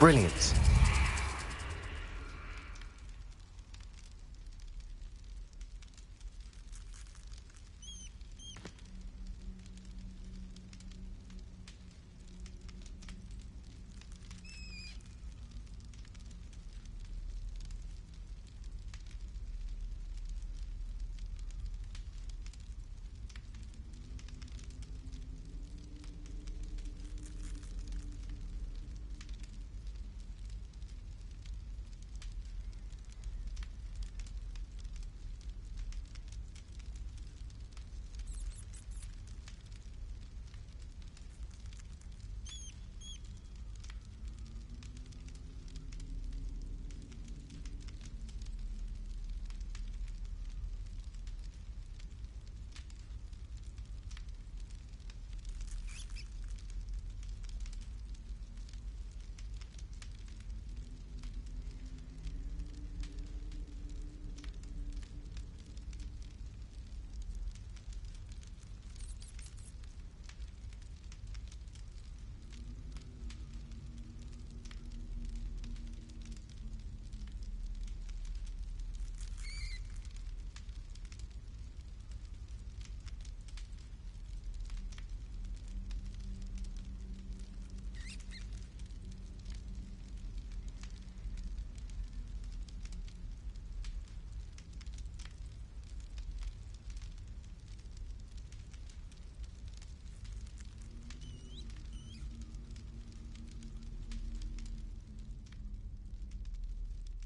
Brilliant.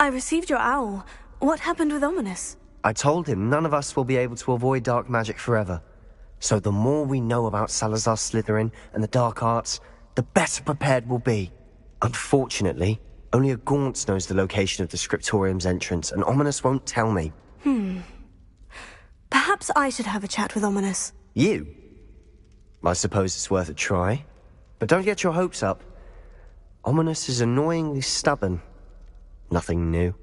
I received your owl. What happened with Ominous? I told him none of us will be able to avoid dark magic forever. So the more we know about Salazar Slytherin and the dark arts, the better prepared we'll be. Unfortunately, only a Gaunt knows the location of the Scriptorium's entrance, and Ominous won't tell me. Perhaps I should have a chat with Ominous. You? I suppose it's worth a try. But don't get your hopes up. Ominous is annoyingly stubborn. Nothing new.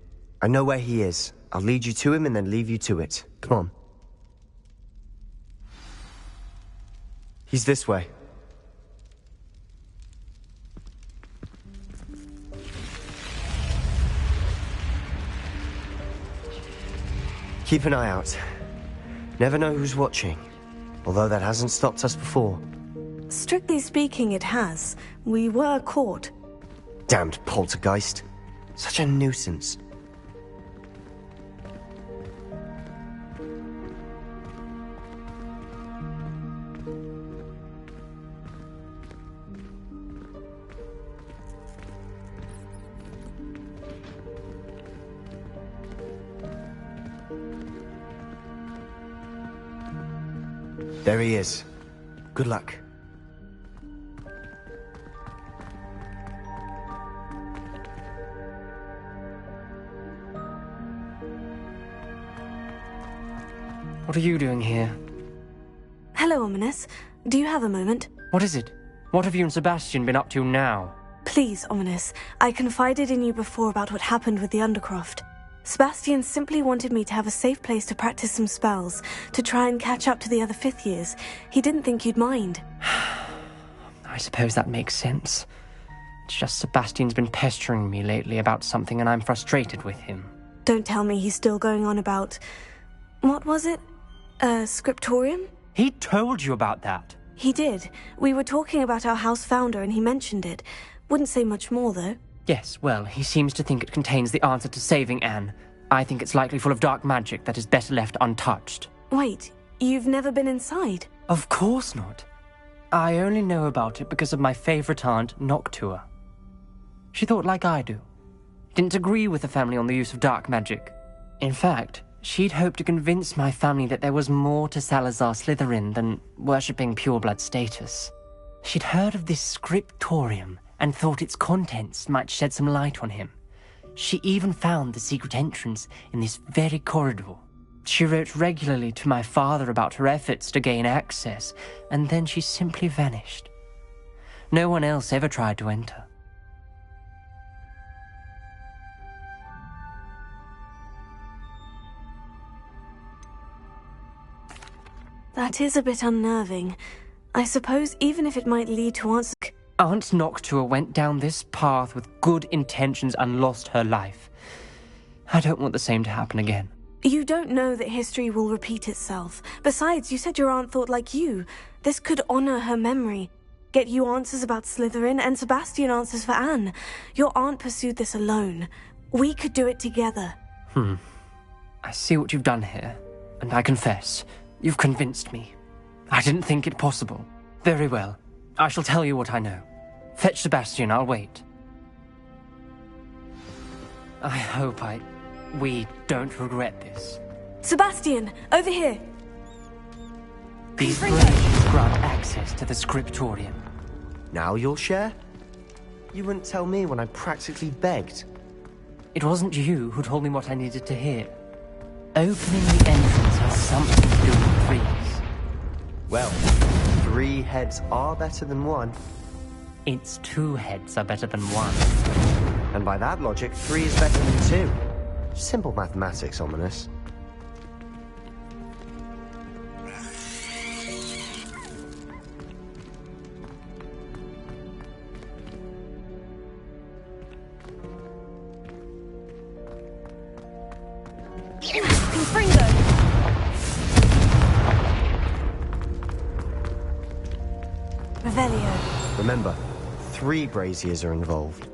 I know where he is. I'll lead you to him and then leave you to it. Come on. He's this way. Keep an eye out. Never know who's watching. Although that hasn't stopped us before. Strictly speaking, it has. We were caught. Damned poltergeist. Such a nuisance. There he is. Good luck. What are you doing here? Hello, Ominous. Do you have a moment? What is it? What have you and Sebastian been up to now? Please, Ominous. I confided in you before about what happened with the Undercroft. Sebastian simply wanted me to have a safe place to practice some spells, to try and catch up to the other fifth years. He didn't think you'd mind. I suppose that makes sense. It's just Sebastian's been pestering me lately about something and I'm frustrated with him. Don't tell me he's still going on about... What was it? Scriptorium? He told you about that? He did. We were talking about our house founder and he mentioned it. Wouldn't say much more, though. Yes, well, he seems to think it contains the answer to saving Anne. I think it's likely full of dark magic that is better left untouched. Wait, you've never been inside? Of course not. I only know about it because of my favorite aunt, Noctua. She thought like I do. Didn't agree with the family on the use of dark magic. In fact, she'd hoped to convince my family that there was more to Salazar Slytherin than worshipping pureblood status. She'd heard of this scriptorium and thought its contents might shed some light on him. She even found the secret entrance in this very corridor. She wrote regularly to my father about her efforts to gain access, and then she simply vanished. No one else ever tried to enter. That is a bit unnerving. I suppose even if it might lead to answers... Aunt Noctua went down this path with good intentions and lost her life. I don't want the same to happen again. You don't know that history will repeat itself. Besides, you said your aunt thought like you. This could honor her memory. Get you answers about Slytherin and Sebastian answers for Anne. Your aunt pursued this alone. We could do it together. I see what you've done here, and I confess, you've convinced me. I didn't think it possible. Very well. I shall tell you what I know. Fetch Sebastian, I'll wait. I hope we don't regret this. Sebastian, over here! These versions grant access to the scriptorium. Now you'll share? You wouldn't tell me when I practically begged. It wasn't you who told me what I needed to hear. Opening the entrance has something to do with threes. Well, 3 heads are better than 1. Its 2 heads are better than 1. And by that logic, 3 is better than 2. Simple mathematics, Ominous. Confringo! Revelio. Remember, 3 braziers are involved.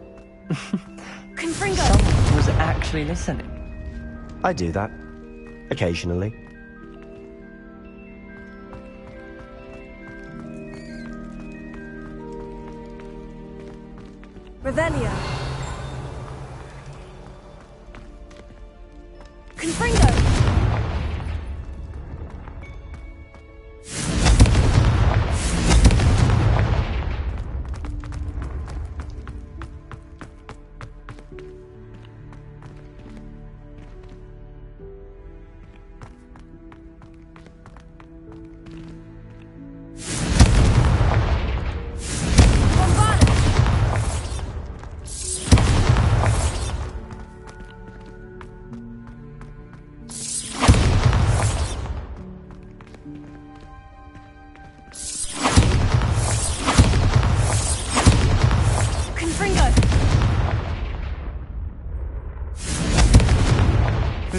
Confringo! Someone was actually listening. I do that. Occasionally. Revelio.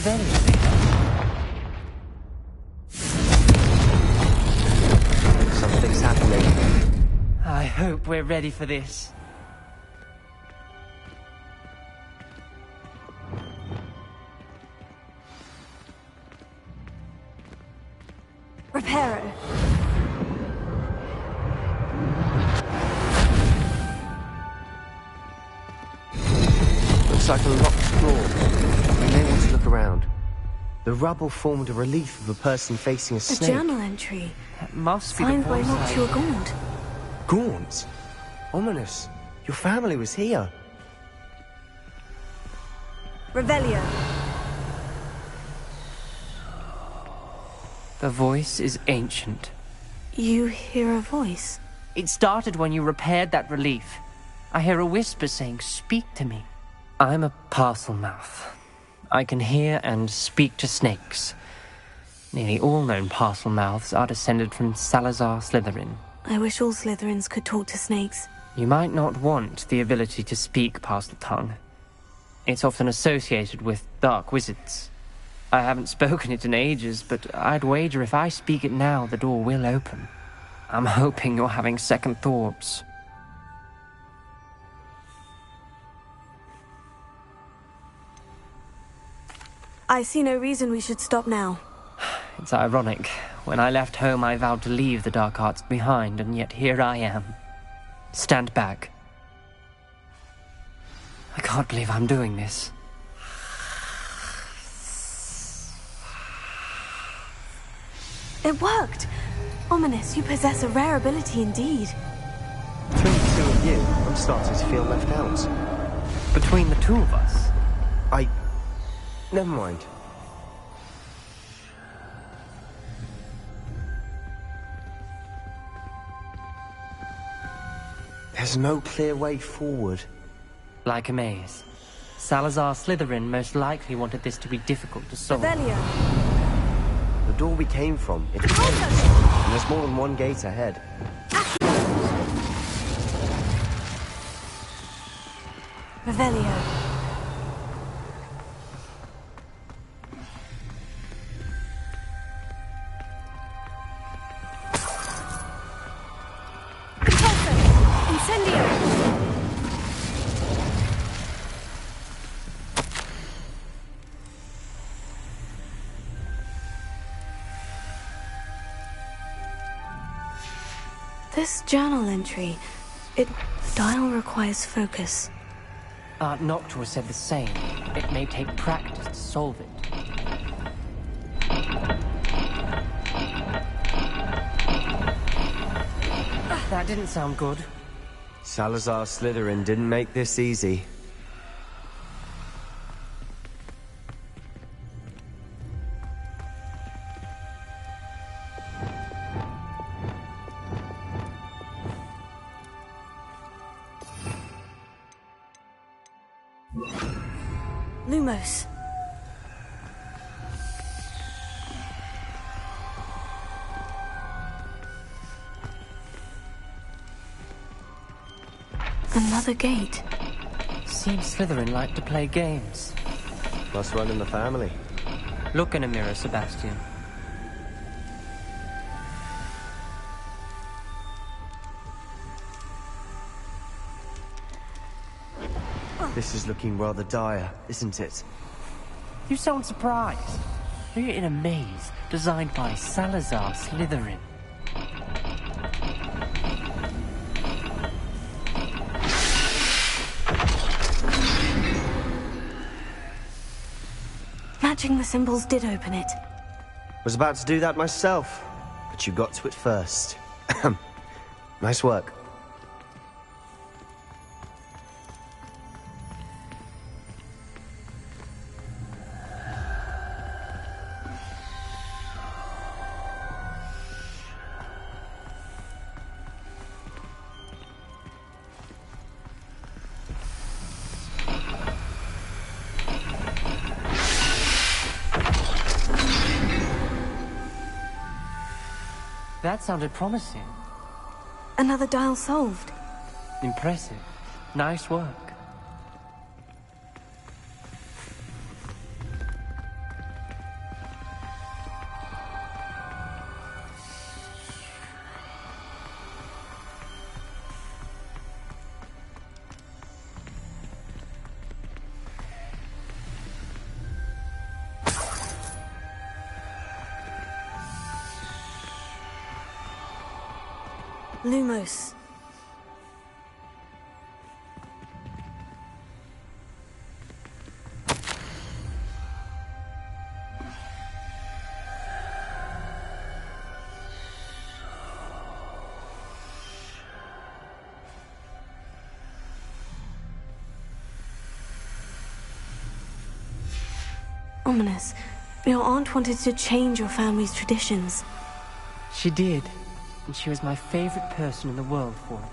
Revelio there. Something's happening. I hope we're ready for this. Reparo. Looks like a locked door. You may want to look around. The rubble formed a relief of a person facing a A snake. journal entry. That must be Signed the by voice Noctua Gaunt. Gaunt? Ominous. Your family was here. Revelio. The voice is ancient. You hear a voice. It started when you repaired that relief. I hear a whisper saying, "Speak to me." I'm a parcel mouth. I can hear and speak to snakes. Nearly all known parcel mouths are descended from Salazar Slytherin. I wish all Slytherins could talk to snakes. You might not want the ability to speak parcel tongue. It's often associated with dark wizards. I haven't spoken it in ages, but I'd wager if I speak it now, the door will open. I'm hoping you're having second thoughts. I see no reason we should stop now. It's ironic. When I left home, I vowed to leave the dark arts behind, and yet here I am. Stand back. I can't believe I'm doing this. It worked! Ominous, you possess a rare ability indeed. Between the two of you, I'm starting to feel left out. Between the two of us? Never mind. There's no clear way forward. Like a maze. Salazar Slytherin most likely wanted this to be difficult to solve. Revelio. The door we came from, it's closed. And there's more than one gate ahead. Revelio. This journal entry, dial requires focus. Aunt Noctua said the same. It may take practice to solve it. That didn't sound good. Salazar Slytherin didn't make this easy. Lumos. Another gate. Seems Slytherin like to play games. Must run in the family. Look in a mirror, Sebastian. This is looking rather dire, isn't it? You sound surprised. You're in a maze designed by Salazar Slytherin. Matching the symbols did open it. Was about to do that myself, but you got to it first. Nice work. That sounded promising. Another dial solved. Impressive. Nice work. Lumos. Ominous. Your aunt wanted to change your family's traditions. She did, and she was my favorite person in the world for it.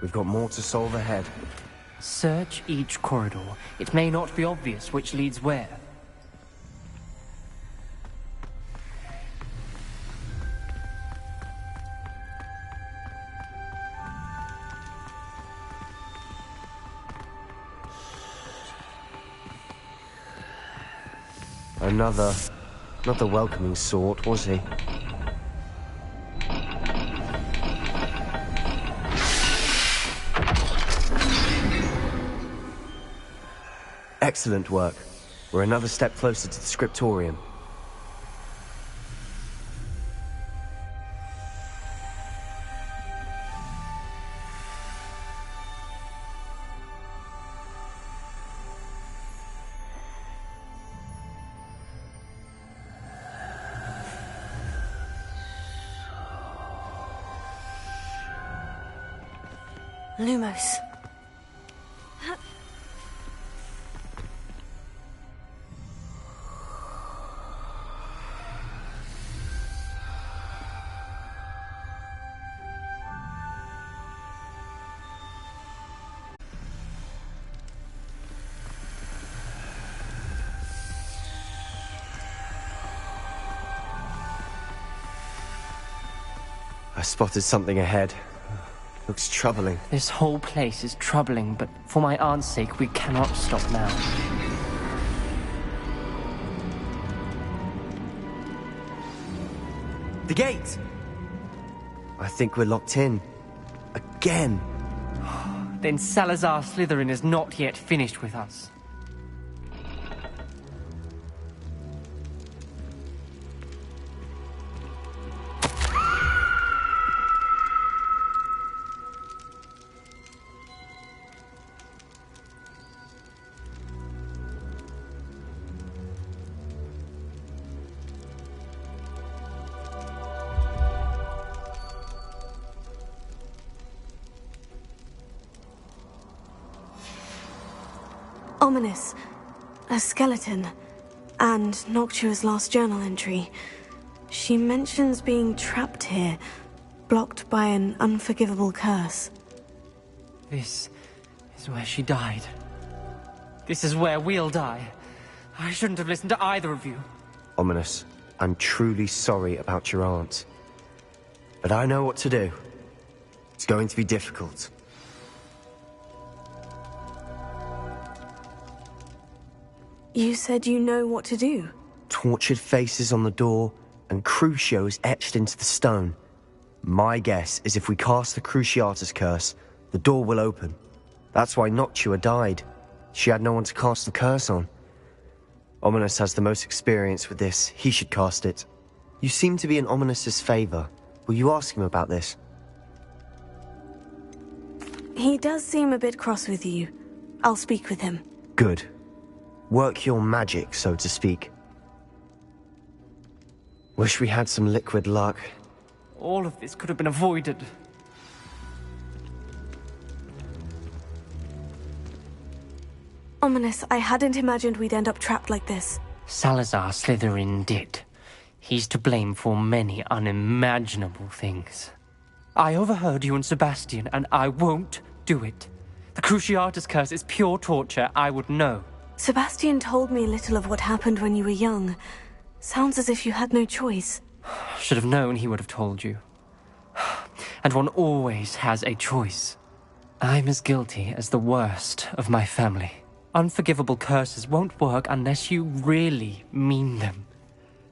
We've got more to solve ahead. Search each corridor. It may not be obvious which leads where. Not the welcoming sort, was he? Excellent work. We're another step closer to the scriptorium. Lumos. I spotted something ahead. Looks troubling. This whole place is troubling, but for my aunt's sake, we cannot stop now. The gate! I think we're locked in. Again. Then Salazar Slytherin is not yet finished with us. Ominous. A skeleton. And Noctua's last journal entry. She mentions being trapped here, blocked by an unforgivable curse. This is where she died. This is where we'll die. I shouldn't have listened to either of you. Ominous, I'm truly sorry about your aunt. But I know what to do. It's going to be difficult. You said you know what to do. Tortured faces on the door, and Crucios etched into the stone. My guess is if we cast the Cruciatus curse, the door will open. That's why Noctua died. She had no one to cast the curse on. Ominous has the most experience with this. He should cast it. You seem to be in Ominous's favor. Will you ask him about this? He does seem a bit cross with you. I'll speak with him. Good. Work your magic, so to speak. Wish we had some liquid luck. All of this could have been avoided. Ominous, I hadn't imagined we'd end up trapped like this. Salazar Slytherin did. He's to blame for many unimaginable things. I overheard you and Sebastian, and I won't do it. The Cruciatus curse is pure torture, I would know. Sebastian told me little of what happened when you were young. Sounds as if you had no choice. Should have known he would have told you. And one always has a choice. I'm as guilty as the worst of my family. Unforgivable curses won't work unless you really mean them.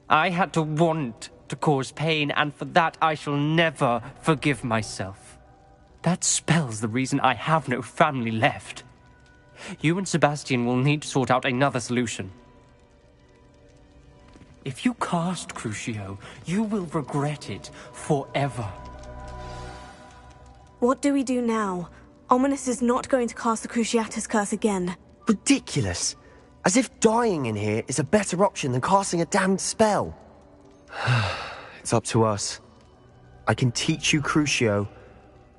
I had to want to cause pain, and for that I shall never forgive myself. That spells the reason I have no family left. You and Sebastian will need to sort out another solution. If you cast Crucio, you will regret it forever. What do we do now? Ominous is not going to cast the Cruciatus Curse again. Ridiculous. As if dying in here is a better option than casting a damned spell. It's up to us. I can teach you Crucio,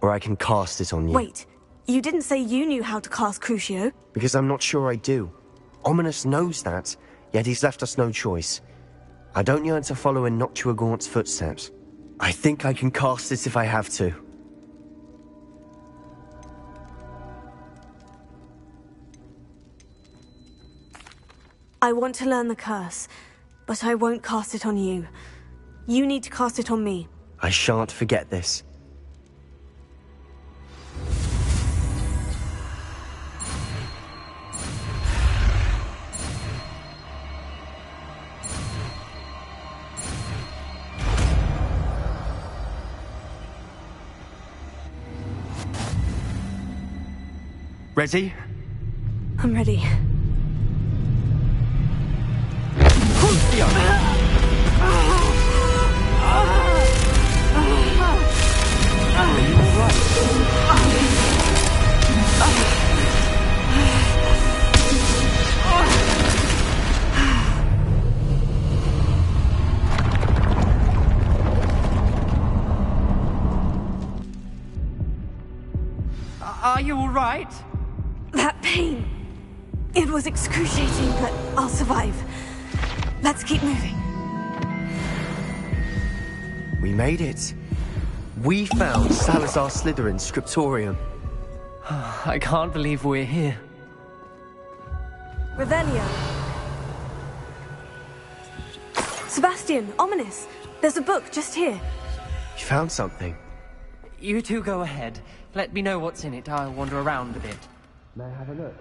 or I can cast it on you. Wait, you didn't say you knew how to cast Crucio? Because I'm not sure I do. Ominous knows that, yet he's left us no choice. I don't yearn to follow in Noctua Gaunt's footsteps. I think I can cast it if I have to. I want to learn the curse, but I won't cast it on you. You need to cast it on me. I shan't forget this. Ready? I'm ready. Are you all right? That pain. It was excruciating, but I'll survive. Let's keep moving. We made it. We found Salazar Slytherin's scriptorium. I can't believe we're here. Revelio. Sebastian, Ominous. There's a book just here. You found something. You two go ahead. Let me know what's in it. I'll wander around a bit. May I have a look?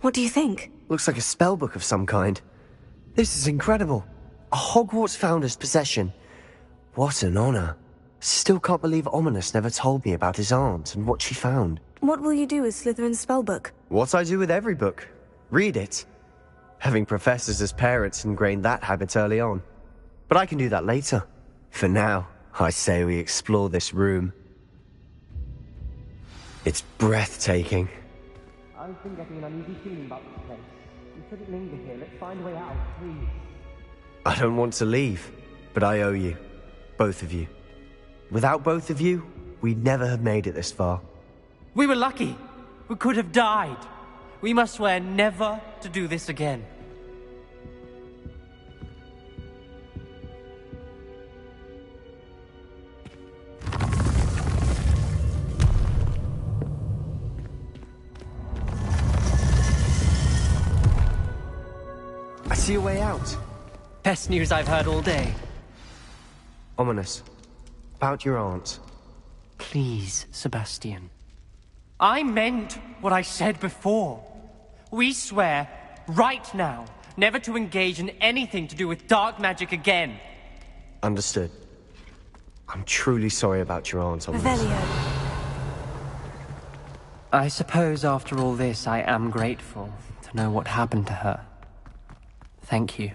What do you think? Looks like a spellbook of some kind. This is incredible. A Hogwarts founder's possession. What an honor. Still can't believe Ominous never told me about his aunt and what she found. What will you do with Slytherin's spellbook? What I do with every book. Read it. Having professors as parents ingrained that habit early on. But I can do that later. For now, I say we explore this room. It's breathtaking. I've been getting an uneasy feeling about this place. You shouldn't linger here. Let's find a way out, please. I don't want to leave, but I owe you. Both of you. Without both of you, we'd never have made it this far. We were lucky. We could have died. We must swear never to do this again. I see a way out. Best news I've heard all day. Ominous. About your aunt. Please, Sebastian. I meant what I said before. We swear, right now, never to engage in anything to do with dark magic again. Understood. I'm truly sorry about your aunt, Ominous. Revelio. I suppose after all this, I am grateful to know what happened to her. Thank you.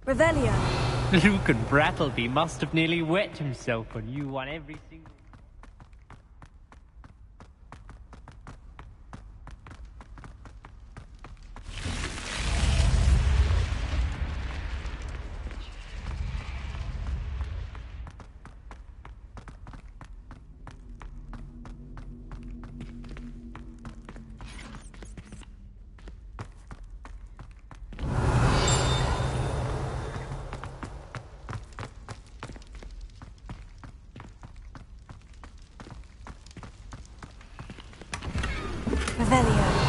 Revelio. Luke and Brattleby must have nearly wet himself when you won every single... Revelio.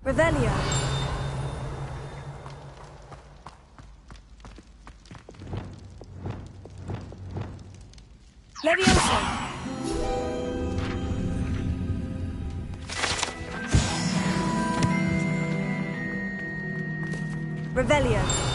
Revelio. Levioso. Revelio.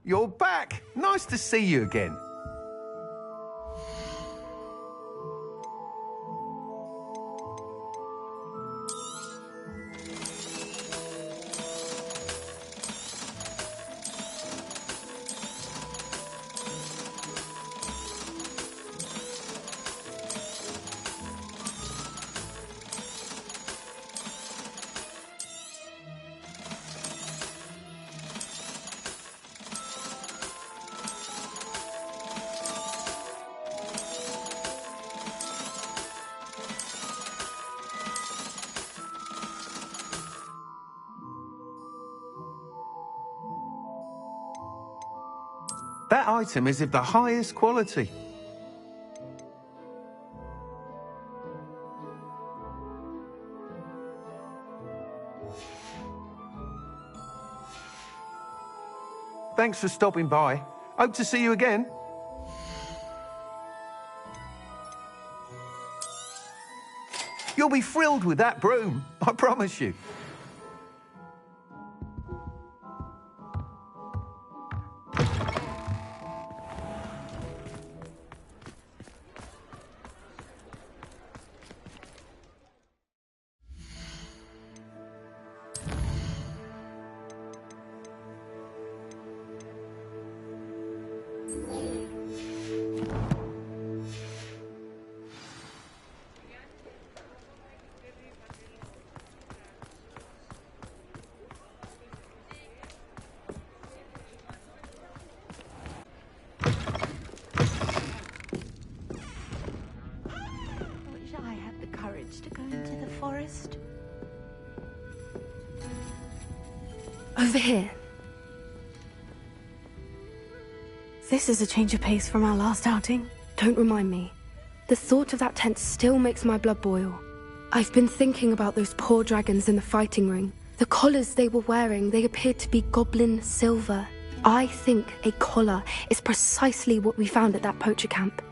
You're back! Nice to see you again. That item is of the highest quality. Thanks for stopping by. Hope to see you again. You'll be thrilled with that broom, I promise you. To go into the forest? Over here. This is a change of pace from our last outing. Don't remind me. The thought of that tent still makes my blood boil. I've been thinking about those poor dragons in the fighting ring. The collars they were wearing, they appeared to be goblin silver. I think a collar is precisely what we found at that poacher camp.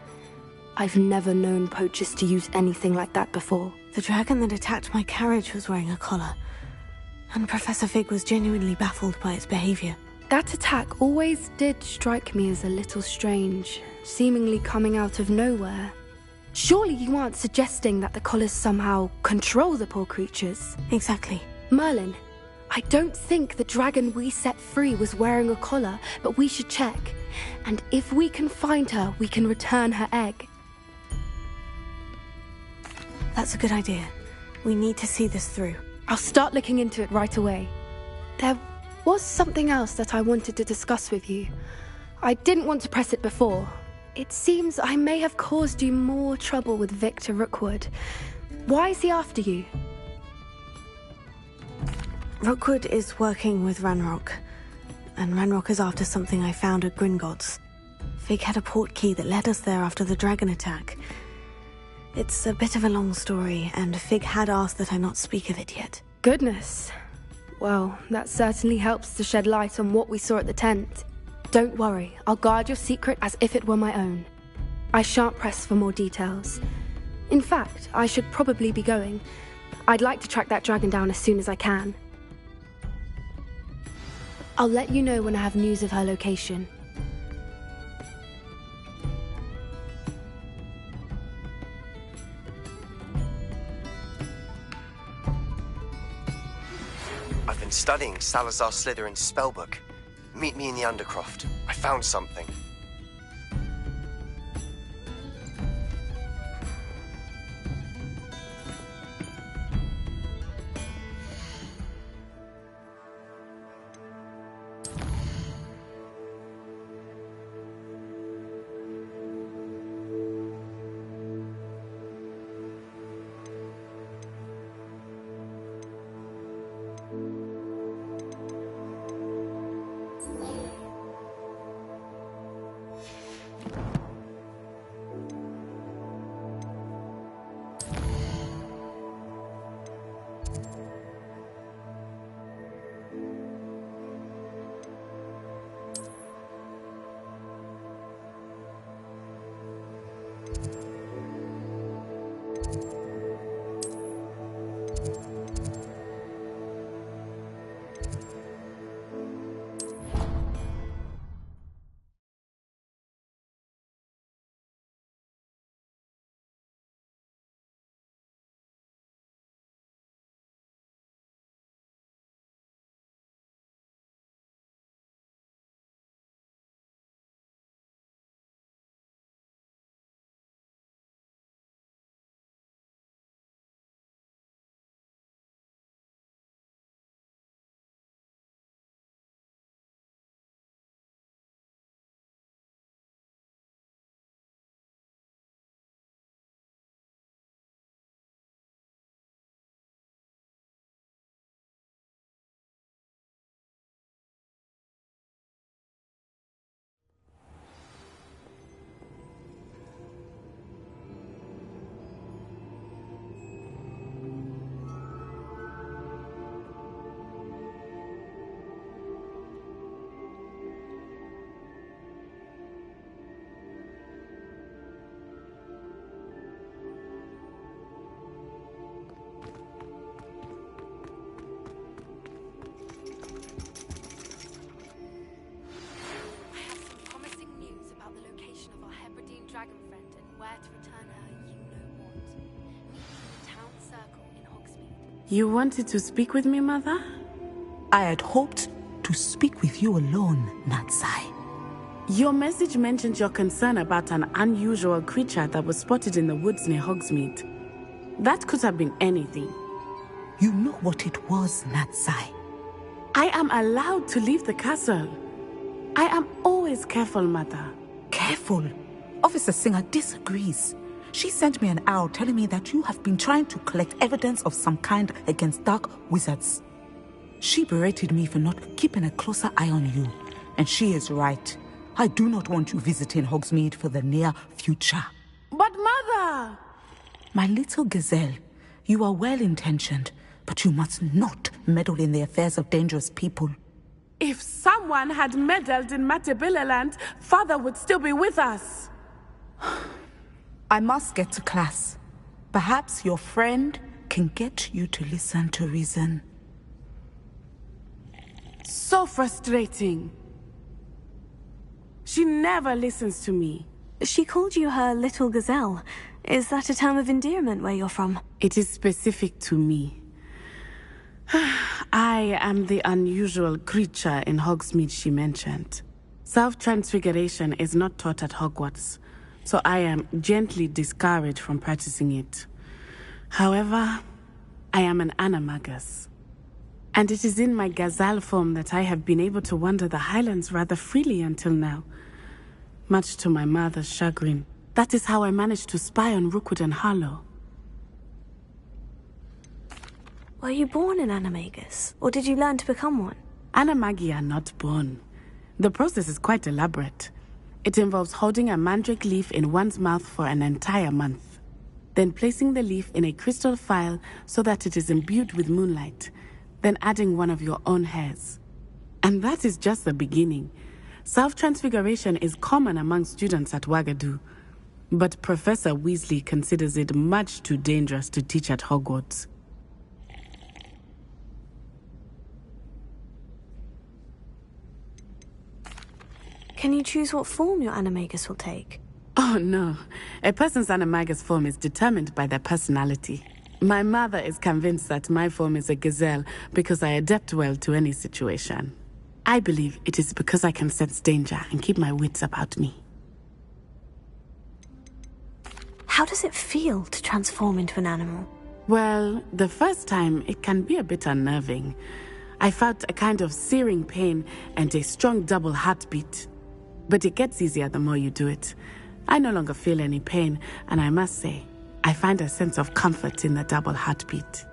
I've never known poachers to use anything like that before. The dragon that attacked my carriage was wearing a collar, and Professor Fig was genuinely baffled by its behavior. That attack always did strike me as a little strange, seemingly coming out of nowhere. Surely you aren't suggesting that the collars somehow control the poor creatures? Exactly. Merlin, I don't think the dragon we set free was wearing a collar, but we should check. And if we can find her, we can return her egg. That's a good idea. We need to see this through. I'll start looking into it right away. There was something else that I wanted to discuss with you. I didn't want to press it before. It seems I may have caused you more trouble with Victor Rookwood. Why is he after you? Rookwood is working with Ranrock, and Ranrock is after something I found at Gringotts. Fig had a portkey that led us there after the dragon attack. It's a bit of a long story, and Fig had asked that I not speak of it yet. Goodness. Well, that certainly helps to shed light on what we saw at the tent. Don't worry, I'll guard your secret as if it were my own. I shan't press for more details. In fact, I should probably be going. I'd like to track that dragon down as soon as I can. I'll let you know when I have news of her location. I've been studying Salazar Slytherin's spellbook. Meet me in the Undercroft. I found something. You wanted to speak with me, Mother? I had hoped to speak with you alone, Natsai. Your message mentioned your concern about an unusual creature that was spotted in the woods near Hogsmeade. That could have been anything. You know what it was, Natsai. I am allowed to leave the castle. I am always careful, Mother. Careful? Officer Singer disagrees. She sent me an owl telling me that you have been trying to collect evidence of some kind against dark wizards. She berated me for not keeping a closer eye on you. And she is right. I do not want you visiting Hogsmeade for the near future. But Mother! My little gazelle, you are well-intentioned, but you must not meddle in the affairs of dangerous people. If someone had meddled in Matabeleland, Father would still be with us. I must get to class. Perhaps your friend can get you to listen to reason. So frustrating. She never listens to me. She called you her little gazelle. Is that a term of endearment where you're from? It is specific to me. I am the unusual creature in Hogsmeade she mentioned. Self-transfiguration is not taught at Hogwarts, so I am gently discouraged from practicing it. However, I am an animagus. And it is in my gazelle form that I have been able to wander the highlands rather freely until now. Much to my mother's chagrin. That is how I managed to spy on Rookwood and Harlow. Were you born an animagus, or did you learn to become one? Animagi are not born. The process is quite elaborate. It involves holding a mandrake leaf in one's mouth for an entire month, then placing the leaf in a crystal phial so that it is imbued with moonlight, then adding one of your own hairs. And that is just the beginning. Self-transfiguration is common among students at Wagadu, but Professor Weasley considers it much too dangerous to teach at Hogwarts. Can you choose what form your animagus will take? Oh no, a person's animagus form is determined by their personality. My mother is convinced that my form is a gazelle because I adapt well to any situation. I believe it is because I can sense danger and keep my wits about me. How does it feel to transform into an animal? Well, the first time it can be a bit unnerving. I felt a kind of searing pain and a strong double heartbeat. But it gets easier the more you do it. I no longer feel any pain, and I must say, I find a sense of comfort in the double heartbeat.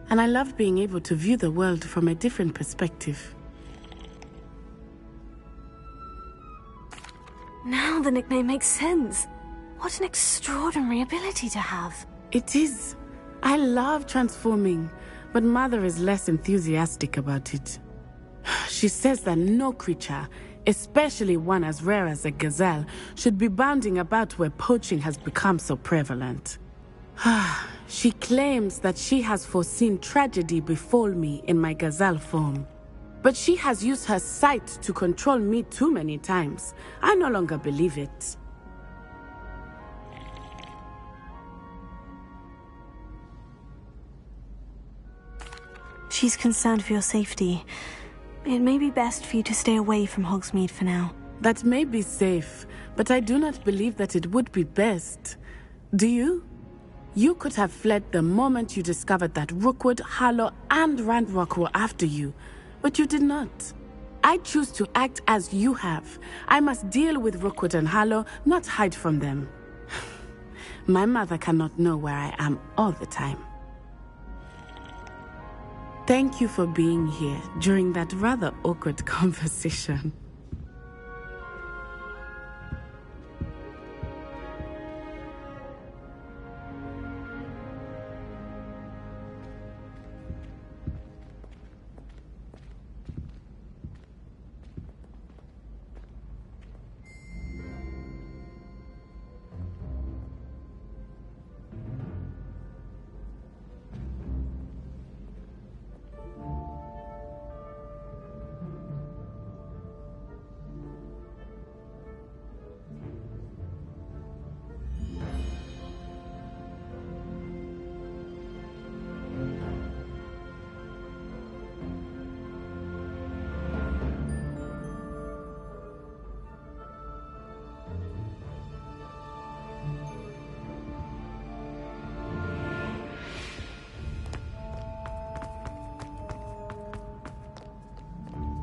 And I love being able to view the world from a different perspective. Now the nickname makes sense. What an extraordinary ability to have. It is. I love transforming, but Mother is less enthusiastic about it. She says that no creature, especially one as rare as a gazelle, should be bounding about where poaching has become so prevalent. She claims that she has foreseen tragedy befall me in my gazelle form. But she has used her sight to control me too many times. I no longer believe it. She's concerned for your safety. It may be best for you to stay away from Hogsmeade for now. That may be safe, but I do not believe that it would be best. Do you? You could have fled the moment you discovered that Rookwood, Harlow, and Ranrock were after you, but you did not. I choose to act as you have. I must deal with Rookwood and Harlow, not hide from them. My mother cannot know where I am all the time. Thank you for being here during that rather awkward conversation.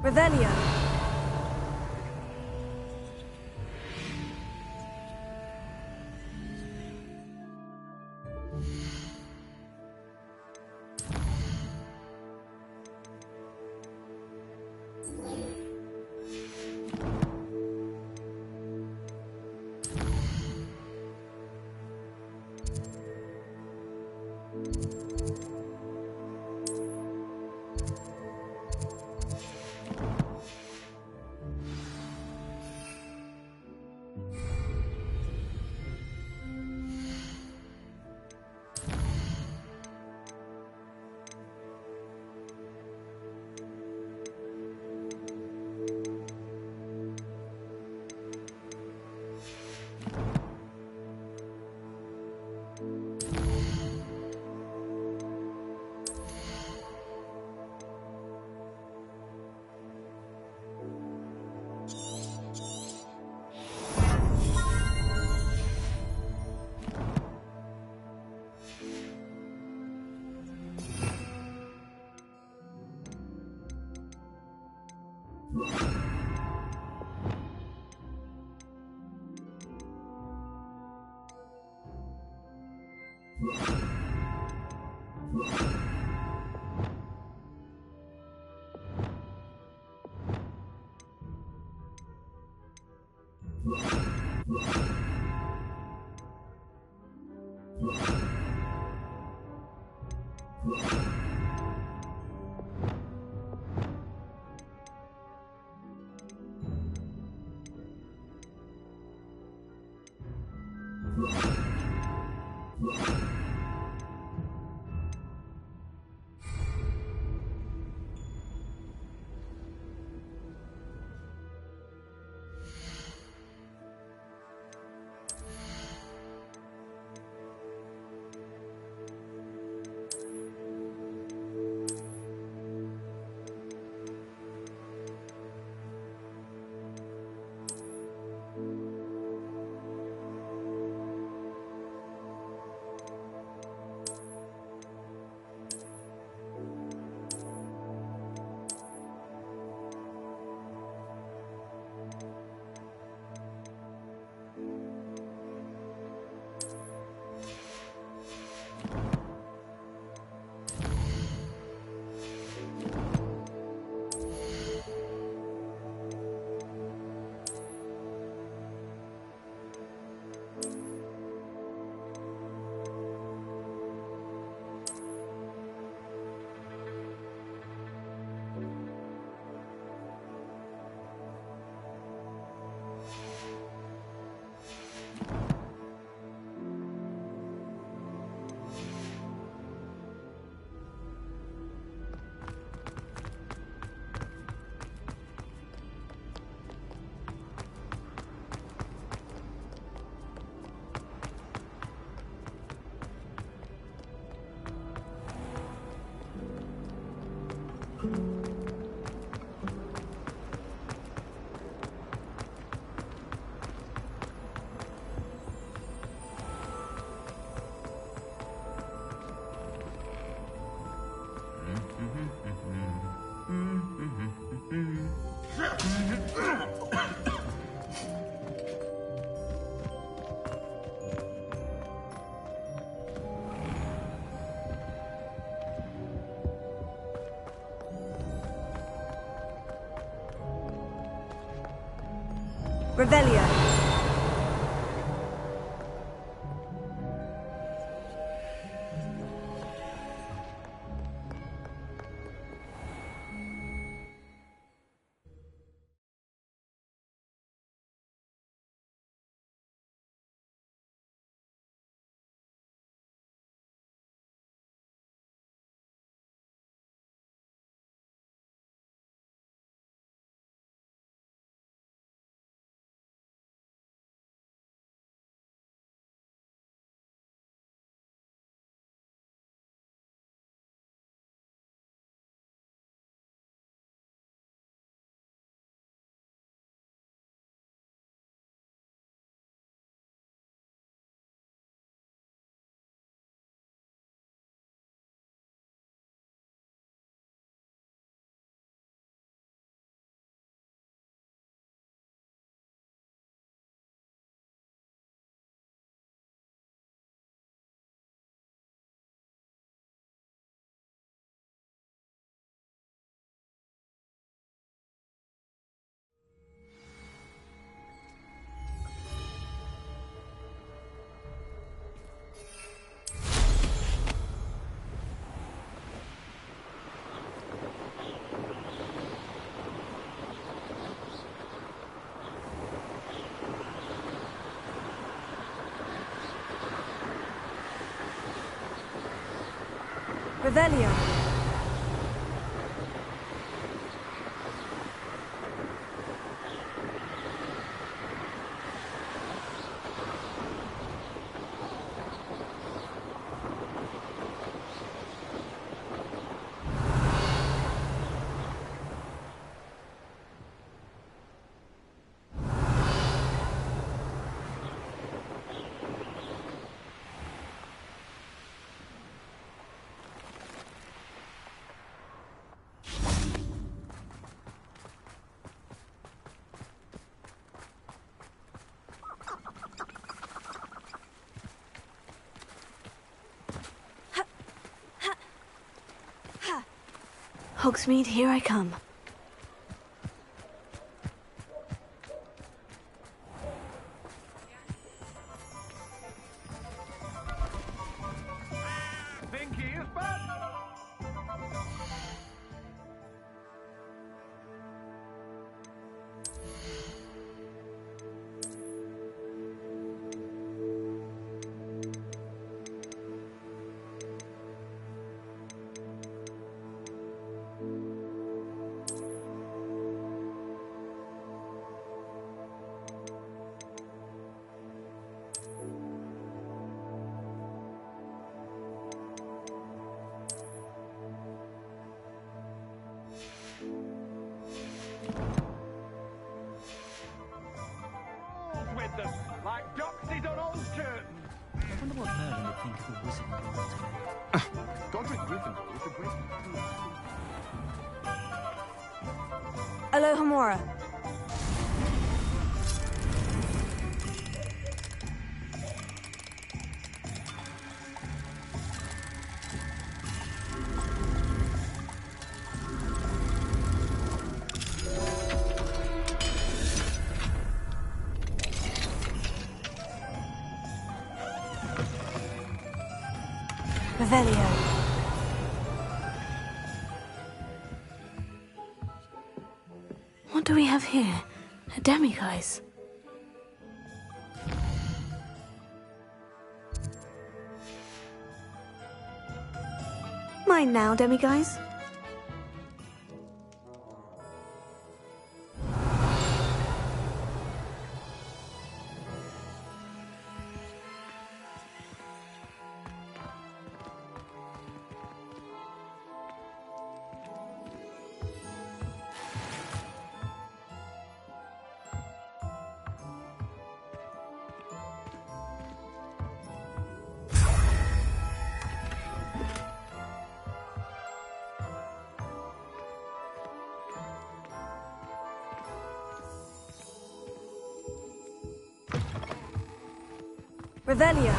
Revelio. Revelio. Revelio. Hogsmeade, here I come. Think he is back? With them, like doxies on old curtains. I wonder what Merlin would think of a wizard in the world today. Godric Gryffindor is a great... Alohomora. Revelio. What do we have here? A demiguise. Mine now, demiguise. Revelio.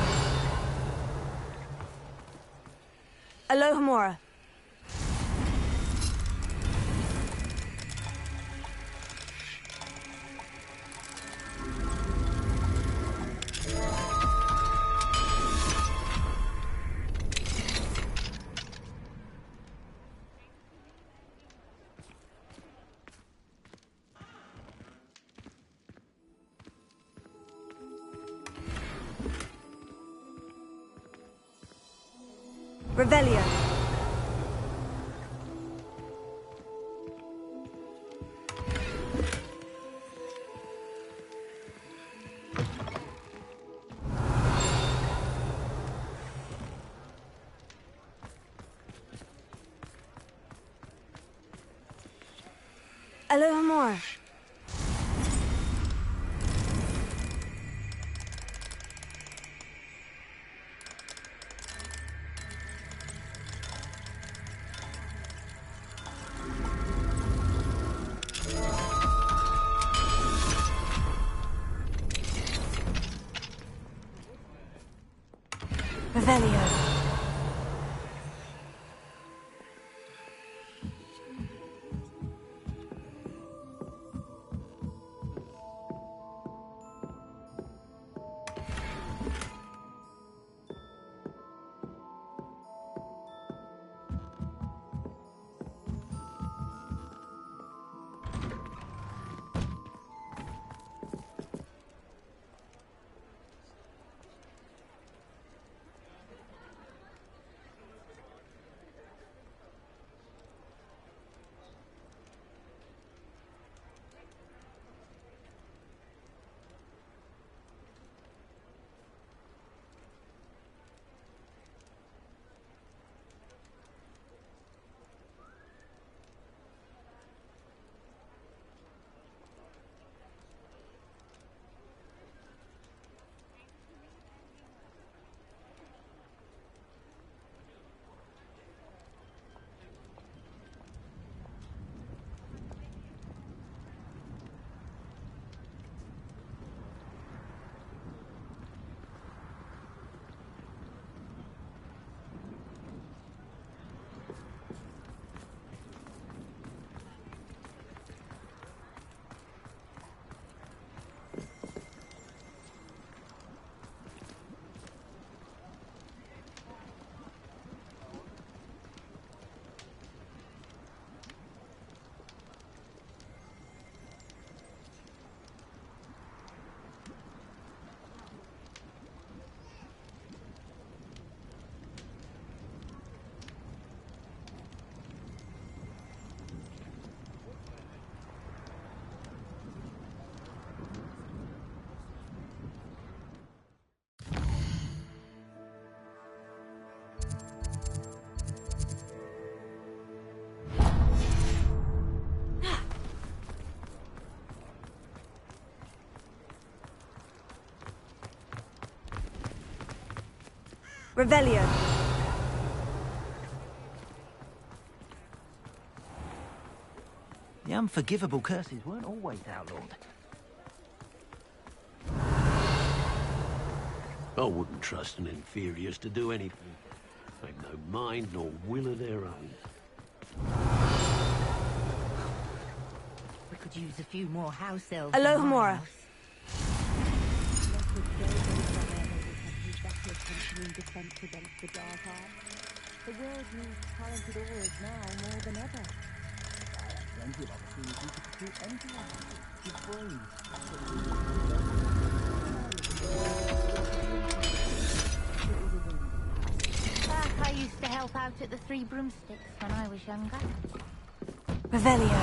Alohomora. Revelio. Alohomora. Revelio. Revelio. The unforgivable curses weren't always outlawed. I wouldn't trust an inferiors to do anything. They've no mind nor will of their own. We could use a few more house elves. Aloha Mora. In defense against the dark arts. The world needs talented aurors now more than ever. I have plenty of opportunity to pursue anyone with brains. I used to help out at the Three Broomsticks when I was younger. Revelio.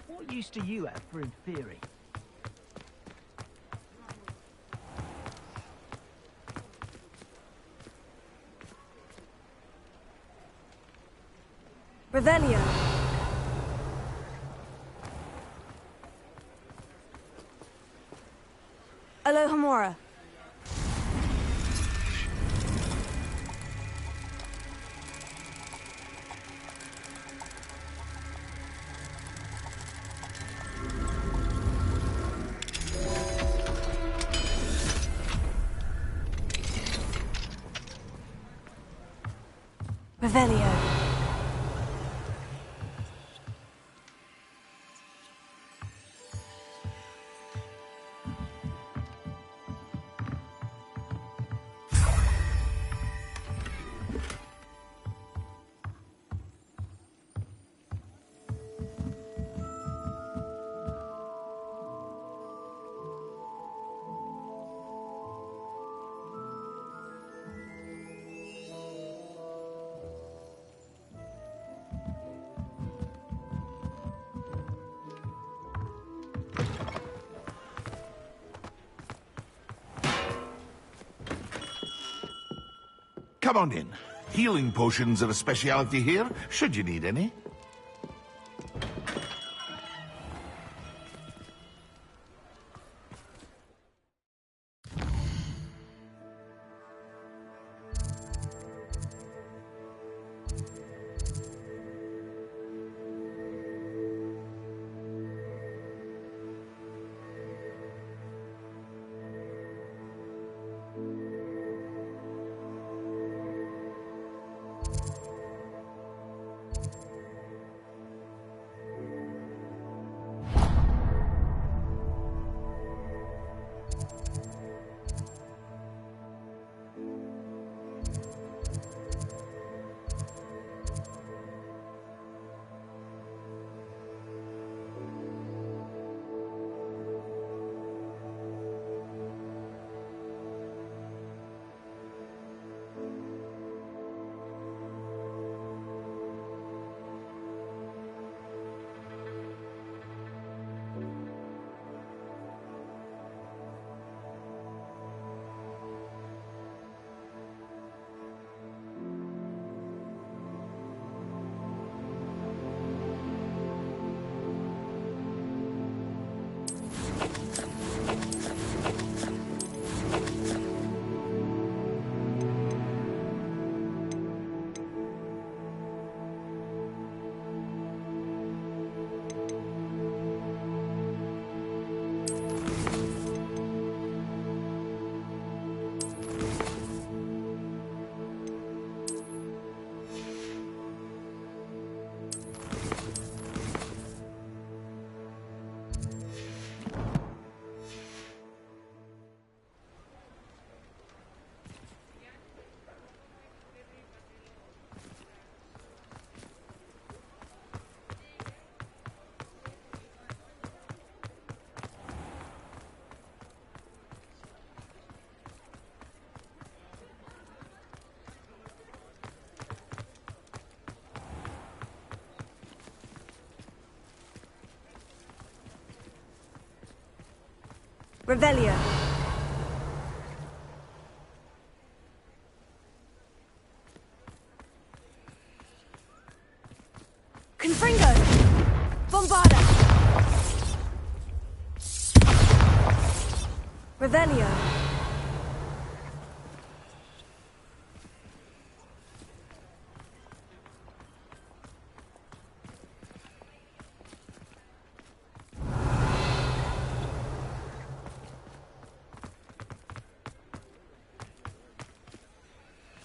What use do you have for inferi? Revelio. Aloha Mora. Revelio. Come on in. Healing potions are a speciality here, should you need any. Revelio. Confringo! Bombarda! Revelio.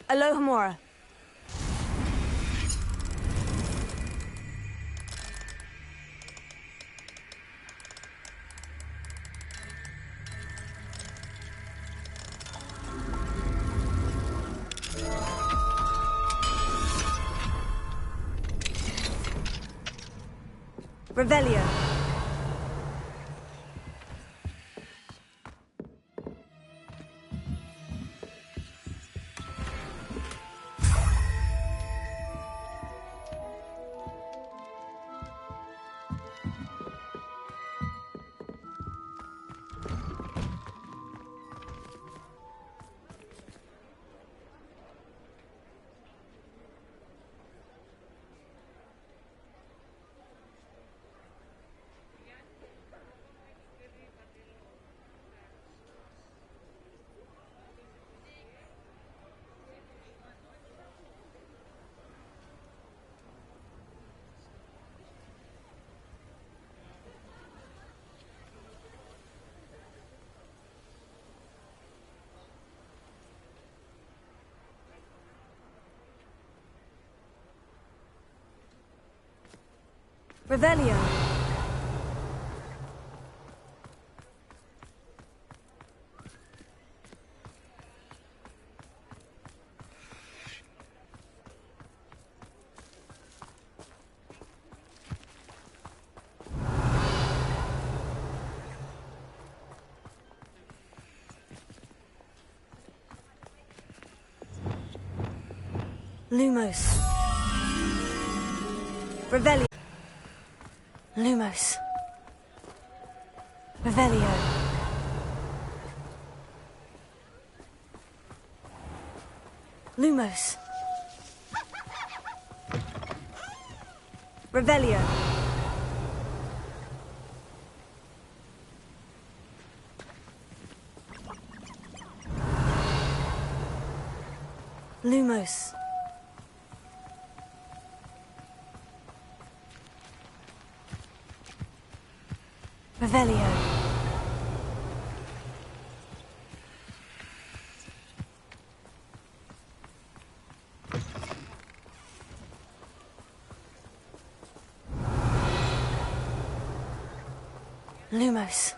Alohomora. Revelio. Revelio. Lumos. Revelio. Lumos. Revelio. Lumos. Revelio. Lumos. Revelio. Lumos.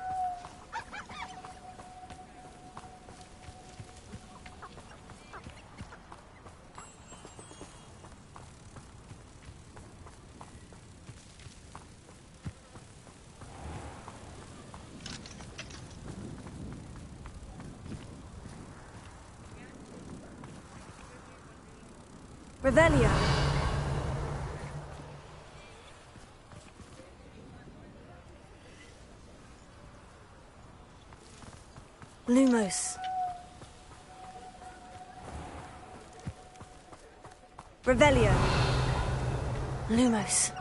Revelio. Lumos. Revelio. Lumos.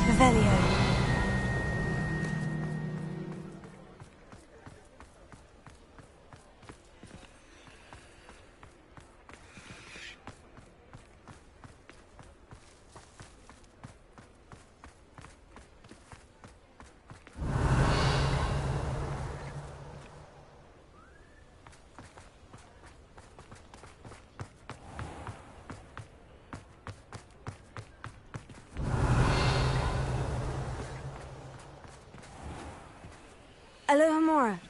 Revelio. Alohomora.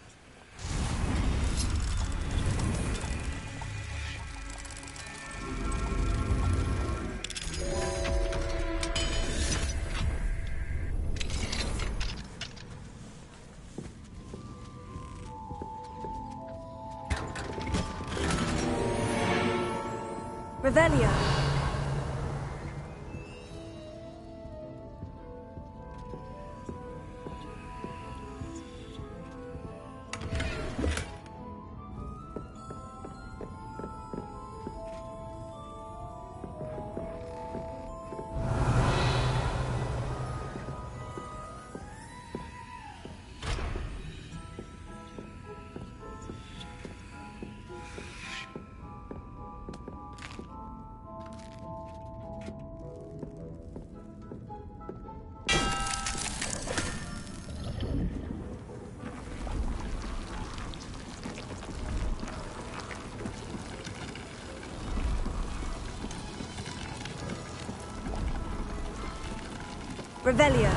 Revelio. Revelio.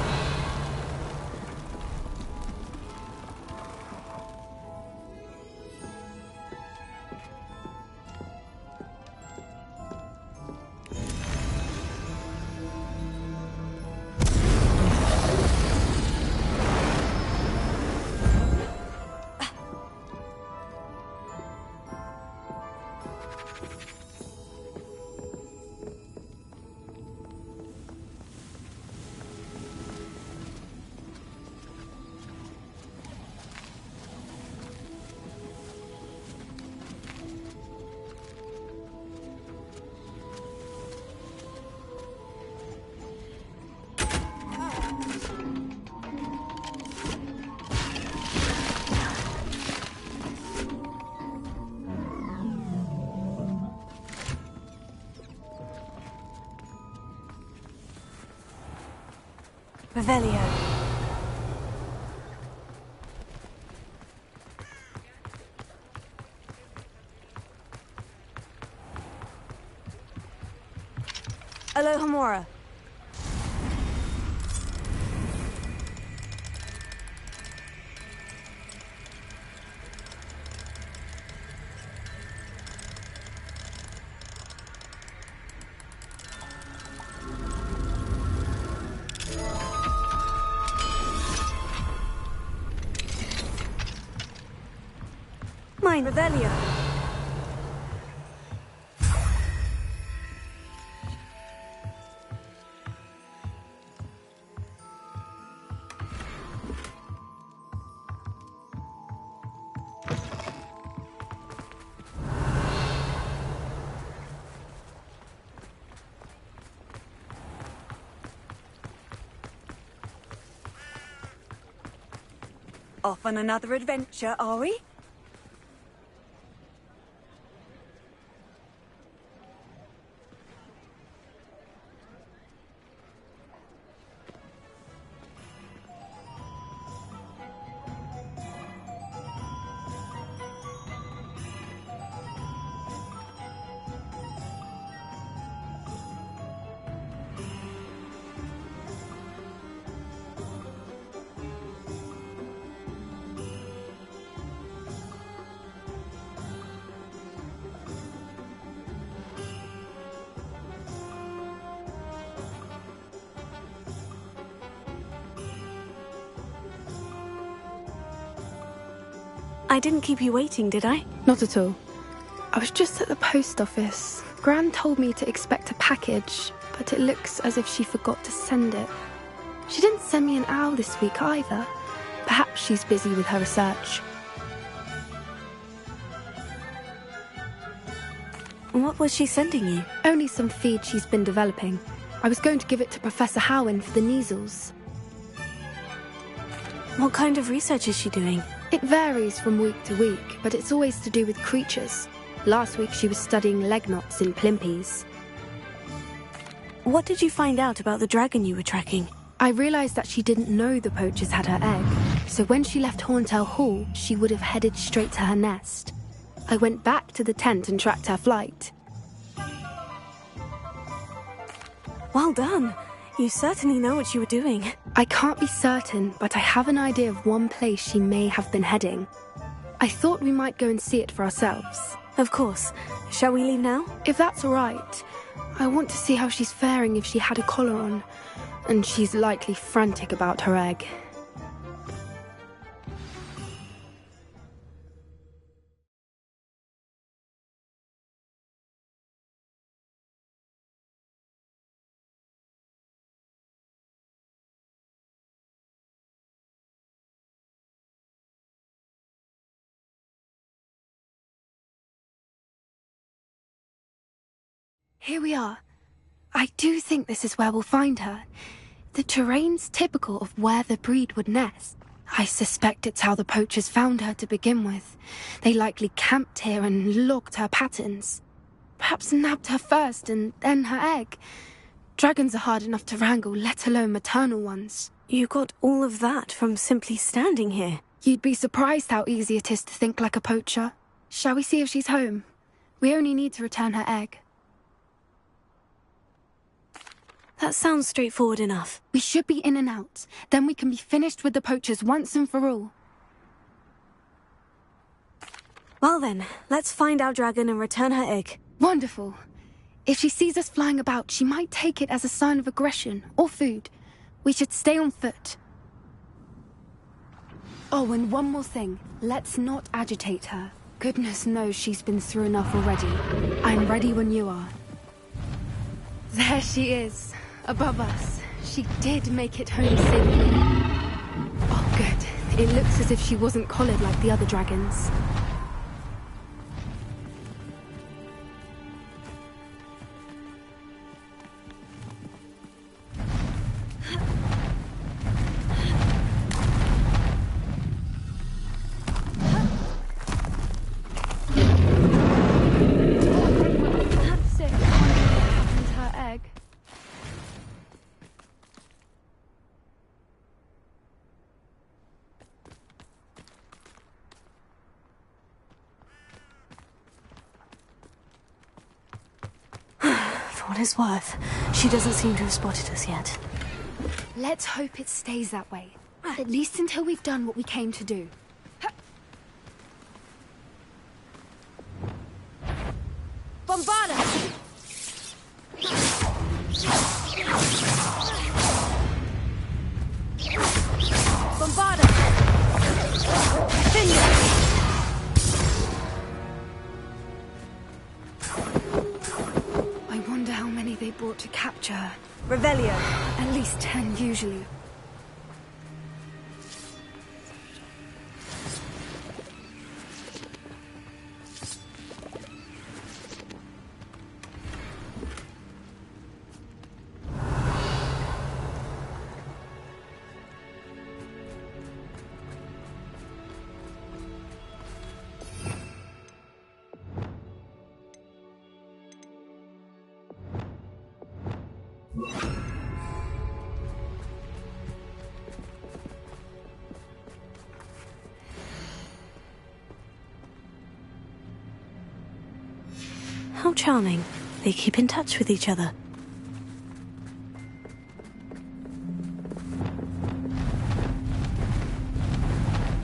Revelio. Alohomora. Mine, Revelio. Off on another adventure, are we? I didn't keep you waiting, did I? Not at all. I was just at the post office. Gran told me to expect a package, but it looks as if she forgot to send it. She didn't send me an owl this week either. Perhaps she's busy with her research. What was she sending you? Only some feed she's been developing. I was going to give it to Professor Howin for the measles. What kind of research is she doing? It varies from week to week, but it's always to do with creatures. Last week she was studying leg knots in Plimpies. What did you find out about the dragon you were tracking? I realised that she didn't know the poachers had her egg, so when she left Horntail Hall, she would have headed straight to her nest. I went back to the tent and tracked her flight. Well done. You certainly know what you were doing. I can't be certain, but I have an idea of one place she may have been heading. I thought we might go and see it for ourselves. Of course. Shall we leave now? If that's all right. I want to see how she's faring if she had a collar on. And she's likely frantic about her egg. Here we are. I do think this is where we'll find her. The terrain's typical of where the breed would nest. I suspect it's how the poachers found her to begin with. They likely camped here and logged her patterns. Perhaps nabbed her first and then her egg. Dragons are hard enough to wrangle, let alone maternal ones. You got all of that from simply standing here. You'd be surprised how easy it is to think like a poacher. Shall we see if she's home? We only need to return her egg. That sounds straightforward enough. We should be in and out. Then we can be finished with the poachers once and for all. Well then, let's find our dragon and return her egg. Wonderful. If she sees us flying about, she might take it as a sign of aggression or food. We should stay on foot. Oh, and one more thing. Let's not agitate her. Goodness knows she's been through enough already. I'm ready when you are. There she is, above us. She did make it home safely. Oh, good. It looks as if she wasn't collared like the other dragons. For what it's worth, she doesn't seem to have spotted us yet. Let's hope it stays that way. At least until we've done what we came to do. Bombarda! Bombarda! I wonder how many they brought to capture her. Revelio. At least 10 usually. How charming. They keep in touch with each other.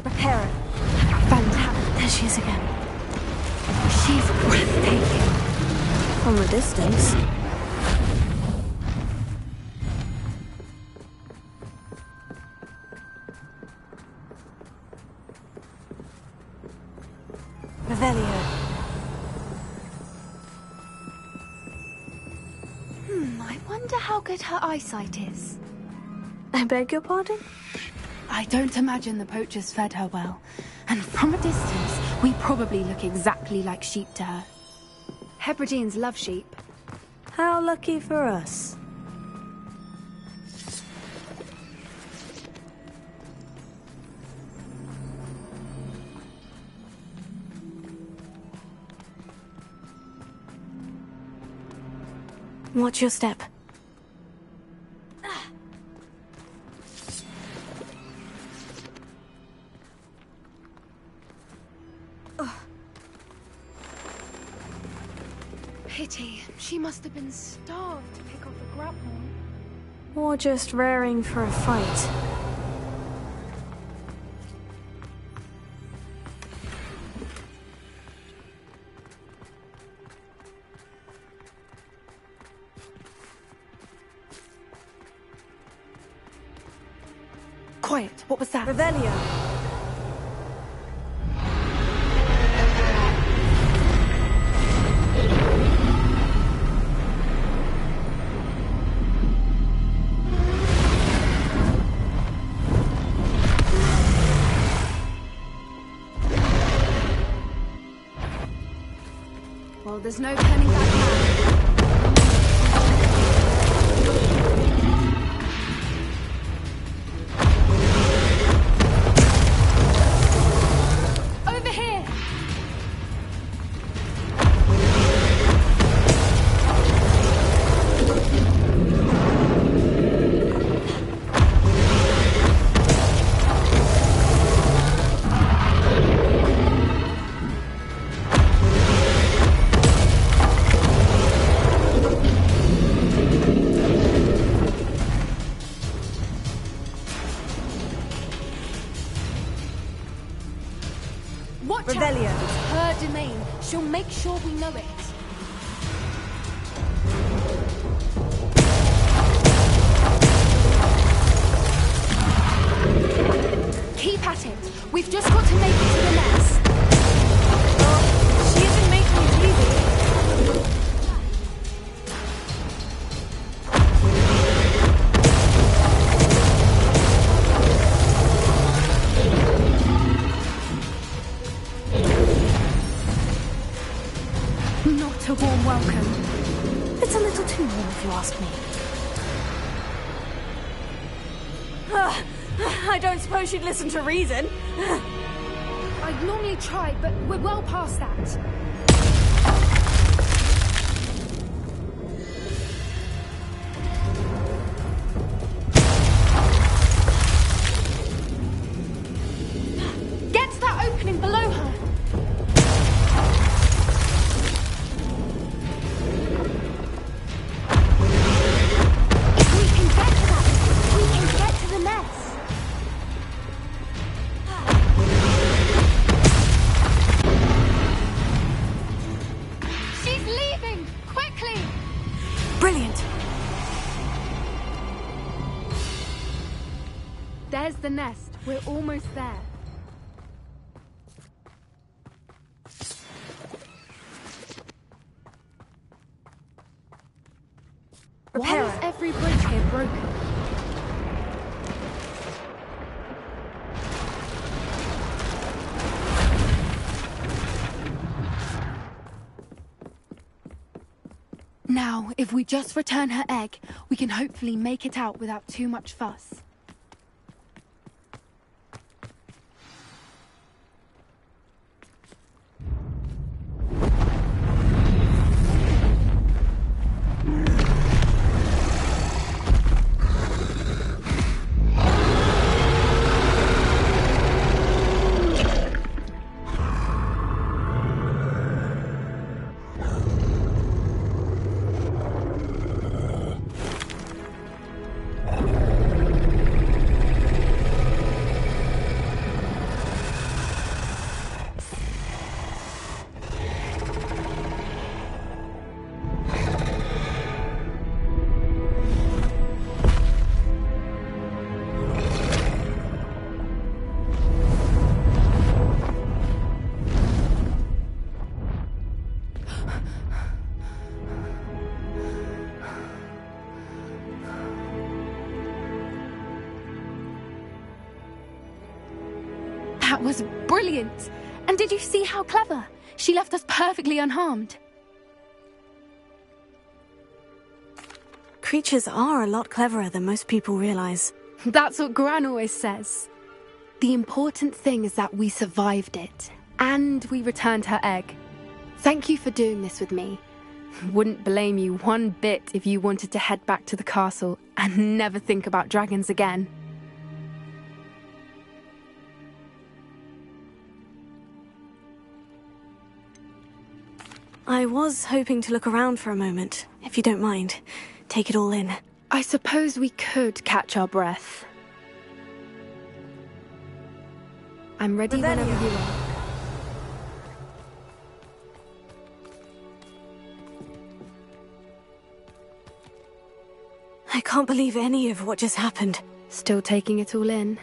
Repair it. Fantastic. There she is again. She's breathtaking. From a distance. Revelio. I wonder how good her eyesight is. I beg your pardon? I don't imagine the poachers fed her well. And from a distance, we probably look exactly like sheep to her. Hebrideans love sheep. How lucky for us. Watch your step. Pity. She must have been starved to pick up a grapple. Or just raring for a fight. Quiet. What was that? Revelio. Well, there's no turning back now. Watch Revelio. out! It's her domain. She'll make sure we know it. Keep at it. We've just got to make it to the nest. Oh, she isn't making it easy. Not a warm welcome. It's a little too warm if you ask me. I don't suppose she'd listen to reason. I'd normally try, but we're well past that. Get to that opening below her. If we can get to that, we can get to the nest. She's leaving! Quickly! Brilliant. There's the nest. We're almost there. Why is every bridge here broken? Now, if we just return her egg, we can hopefully make it out without too much fuss. That was brilliant! And did you see how clever? She left us perfectly unharmed. Creatures are a lot cleverer than most people realize. That's what Gran always says. The important thing is that we survived it. And we returned her egg. Thank you for doing this with me. Wouldn't blame you one bit if you wanted to head back to the castle and never think about dragons again. I was hoping to look around for a moment, if you don't mind. Take it all in. I suppose we could catch our breath. I'm ready whenever you are. I can't believe any of what just happened. Still taking it all in?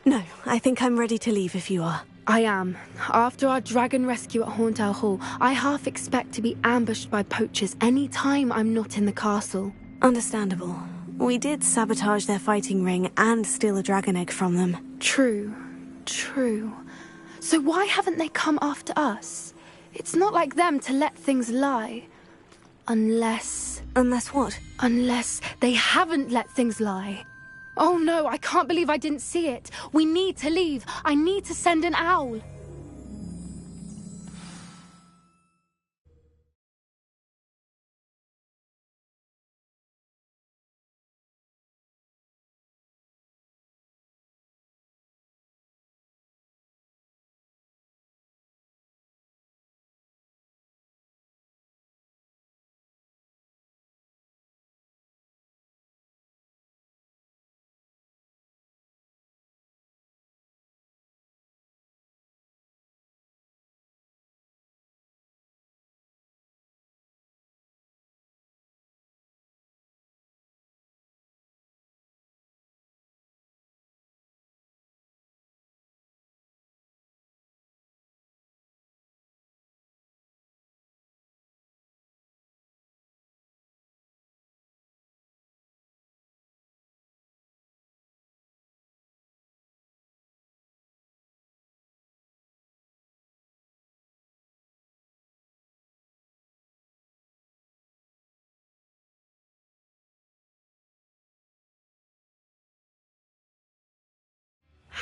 No, I think I'm ready to leave if you are. I am. After our dragon rescue at Hauntow Hall, I half expect to be ambushed by poachers any time I'm not in the castle. Understandable. We did sabotage their fighting ring and steal a dragon egg from them. True. So why haven't they come after us? It's not like them to let things lie. Unless... Unless what? Unless they haven't let things lie. Oh no, I can't believe I didn't see it. We need to leave. I need to send an owl.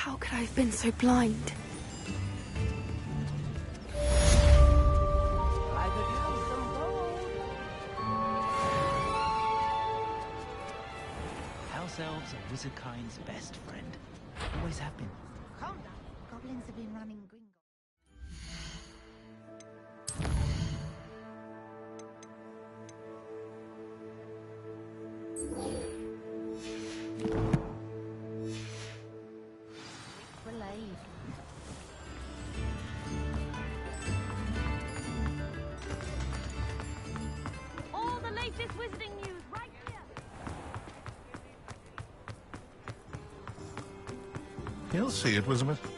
How could I have been so blind? House elves are wizardkind's best friend. Always have been. Calm down. Goblins have been running Gringotts. All the latest wizarding news right here. He'll see it was a mistake.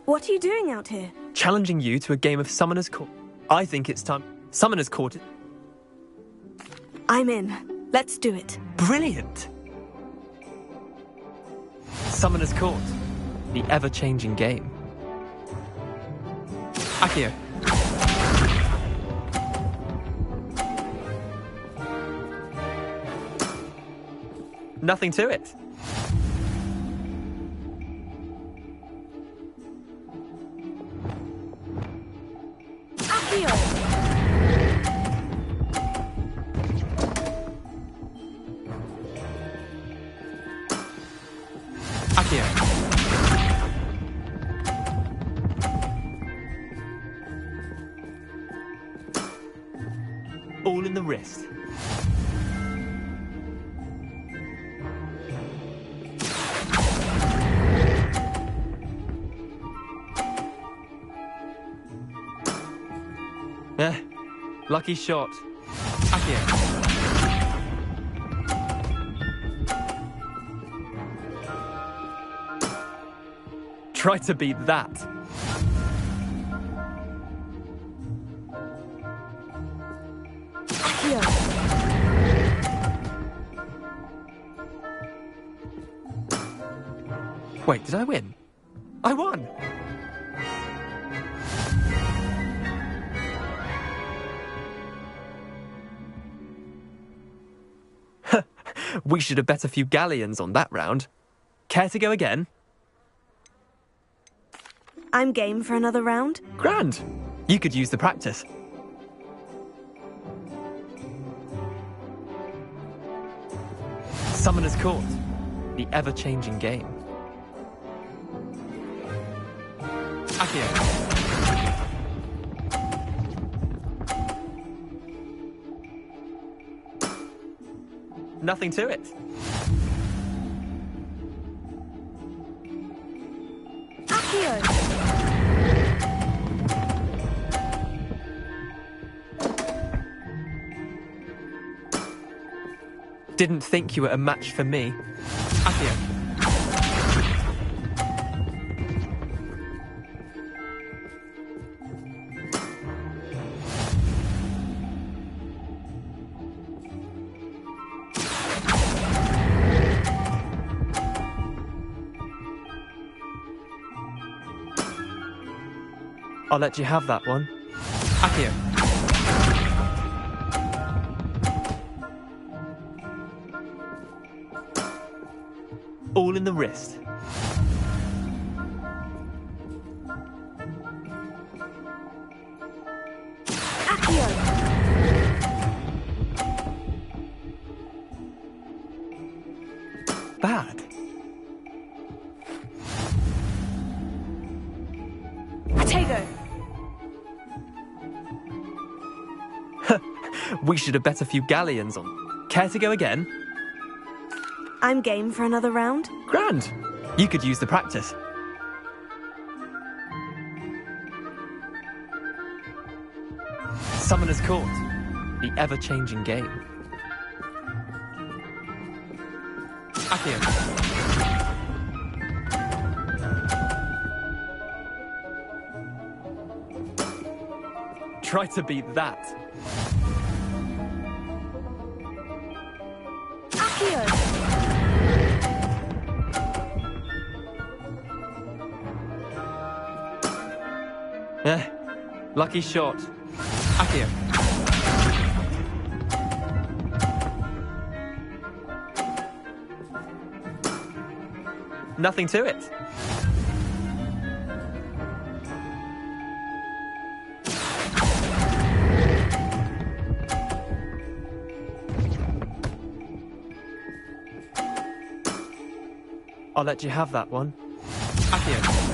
What are you doing out here? Challenging you to a game of Summoner's Court. I think it's time. Summoner's Court. I'm in. Let's do it. Brilliant! Summoner's Court. The ever-changing game. Akio. Nothing to it. All in the wrist. Lucky shot. Akio. Try to beat that. Wait, did I win? I won! We should have bet a few galleons on that round. Care to go again? I'm game for another round. Grand! You could use the practice. Summoner's Court. The ever-changing game. Akio. Nothing to it. Akio. Didn't think you were a match for me. Akio. I'll let you have that one. Accio. All in the wrist. Accio! Bad. Potato! We should have bet a few galleons on. Care to go again? I'm game for another round. Grand. You could use the practice. Summoner's Court. The ever-changing game. Accio. Try to beat that. Accio! Lucky shot. Accio. Nothing to it. I'll let you have that one. Accio.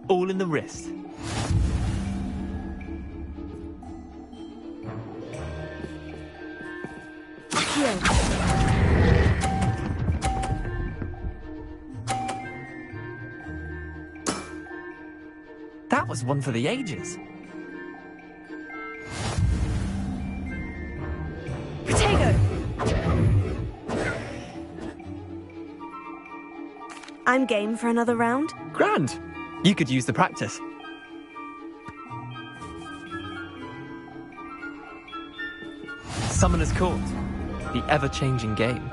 All in the wrist. Accio! That was one for the ages. Potato! I'm game for another round. Grand. You could use the practice. Summoner's Court. The ever-changing game.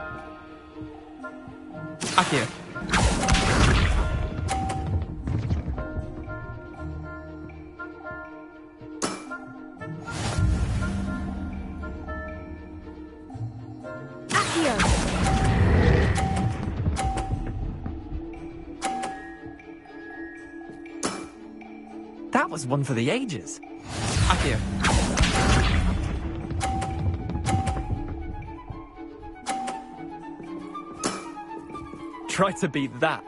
Accio. That was one for the ages. Accio. Try to beat that.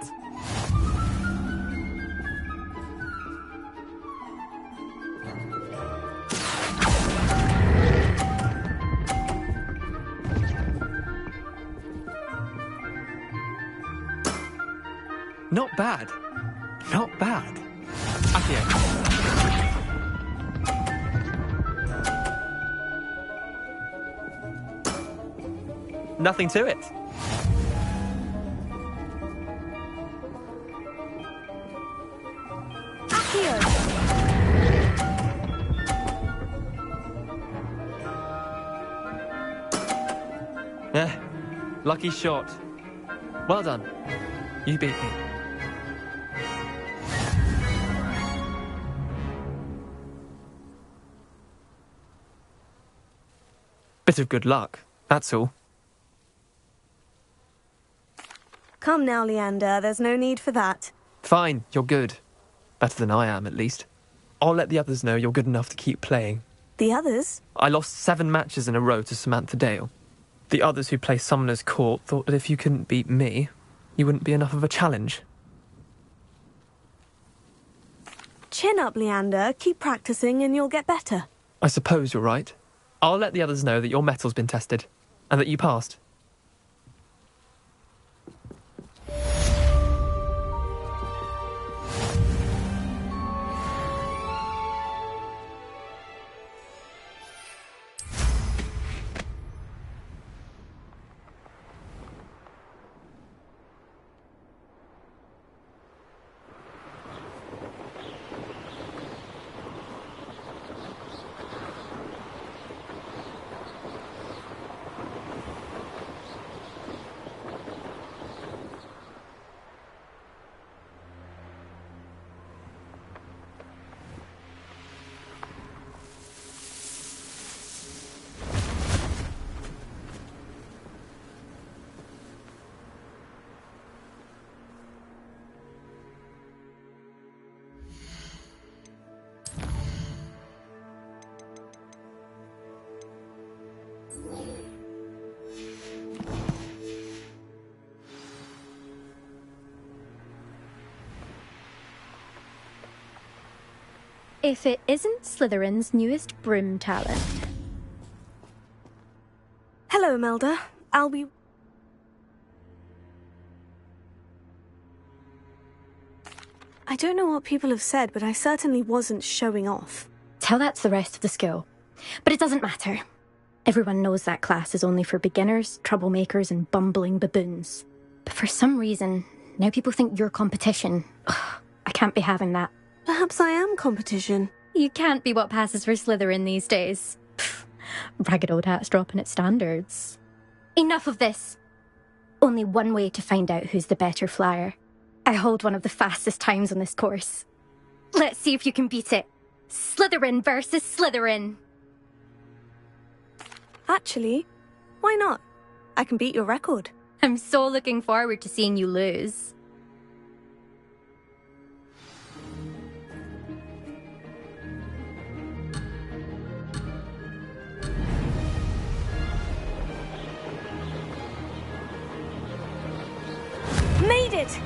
Not bad. Not bad. Accio. Nothing to it. Accio! Lucky shot. Well done. You beat me. Bit of good luck, that's all. Come now, Leander, there's no need for that. Fine, you're good. Better than I am, at least. I'll let the others know you're good enough to keep playing. The others? I lost 7 matches in a row to Samantha Dale. The others who play Summoner's Court thought that if you couldn't beat me, you wouldn't be enough of a challenge. Chin up, Leander. Keep practicing and you'll get better. I suppose you're right. I'll let the others know that your metal's been tested, and that you passed. If it isn't Slytherin's newest broom talent. Hello, Melda. I'll be... I don't know what people have said, but I certainly wasn't showing off. Tell that to the rest of the school. But it doesn't matter. Everyone knows that class is only for beginners, troublemakers, and bumbling baboons. But for some reason, now people think you're competition. Ugh, I can't be having that. Perhaps I am competition. You can't be what passes for Slytherin these days. Pfft, ragged old hat's dropping its standards. Enough of this. Only one way to find out who's the better flyer. I hold one of the fastest times on this course. Let's see if you can beat it. Slytherin versus Slytherin. Actually, why not? I can beat your record. I'm so looking forward to seeing you lose. Made it!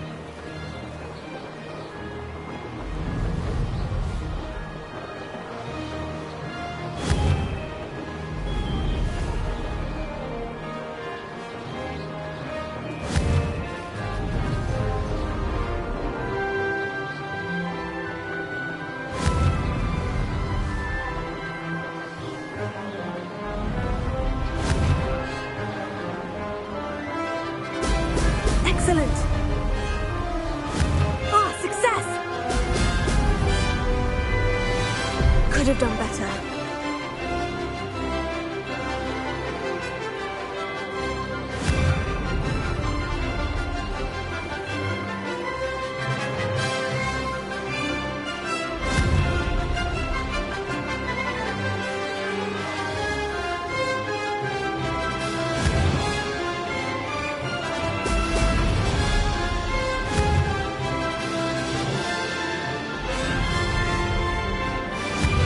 Excellent! Ah, success! Could have done better.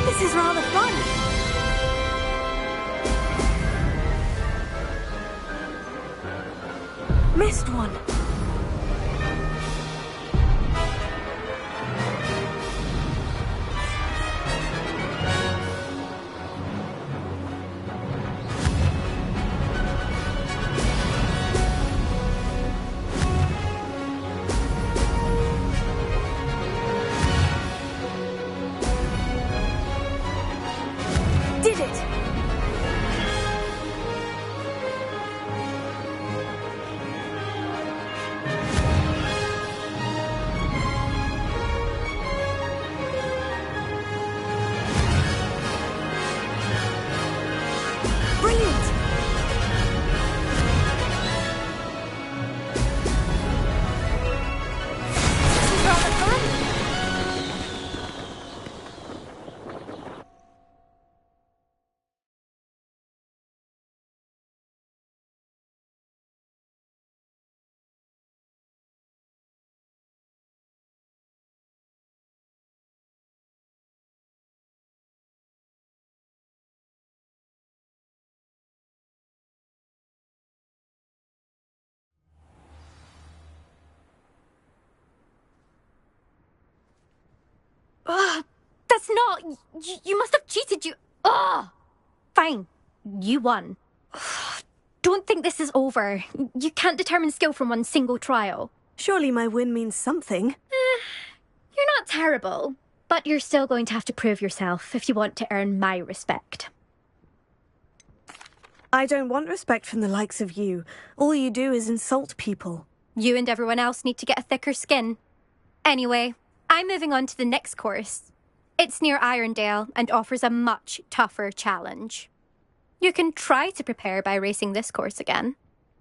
This is rather fun. Missed one. Did it! Brilliant! This is rather fun. Ugh, that's not... You must have cheated, you... Ugh! Fine. You won. Ugh, don't think this is over. You can't determine skill from one single trial. Surely my win means something. You're not terrible, but you're still going to have to prove yourself if you want to earn my respect. I don't want respect from the likes of you. All you do is insult people. You and everyone else need to get a thicker skin. Anyway, I'm moving on to the next course. It's near Irondale and offers a much tougher challenge. You can try to prepare by racing this course again.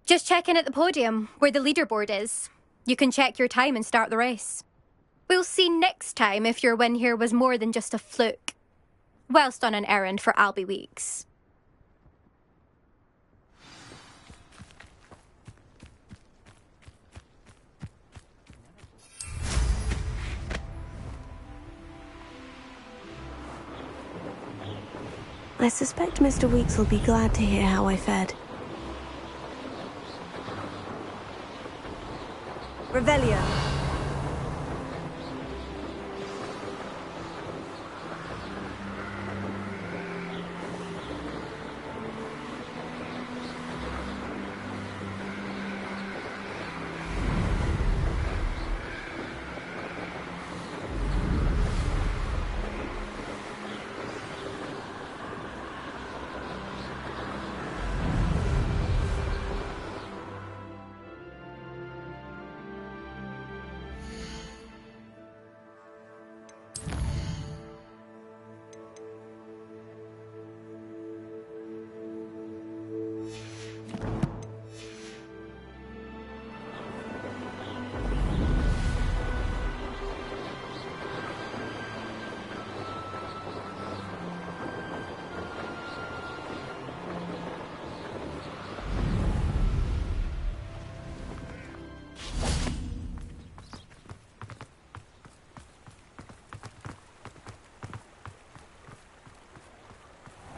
Just check in at the podium, where the leaderboard is. You can check your time and start the race. We'll see next time if your win here was more than just a fluke. Whilst on an errand for Albie Weeks. I suspect Mr. Weeks will be glad to hear how I fared. Revelio.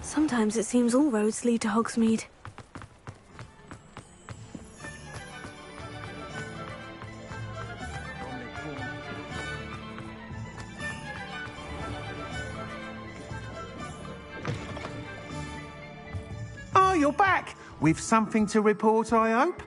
Sometimes it seems all roads lead to Hogsmeade. Oh, you're back! With something to report, I hope?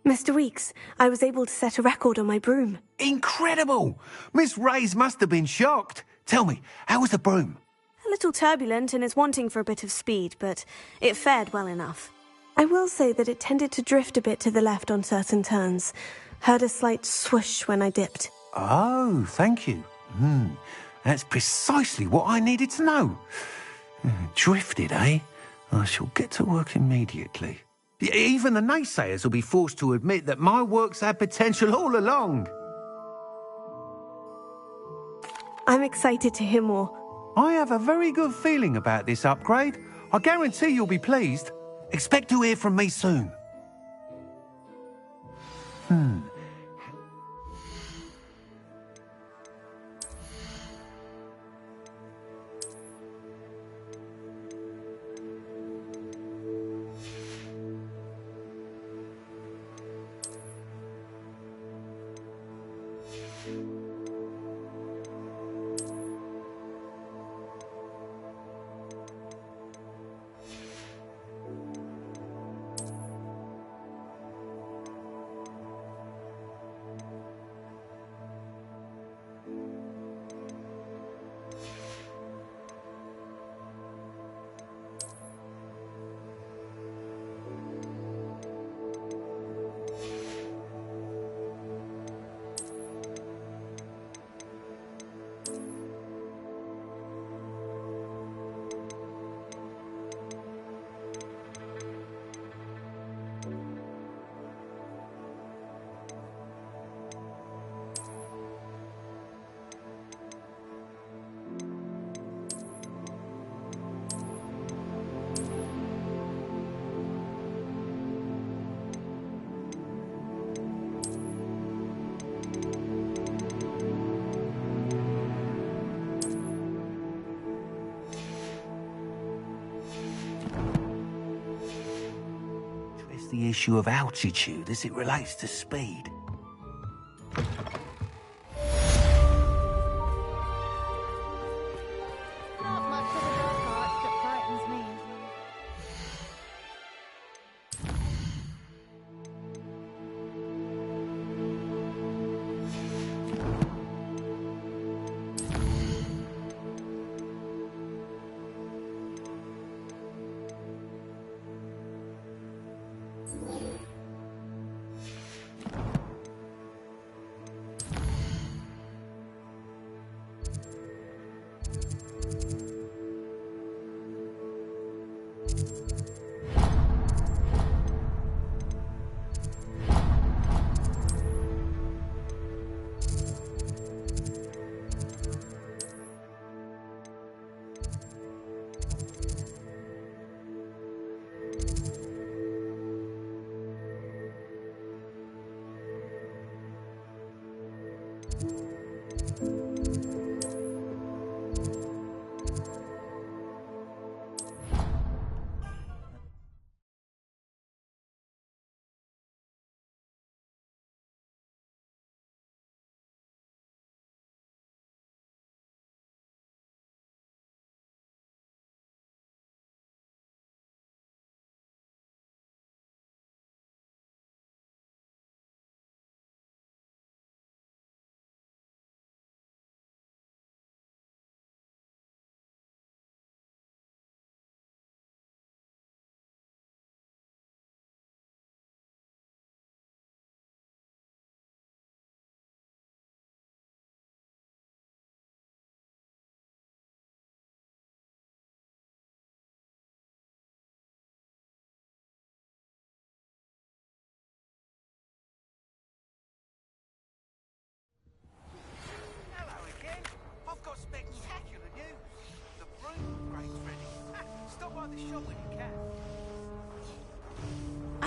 Mr. Weeks, I was able to set a record on my broom. Incredible! Miss Reyes must have been shocked. Tell me, how was the broom? A little turbulent and is wanting for a bit of speed, but it fared well enough. I will say that it tended to drift a bit to the left on certain turns. Heard a slight swoosh when I dipped. Oh, thank you. That's precisely what I needed to know. Drifted, eh? I shall get to work immediately. Even the naysayers will be forced to admit that my work's had potential all along. I'm excited to hear more. I have a very good feeling about this upgrade. I guarantee you'll be pleased. Expect to hear from me soon. The issue of altitude as it relates to speed. Not much of the dark arts that frightens me.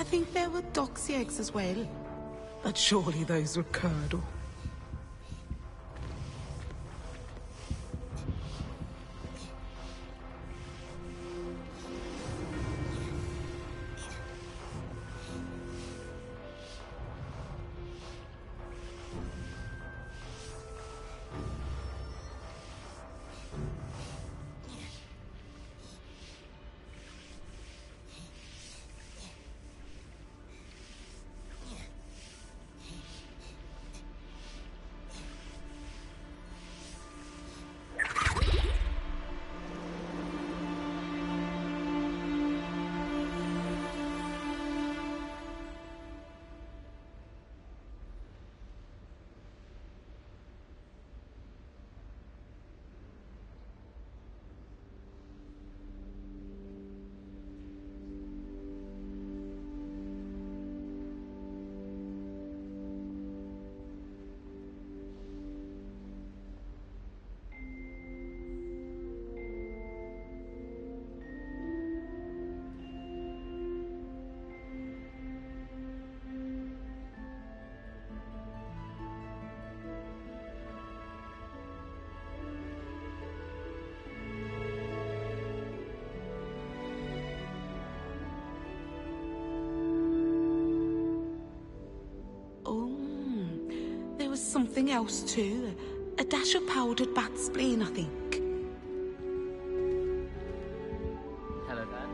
I think there were doxy eggs as well. But surely those were curdle. Something else too. A dash of powdered bat spleen, I think. Hello there.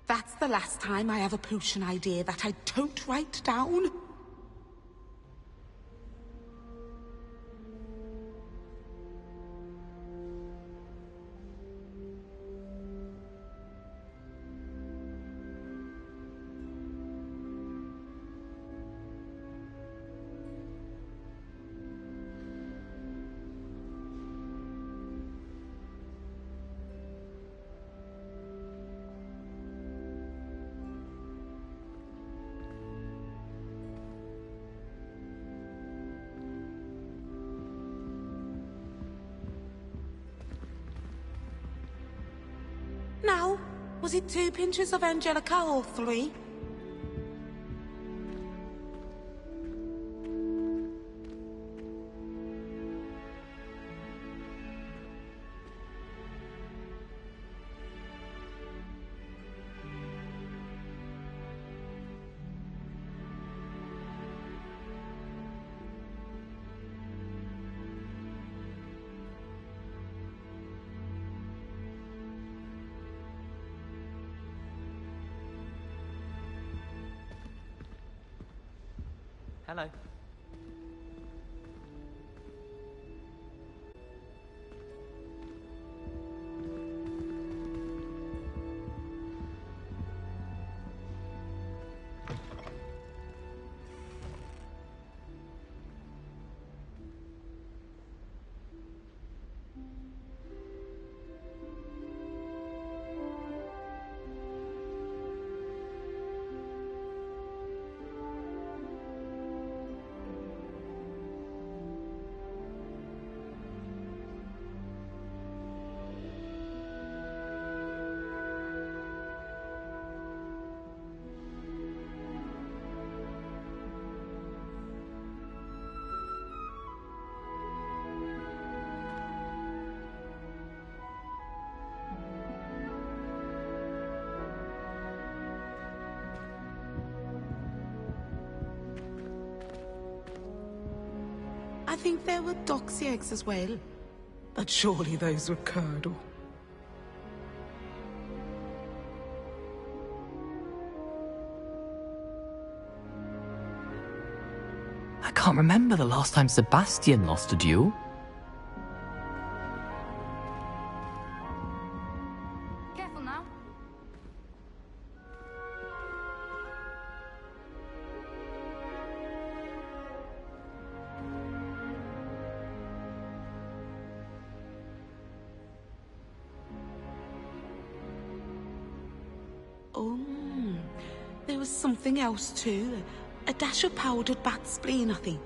That's the last time I have a potion idea that I don't write down. Now, was it 2 pinches of Angelica or 3? Hello. I think there were doxy eggs as well. But surely those were curdle. can't remember the last time Sebastian lost a duel. Careful now. Oh, there was something else too. A dash of powdered bat spleen, I think.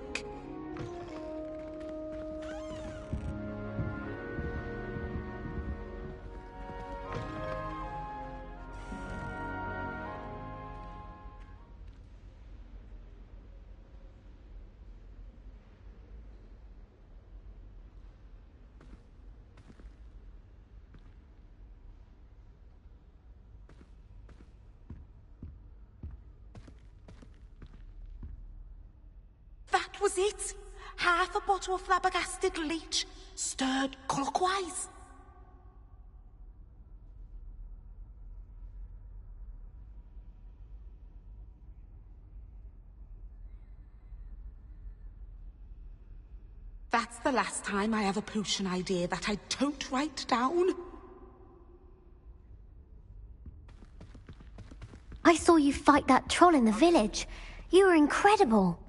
That was it! Half a bottle of flabbergasted leech, stirred clockwise. That's the last time I have a potion idea that I don't write down. I saw you fight that troll in the village. You were incredible.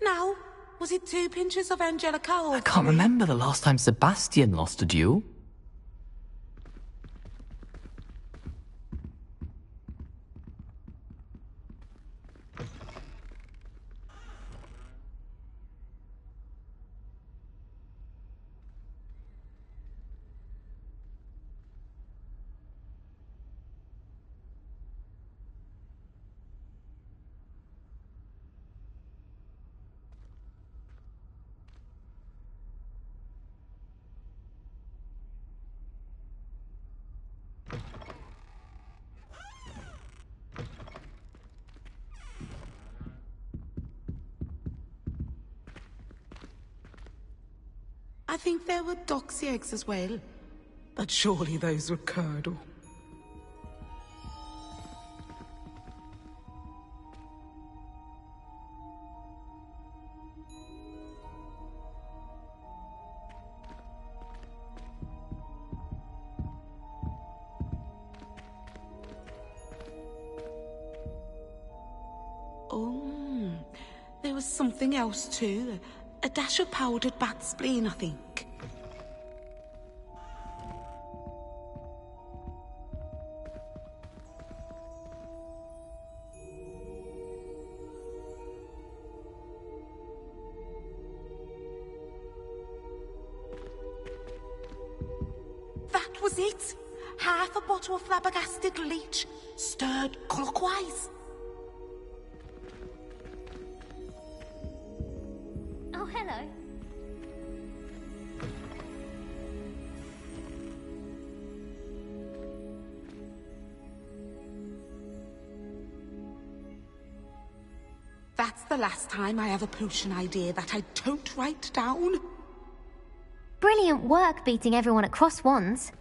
Now, was it 2 pinches of Angelica or I can't remember the last time Sebastian lost a duel. I think there were doxy eggs as well. But surely those were curdle. Oh, there was something else too. A dash of powdered bat spleen, I think. That was it! Half a bottle of flabbergasted leech, stirred clockwise. Oh, hello. That's the last time I have a potion idea that I don't write down. Brilliant work beating everyone at cross wands.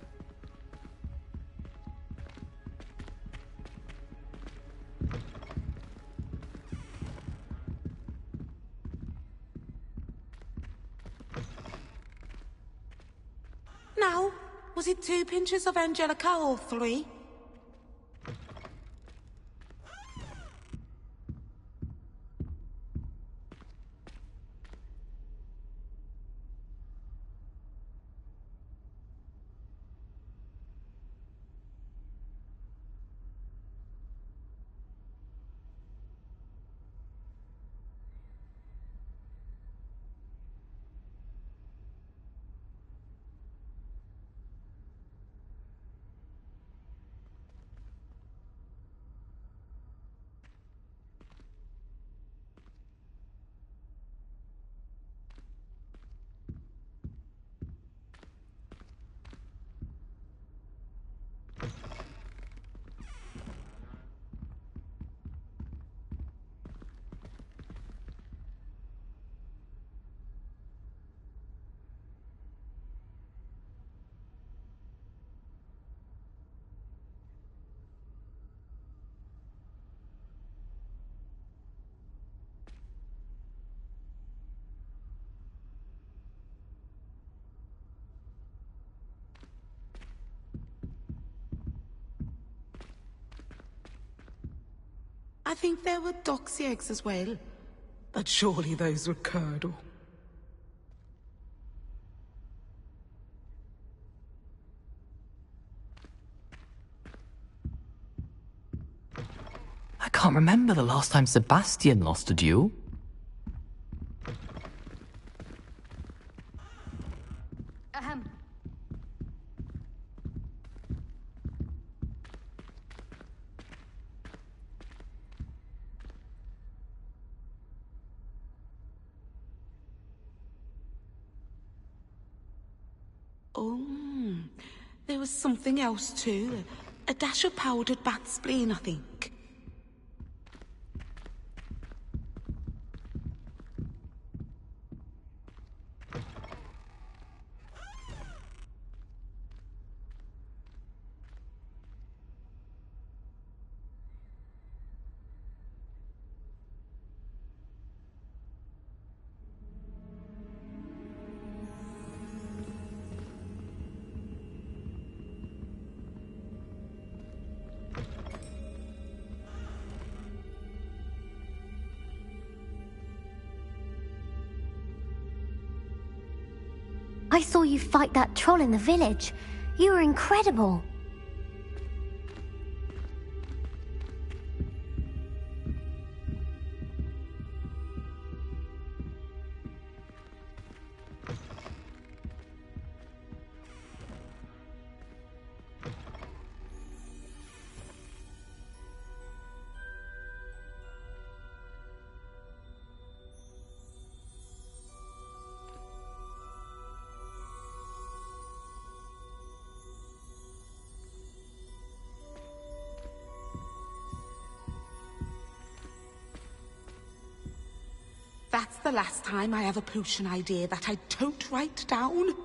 Now, was it 2 pinches of Angelica or 3? I think there were doxy eggs as well. But surely those would curdle. I can't remember the last time Sebastian lost a duel. Ahem. Oh, there was something else too. A dash of powdered bat spleen, I think. I saw you fight that troll in the village. You were incredible. That's the last time I have a potion idea that I don't write down.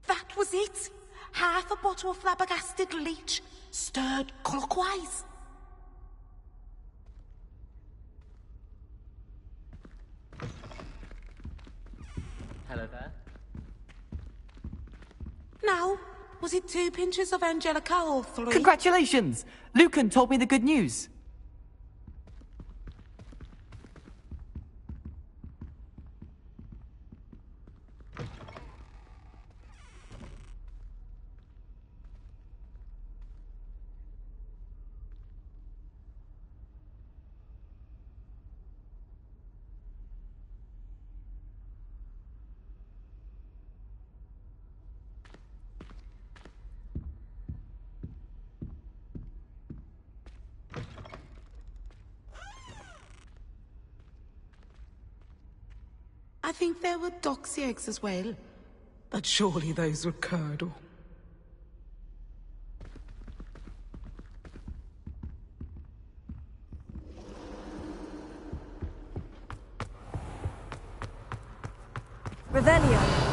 That was it. Half a bottle of flabbergasted leech, stirred clockwise. Hello there. Now, was it 2 pinches of Angelica or 3? Congratulations! Lucan told me the good news. I think there were doxy eggs as well. But surely those would curdle. Revelio.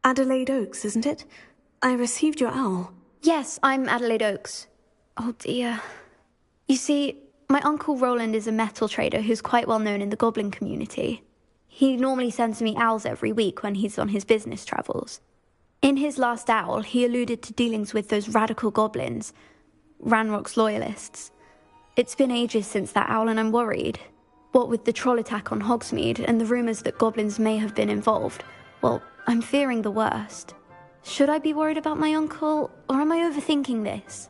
Adelaide Oaks, isn't it? I received your owl. Yes, I'm Adelaide Oaks. Oh dear. You see, my uncle Roland is a metal trader who's quite well known in the goblin community. He normally sends me owls every week when he's on his business travels. In his last owl, he alluded to dealings with those radical goblins, Ranrock's loyalists. It's been ages since that owl and I'm worried. What with the troll attack on Hogsmeade and the rumours that goblins may have been involved, well, I'm fearing the worst. Should I be worried about my uncle, or am I overthinking this?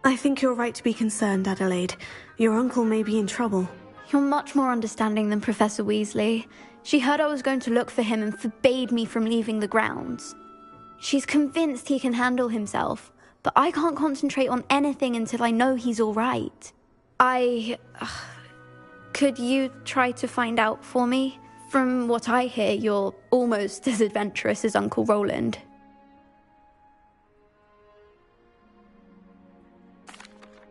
I think you're right to be concerned, Adelaide. Your uncle may be in trouble. You're much more understanding than Professor Weasley. She heard I was going to look for him and forbade me from leaving the grounds. She's convinced he can handle himself, but I can't concentrate on anything until I know he's all right. Could you try to find out for me? From what I hear, you're almost as adventurous as Uncle Roland.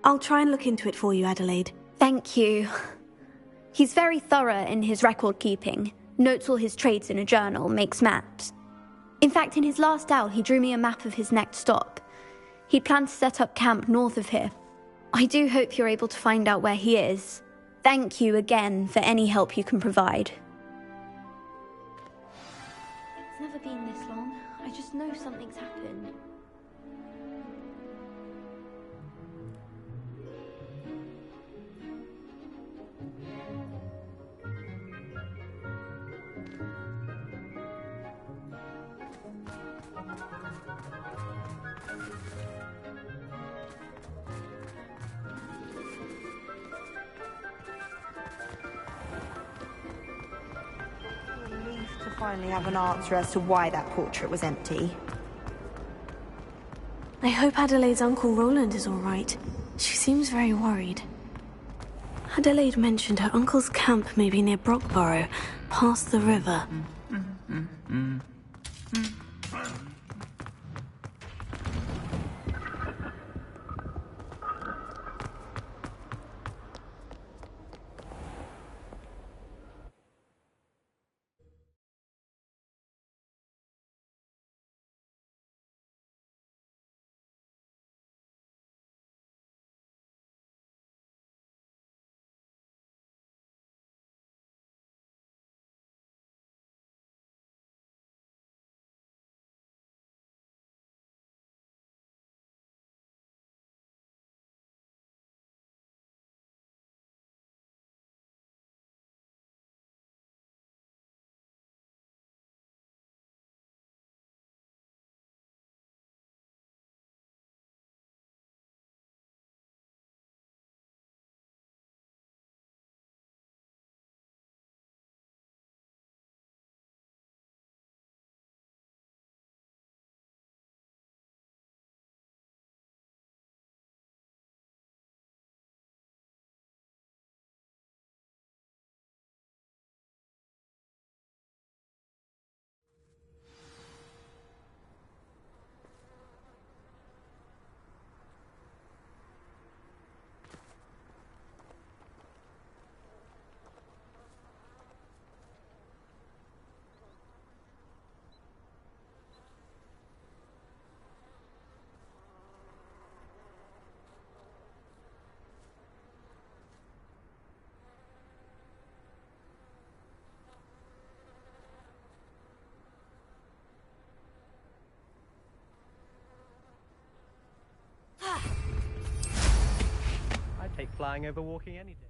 I'll try and look into it for you, Adelaide. Thank you. He's very thorough in his record keeping, notes all his trades in a journal, makes maps. In fact, in his last owl, he drew me a map of his next stop. He'd planned to set up camp north of here. I do hope you're able to find out where he is. Thank you again for any help you can provide. It's never been this long. I just know something's happened. Finally have an answer as to why that portrait was empty. I hope Adelaide's Uncle Roland is all right. She seems very worried. Adelaide mentioned her uncle's camp may be near Brockborough, past the river. I'd take flying over walking any day.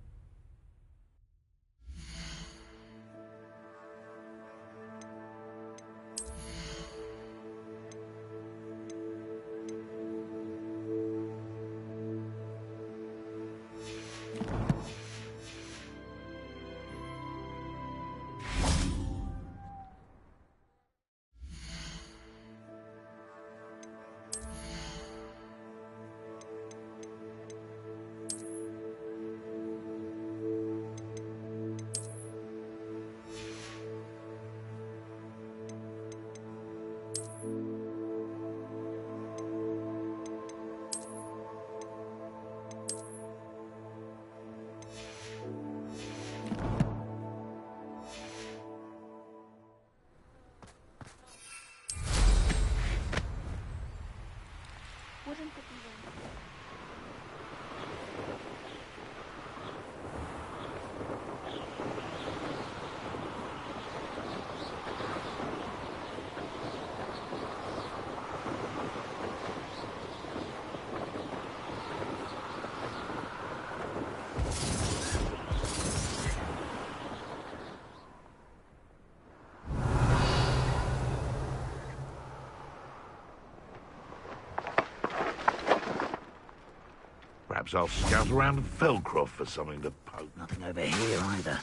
Perhaps I'll scout around Felcroft for something to poke. Nothing over here either.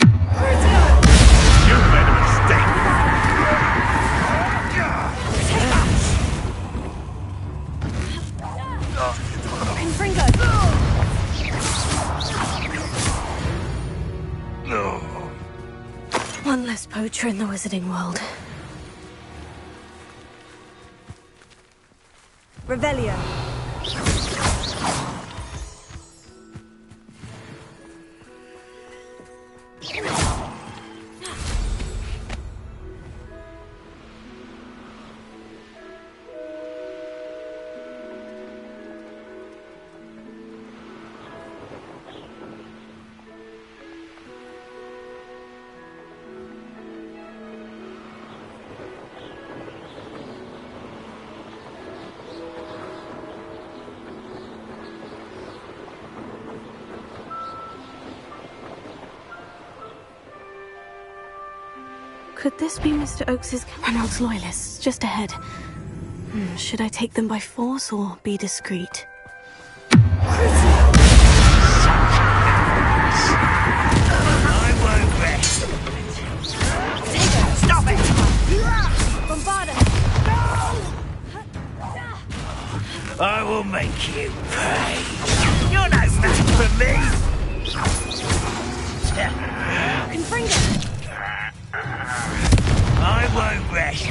You've made a mistake! Confringo! One less poacher in the wizarding world. Revelio. Could this be Mr. Oakes's Reynolds loyalists just ahead? Should I take them by force or be discreet? I won't rest. Stop it! Bombarda! I will make you pay. You're no match for me. Confringo! I won't rest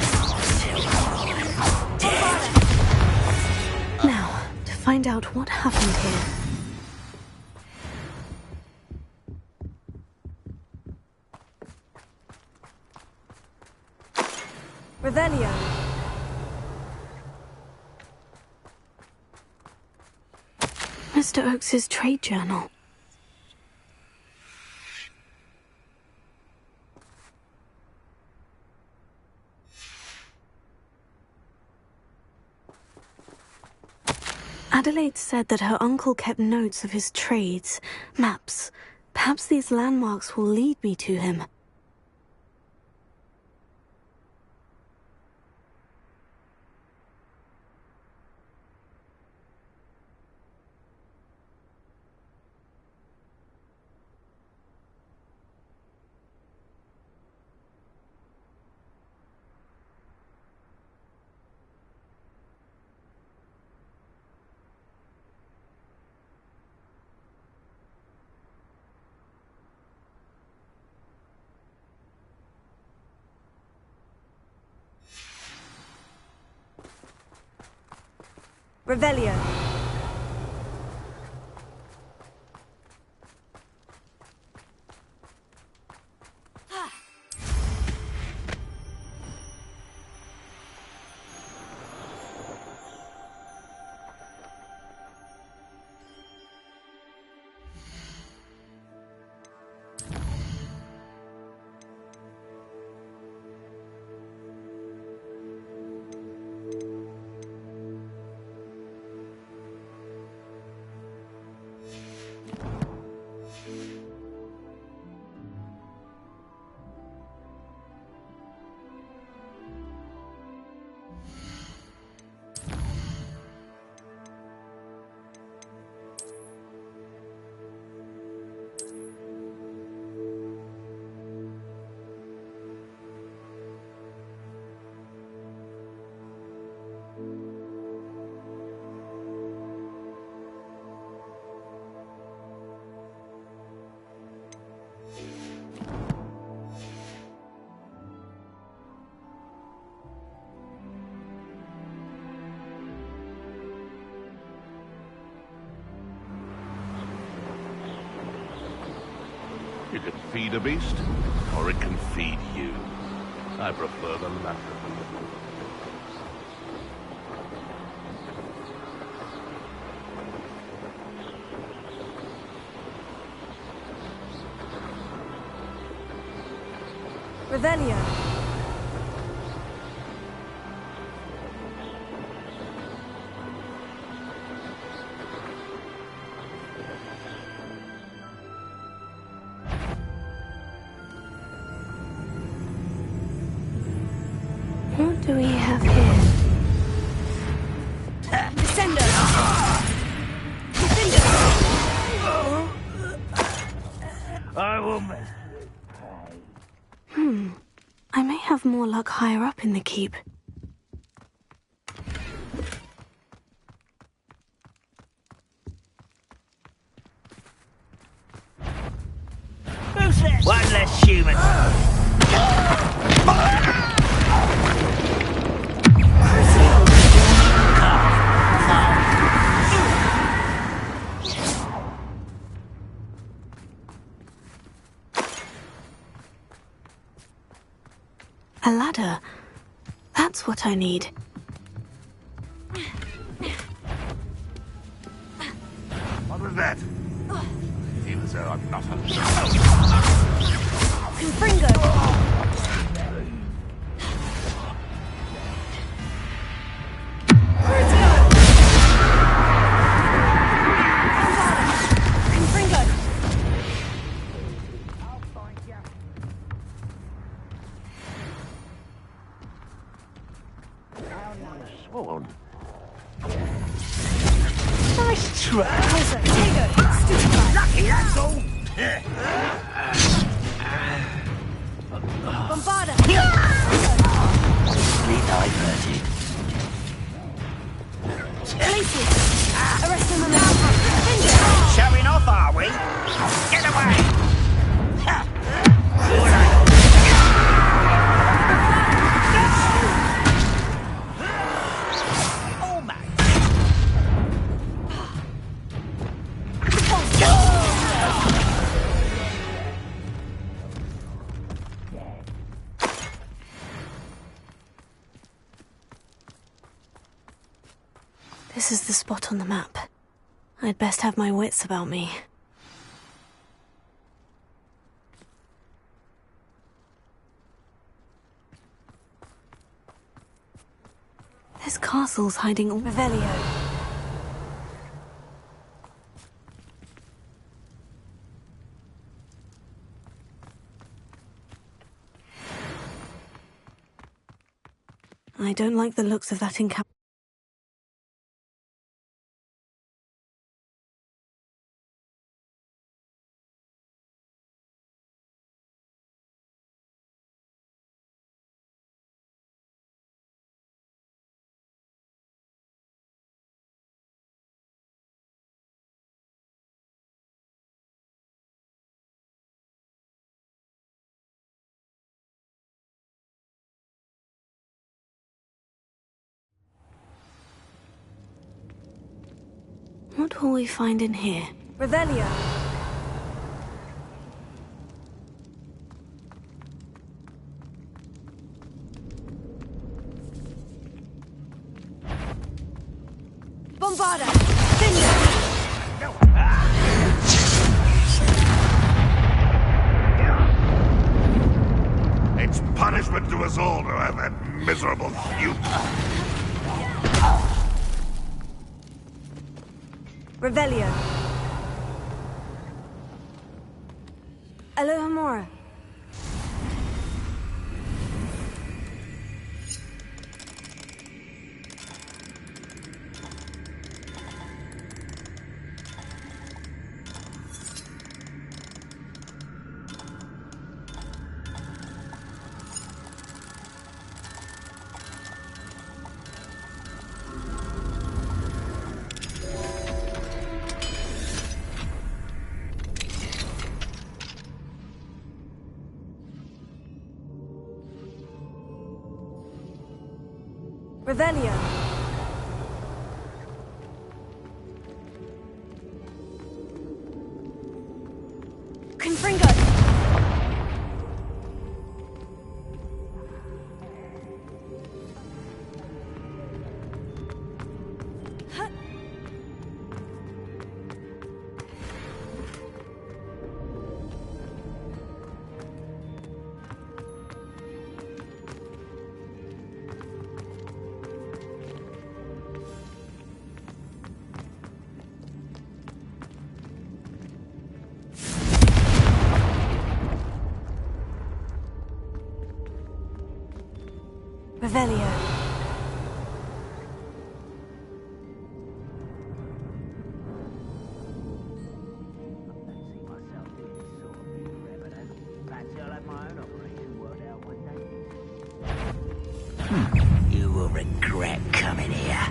till Now, to find out what happened here. Revelio. Mr. Oakes's trade journal. Adelaide said that her uncle kept notes of his trades, maps. Perhaps these landmarks will lead me to him. Revelio. You can feed a beast, or it can feed you. I prefer the latter. Revelio. What do we have here? Descendo! more luck higher up in the keep. One less human. A ladder. That's what I need. What was that? I feel as though I'm not alone. Confringo! Sworn. Nice try. Lucky, that's all. Bombarda! Easily diverted. Places! Arrest him on the Showing off, are we? Get away! This is the spot on the map. I'd best have my wits about me. This castle's hiding all Revelio. I don't like the looks of that encounter. What will we find in here? Revelio! Bombarda! It's punishment to us all to have that miserable fume. Revelio! Alohomora! Revelio! Confringo! Revelio. You will regret coming here.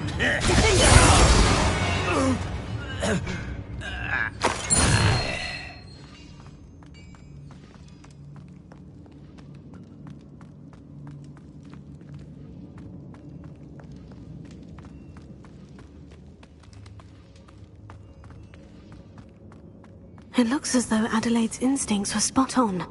It looks as though Adelaide's instincts were spot on.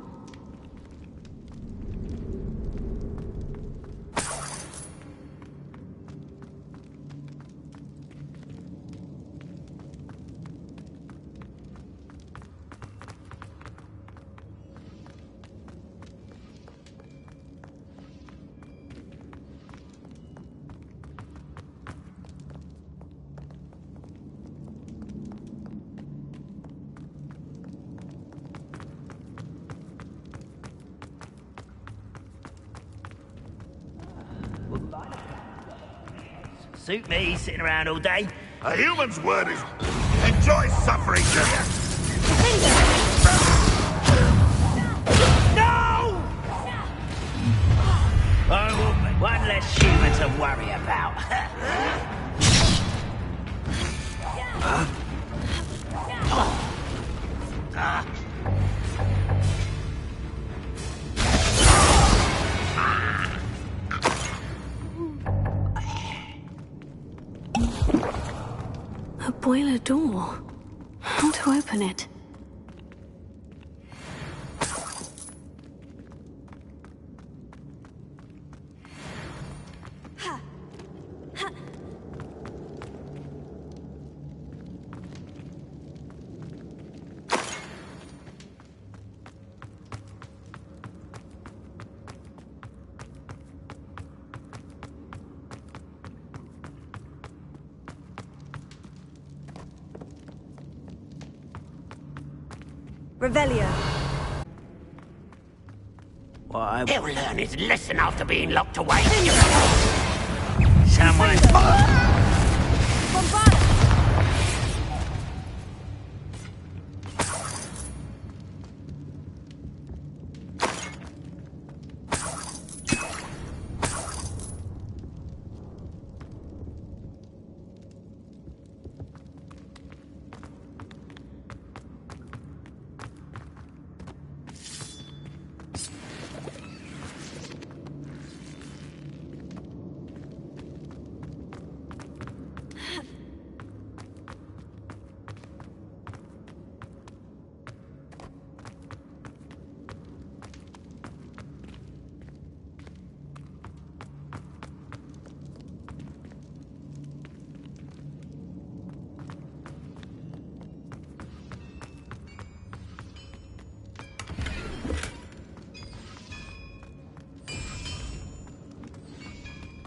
Suit me, sitting around all day. A human's word is enjoy suffering, do you? No! I will be one less human to worry about. A boiler door. How to open it? Revelio. He'll learn his lesson after being locked away. Someone... Bombarda.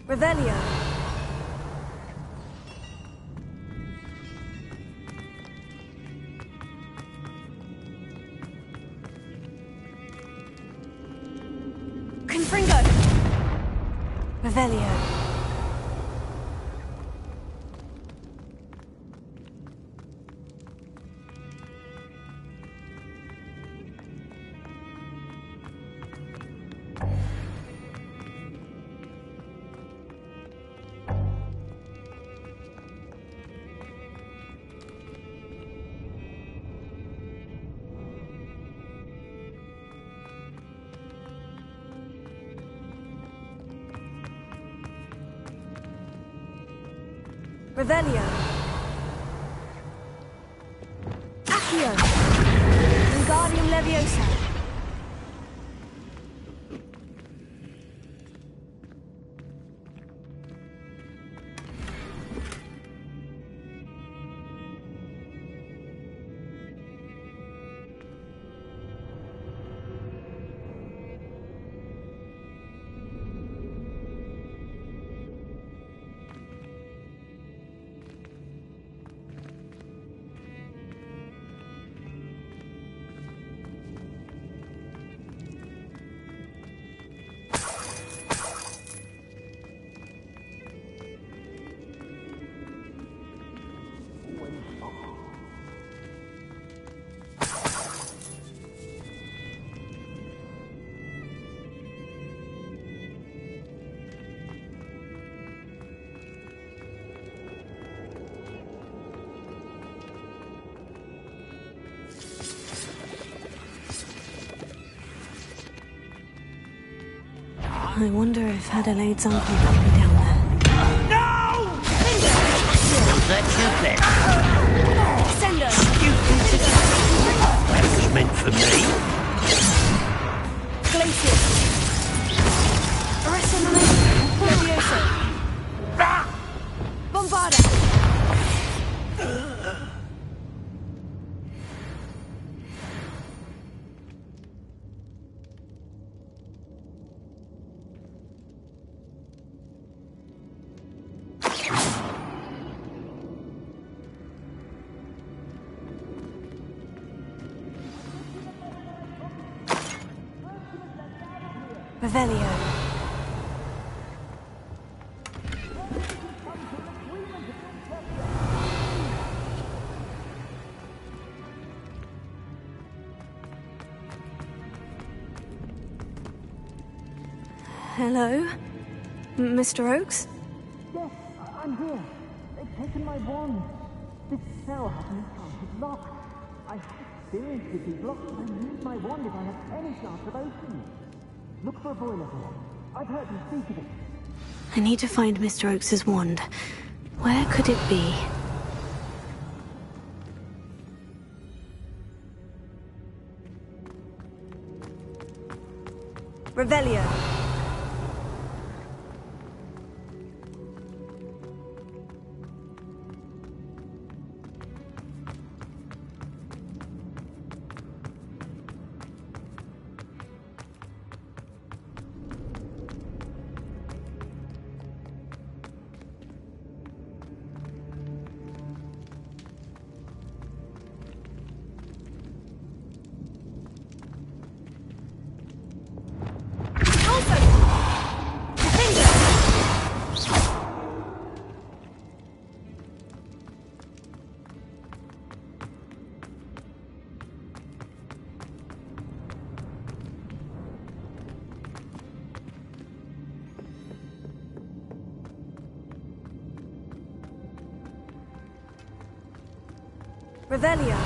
Revelio. Confringo. Revelio. Revelio. Accio. Wingardium Leviosa. I wonder if Adelaide's uncle could be down there. Was that your bet? Send us! That was meant for me. Glacius! Arresto Levioso! Bombarda! Revelio. Hello? Mr. Oakes? Yes, I'm here. They've taken my wand. This cell has an enchanted lock. I have experienced with these locks, and I need my wand if I have any chance of opening it. Look for a boiler door. I've heard them speak of it. I need to find Mr. Oakes's wand. Where could it be? Revelio! Revelio!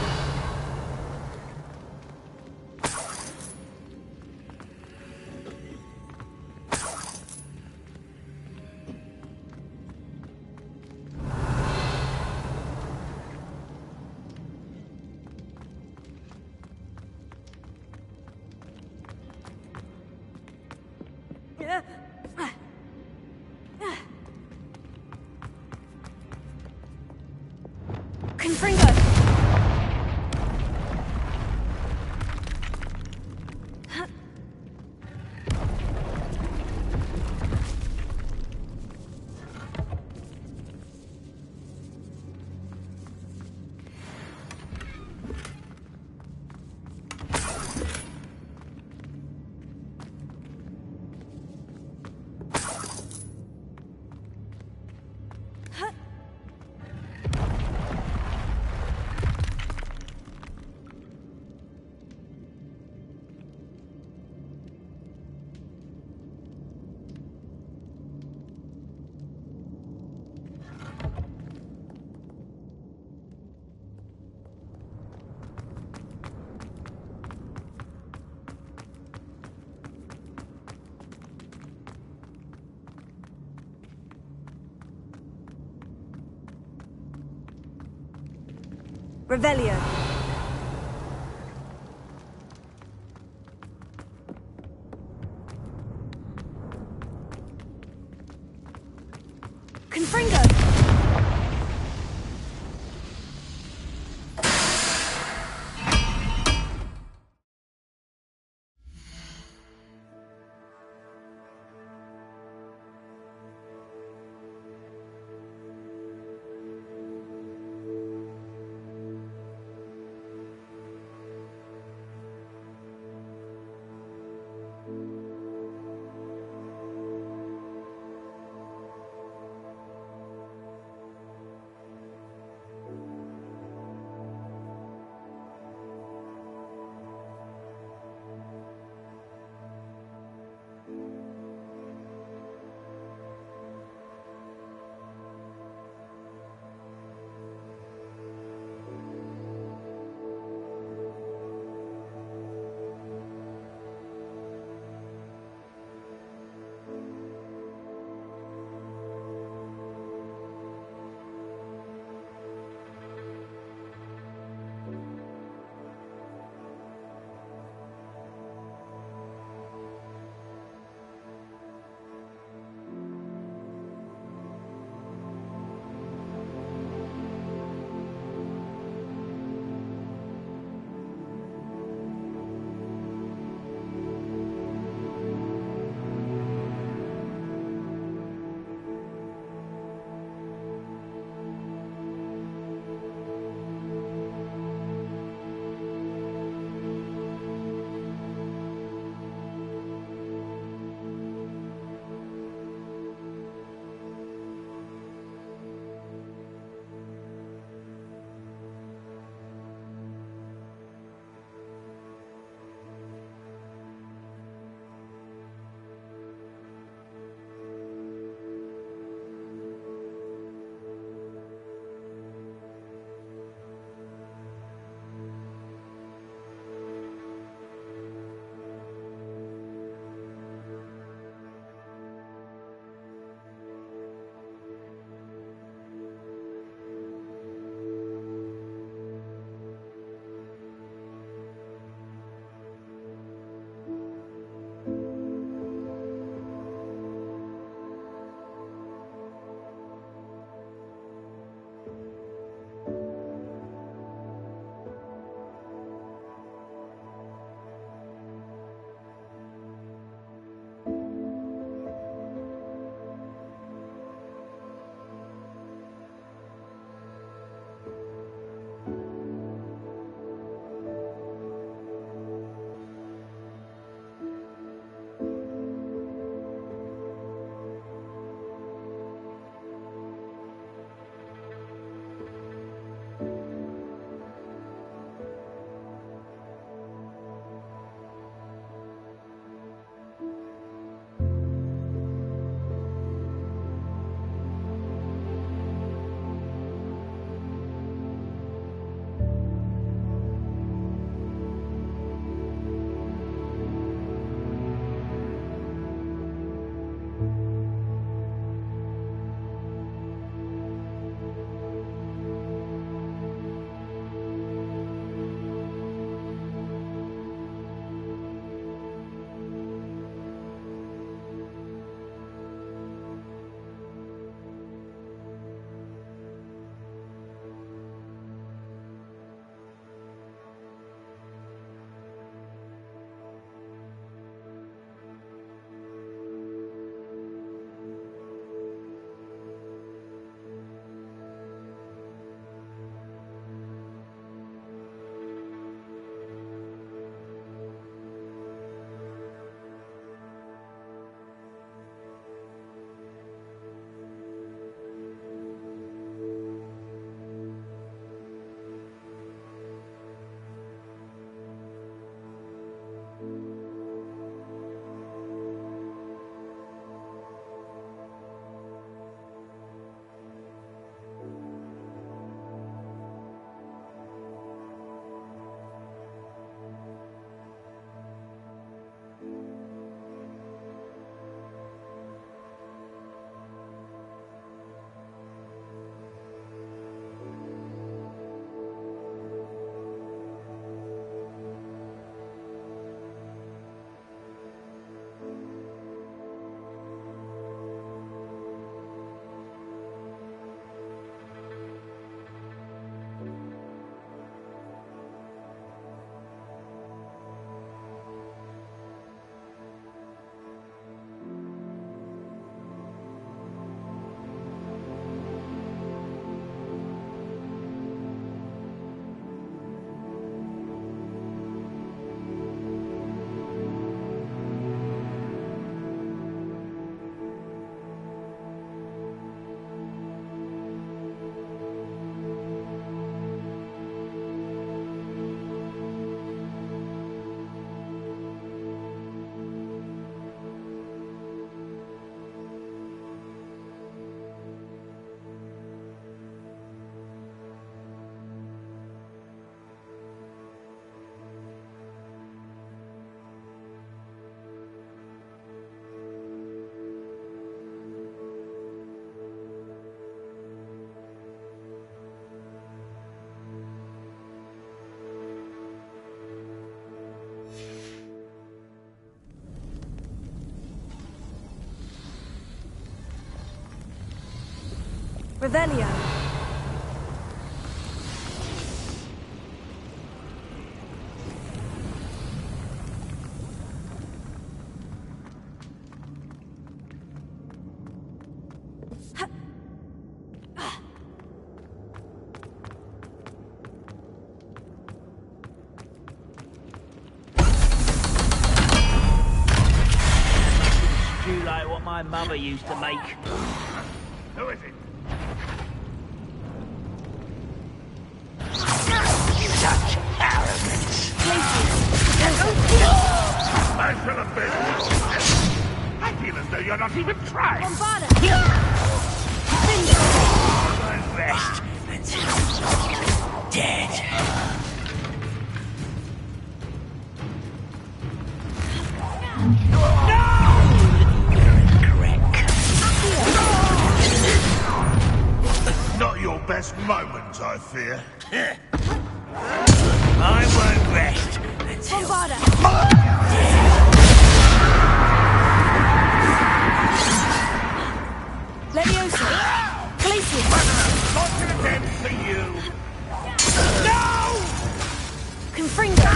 Confringo! Revelio! Confringo! Revelio. Stew like what my mother used to make. Who is it? Such arrogance. I should have been. I feel as though you're not even trying. Bombarda! Won't rest until you're dead. Not your best moment, I fear. I won't rest until... Bombarda! Leviosa! Glacius! Launch it again for you. No! Confringo!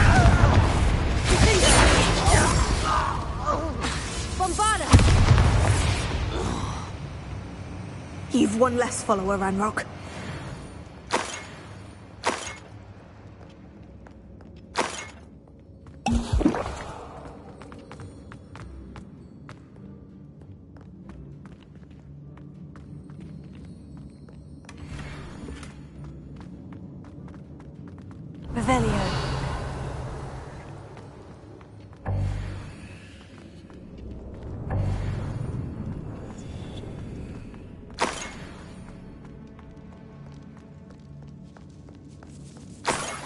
Bombarda! You've one less follower, Ranrock. Revelio.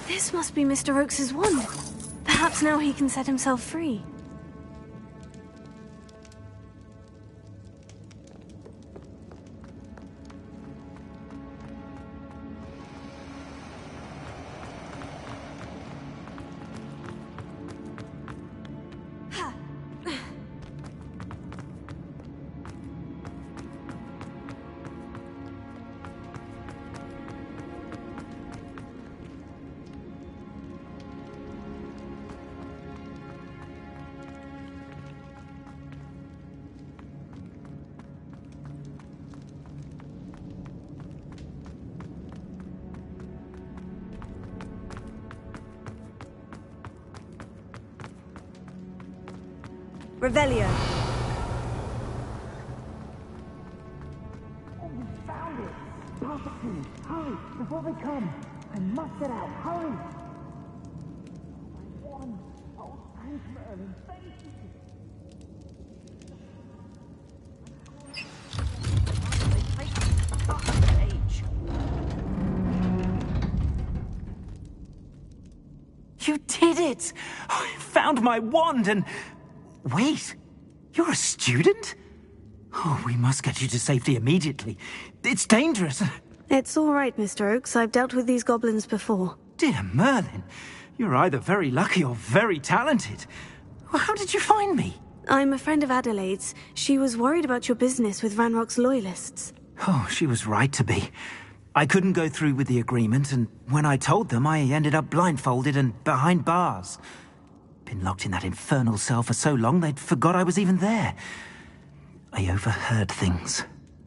This must be Mr. Oakes's wand. Perhaps now he can set himself free. Revelio. Oh, we found it! Pass it to me. Hurry, before they come. I must get out. Hurry! My wand. Oh, thanks, Merlin. Thank you. You did it! I found my wand and... Wait, you're a student? Oh, we must get you to safety immediately. It's dangerous. It's all right, Mr. Oakes. I've dealt with these goblins before. Dear Merlin, you're either very lucky or very talented. Well, how did you find me? I'm a friend of Adelaide's. She was worried about your business with Ranrock's loyalists. Oh, she was right to be. I couldn't go through with the agreement, and when I told them, I ended up blindfolded and behind bars. Been locked in that infernal cell for so long, they'd forgot I was even there. I overheard things.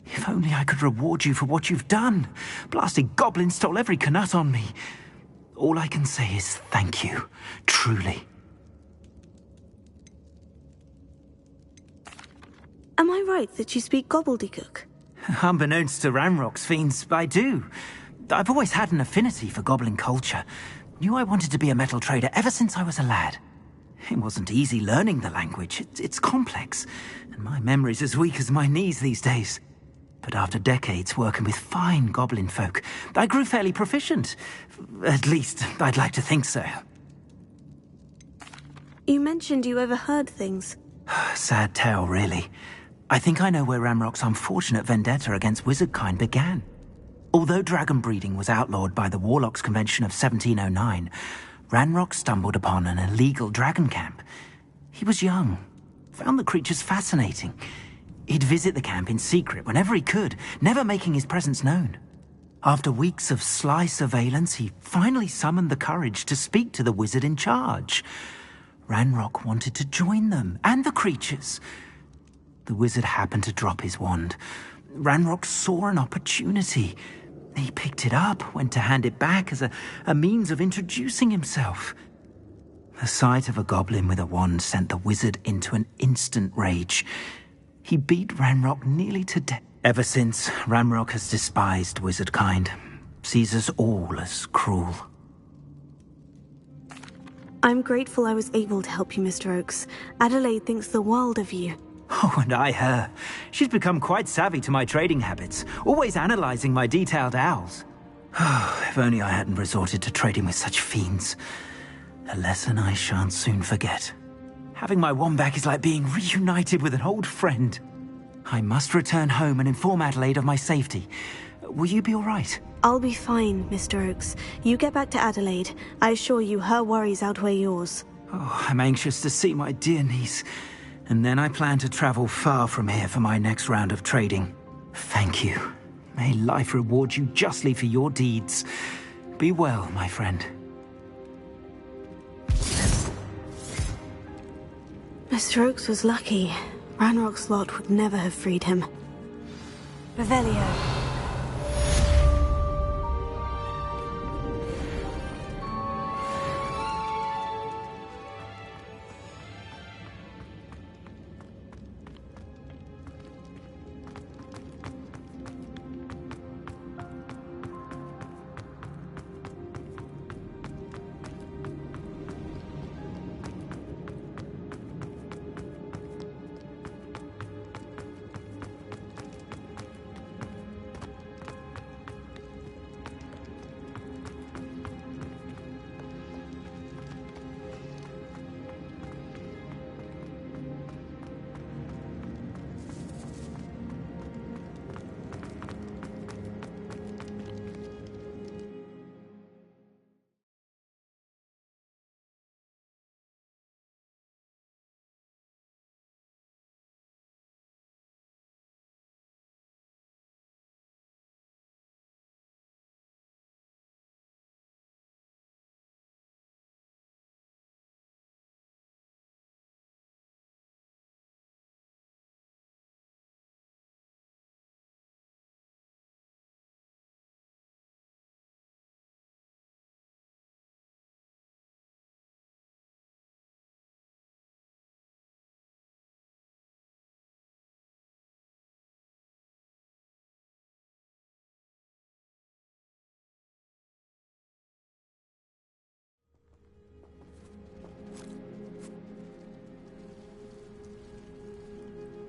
If only I could reward you for what you've done. Blasted goblin stole every canut on me. All I can say is thank you, truly. Am I right that you speak gobbledygook? Unbeknownst to Ranrock's fiends, I do. I've always had an affinity for goblin culture. Knew I wanted to be a metal trader ever since I was a lad. It wasn't easy learning the language. It's complex, and my memory's as weak as my knees these days. But after decades working with fine goblin folk, I grew fairly proficient. At least, I'd like to think so. You mentioned you overheard things. Sad tale, really. I think I know where Ranrock's unfortunate vendetta against wizardkind began. Although dragon breeding was outlawed by the Warlocks Convention of 1709, Ranrock stumbled upon an illegal dragon camp. He was young, found the creatures fascinating. He'd visit the camp in secret whenever he could, never making his presence known. After weeks of sly surveillance, he finally summoned the courage to speak to the wizard in charge. Ranrock wanted to join them, and the creatures. The wizard happened to drop his wand. Ranrock saw an opportunity. He picked it up, went to hand it back as a means of introducing himself. The sight of a goblin with a wand sent the wizard into an instant rage. He beat Ranrock nearly to death. Ever since, Ranrock has despised wizard kind, sees us all as cruel. I'm grateful I was able to help you, Mr. Oakes. Adelaide thinks the world of you. Oh, and I her. She's become quite savvy to my trading habits, always analysing my detailed owls. If only I hadn't resorted to trading with such fiends. A lesson I shan't soon forget. Having my wand back is like being reunited with an old friend. I must return home and inform Adelaide of my safety. Will you be all right? I'll be fine, Mr. Oakes. You get back to Adelaide. I assure you her worries outweigh yours. Oh, I'm anxious to see my dear niece. And then I plan to travel far from here for my next round of trading. Thank you. May life reward you justly for your deeds. Be well, my friend. Mr. Oakes was lucky. Ranrock's lot would never have freed him. Revelio.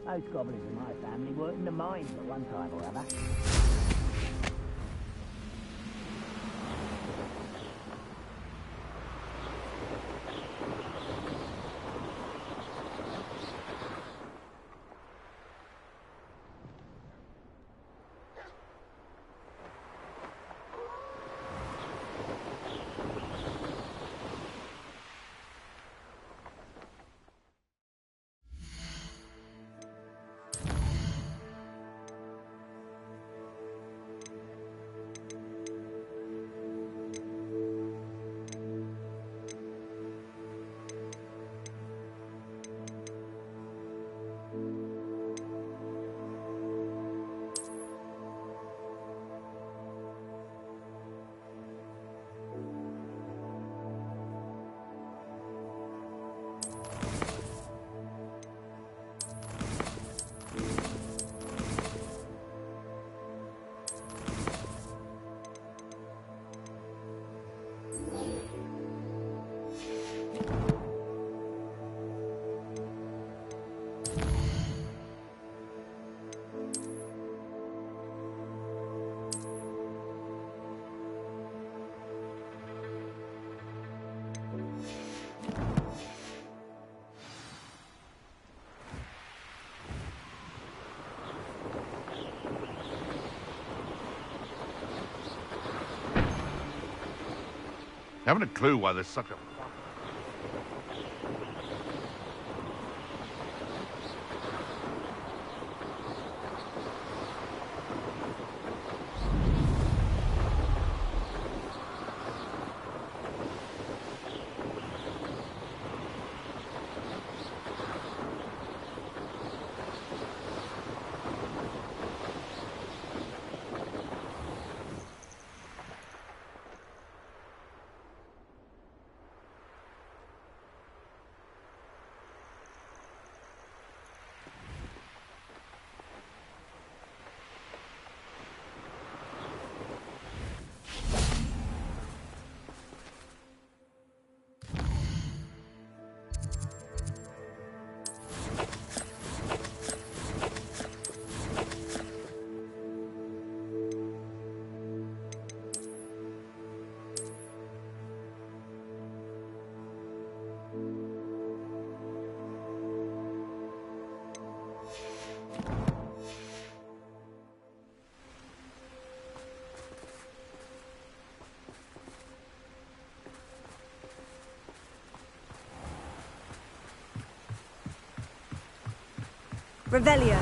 Those goblins in my family worked in the mines at one time or other. Haven't a clue why there's such a... Revelio.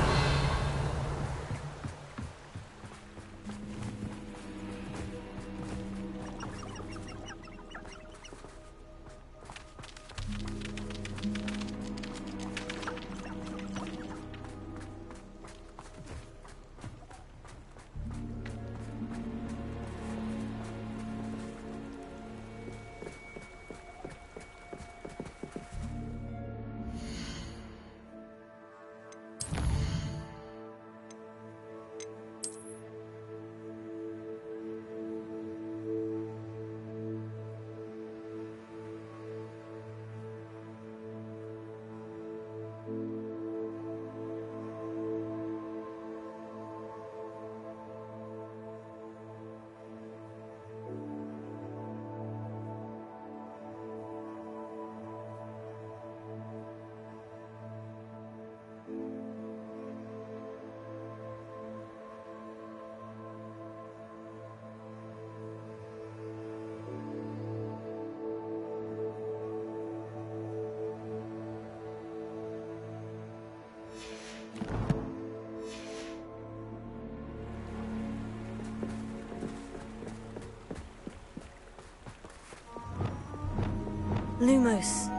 Lumos.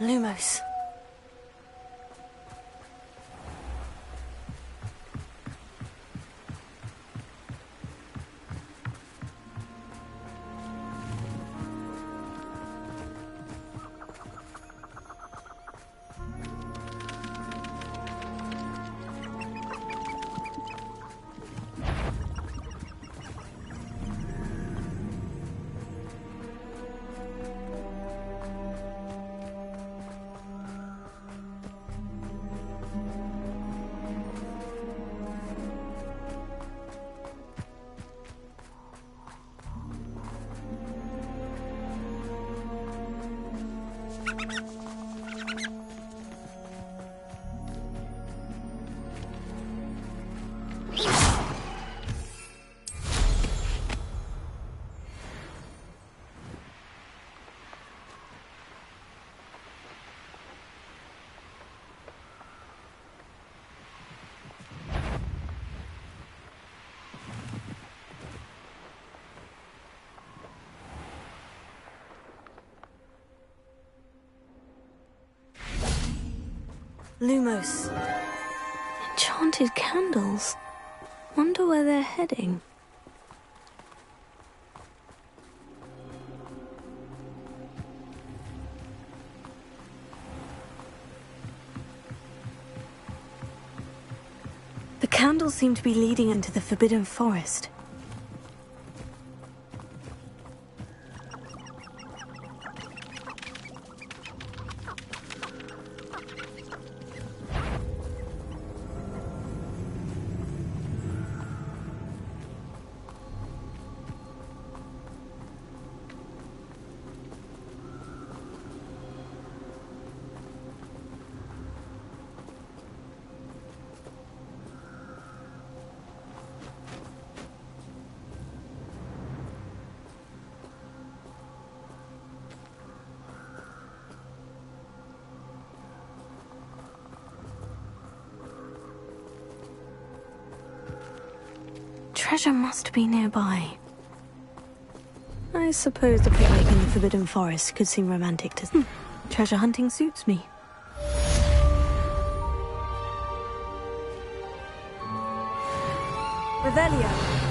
Lumos. Lumos. Enchanted candles. Wonder where they're heading. The candles seem to be leading into the Forbidden Forest. treasure must be nearby. I suppose a picnic in the Forbidden Forest could seem romantic to... Treasure hunting suits me. Revelio.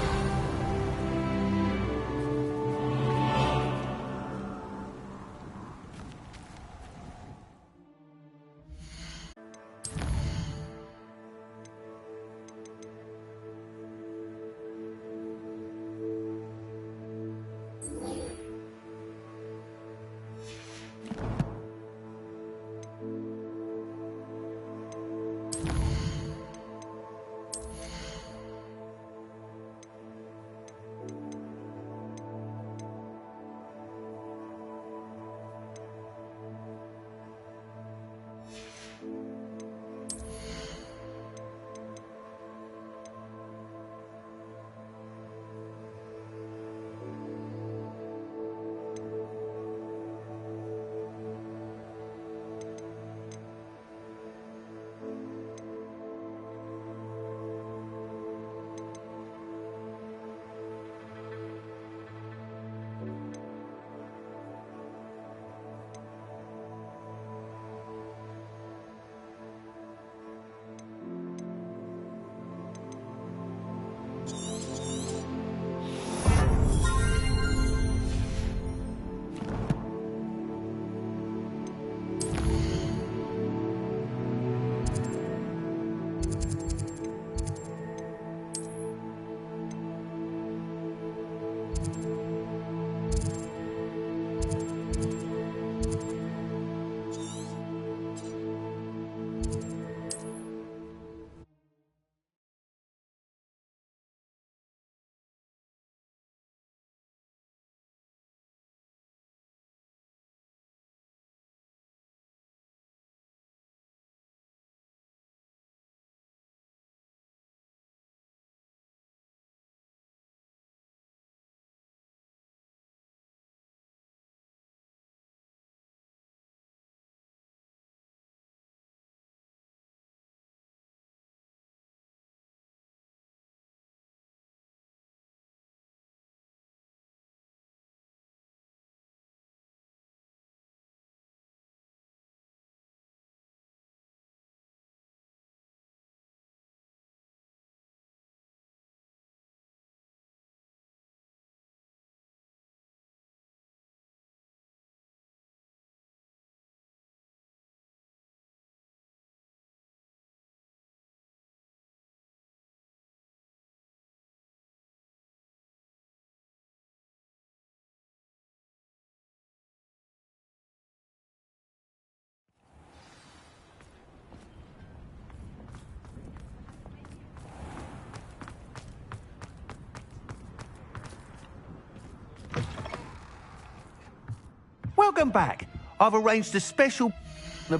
Welcome back. I've arranged a special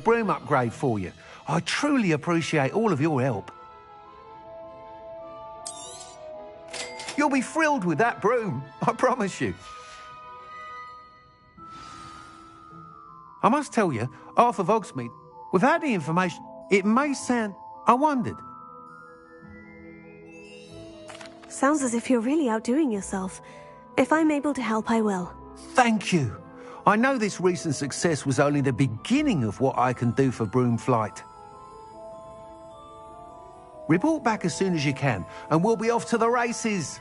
broom upgrade for you. I truly appreciate all of your help. You'll be thrilled with that broom, I promise you. I must tell you, Arthur Hogsmeade, without the information, it may sound... I wondered. Sounds as if you're really outdoing yourself. If I'm able to help, I will. Thank you. I know this recent success was only the beginning of what I can do for Broom Flight. Report back as soon as you can, and we'll be off to the races.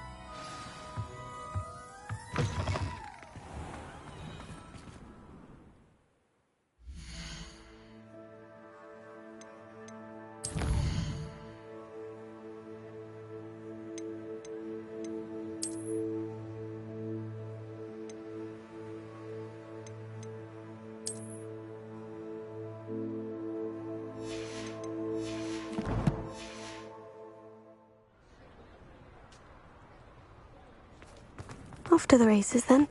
Off to the races, then.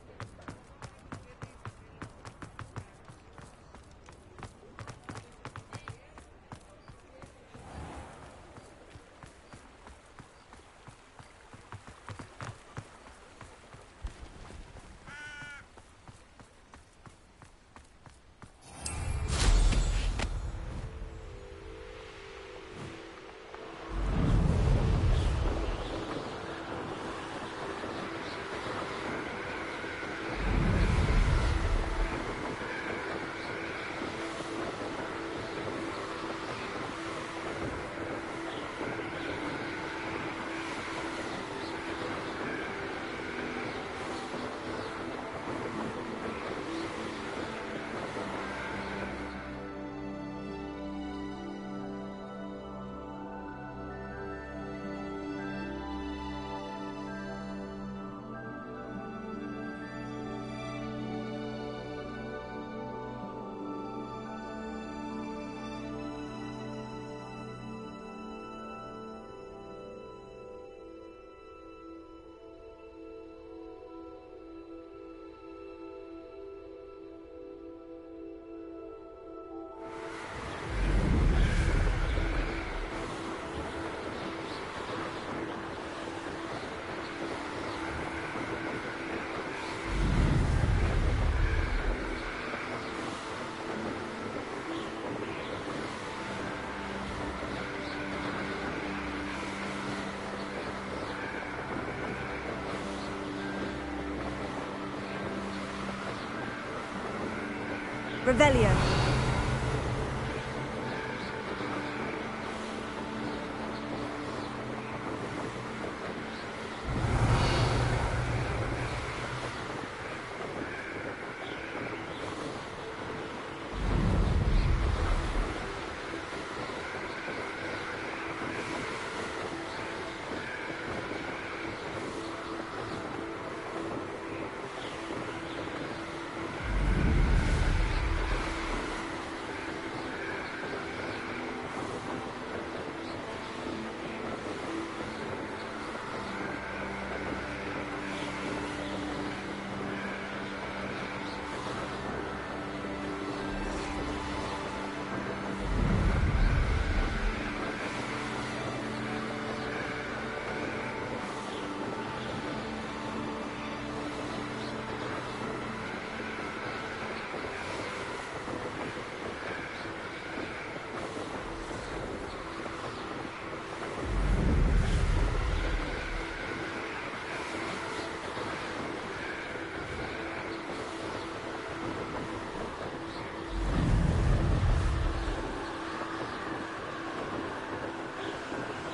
Revelio.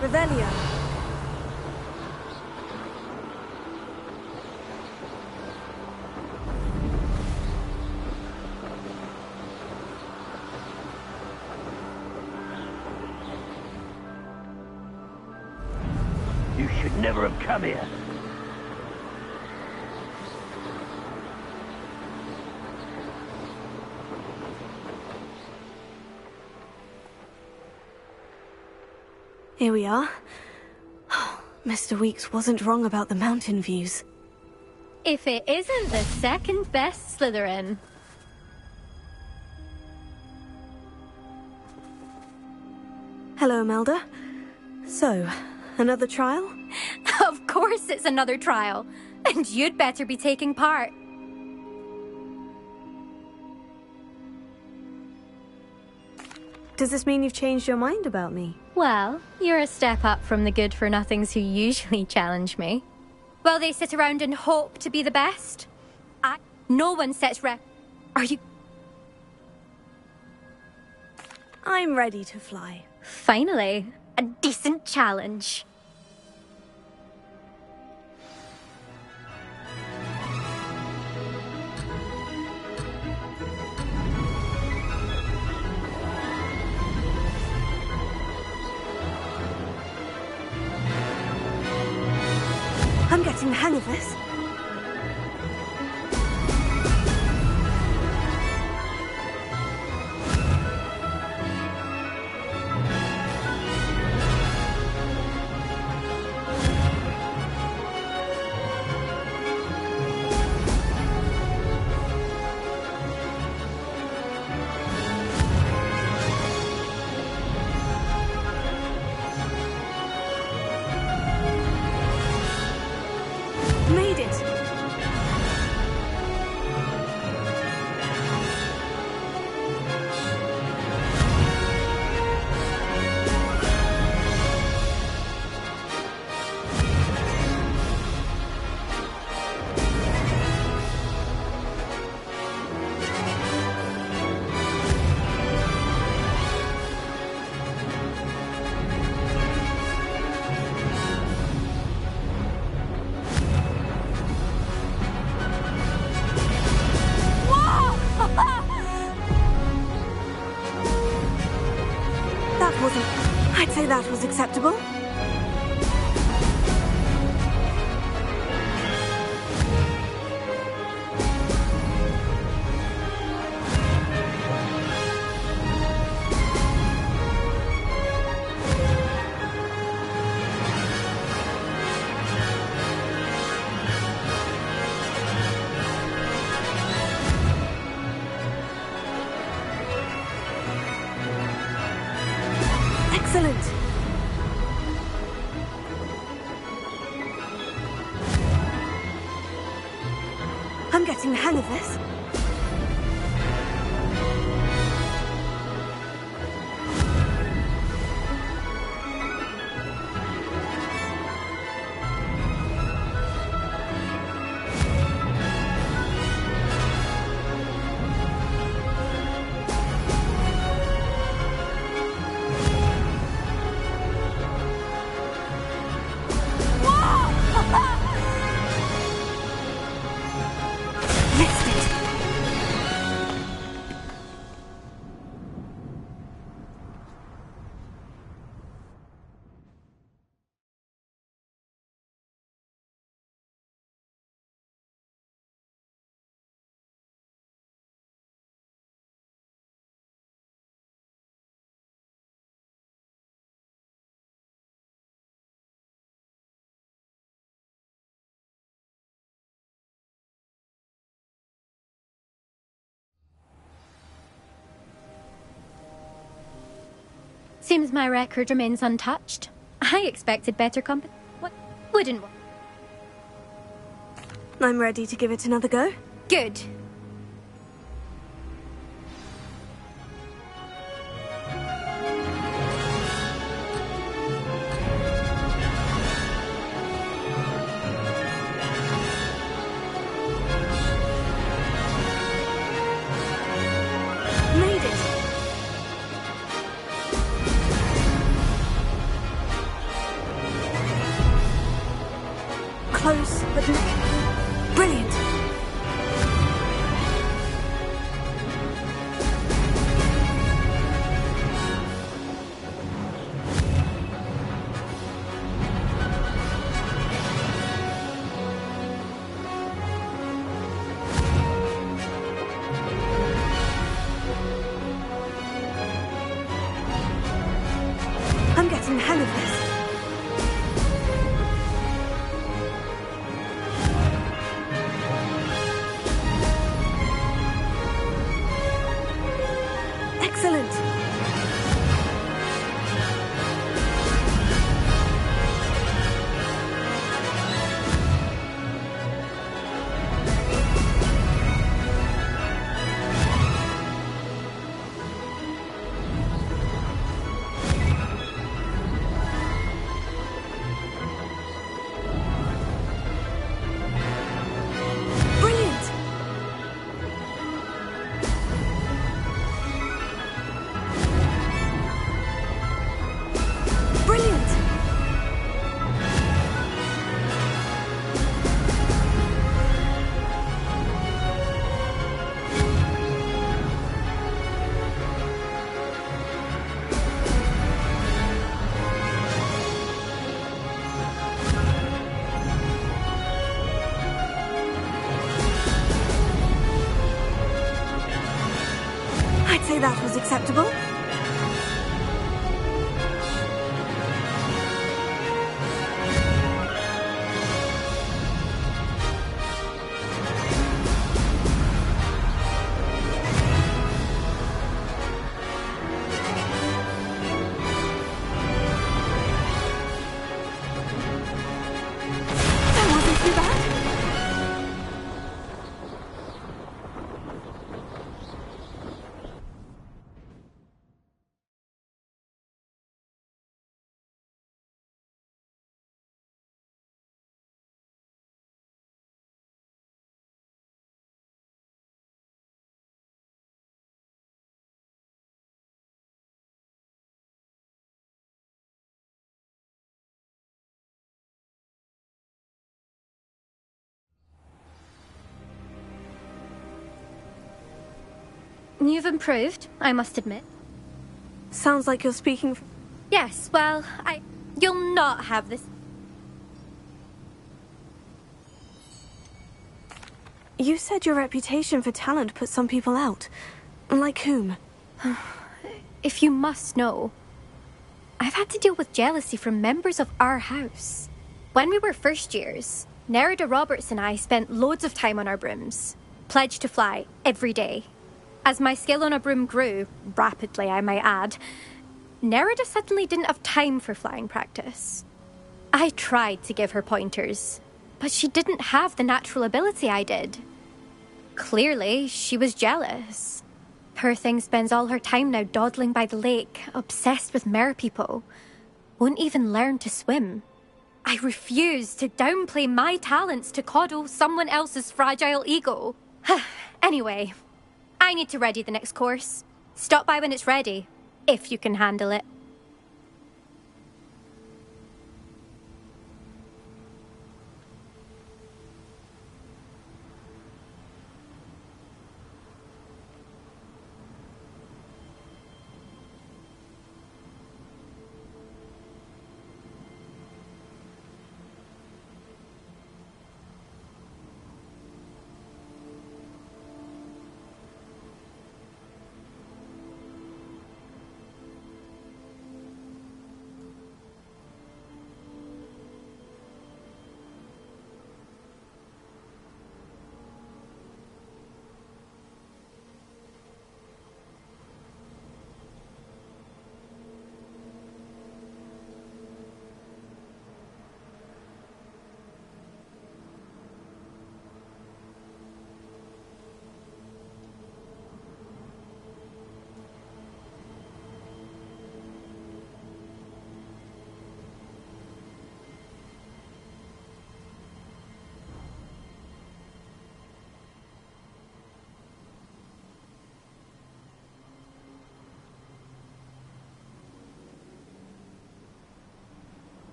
Revelio. You should never have come here. Here we are. Mr. Weeks wasn't wrong about the mountain views. If it isn't the second best Slytherin. Hello, Imelda. So, another trial? Of course it's another trial. And you'd better be taking part. Does this mean you've changed your mind about me? Well, you're a step up from the good-for-nothings who usually challenge me. While they sit around and hope to be the best. No one sets Are you... I'm ready to fly. Finally, a decent challenge. I'm getting the hang of this. Made it! That wasn't... I'd say that was acceptable. Excellent! I'm getting the hang of this. Missed it. Seems my record remains untouched. I expected better company. What? Wouldn't. I'm ready to give it another go. Good. Made it. Close, but brilliant. I'm getting the hang of this. Excellent. Brilliant. Brilliant. I'd say that was acceptable. That wasn't too bad. You've improved, I must admit. Sounds like you're speaking. Yes, well, you'll not have this. You said your reputation for talent put some people out. Like whom? If you must know, I've had to deal with jealousy from members of our house. When we were first years, Nerida Roberts and I spent loads of time on our brooms, pledged to fly every day. As my skill on a broom grew, rapidly I might add, Nerida suddenly didn't have time for flying practice. I tried to give her pointers, but she didn't have the natural ability I did. Clearly, she was jealous. Poor thing spends all her time now dawdling by the lake, obsessed with merpeople. Won't even learn to swim. I refuse to downplay my talents to coddle someone else's fragile ego. Anyway, I need to ready the next course. Stop by when it's ready, if you can handle it.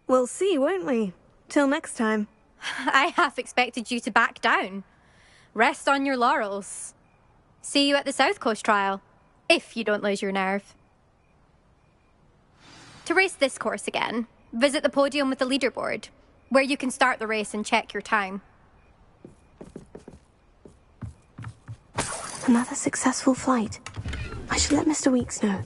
We'll see, won't we? Till next time. I half expected you to back down. Rest on your laurels. See you at the South Coast trial, if you don't lose your nerve. To race this course again, visit the podium with the leaderboard, where you can start the race and check your time. Another successful flight. I should let Mr. Weeks know.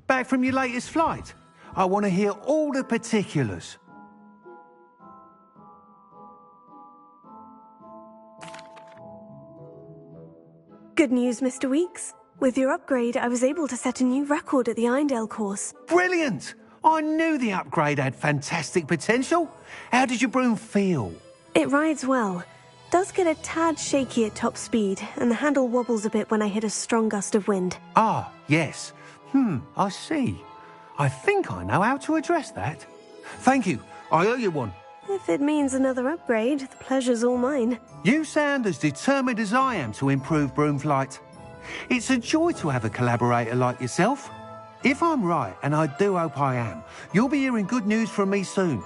Back from your latest flight? I want to hear all the particulars. Good news, Mr. Weeks. With your upgrade, I was able to set a new record at the Irondale course. Brilliant! I knew the upgrade had fantastic potential. How did your broom feel? It rides well. Does get a tad shaky at top speed, and the handle wobbles a bit when I hit a strong gust of wind. Ah, yes. I see. I think I know how to address that. Thank you. I owe you one. If it means another upgrade, the pleasure's all mine. You sound as determined as I am to improve broom flight. It's a joy to have a collaborator like yourself. If I'm right, and I do hope I am, you'll be hearing good news from me soon.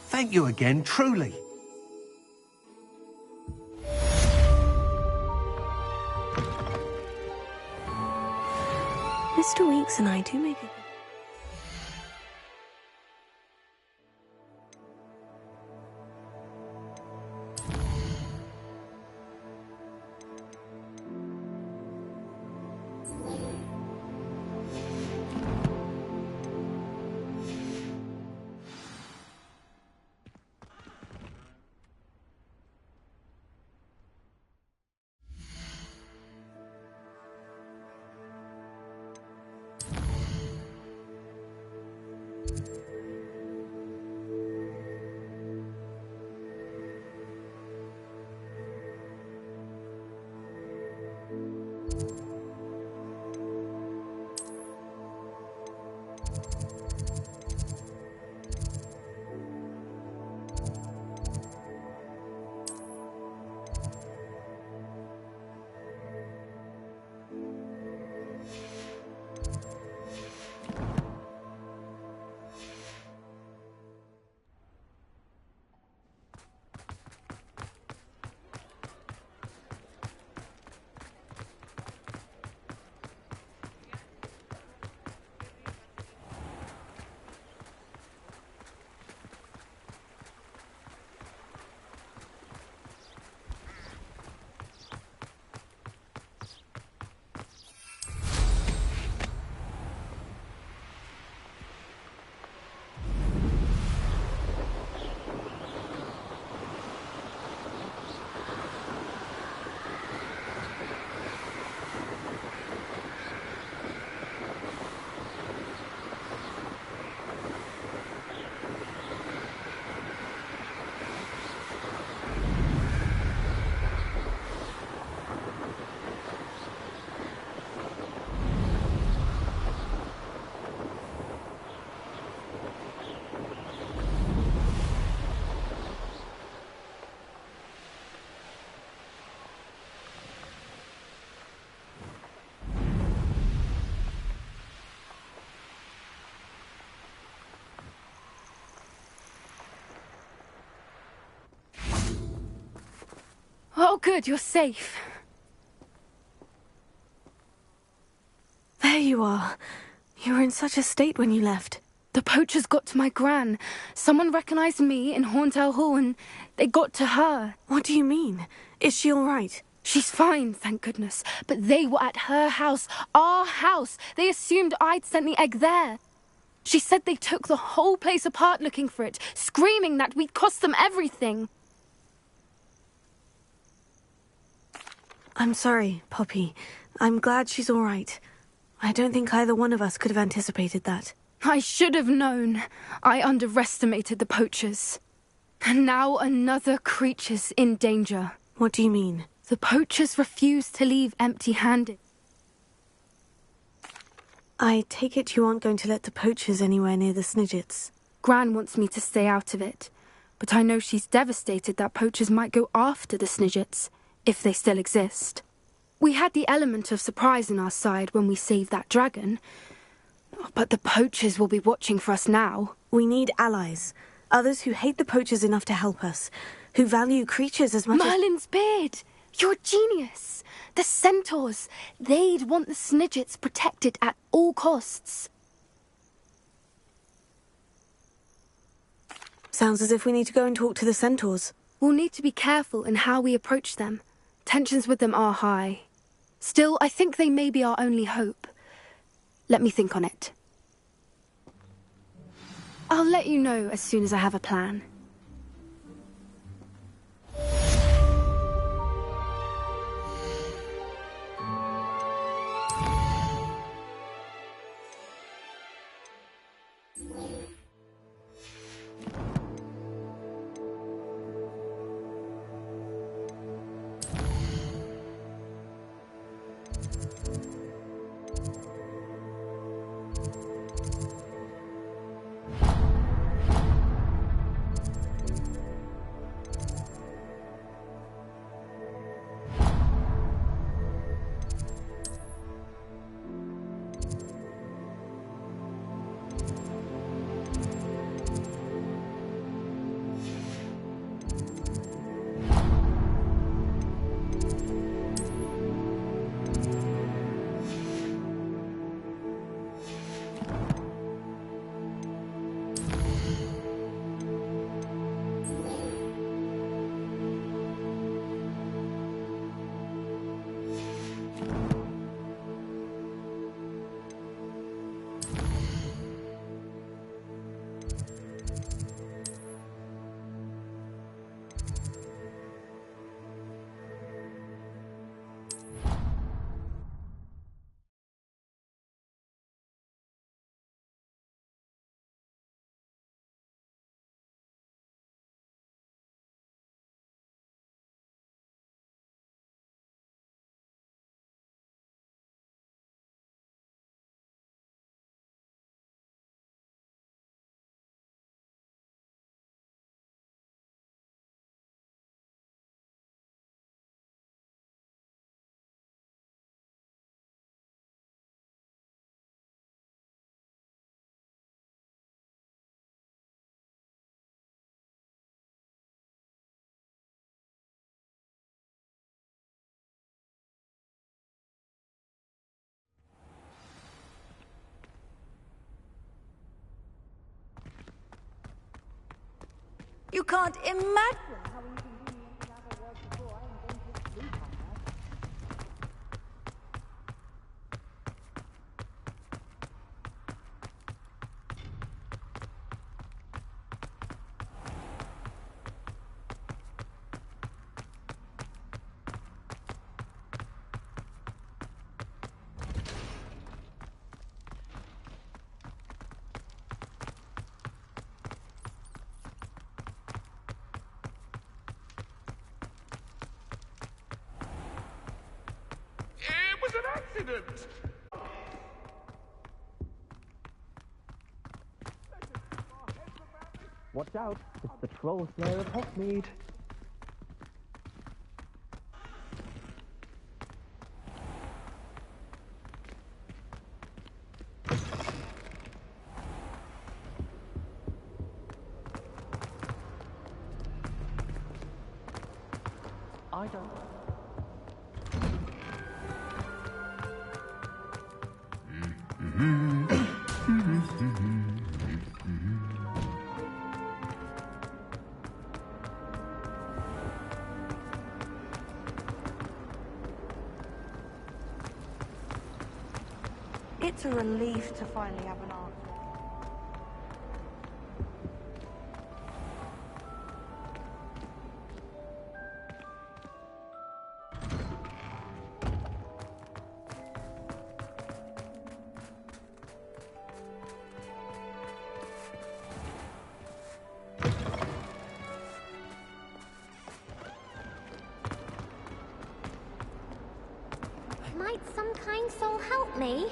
Thank you again, truly. Mr. Weeks and I do make a Oh, good, you're safe. There you are. You were in such a state when you left. The poachers got to my gran. Someone recognized me in Horntail Hall and they got to her. What do you mean? Is she all right? She's fine, thank goodness. But they were at her house, our house. They assumed I'd sent the egg there. She said they took the whole place apart looking for it, screaming that we'd cost them everything. I'm sorry, Poppy. I'm glad she's all right. I don't think either one of us could have anticipated that. I should have known. I underestimated the poachers. And now another creature's in danger. What do you mean? The poachers refuse to leave empty-handed. I take it you aren't going to let the poachers anywhere near the Snidgets. Gran wants me to stay out of it, but I know she's devastated that poachers might go after the Snidgets, if they still exist. We had the element of surprise on our side when we saved that dragon, but the poachers will be watching for us now. We need allies. Others who hate the poachers enough to help us, who value creatures as much Merlin's beard! You're a genius! The centaurs! They'd want the Snidgets protected at all costs. Sounds as if we need to go and talk to the centaurs. We'll need to be careful in how we approach them. Tensions with them are high. Still, I think they may be our only hope. Let me think on it. I'll let you know as soon as I have a plan. You can't imagine how inconvenient travel was before I invented sleep on that. It was an accident! Watch out, it's the troll slayer of Hogsmeade. I don't... It's a relief to finally have an answer. Might some kind soul help me?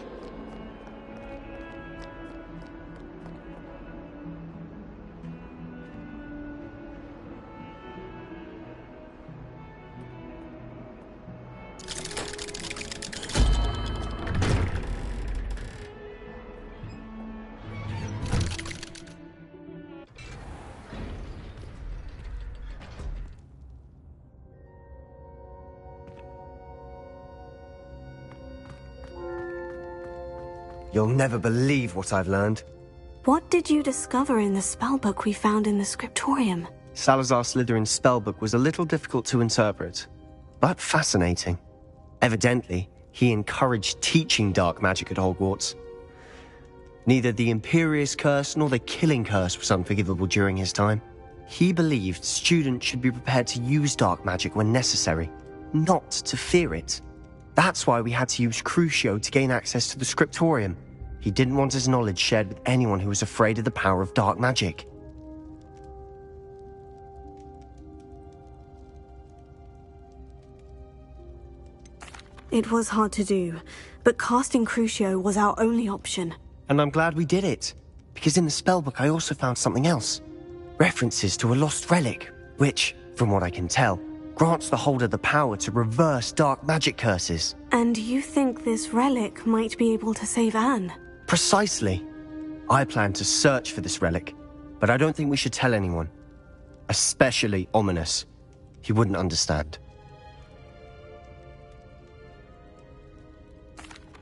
You'll never believe what I've learned. What did you discover in the spellbook we found in the scriptorium? Salazar Slytherin's spellbook was a little difficult to interpret, but fascinating. Evidently, he encouraged teaching dark magic at Hogwarts. Neither the Imperious Curse nor the Killing Curse was unforgivable during his time. He believed students should be prepared to use dark magic when necessary, not to fear it. That's why we had to use Crucio to gain access to the scriptorium. He didn't want his knowledge shared with anyone who was afraid of the power of dark magic. It was hard to do, but casting Crucio was our only option. And I'm glad we did it, because in the spellbook I also found something else. References to a lost relic, which, from what I can tell, grants the holder the power to reverse dark magic curses. And you think this relic might be able to save Anne? Precisely. I plan to search for this relic, but I don't think we should tell anyone. Especially Ominous. He wouldn't understand.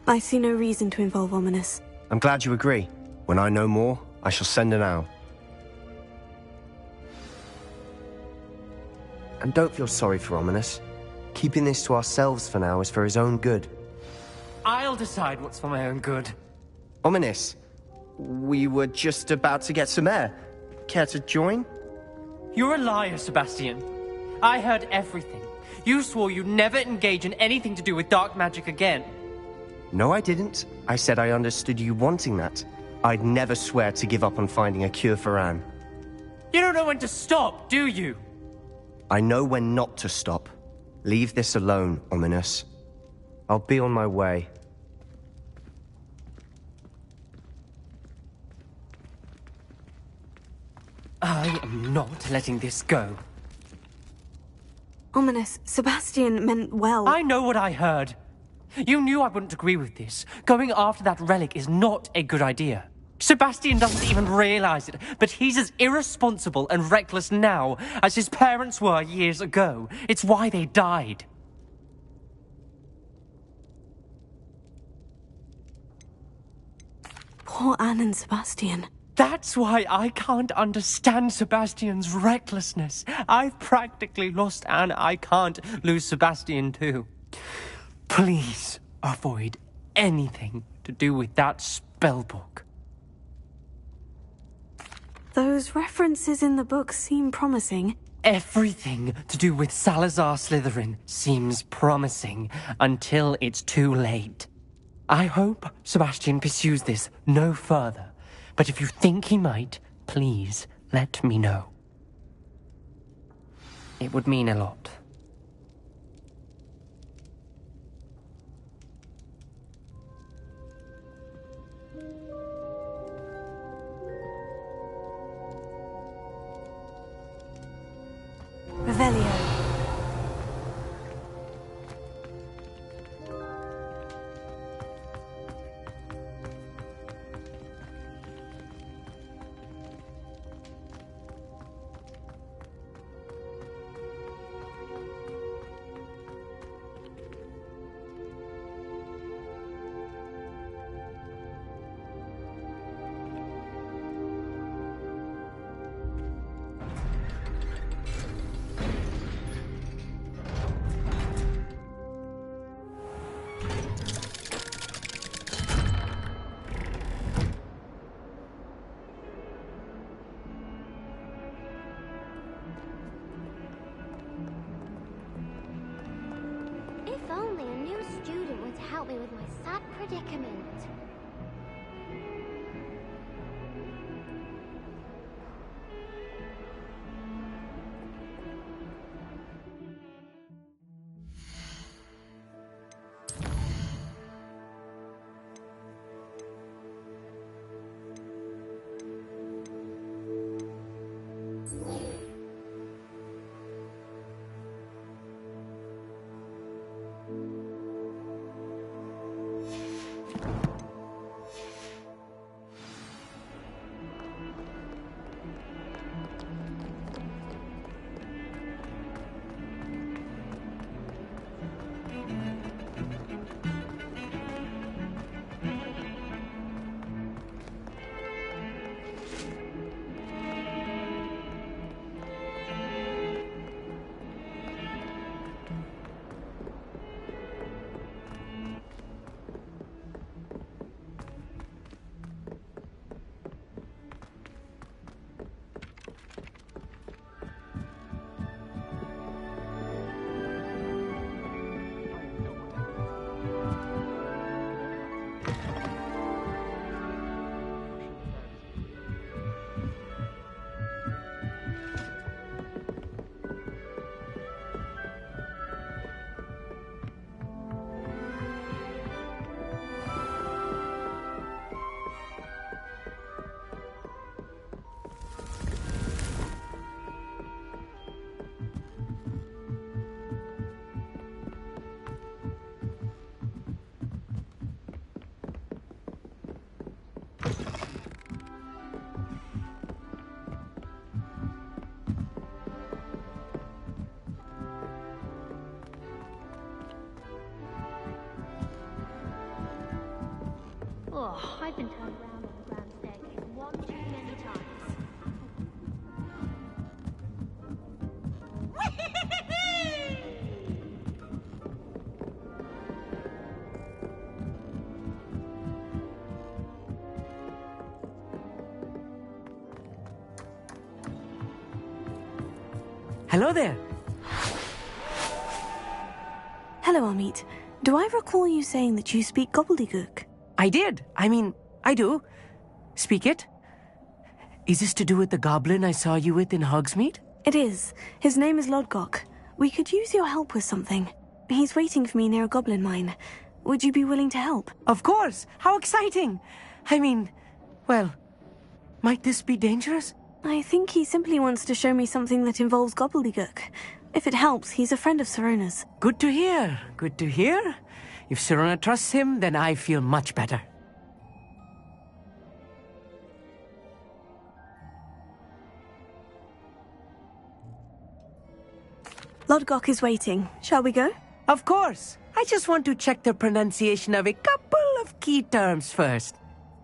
I see no reason to involve Ominous. I'm glad you agree. When I know more, I shall send an owl. And don't feel sorry for Ominous. Keeping this to ourselves for now is for his own good. I'll decide what's for my own good. Ominous, we were just about to get some air. Care to join? You're a liar, Sebastian. I heard everything. You swore you'd never engage in anything to do with dark magic again. No, I didn't. I said I understood you wanting that. I'd never swear to give up on finding a cure for Anne. You don't know when to stop, do you? I know when not to stop. Leave this alone, Ominous. I'll be on my way. I am not letting this go. Ominous, Sebastian meant well. I know what I heard. You knew I wouldn't agree with this. Going after that relic is not a good idea. Sebastian doesn't even realize it, but he's as irresponsible and reckless now as his parents were years ago. It's why they died. Poor Anne and Sebastian. That's why I can't understand Sebastian's recklessness. I've practically lost Anne. I can't lose Sebastian too. Please avoid anything to do with that spellbook. Those references in the book seem promising. Everything to do with Salazar Slytherin seems promising until it's too late. I hope Sebastian pursues this no further, but if you think he might, please let me know. It would mean a lot. Revelio. help me with my sad predicament. Oh, I've been turned around on the grand staircase one too many times. Hello there. Hello, Amit. Do I recall you saying that you speak gobbledygook? I did. I do. Speak it. Is this to do with the goblin I saw you with in Hogsmeade? It is. His name is Lodgok. We could use your help with something. He's waiting for me near a goblin mine. Would you be willing to help? Of course! How exciting! Well, might this be dangerous? I think he simply wants to show me something that involves gobbledygook. If it helps, he's a friend of Sirona's. Good to hear. Good to hear. If Sirona trusts him, then I feel much better. Lodgok is waiting. Shall we go? Of course. I just want to check the pronunciation of a couple of key terms first.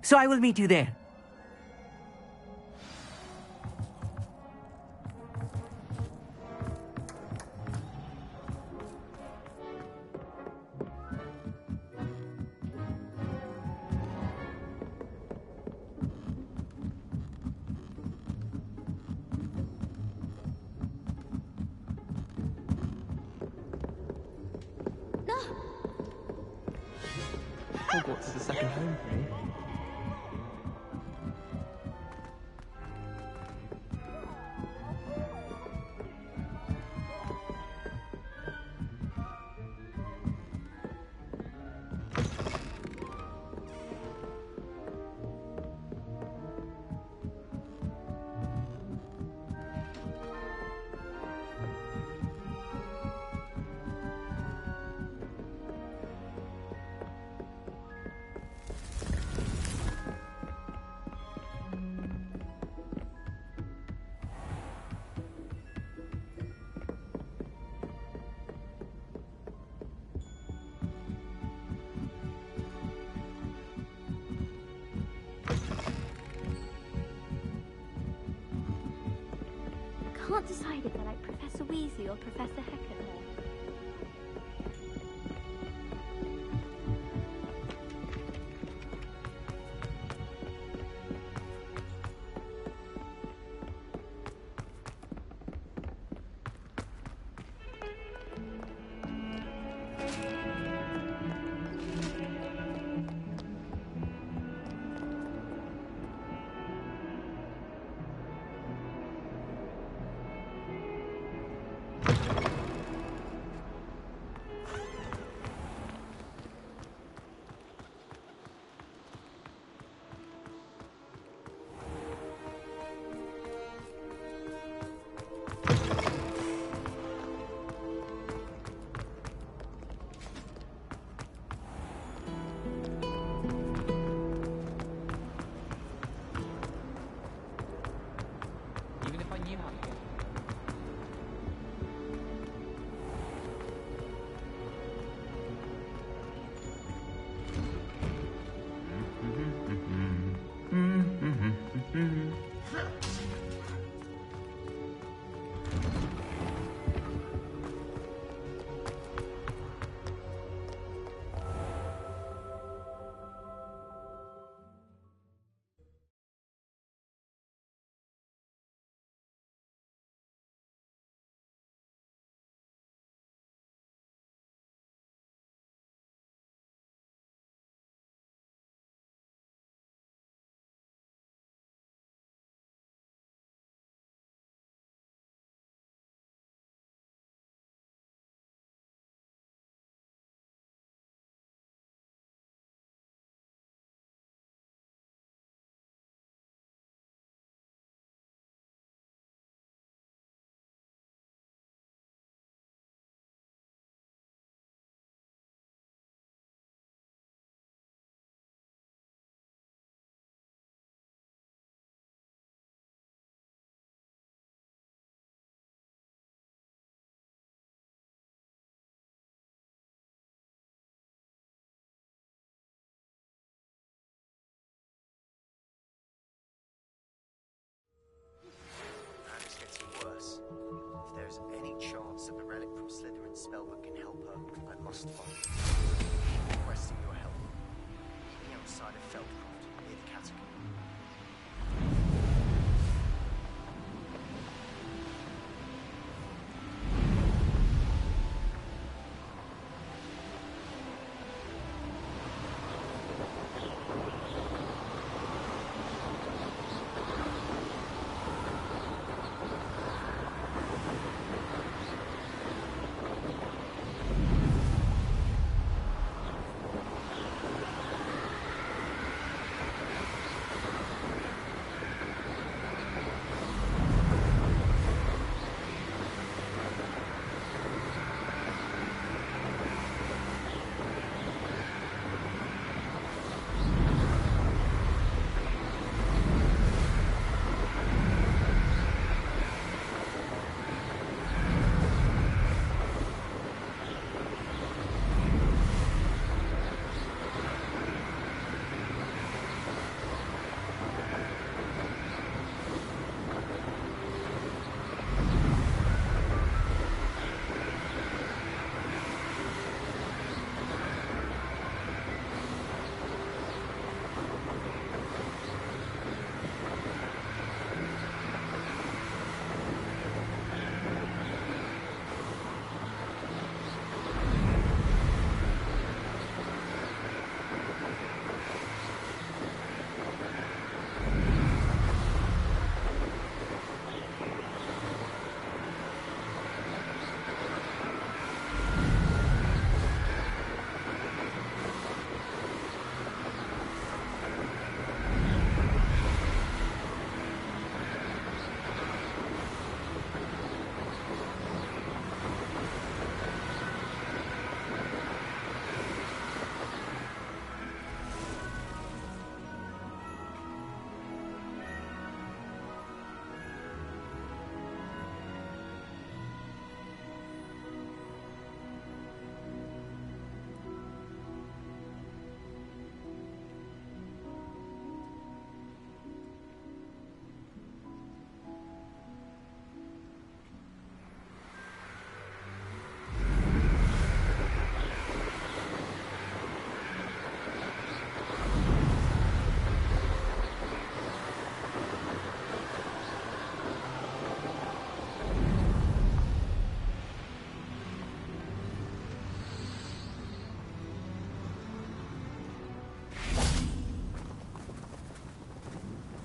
So I will meet you there. Hogwarts is a second home for me. Can't decide if I like Professor Weasley or Professor Hecat more.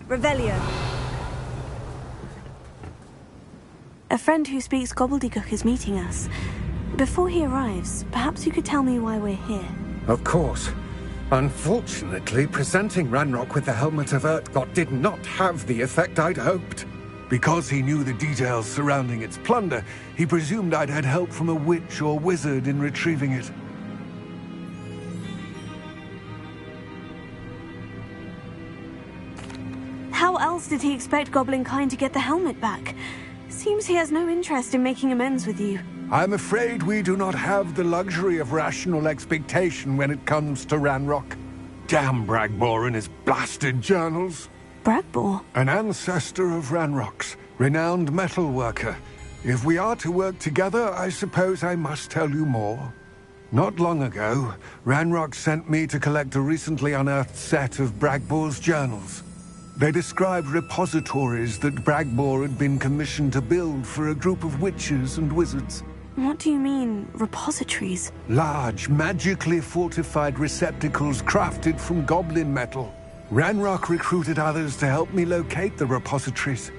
Revelio. A friend who speaks gobbledygook is meeting us. Before he arrives, perhaps you could tell me why we're here. Of course. Unfortunately, presenting Ranrock with the Helmet of Urtkot did not have the effect I'd hoped. Because he knew the details surrounding its plunder, he presumed I'd had help from a witch or wizard in retrieving it. How else did he expect Goblinkind to get the helmet back? Seems he has no interest in making amends with you. I'm afraid we do not have the luxury of rational expectation when it comes to Ranrock. Damn Bragbor and his blasted journals. Bragbor? An ancestor of Ranrock's, renowned metal worker. If we are to work together, I suppose I must tell you more. Not long ago, Ranrock sent me to collect a recently unearthed set of Bragbor's journals. They described repositories that Bragbor had been commissioned to build for a group of witches and wizards. What do you mean, repositories? Large, magically fortified receptacles crafted from goblin metal. Ranrock recruited others to help me locate the repositories.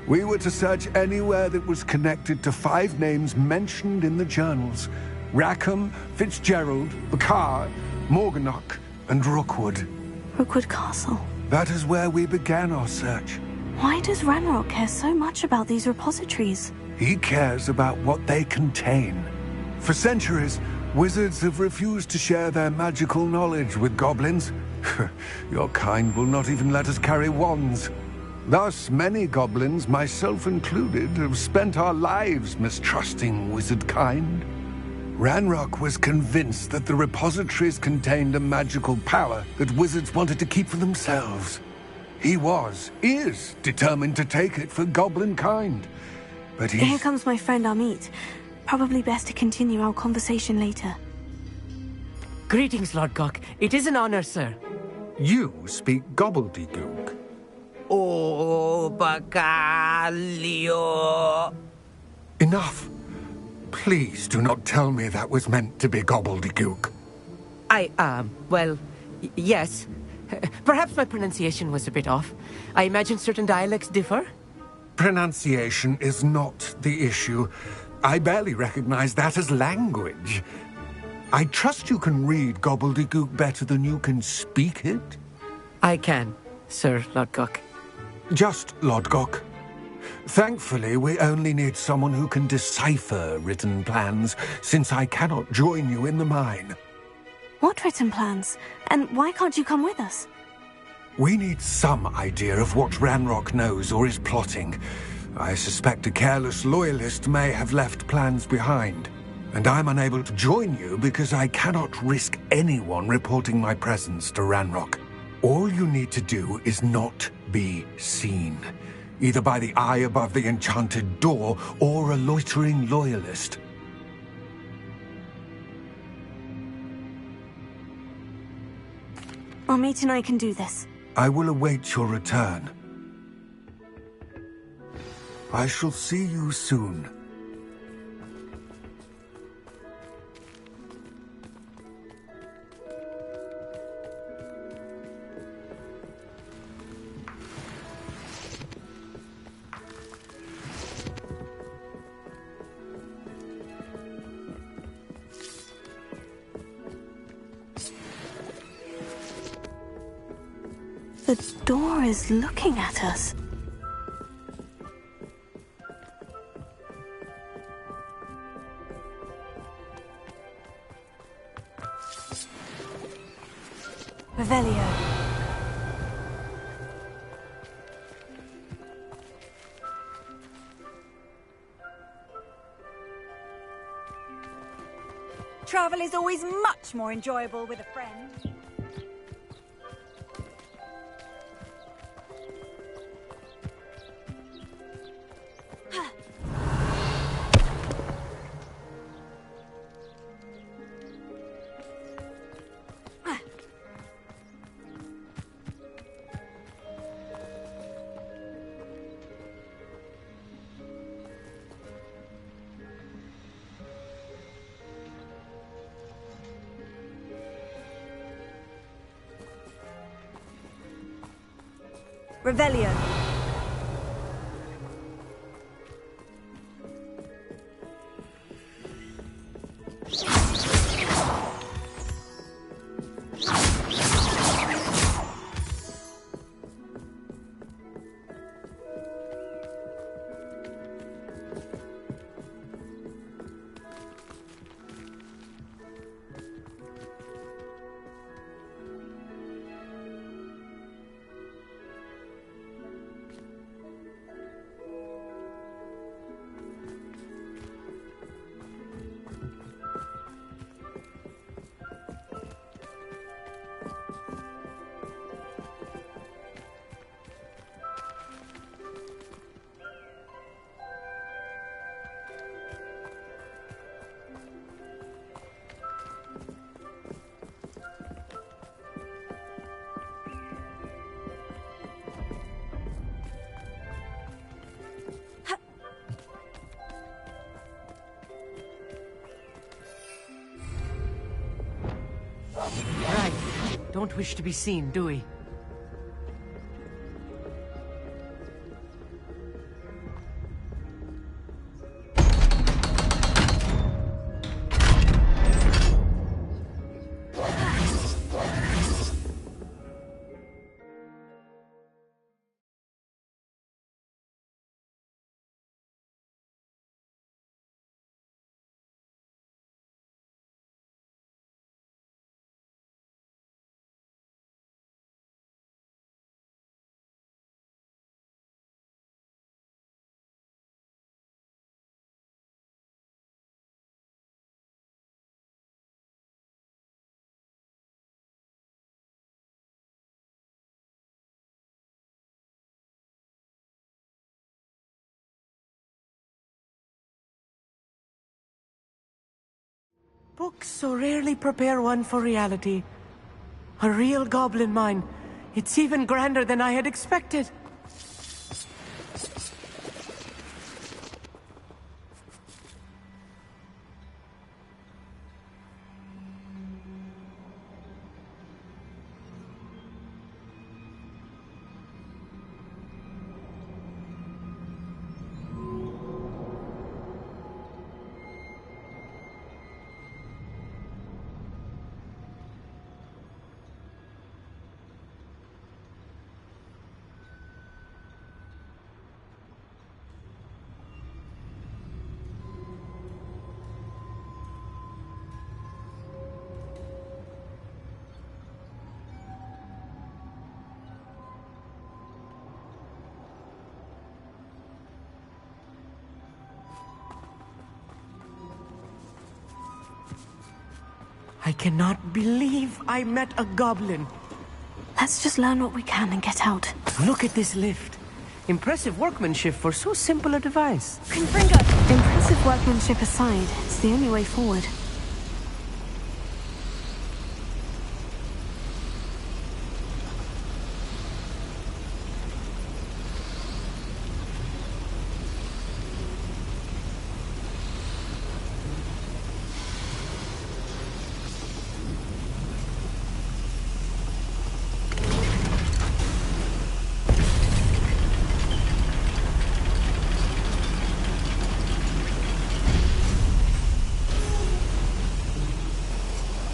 We were to search anywhere that was connected to 5 names mentioned in the journals. Rackham, Fitzgerald, Bakar, Morganach, and Rookwood. Rookwood Castle. That is where we began our search. Why does Ranrock care so much about these repositories? He cares about what they contain. For centuries, wizards have refused to share their magical knowledge with goblins. Your kind will not even let us carry wands. Thus, many goblins, myself included, have spent our lives mistrusting wizard kind. Ranrock was convinced that the repositories contained a magical power that wizards wanted to keep for themselves. He is determined to take it for goblin kind. But Here comes my friend Amit. Probably best to continue our conversation later. Greetings, Lord Gok. It is an honor, sir. You speak gobbledygook. Oh, Bacalio. Enough. Please do not tell me that was meant to be gobbledygook. Yes. Perhaps my pronunciation was a bit off. I imagine certain dialects differ. Pronunciation is not the issue. I barely recognize that as language. I trust you can read gobbledygook better than you can speak it? I can, Sir Lodgok. Just Lodgok. Thankfully, we only need someone who can decipher written plans, since I cannot join you in the mine. What written plans? And why can't you come with us? We need some idea of what Ranrock knows or is plotting. I suspect a careless loyalist may have left plans behind. And I'm unable to join you because I cannot risk anyone reporting my presence to Ranrock. All you need to do is not be seen. Either by the eye above the enchanted door, or a loitering loyalist. Amit and I can do this. I will await your return. I shall see you soon. The door is looking at us. Revelio. Travel is always much more enjoyable with a friend. Revelio. Right. Don't wish to be seen, do we? Books so rarely prepare one for reality. A real goblin mine. It's even grander than I had expected. I cannot believe I met a goblin. Let's just learn what we can and get out. Look at this lift. Impressive workmanship for so simple a device. Impressive workmanship aside, it's the only way forward.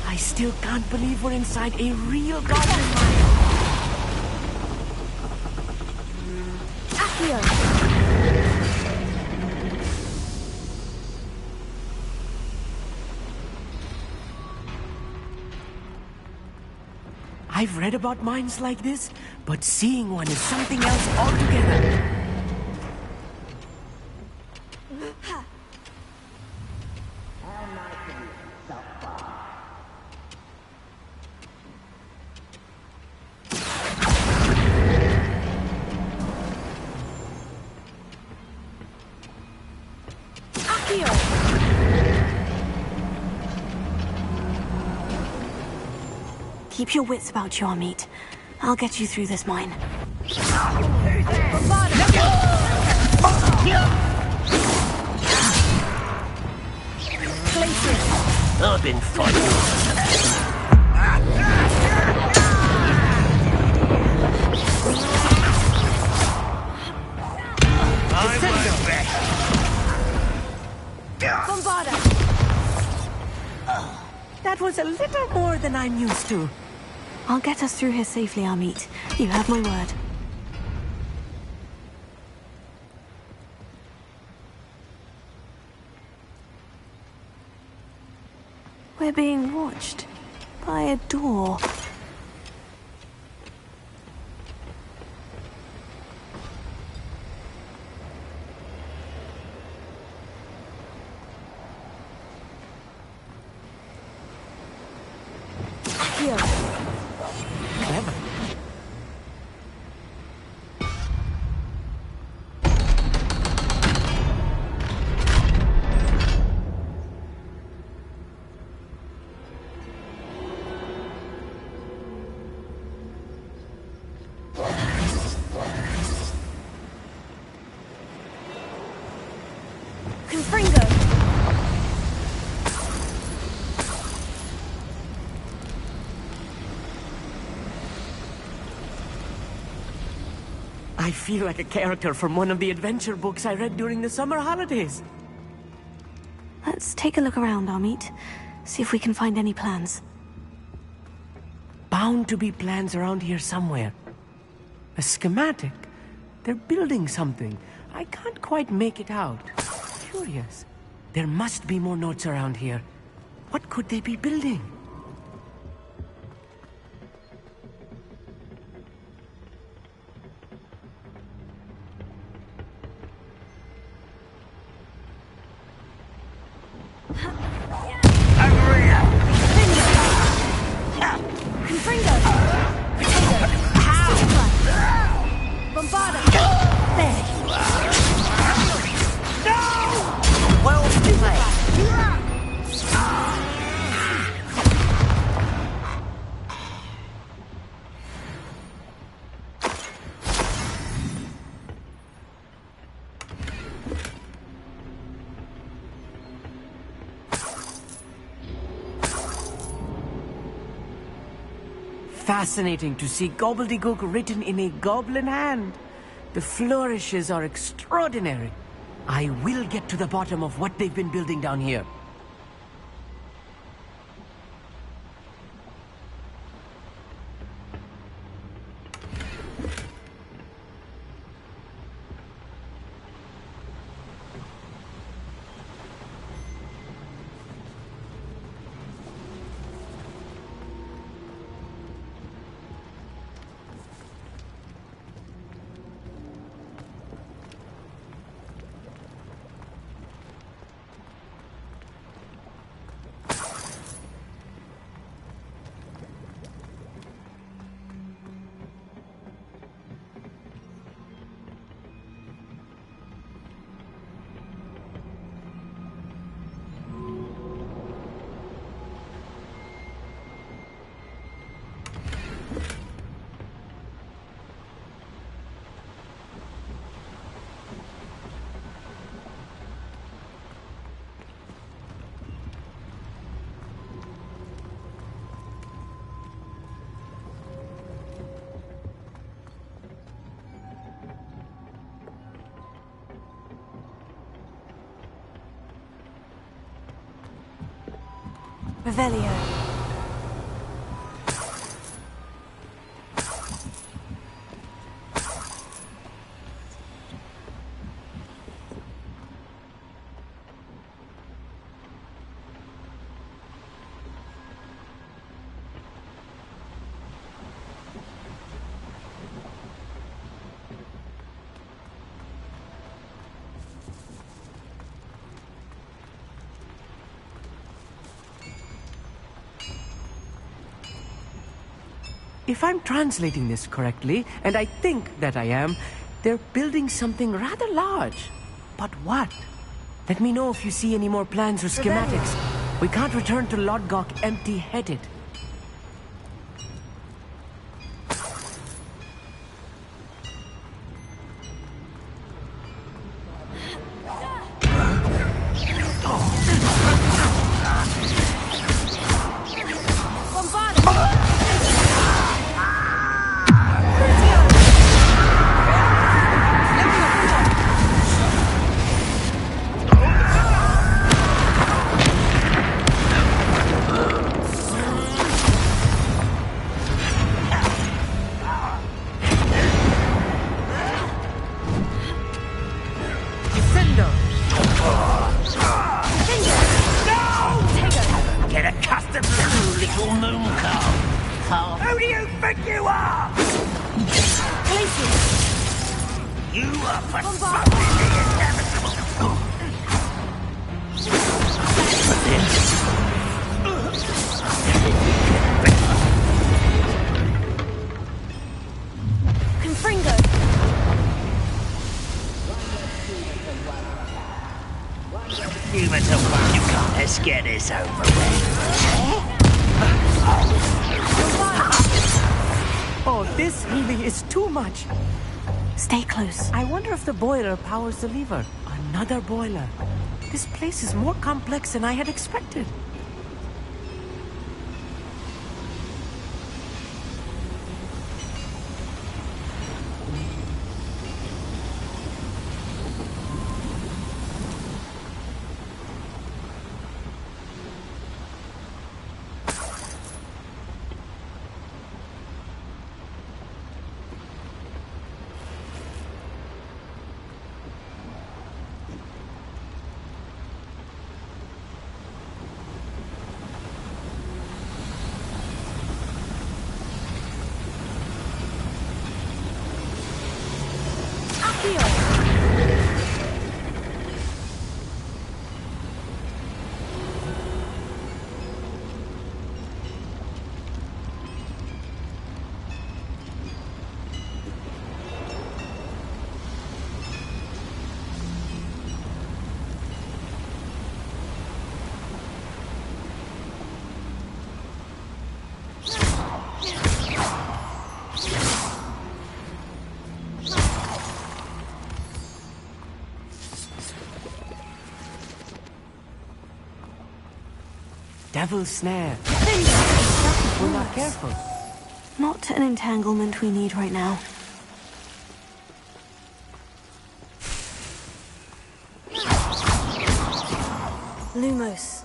I still can't believe we're inside a real goblin mine. I've read about mines like this, but seeing one is something else altogether. Keep your wits about you, Amit. I'll get you through this mine. I've been fighting. than I'm used to. I'll get us through here safely, Amit. You have my word. We're being watched by a door. Here. Clever. Confringo! I feel like a character from one of the adventure books I read during the summer holidays. Let's take a look around, Amit. See if we can find any plans. Bound to be plans around here somewhere. A schematic. They're building something. I can't quite make it out. Curious. There must be more notes around here. What could they be building? Confringo! Bombarda! There! Well played. Fascinating to see gobbledygook written in a goblin hand. The flourishes are extraordinary. I will get to the bottom of what they've been building down here. Revelio. If I'm translating this correctly, and I think that I am, they're building something rather large. But what? Let me know if you see any more plans or schematics. We can't return to Lodgok empty-headed. can't. Who do you think you are? You are postponing the inevitable. Confringo! Humans are one. You can't. Let's get this over with. Oh, this really is too much. Stay close. I wonder if the boiler powers the lever. Another boiler. This place is more complex than I had expected. Devil's snare. If we're not careful. Not an entanglement we need right now. Lumos.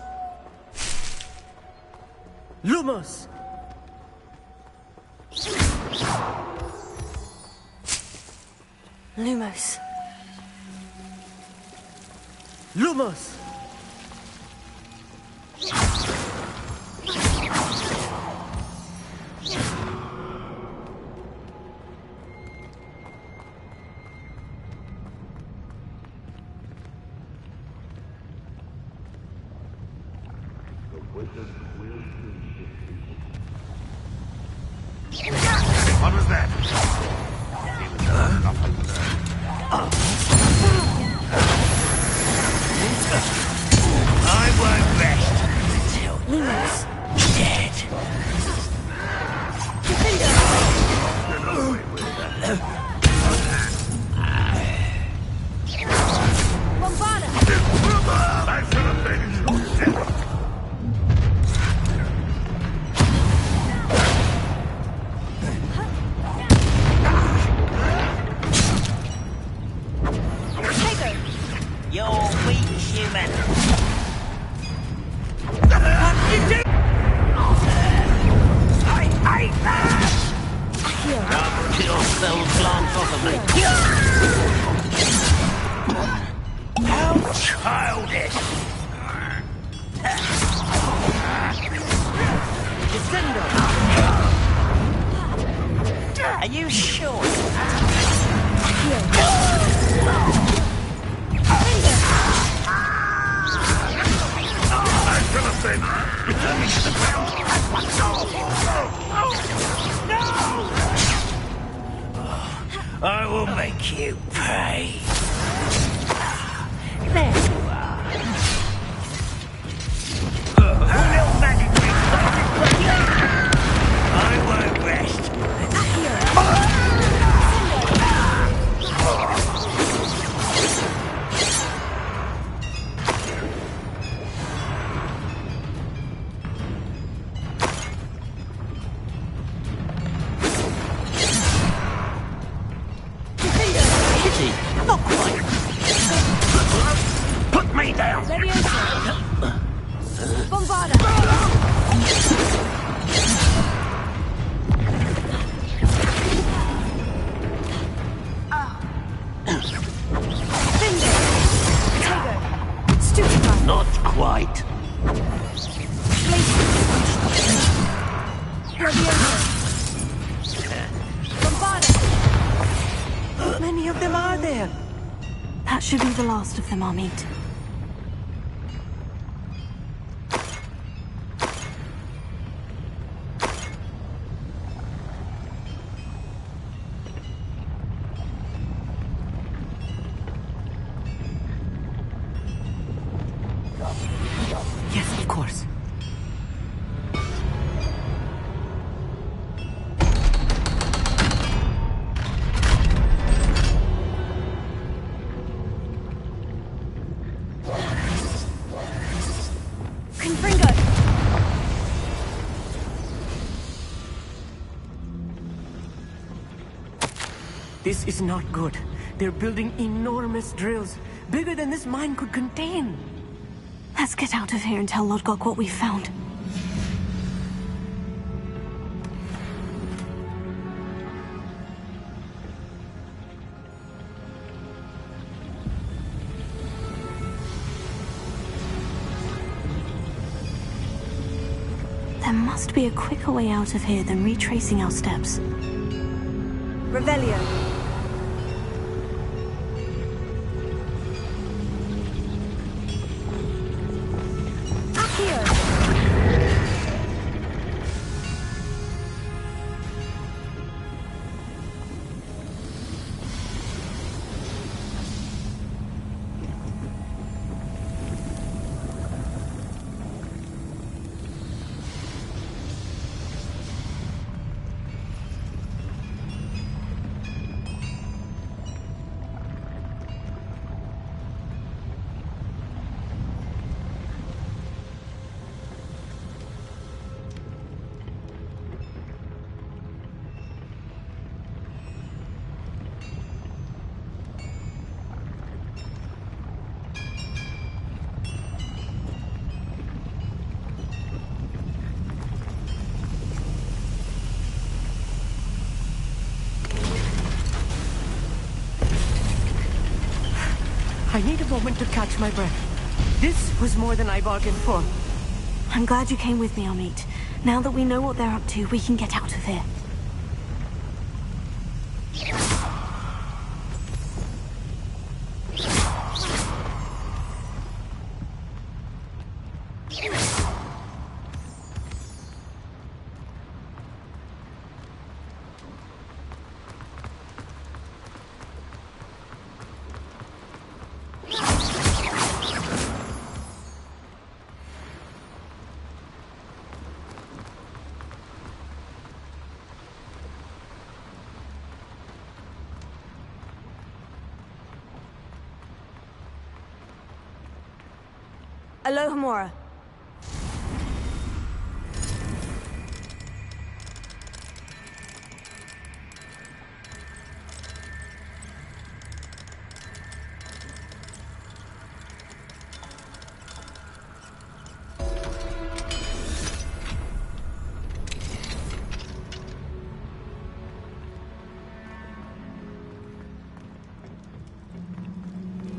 Lumos! Lumos. Lumos! What was that? I won't rest until Lumos. dead. I should have been. You're weak, human. I hate that! Your spells glance off of me. How childish! Are you sure? I should have been. Return me to the ground. No! I will make you pay. There you are. Little magic trick. I won't rest. Not quite. should be the last of them, Amit. Yes, of course. Confringo! This is not good. They're building enormous drills, bigger than this mine could contain. Let's get out of here and tell Lodgok what we found. There must be a quicker way out of here than retracing our steps. Revelio. I need a moment to catch my breath. This was more than I bargained for. I'm glad you came with me, Amit. Now that we know what they're up to, we can get out of here. Alohomora.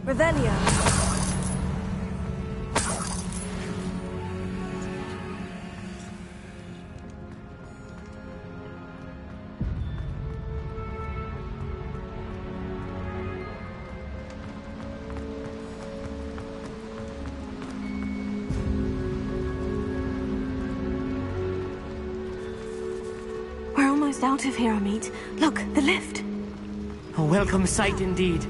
Revelio. We're almost out of here, Amit. Look, the lift. A welcome sight indeed.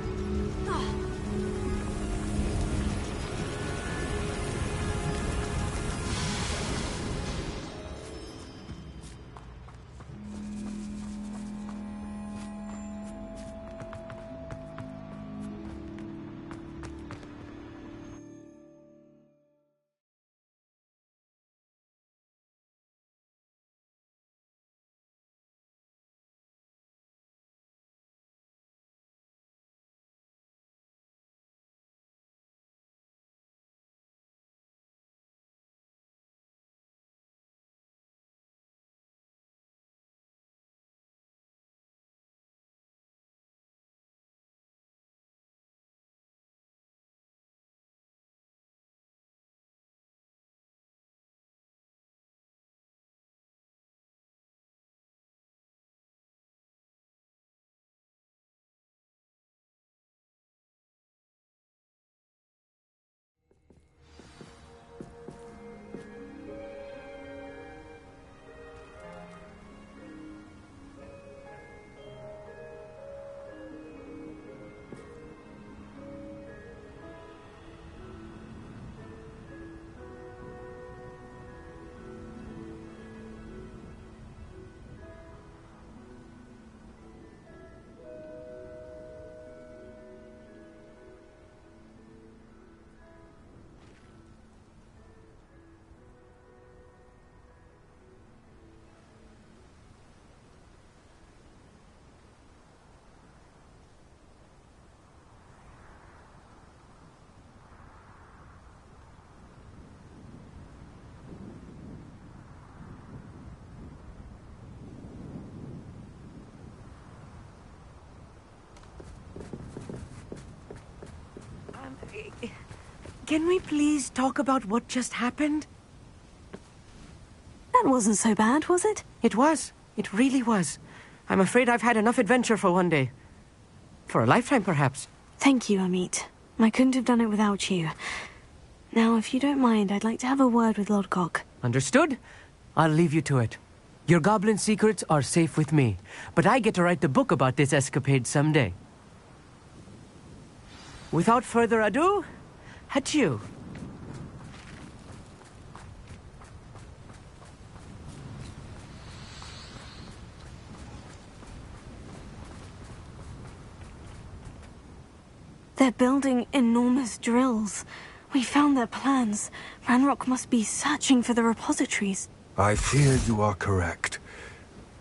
Can we please talk about what just happened? That wasn't so bad, was it? It was. It really was. I'm afraid I've had enough adventure for one day. For a lifetime, perhaps. Thank you, Amit. I couldn't have done it without you. Now, if you don't mind, I'd like to have a word with Lodgok. Understood? I'll leave you to it. Your goblin secrets are safe with me, but I get to write the book about this escapade someday. Without further ado, adieu. They're building enormous drills. We found their plans. Ranrock must be searching for the repositories. I fear you are correct.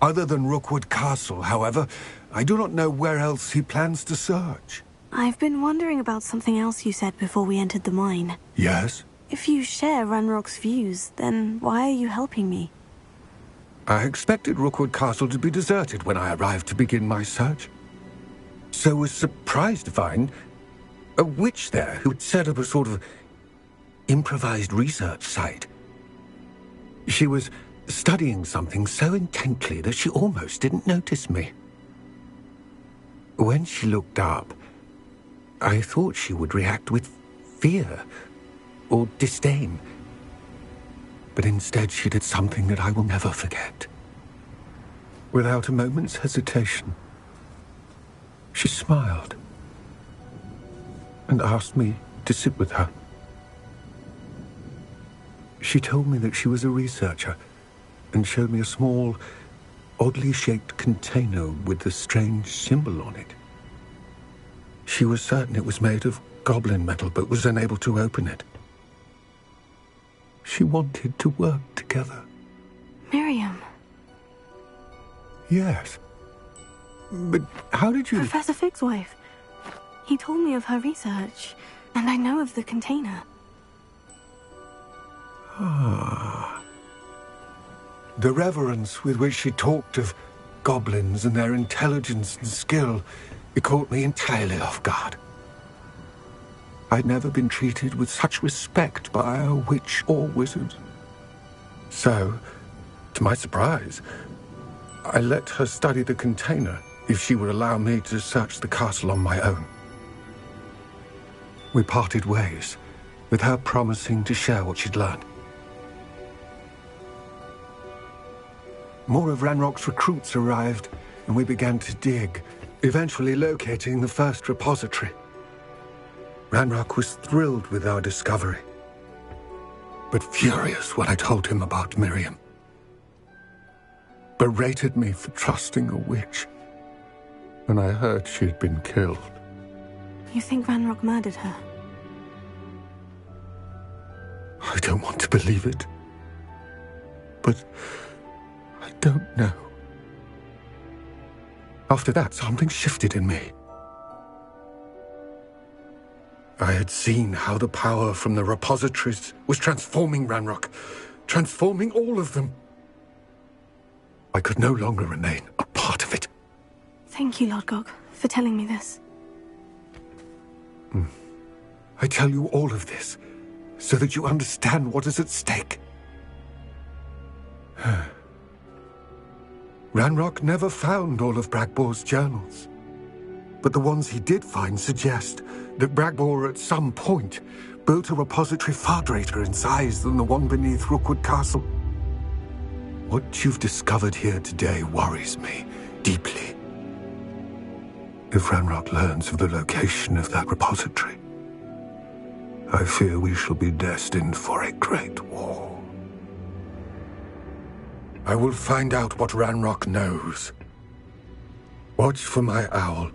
Other than Rookwood Castle, however, I do not know where else he plans to search. I've been wondering about something else you said before we entered the mine. Yes? If you share Ranrock's views, then why are you helping me? I expected Rookwood Castle to be deserted when I arrived to begin my search. So was surprised to find a witch there who had set up a sort of improvised research site. She was studying something so intently that she almost didn't notice me. When she looked up, I thought she would react with fear or disdain. But instead she did something that I will never forget. Without a moment's hesitation, she smiled and asked me to sit with her. She told me that she was a researcher and showed me a small, oddly shaped container with a strange symbol on it. She was certain it was made of goblin metal, but was unable to open it. She wanted to work together. Miriam. Yes. But how did you... Professor Fig's wife. He told me of her research, and I know of the container. Ah. The reverence with which she talked of goblins and their intelligence and skill, it caught me entirely off guard. I'd never been treated with such respect by a witch or wizard. So, to my surprise, I let her study the container if she would allow me to search the castle on my own. We parted ways, with her promising to share what she'd learned. More of Ranrock's recruits arrived, and we began to dig, eventually locating the first repository. Ranrock was thrilled with our discovery, but furious when I told him about Miriam. Berated me for trusting a witch when I heard she had been killed. You think Ranrock murdered her? I don't want to believe it, but I don't know. After that, something shifted in me. I had seen how the power from the repositories was transforming Ranrock, transforming all of them. I could no longer remain a part of it. Thank you, Lodgok, for telling me this. I tell you all of this so that you understand what is at stake. Ranrock never found all of Bragbor's journals, but the ones he did find suggest that Bragbor at some point built a repository far greater in size than the one beneath Rookwood Castle. What you've discovered here today worries me deeply. If Ranrock learns of the location of that repository, I fear we shall be destined for a great war. I will find out what Ranrock knows. Watch for my owl.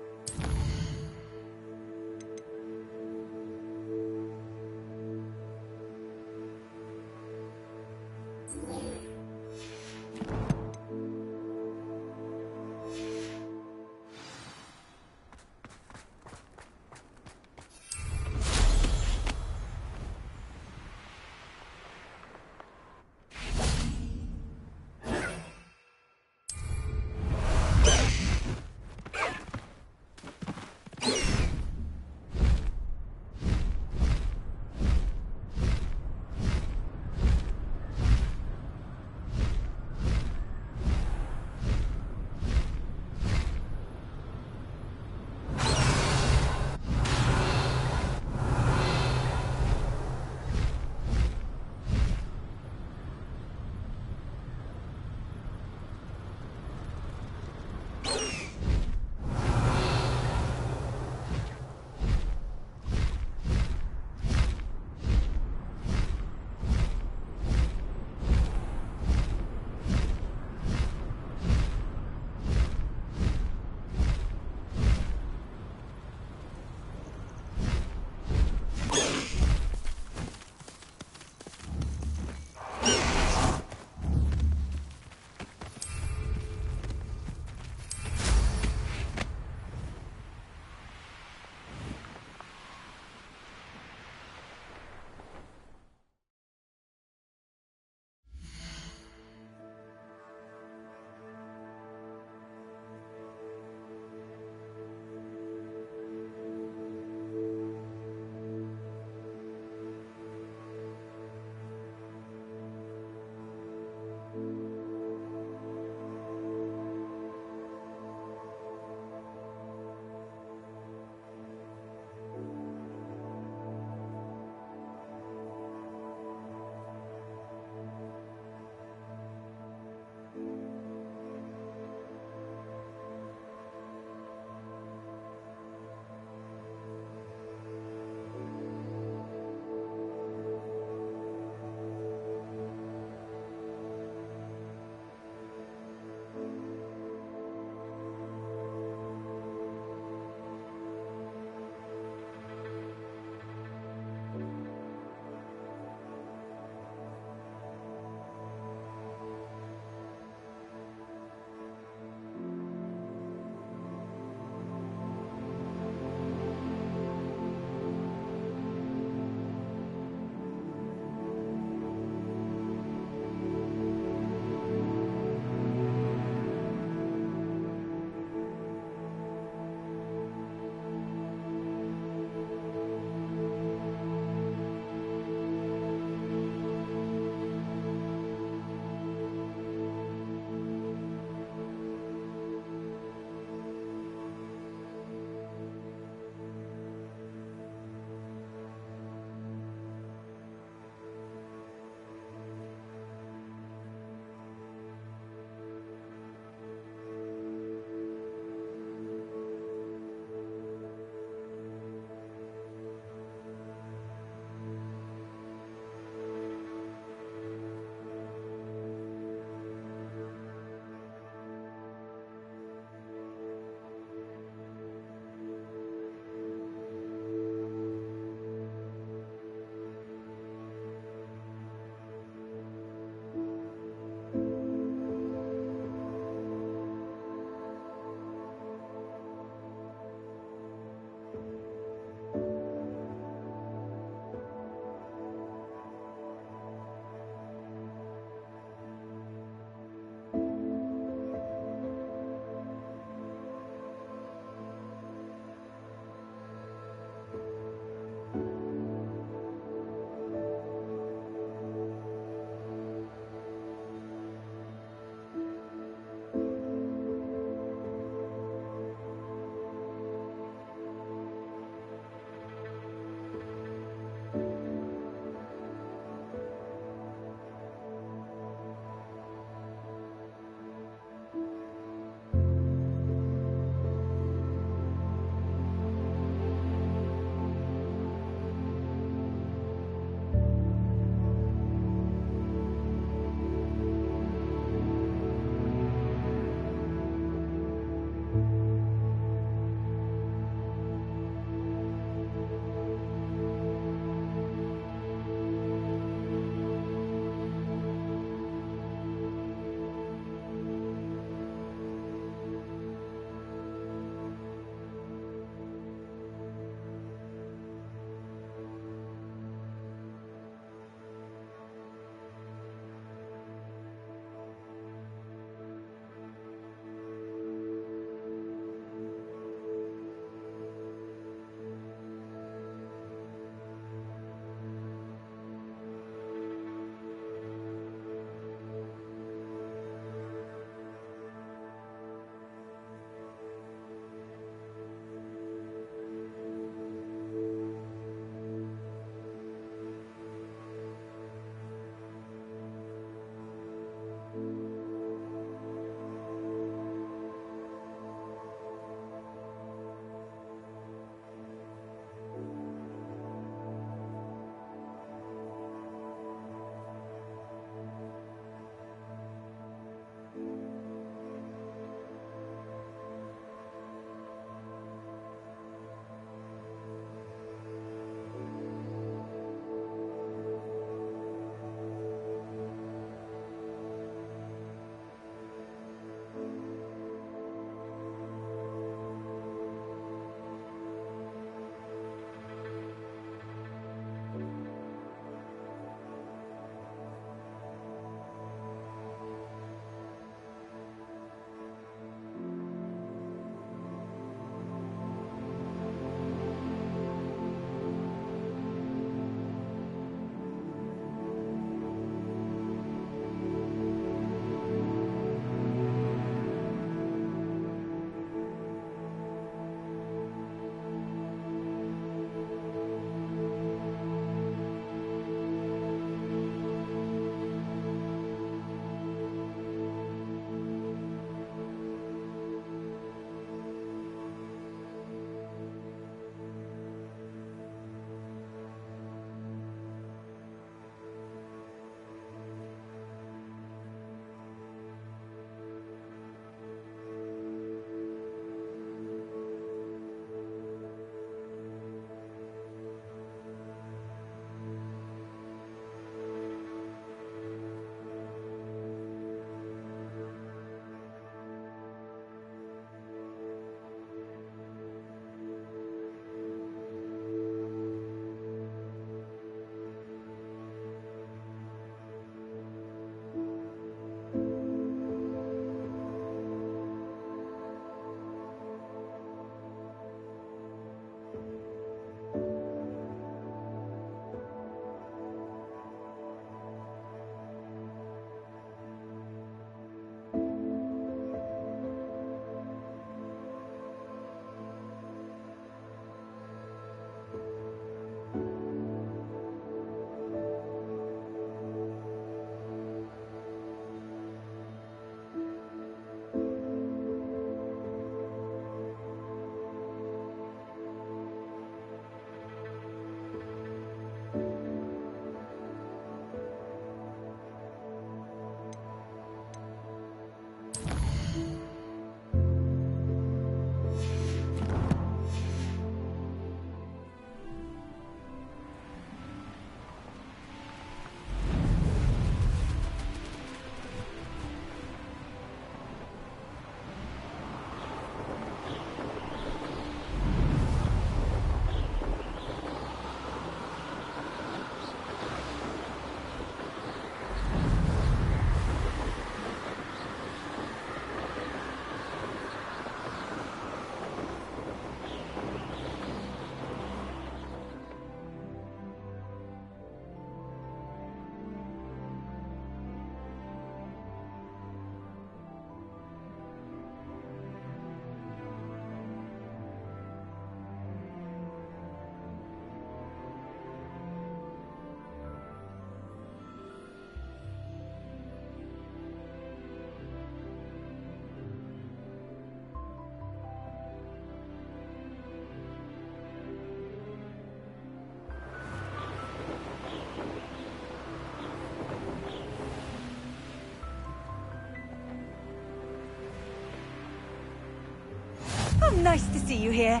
Oh, nice to see you here.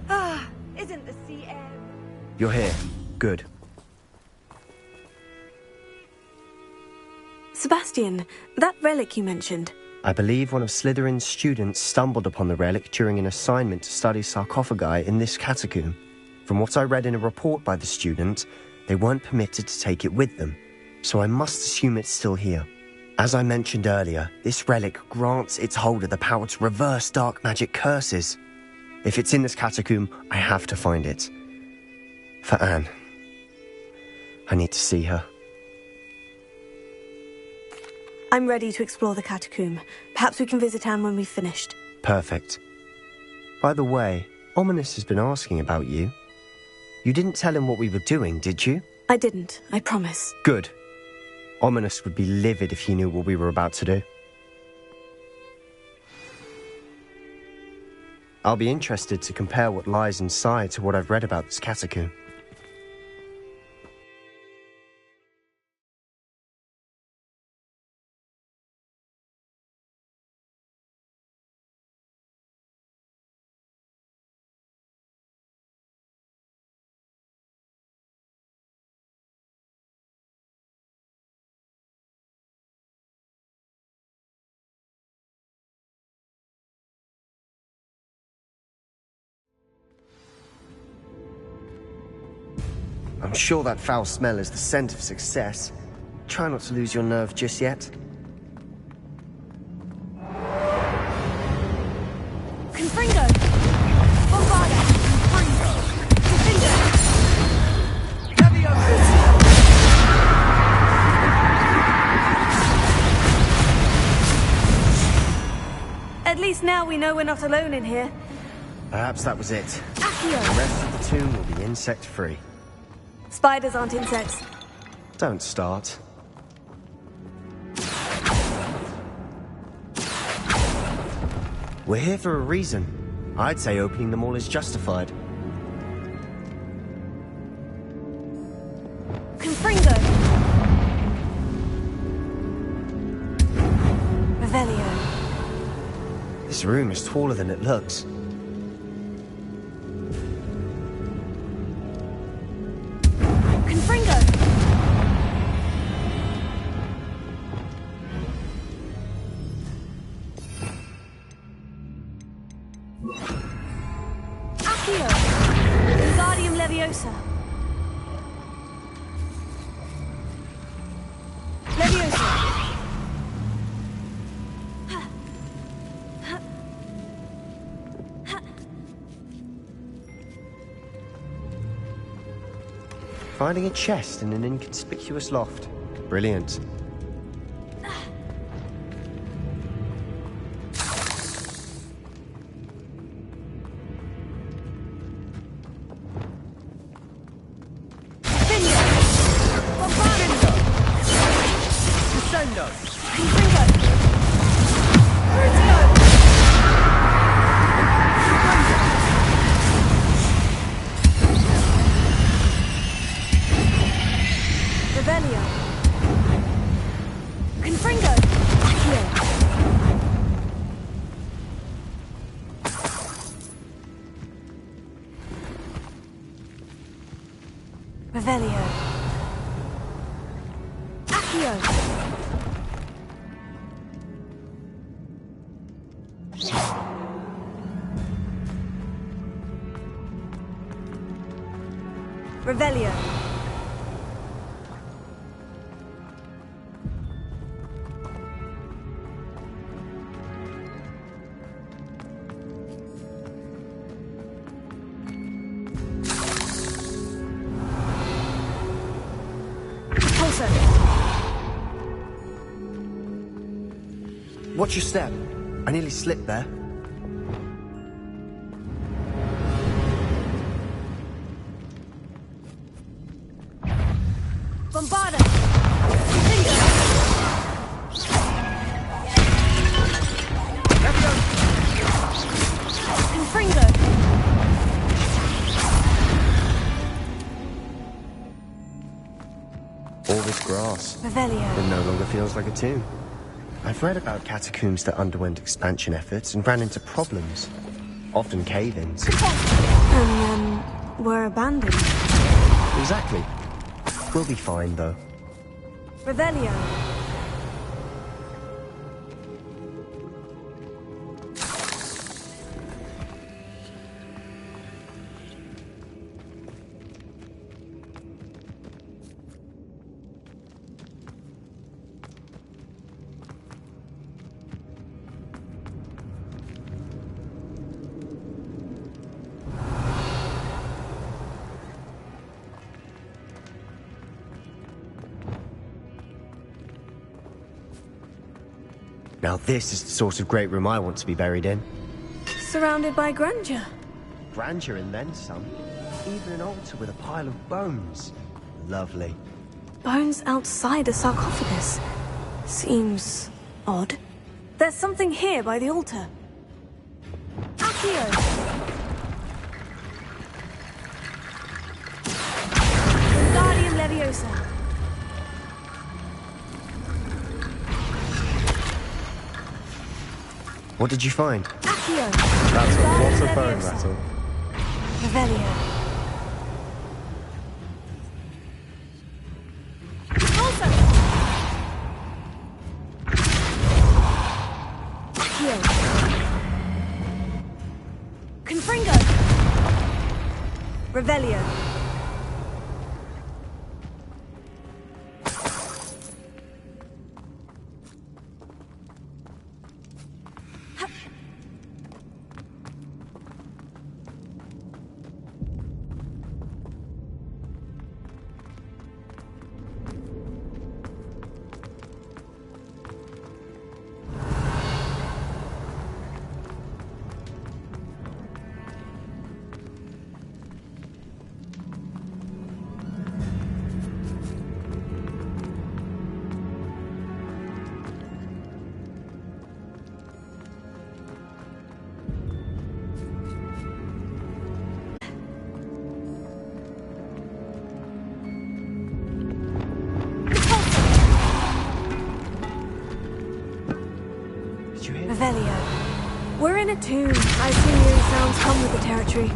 Ah, isn't the sea air... You're here. Good. Sebastian, that relic you mentioned. I believe one of Slytherin's students stumbled upon the relic during an assignment to study sarcophagi in this catacomb. From what I read in a report by the student, they weren't permitted to take it with them, so I must assume it's still here. As I mentioned earlier, this relic grants its holder the power to reverse dark magic curses. If it's in this catacomb, I have to find it. For Anne. I need to see her. I'm ready to explore the catacomb. Perhaps we can visit Anne when we've finished. Perfect. By the way, Ominous has been asking about you. You didn't tell him what we were doing, did you? I didn't, I promise. Good. Ominous would be livid if he knew what we were about to do. I'll be interested to compare what lies inside to what I've read about this catacomb. I'm sure that foul smell is the scent of success. Try not to lose your nerve just yet. Confringo! Bombarda! Confringo! Confringo! At least now we know we're not alone in here. Perhaps that was it. Accio! The rest of the tomb will be insect-free. Spiders aren't insects. Don't start. We're here for a reason. I'd say opening them all is justified. Confringo! Revelio. This room is taller than it looks. Confringo! Accio! Wingardium Leviosa. Leviosa. Finding a chest in an inconspicuous loft. Brilliant. Revelio. Accio. Revelio. Watch your step. I nearly slipped there. Bombarda! Confringo! All this grass. Revelio. It no longer feels like a tomb. I've read about catacombs that underwent expansion efforts and ran into problems. often cave-ins. And then were abandoned. Exactly. We'll be fine, though. Revelio. Now this is the sort of great room I want to be buried in. Surrounded by grandeur. Grandeur and then some. Even an altar with a pile of bones. Lovely. Bones outside a sarcophagus. Seems odd. There's something here by the altar. Accio! Wingardium Leviosa. What did you find? Accio! That's a lot of Leviosa. bone rattle. Revelio. Also. Accio. Confringo. Revelio. Revelio. We're in a tomb. I assume the sounds come with the territory.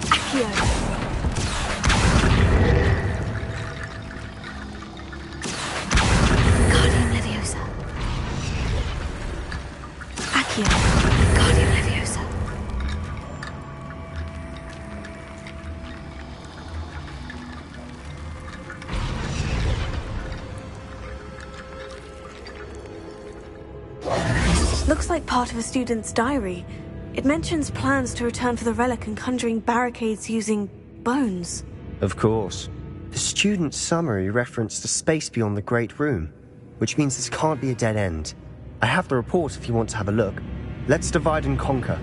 Accio. Wingardium Leviosa. Accio. Wingardium Leviosa. Looks like part of a student's diary. It mentions plans to return for the relic and conjuring barricades using bones. Of course. The student's summary referenced a space beyond the Great Room, which means this can't be a dead end. I have the report if you want to have a look. Let's divide and conquer.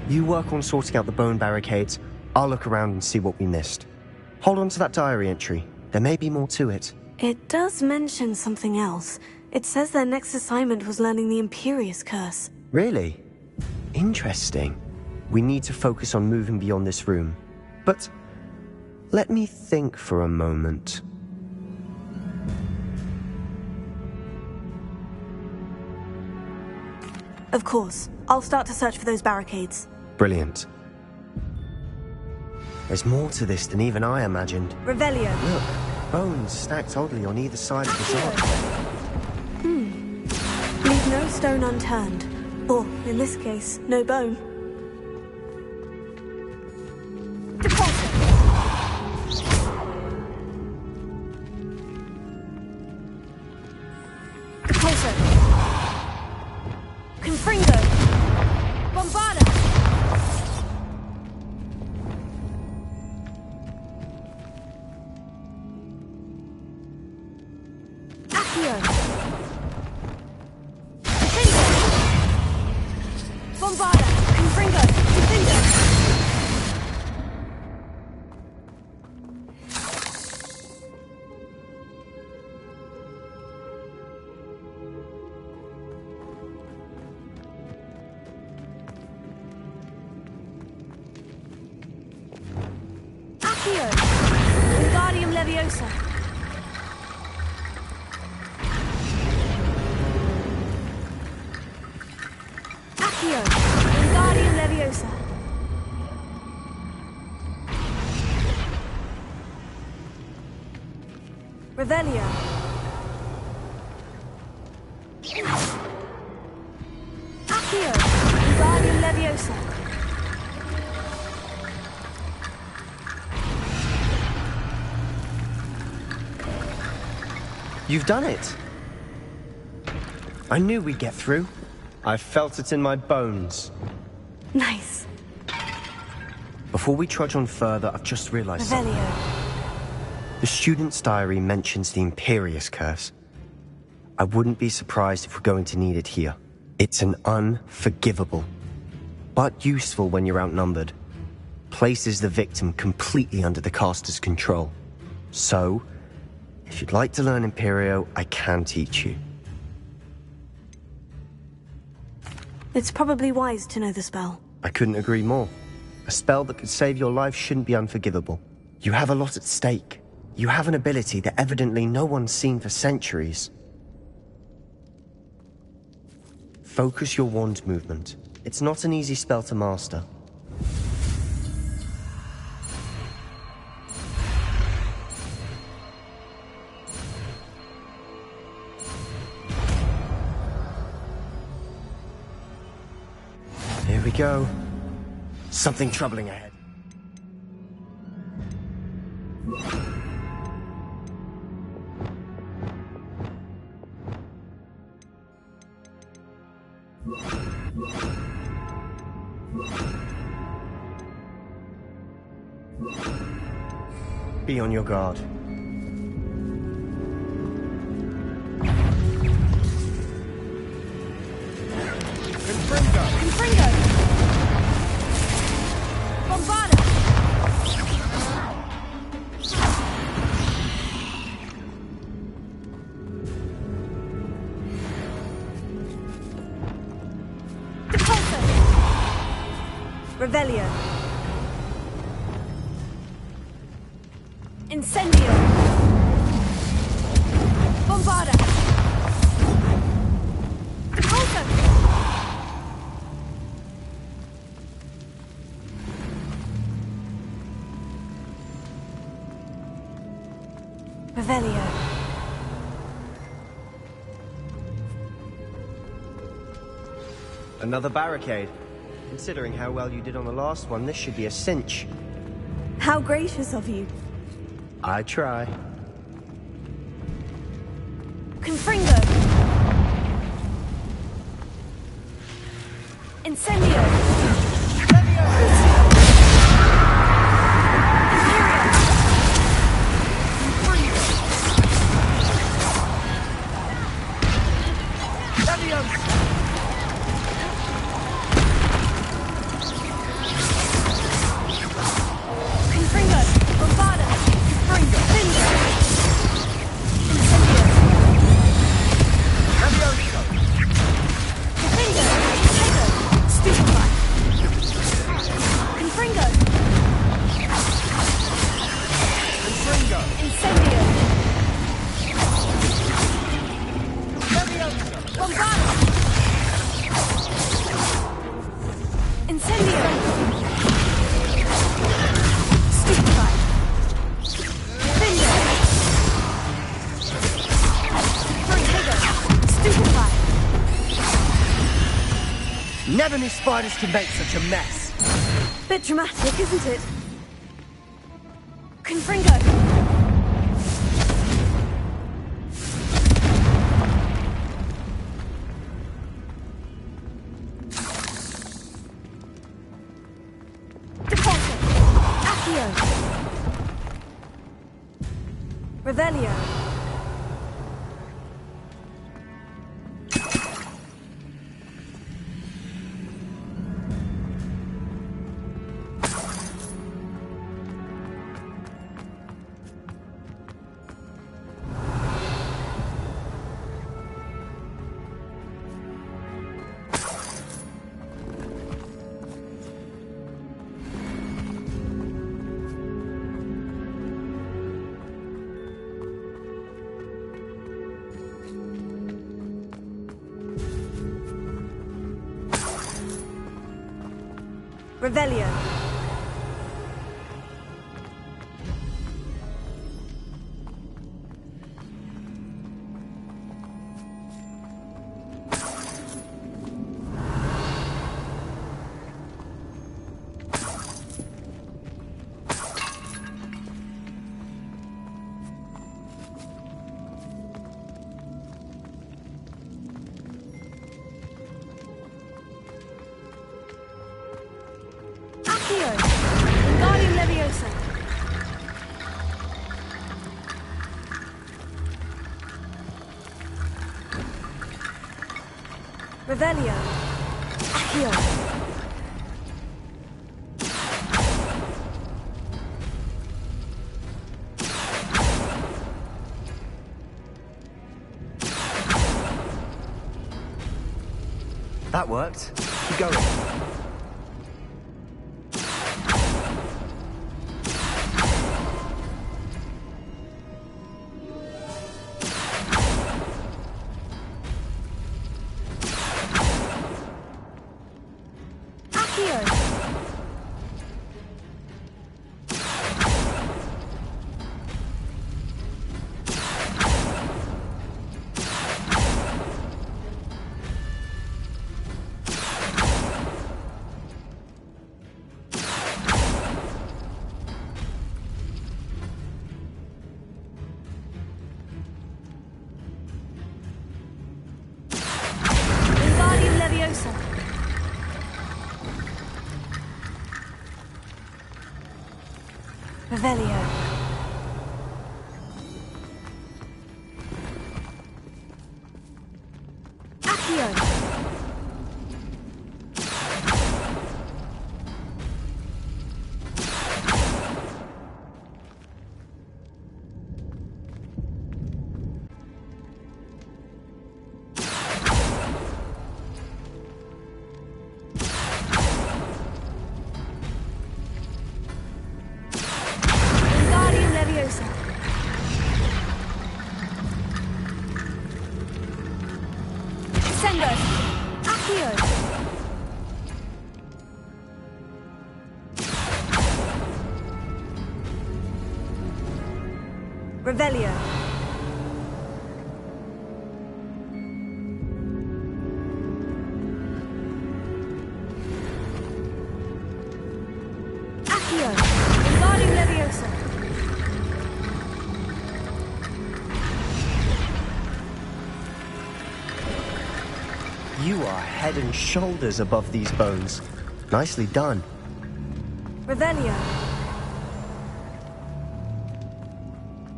You work on sorting out the bone barricades. I'll look around and see what we missed. Hold on to that diary entry. There may be more to it. It does mention something else. It says their next assignment was learning the Imperious Curse. Really? Interesting. We need to focus on moving beyond this room. But let me think for a moment. Of course. I'll start to search for those barricades. Brilliant. There's more to this than even I imagined. Revelio. Look, bones stacked oddly on either side of this arch. Leave no stone unturned. Or, in this case, no bone. Depulso. Confringo. Bombarda. Accio. Bombarda. Leviosa. Accio. Wingardium Leviosa. Revelio. Accio. Wingardium Leviosa. You've done it. I knew we'd get through. I felt it in my bones. Nice. Before we trudge on further, I've just realized something. The student's diary mentions the Imperius Curse. I wouldn't be surprised if we're going to need it here. It's an unforgivable, but useful when you're outnumbered. Places the victim completely under the caster's control. So, if you'd like to learn Imperio, I can teach you. It's probably wise to know the spell. I couldn't agree more. A spell that could save your life shouldn't be unforgivable. You have a lot at stake. You have an ability that evidently no one's seen for centuries. Focus your wand movement. It's not an easy spell to master. Here we go. Something troubling ahead. Be on your guard. Confringo! Bombarda! Depulso! Revelio! Incendio! Bombarda! Depulso! Revelio. Another barricade. Considering how well you did on the last one, this should be a cinch. How gracious of you. I try. Confringo. Incendio. Never knew spiders could make such a mess. Bit dramatic, isn't it? Confringo! Depulso! Accio! Revelio! Revelio. Accio. Wingardium Leviosa. Revelio. Accio. That worked. Keep going. Accio. Wingardium Leviosa. Revelio. Accio. Wingardium Leviosa. Sendo. Accio. Revelio. Accio. Wingardium Leviosa. You are head and shoulders above these bones. Nicely done. Revelio.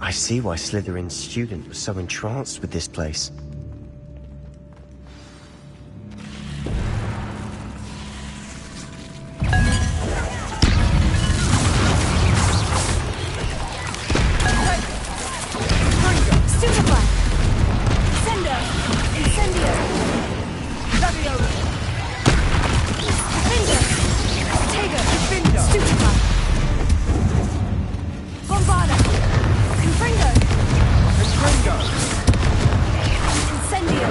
I see why Slytherin's student was so entranced with this place. Stupefy. Sendo. Incendio. Revelio. Finger. Tego. Stupefy. Bombarda. Confringo. Incendio.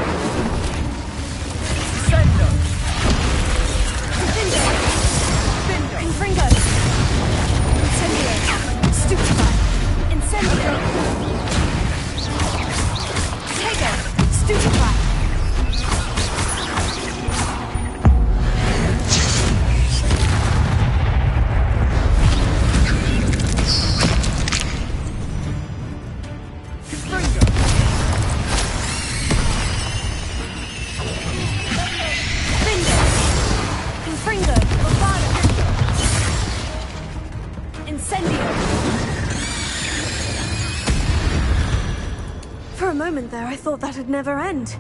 Defendo. Confringo. Incendio. Stupefy. Incendio. Tego. Stupefy. Confringo. Bombarda. Incendio. For a moment there, I thought that'd never end.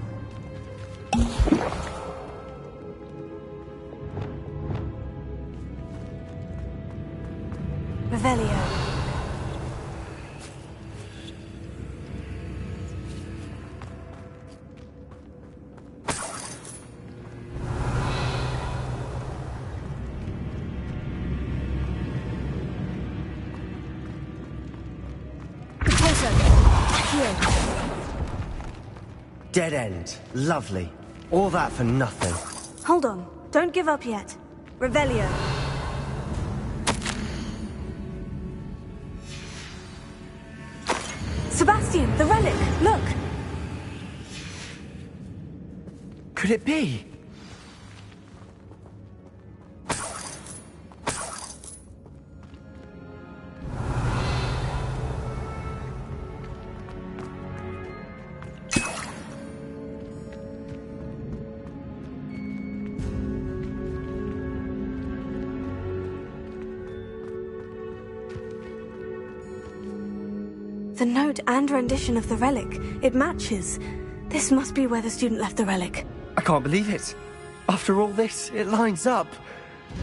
Revelio. Dead end. Lovely. All that for nothing. Hold on. Don't give up yet. Revelio. Sebastian, the relic! Look! Could it be? The note and rendition of the relic. It matches. This must be where the student left the relic. I can't believe it. After all this, it lines up.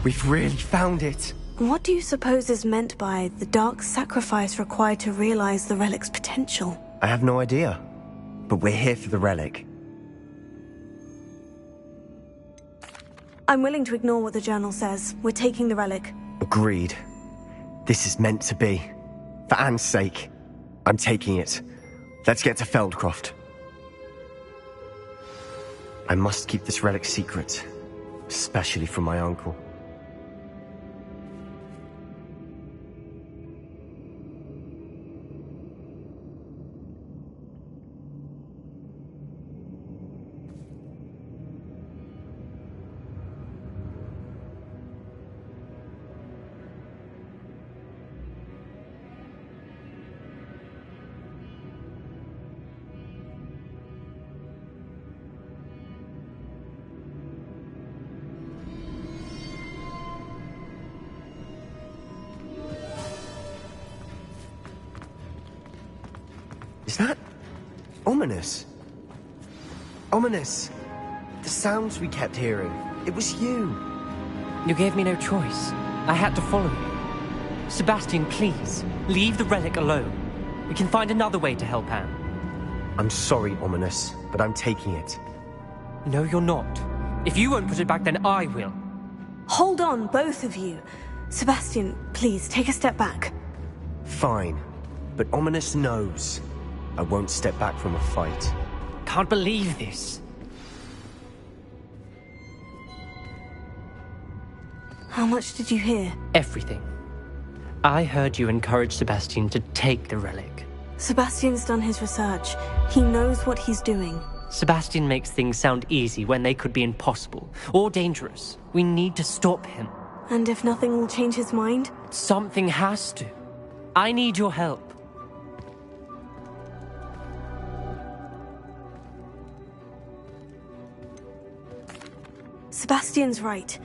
We've really found it. What do you suppose is meant by the dark sacrifice required to realize the relic's potential? I have no idea. But we're here for the relic. I'm willing to ignore what the journal says. We're taking the relic. Agreed. This is meant to be. For Anne's sake. I'm taking it. Let's get to Feldcroft. I must keep this relic secret. Especially from my uncle. Is that ominous? Ominous. The sounds we kept hearing. It was you. You gave me no choice. I had to follow you. Sebastian, please, leave the relic alone. We can find another way to help Anne. I'm sorry, Ominous, but I'm taking it. No, you're not. If you won't put it back, then I will. Hold on, both of you. Sebastian, please, take a step back. Fine. But Ominous knows. I won't step back from a fight. Can't believe this. How much did you hear? Everything. I heard you encourage Sebastian to take the relic. Sebastian's done his research. He knows what he's doing. Sebastian makes things sound easy when they could be impossible or dangerous. We need to stop him. And if nothing will change his mind? Something has to. I need your help. Sebastian's right.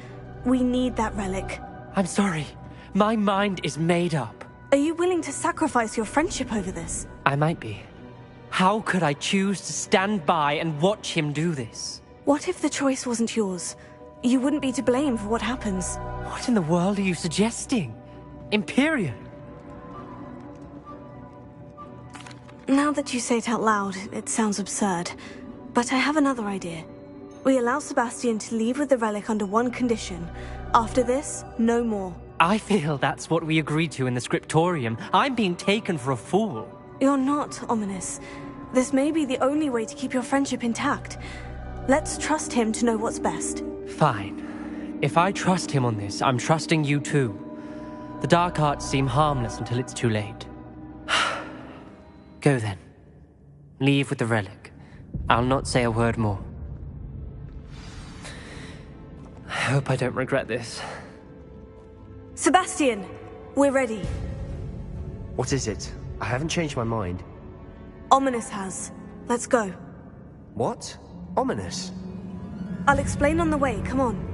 We need that relic. I'm sorry. My mind is made up. Are you willing to sacrifice your friendship over this? I might be. How could I choose to stand by and watch him do this? What if the choice wasn't yours? You wouldn't be to blame for what happens. What in the world are you suggesting? Imperial? Now that you say it out loud, it sounds absurd. But I have another idea. We allow Sebastian to leave with the relic under one condition. After this, no more. I feel that's what we agreed to in the scriptorium. I'm being taken for a fool. You're not, Ominous. This may be the only way to keep your friendship intact. Let's trust him to know what's best. Fine. If I trust him on this, I'm trusting you too. The dark arts seem harmless until it's too late. Go then. Leave with the relic. I'll not say a word more. I hope I don't regret this. Sebastian! We're ready. What is it? I haven't changed my mind. Ominous has. Let's go. What? Ominous? I'll explain on the way. Come on.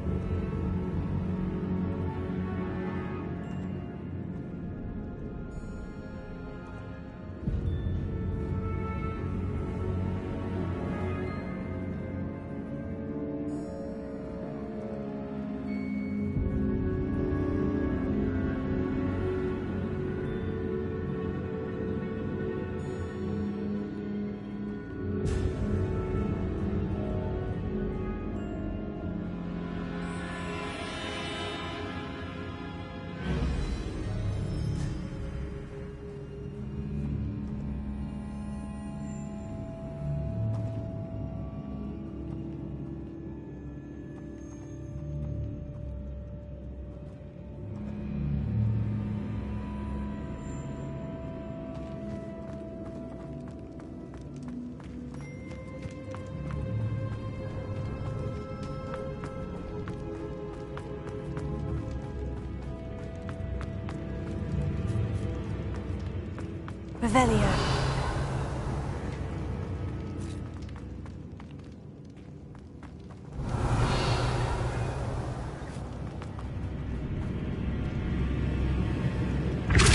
Revelio.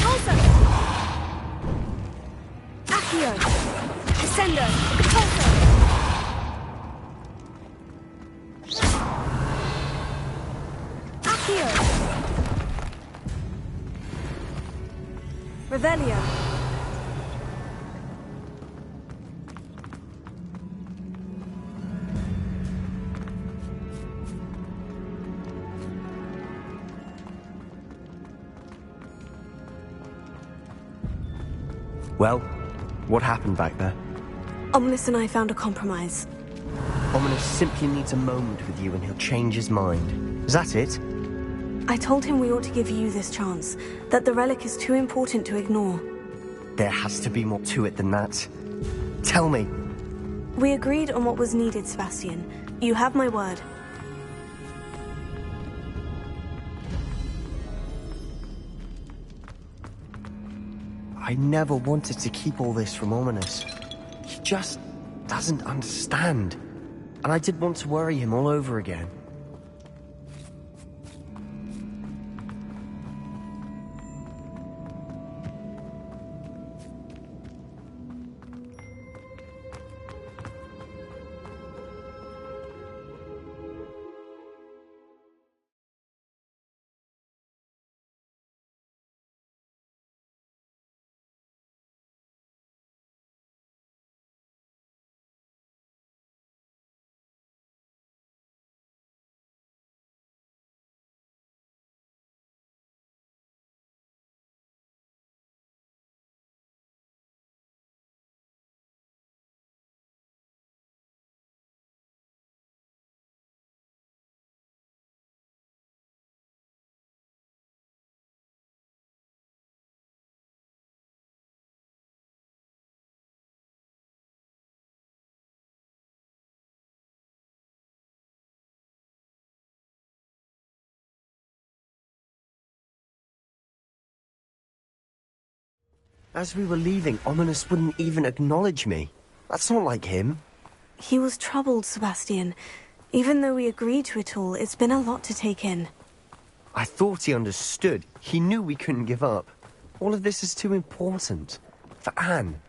Also! Accio! Descendo! Also! Accio! Revelio. Well, what happened back there? Omnis and I found a compromise. Ominous simply needs a moment with you and he'll change his mind. Is that it? I told him we ought to give you this chance, that the relic is too important to ignore. There has to be more to it than that. Tell me. We agreed on what was needed, Sebastian. You have my word. I never wanted to keep all this from Ominous. He just doesn't understand. And I did want to worry him all over again. As we were leaving, Ominous wouldn't even acknowledge me. That's not like him. He was troubled, Sebastian. Even though we agreed to it all, it's been a lot to take in. I thought he understood. He knew we couldn't give up. All of this is too important. For Anne.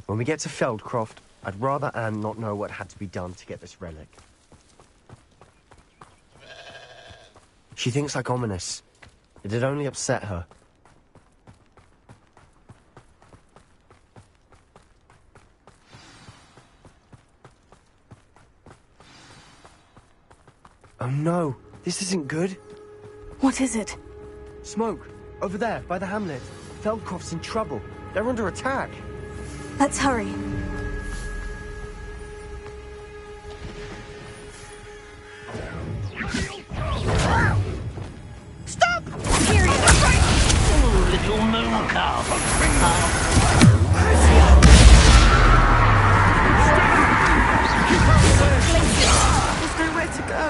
When we get to Feldcroft, I'd rather Anne not know what had to be done to get this relic. She thinks like Ominous. It'd only upset her. Oh no, this isn't good. What is it? Smoke, over there, by the hamlet. Feldcroft's in trouble. They're under attack. Let's hurry. Stop! Little moon calf. There's nowhere to go.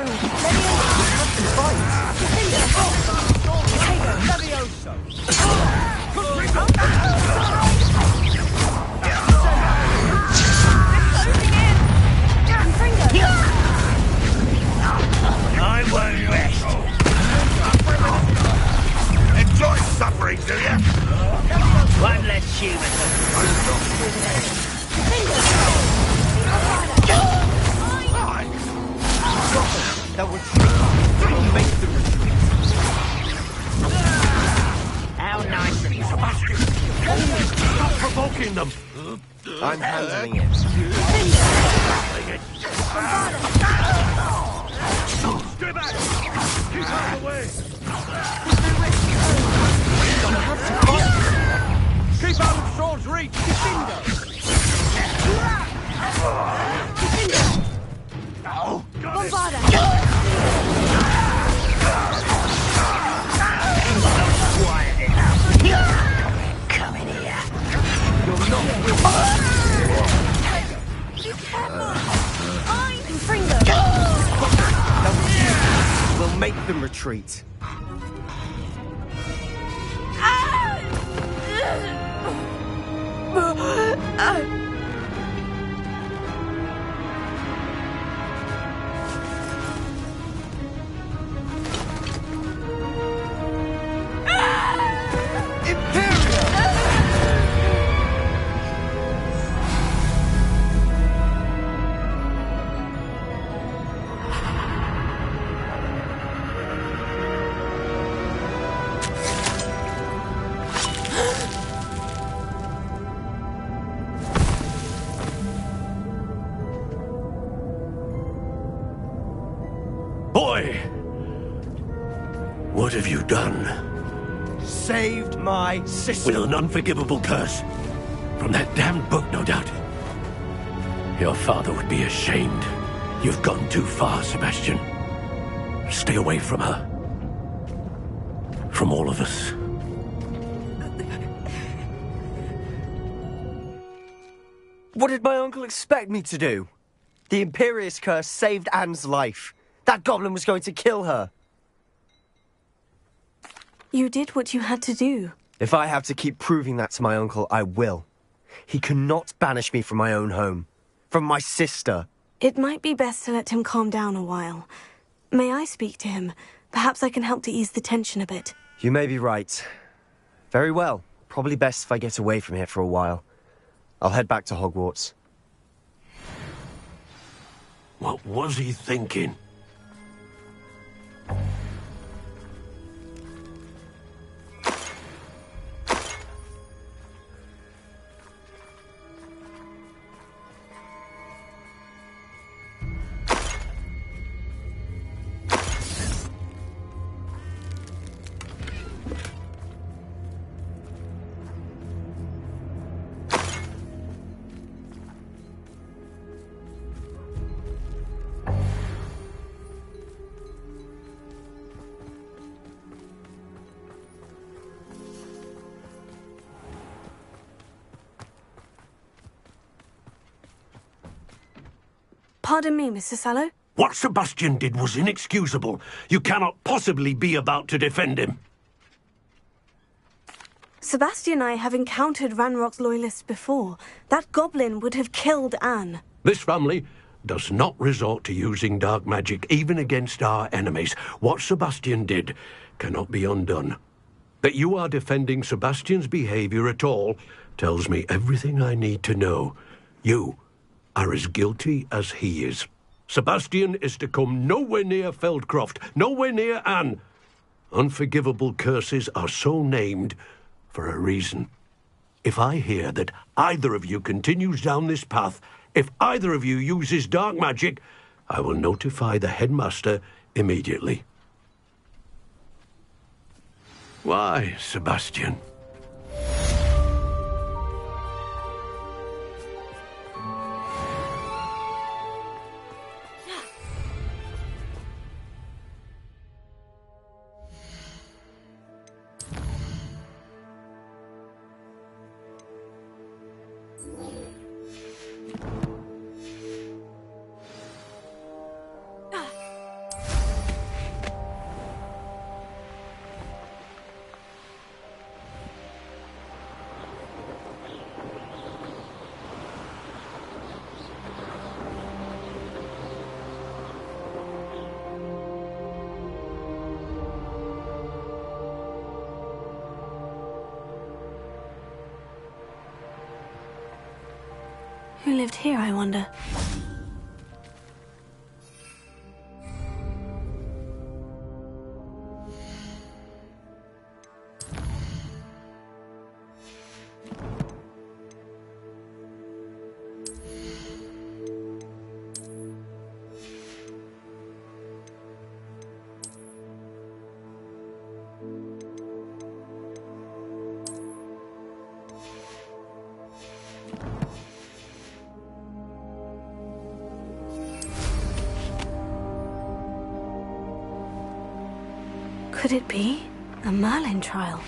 I won't rest. Enjoy suffering, do you? One less human. That would make the retreat. How nice of you, Sebastian. Stop provoking them. I'm handling it. Stay back! Keep out of the way! Keep out of Sword's reach! Be careful! I can bring them! We'll make them retreat. Boy! What have you done? Saved my sister. With an unforgivable curse. From that damned book, no doubt. Your father would be ashamed. You've gone too far, Sebastian. Stay away from her. From all of us. What did my uncle expect me to do? The Imperious curse saved Anne's life. That goblin was going to kill her. You did what you had to do. If I have to keep proving that to my uncle, I will. He cannot banish me from my own home. From my sister. It might be best to let him calm down a while. May I speak to him? Perhaps I can help to ease the tension a bit. You may be right. Very well. Probably best if I get away from here for a while. I'll head back to Hogwarts. What was he thinking? Pardon me, Mr. Sallow? What Sebastian did was inexcusable. You cannot possibly be about to defend him. Sebastian and I have encountered Ranrock's loyalists before. That goblin would have killed Anne. This family does not resort to using dark magic even against our enemies. What Sebastian did cannot be undone. That you are defending Sebastian's behavior at all tells me everything I need to know. You are as guilty as he is. Sebastian is to come nowhere near Feldcroft, nowhere near Anne. Unforgivable curses are so named for a reason. If I hear that either of you continues down this path, if either of you uses dark magic, I will notify the headmaster immediately. Why, Sebastian? Who lived here, I wonder? Could it be a Merlin trial?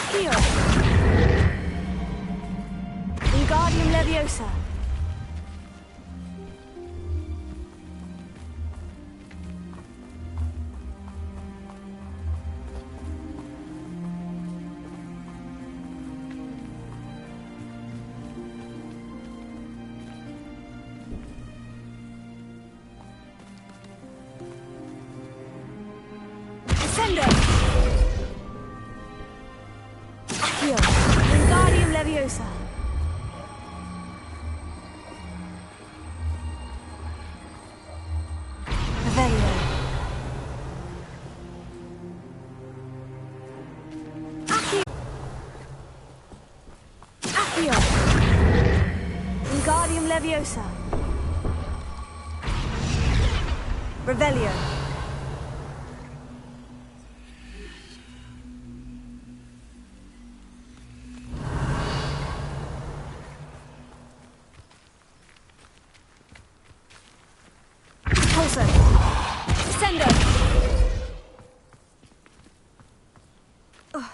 Accio! Wingardium Leviosa! Ascendo! Accio! Wingardium Leviosa! Revelio! Accio! Accio! Wingardium Leviosa! Revelio! Pulsar! Descendo! Ugh.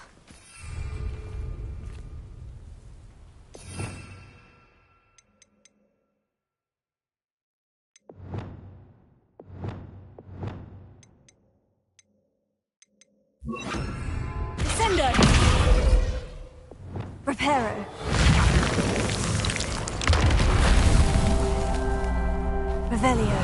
Descendo! Reparo! Revelio!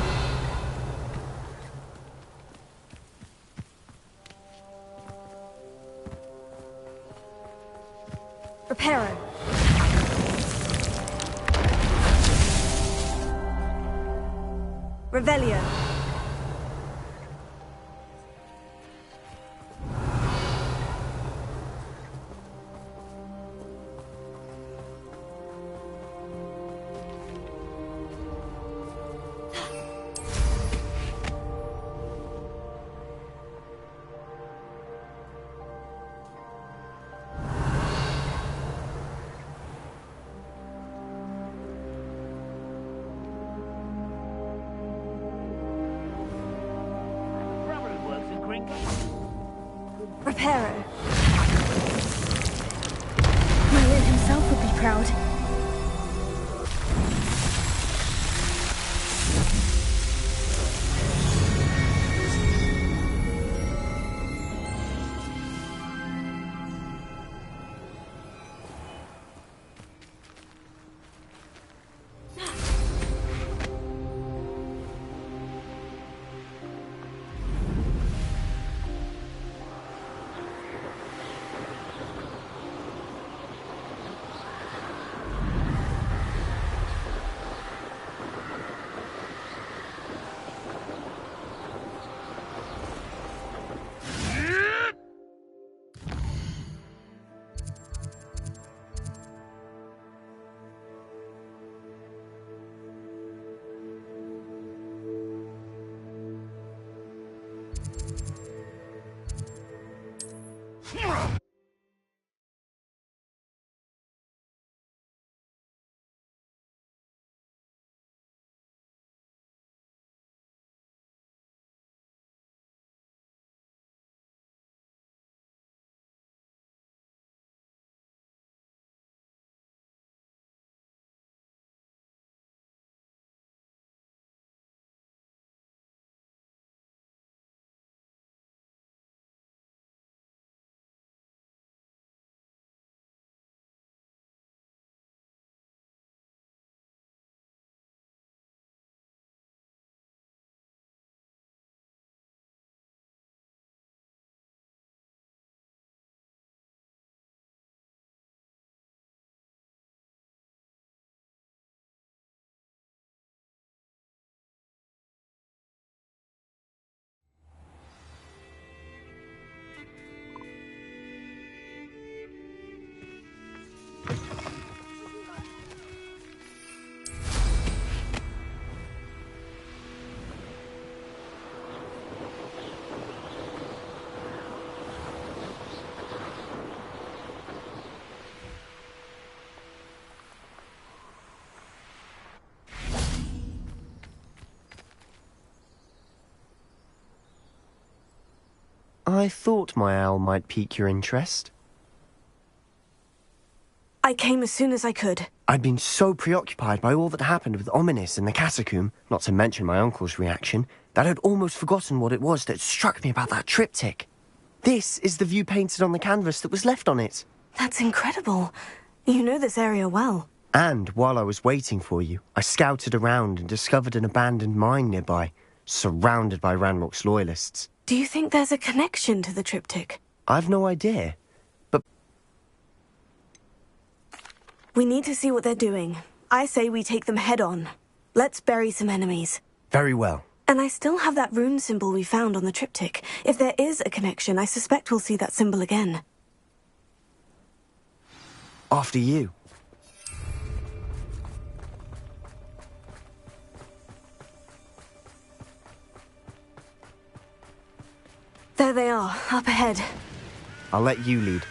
Reparo! Revelio! Reparo. Merlin himself would be proud. I thought my owl might pique your interest. I came as soon as I could. I'd been so preoccupied by all that happened with Ominis and the catacomb, not to mention my uncle's reaction, that I'd almost forgotten what it was that struck me about that triptych. This is the view painted on the canvas that was left on it. That's incredible. You know this area well. And while I was waiting for you, I scouted around and discovered an abandoned mine nearby, surrounded by Ranrock's loyalists. Do you think there's a connection to the triptych? I've no idea. We need to see what they're doing. I say we take them head on. Let's bury some enemies. Very well. And I still have that rune symbol we found on the triptych. If there is a connection, I suspect we'll see that symbol again. After you. There they are, up ahead. I'll let you lead.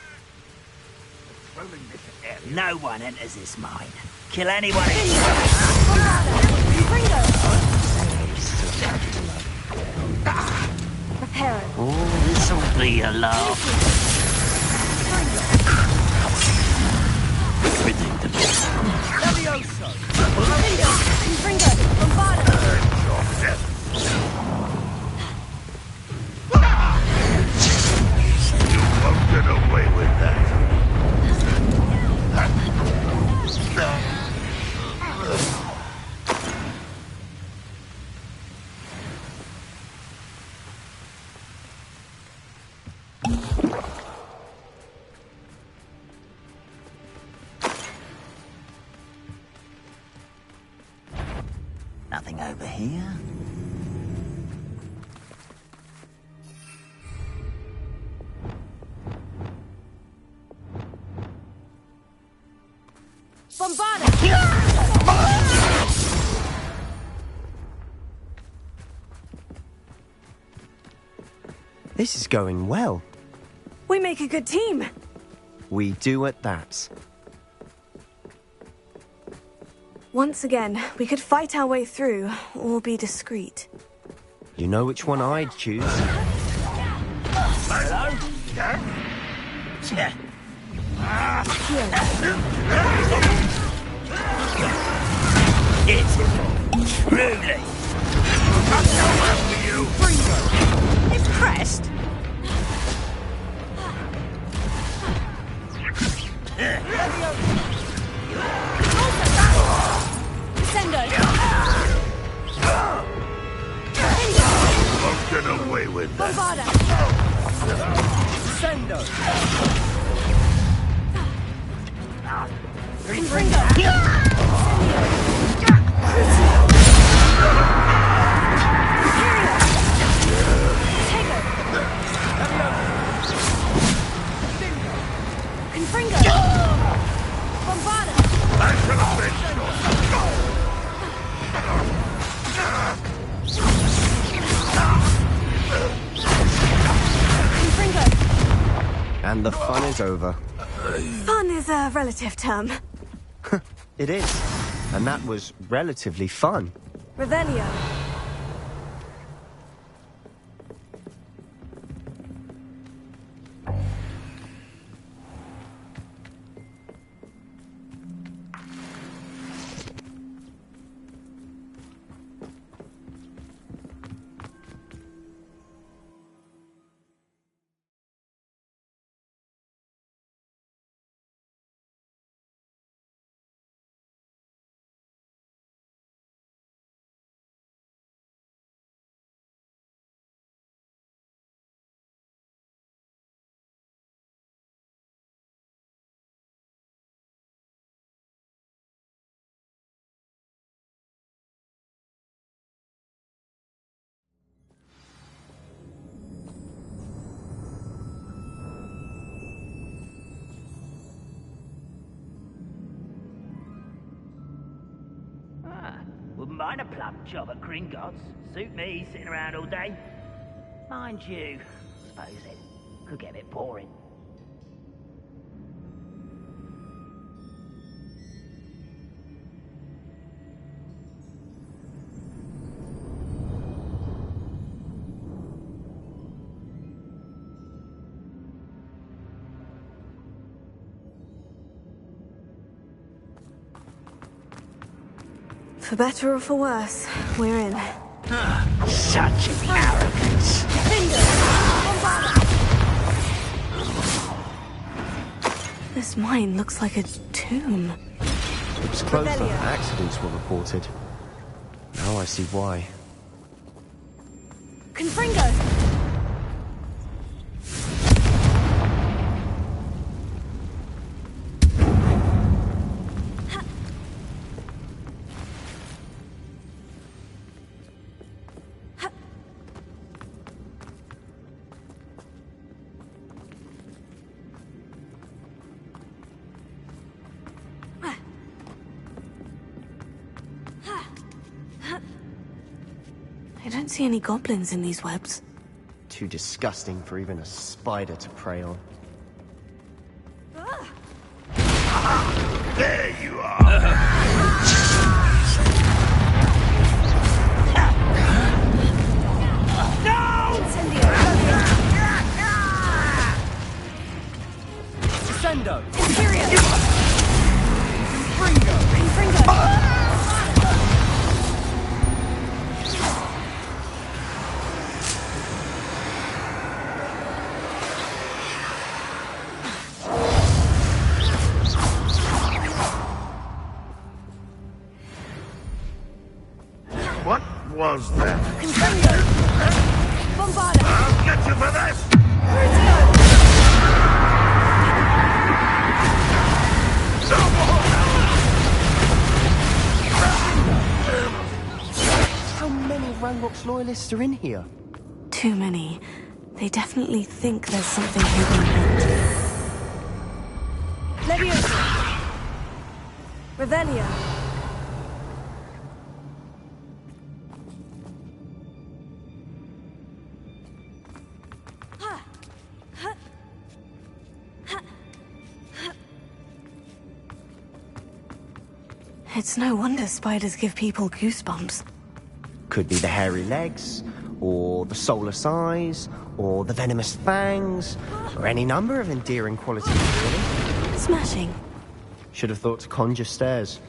No one enters this mine. Kill anyone. Prepare it. Oh, this'll be a laugh. Predictable. Levioso! Confringo! Bombarda! You won't get away with that. Nothing over here. Bombarda! This is going well. We make a good team. We do at that. Once again, we could fight our way through, or be discreet. You know which one I'd choose. Hello? It's truly. Impressed? Won't get away with that. Bombarda! Sendo. Confringo! Bombarda! And the fun is over. Fun is a relative term. It is. And that was relatively fun. Revelio. Wouldn't mind a plum job at Gringotts. Suit me, sitting around all day. Mind you, suppose it could get a bit boring. For better or for worse, we're in. Such arrogance. This mine looks like a tomb. It was closed after accidents were reported. Now I see why. Confringo! I don't see any goblins in these webs. Too disgusting for even a spider to prey on. There you are! Sendo! Imperial! Confringo! Confringo! What was that? Confringo! Bombarda! I'll get you for this! How many Ranrock's loyalists are in here? Too many. They definitely think there's something hidden. Leviosa! Revelio! It's no wonder spiders give people goosebumps. Could be the hairy legs, or the soulless eyes, or the venomous fangs, or any number of endearing qualities, really. Smashing. Should have thought to conjure stairs.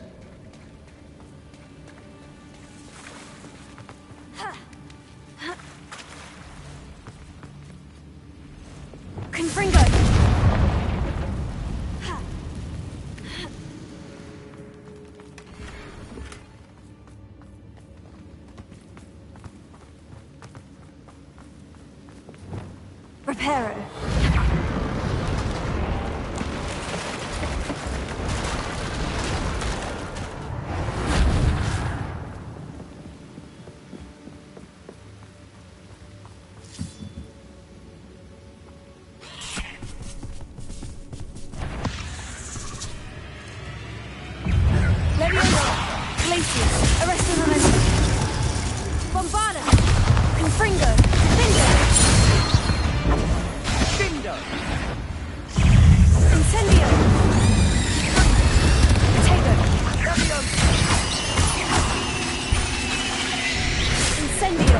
Confringo! Reparo. Glacius, arrest the momentum. Bombarda! Confringo! Bindo! Incendio! Potato! Incendio!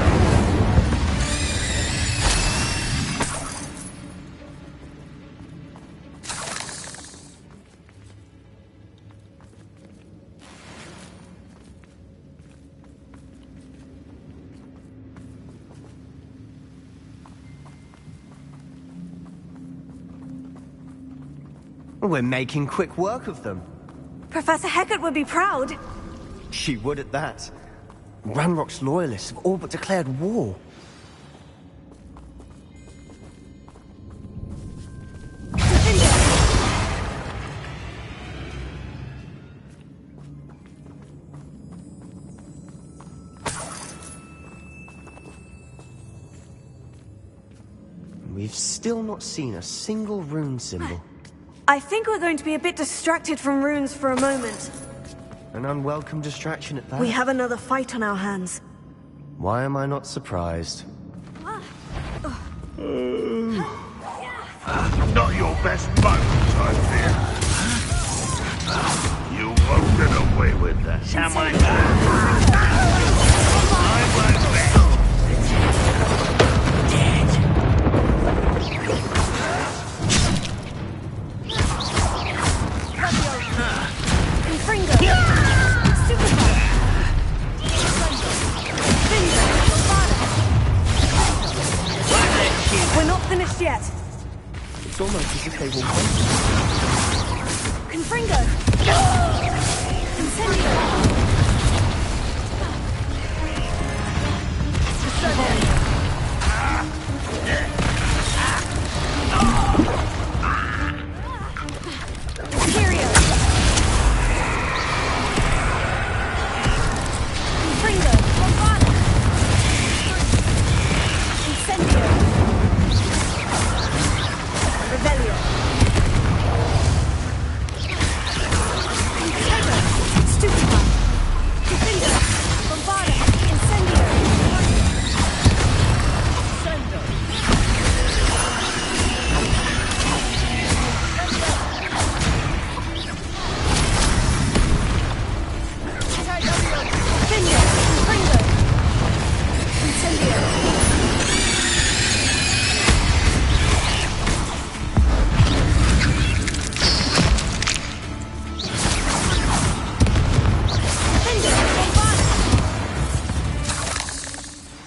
We're making quick work of them. Professor Hecat would be proud. She would at that. Ranrock's loyalists have all but declared war. We've still not seen a single rune symbol. I think we're going to be a bit distracted from runes for a moment. An unwelcome distraction at that. We have another fight on our hands. Why am I not surprised? Not your best moments, I fear. You won't get away with that. Someone... I won't bet. Confringo! Superfire! It's almost as if they were waiting. Confringo! Incendio! Imperio! Confringo! Bombada! Incendio! Revelio! Stupefy! Confringo! Bombada! Incendio! Sendo! Incendio! Confringo! Incendio!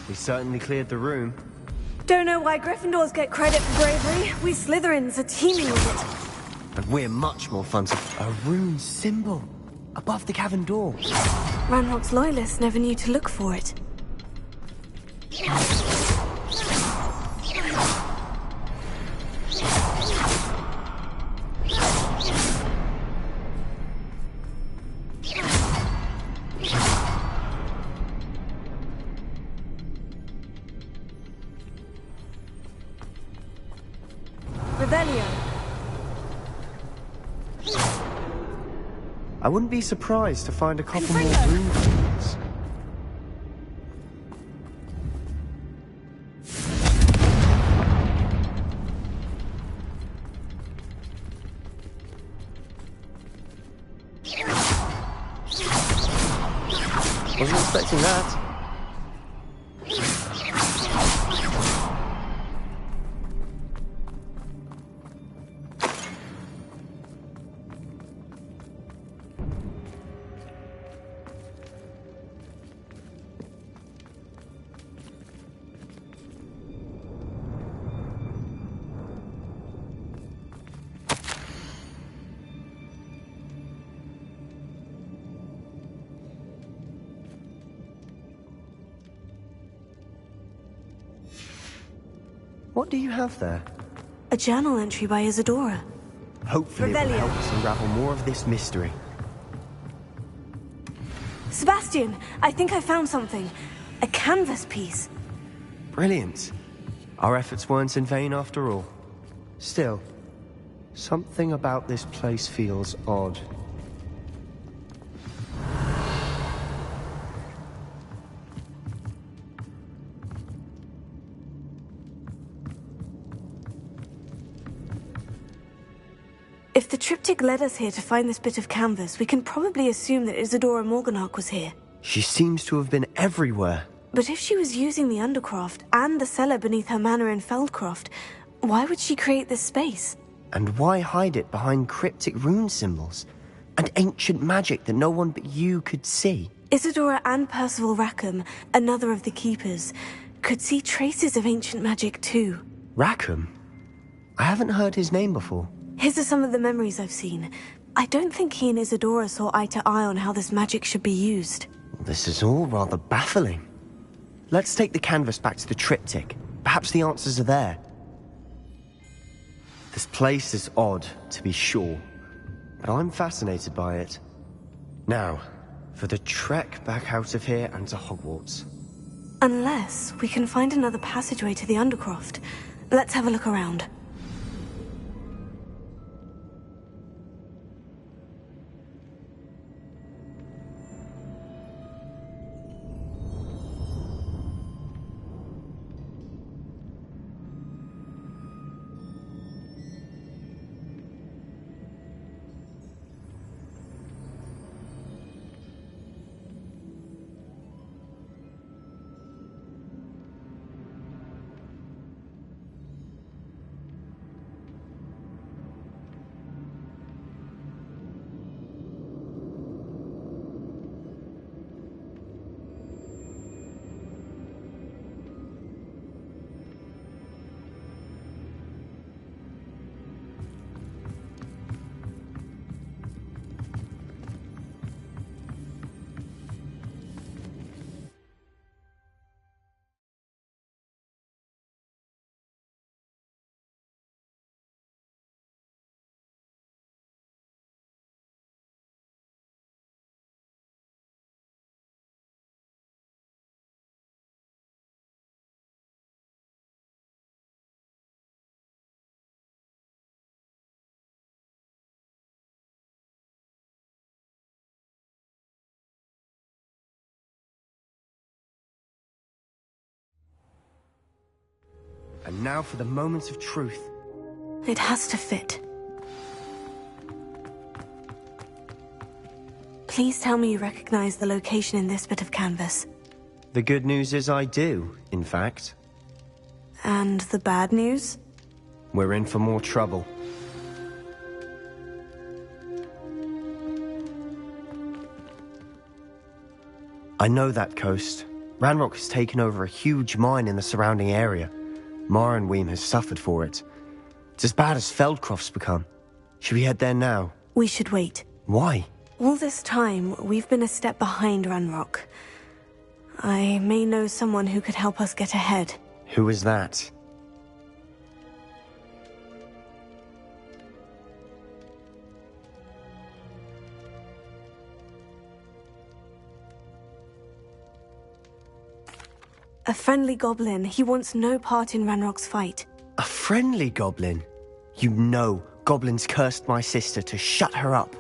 We certainly cleared the room. Don't know why Gryffindors get credit for bravery. We Slytherins are teeming with it. And we're much more fun to... A rune symbol above the cavern door. Ranrock's loyalists never knew to look for it. Revelio. I wouldn't be surprised to find a couple more rune symbols. Wasn't expecting that. What do you have there? A journal entry by Isadora. Hopefully it will help us unravel more of this mystery. Sebastian, I think I found something. A canvas piece. Brilliant. Our efforts weren't in vain after all. Still, something about this place feels odd. If the triptych led us here to find this bit of canvas, we can probably assume that Isadora Morganach was here. She seems to have been everywhere. But if she was using the Undercroft and the cellar beneath her manor in Feldcroft, why would she create this space? And why hide it behind cryptic rune symbols? And ancient magic that no one but you could see? Isadora and Percival Rackham, another of the Keepers, could see traces of ancient magic too. Rackham? I haven't heard his name before. His are some of the memories I've seen. I don't think he and Isadora saw eye to eye on how this magic should be used. This is all rather baffling. Let's take the canvas back to the triptych. Perhaps the answers are there. This place is odd, to be sure, but I'm fascinated by it. Now, for the trek back out of here and to Hogwarts. Unless we can find another passageway to the Undercroft. Let's have a look around. now for the moments of truth. It has to fit. Please tell me you recognize the location in this bit of canvas. The good news is I do, in fact. And the bad news? We're in for more trouble. I know that coast. Ranrock has taken over a huge mine in the surrounding area. Morinweem has suffered for it. It's as bad as Feldcroft's become. Should we head there now? We should wait. Why? All this time, we've been a step behind Ranrock. I may know someone who could help us get ahead. Who is that? A friendly goblin. He wants no part in Ranrock's fight. A friendly goblin? You know goblins cursed my sister to shut her up.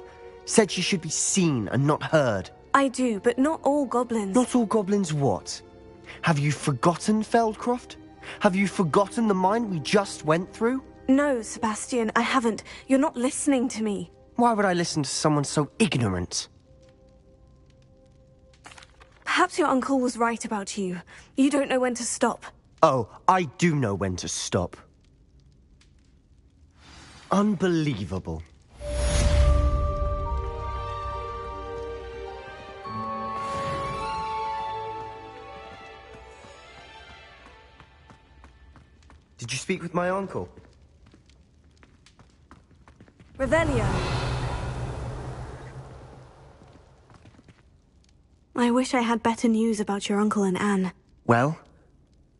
Said she should be seen and not heard. I do, but not all goblins. Not all goblins what? Have you forgotten Feldcroft? Have you forgotten the mine we just went through? No, Sebastian, I haven't. You're not listening to me. Why would I listen to someone so ignorant? Perhaps your uncle was right about you. You don't know when to stop. Oh, I do know when to stop. Unbelievable. Did you speak with my uncle? Revelio. I wish I had better news about your uncle and Anne. Well,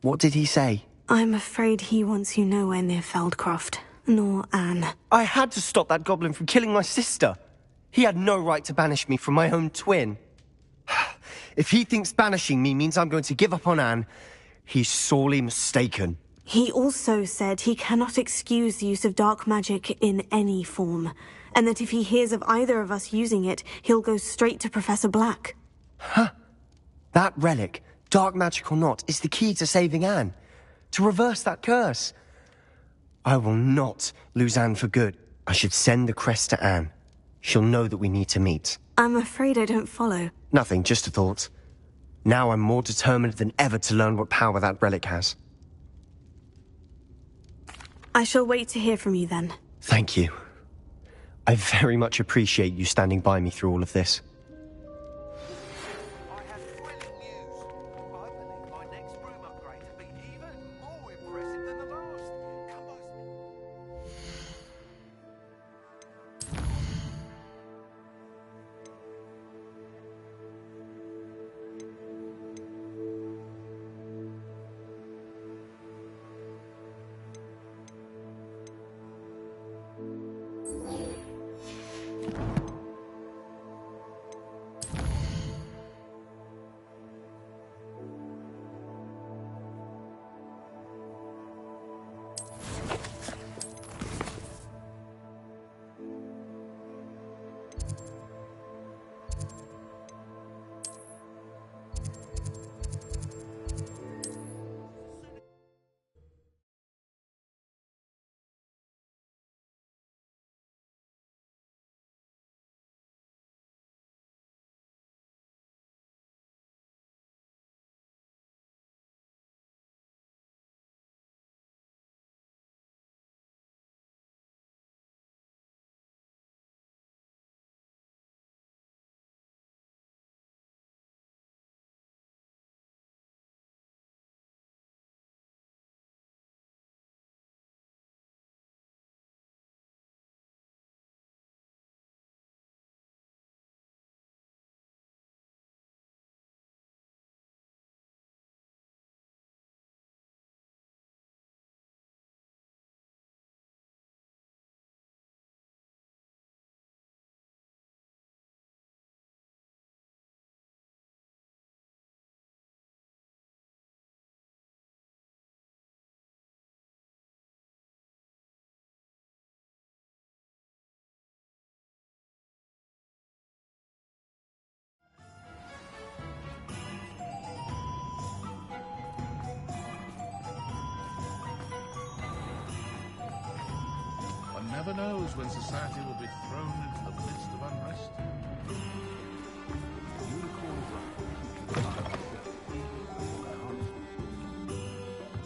what did he say? I'm afraid he wants you nowhere near Feldcroft, nor Anne. I had to stop that goblin from killing my sister. He had no right to banish me from my own twin. If he thinks banishing me means I'm going to give up on Anne, he's sorely mistaken. He also said he cannot excuse the use of dark magic in any form, and that if he hears of either of us using it, he'll go straight to Professor Black. Huh. That relic, dark magic or not, is the key to saving Anne. To reverse that curse. I will not lose Anne for good. I should send the crest to Anne. She'll know that we need to meet. I'm afraid I don't follow. Nothing, just a thought. Now I'm more determined than ever to learn what power that relic has. I shall wait to hear from you then. Thank you. I very much appreciate you standing by me through all of this. never knows when society will be thrown into the midst of unrest.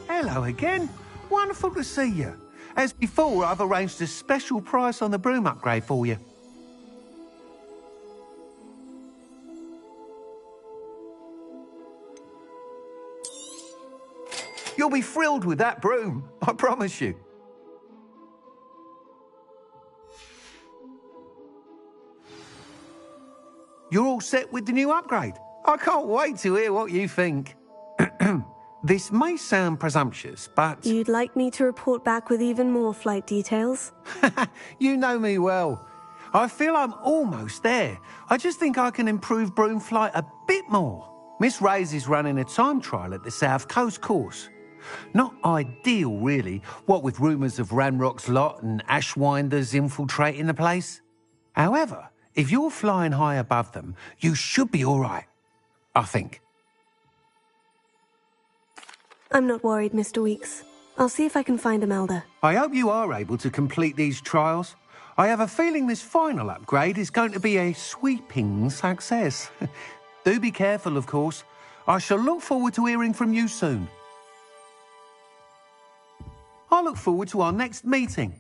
Hello again. Wonderful to see you. As before, I've arranged a special price on the broom upgrade for you. You'll be thrilled with that broom, I promise you. You're all set with the new upgrade. I can't wait to hear what you think. This may sound presumptuous, but... You'd like me to report back with even more flight details? You know me well. I feel I'm almost there. I just think I can improve broom flight a bit more. Miss Ray's is running a time trial at the South Coast course. Not ideal, really, what with rumours of Ranrock's lot and Ashwinders infiltrating the place. However, if you're flying high above them, you should be all right, I think. I'm not worried, Mr. Weeks. I'll see if I can find Imelda. I hope you are able to complete these trials. I have a feeling this final upgrade is going to be a sweeping success. Do be careful, of course. I shall look forward to hearing from you soon. I look forward to our next meeting.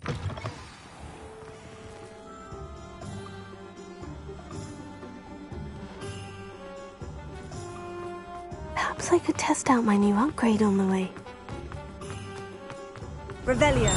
Perhaps I could test out my new upgrade on the way. Revelio.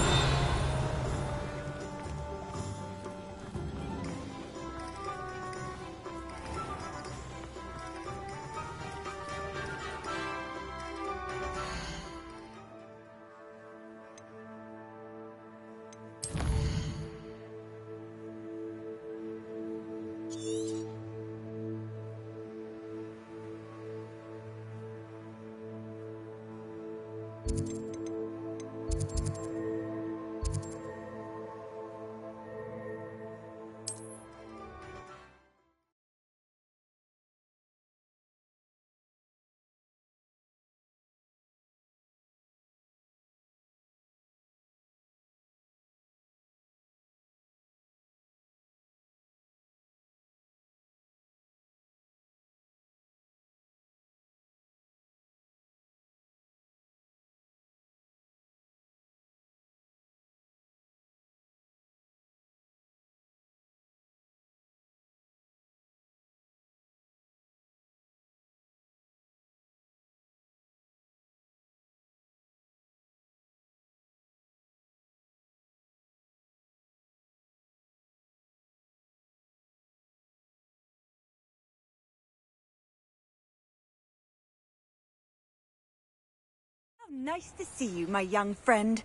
Nice to see you, my young friend.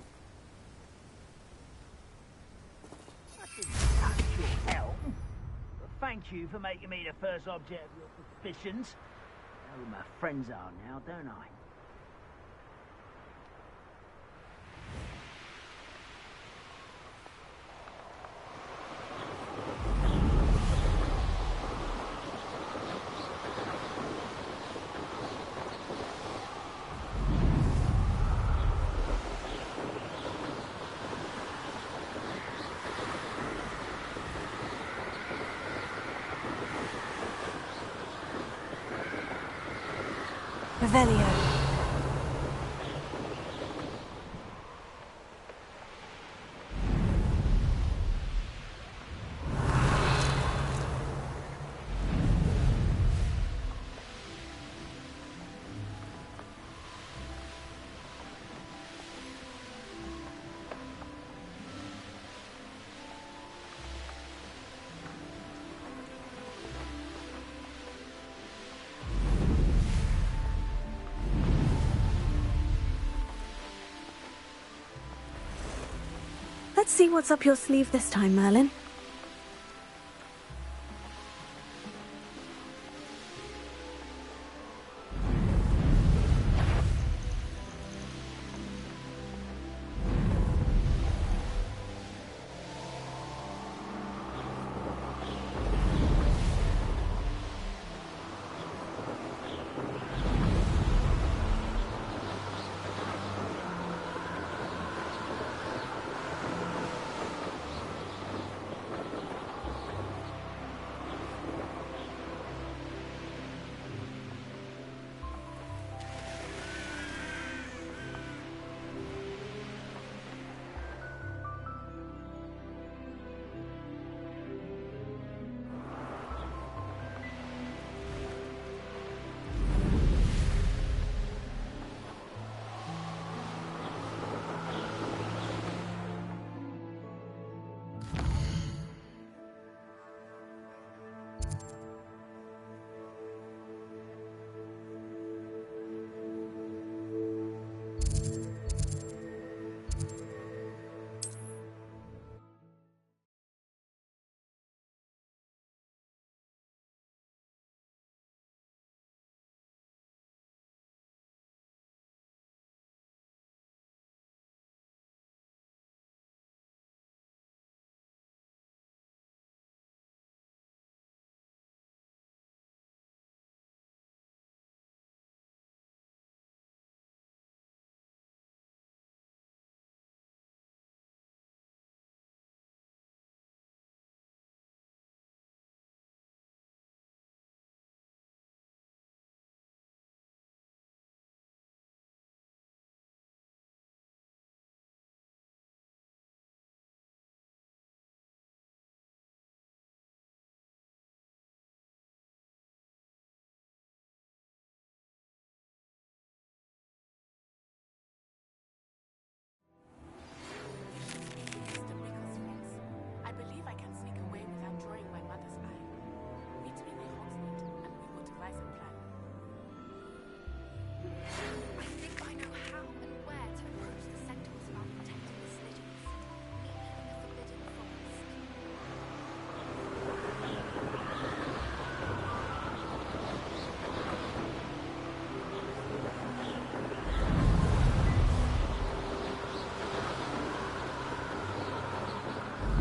Hell. But thank you for making me the first object of your suspicions. I know who my friends are now, don't I? Revelio. Let's see what's up your sleeve this time, Merlin.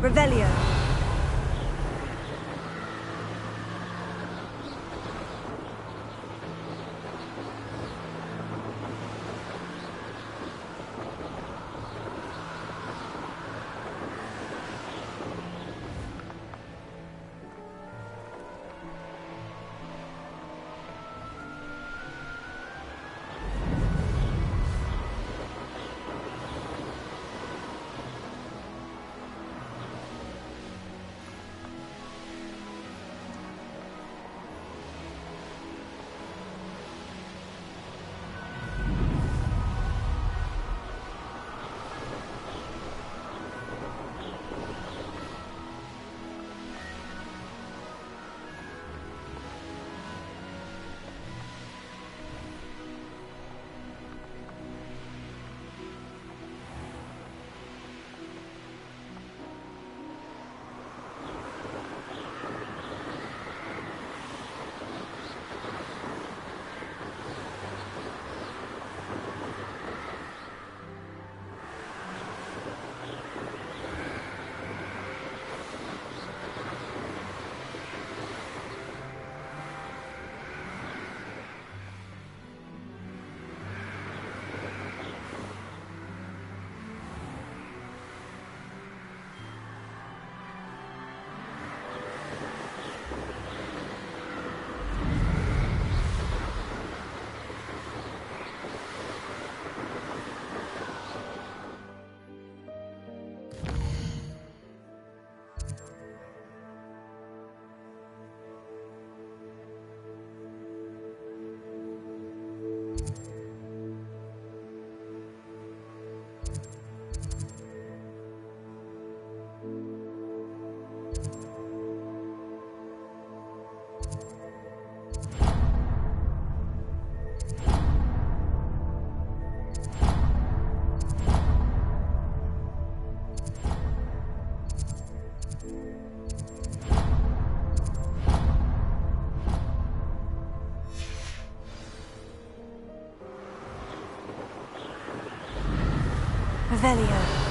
Revelio. Revelio.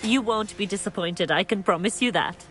You won't be disappointed, I can promise you that.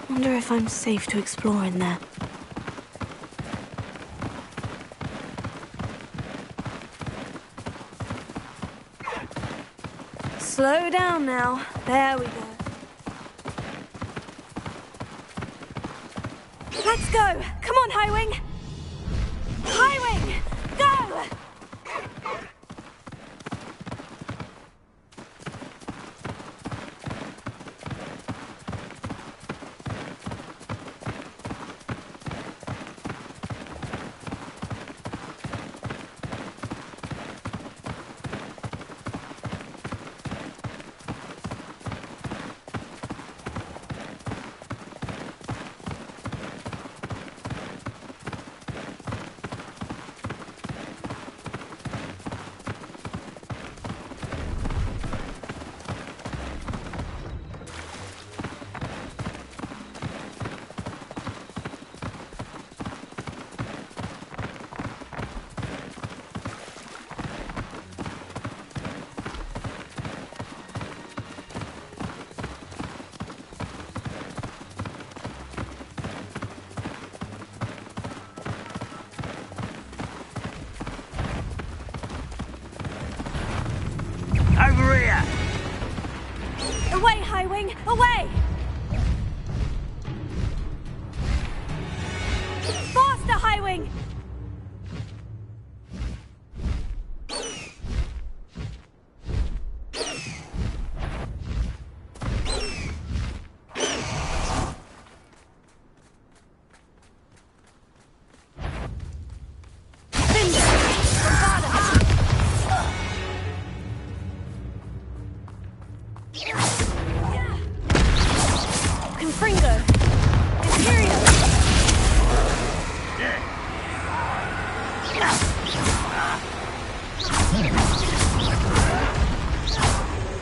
Wonder if I'm safe to explore in there. Slow down now. There we go. Let's go! Come on, Highwing! Highwing! Go! Away, Highwing! Away! Faster, Highwing!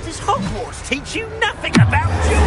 Does Hogwarts teach you nothing about you?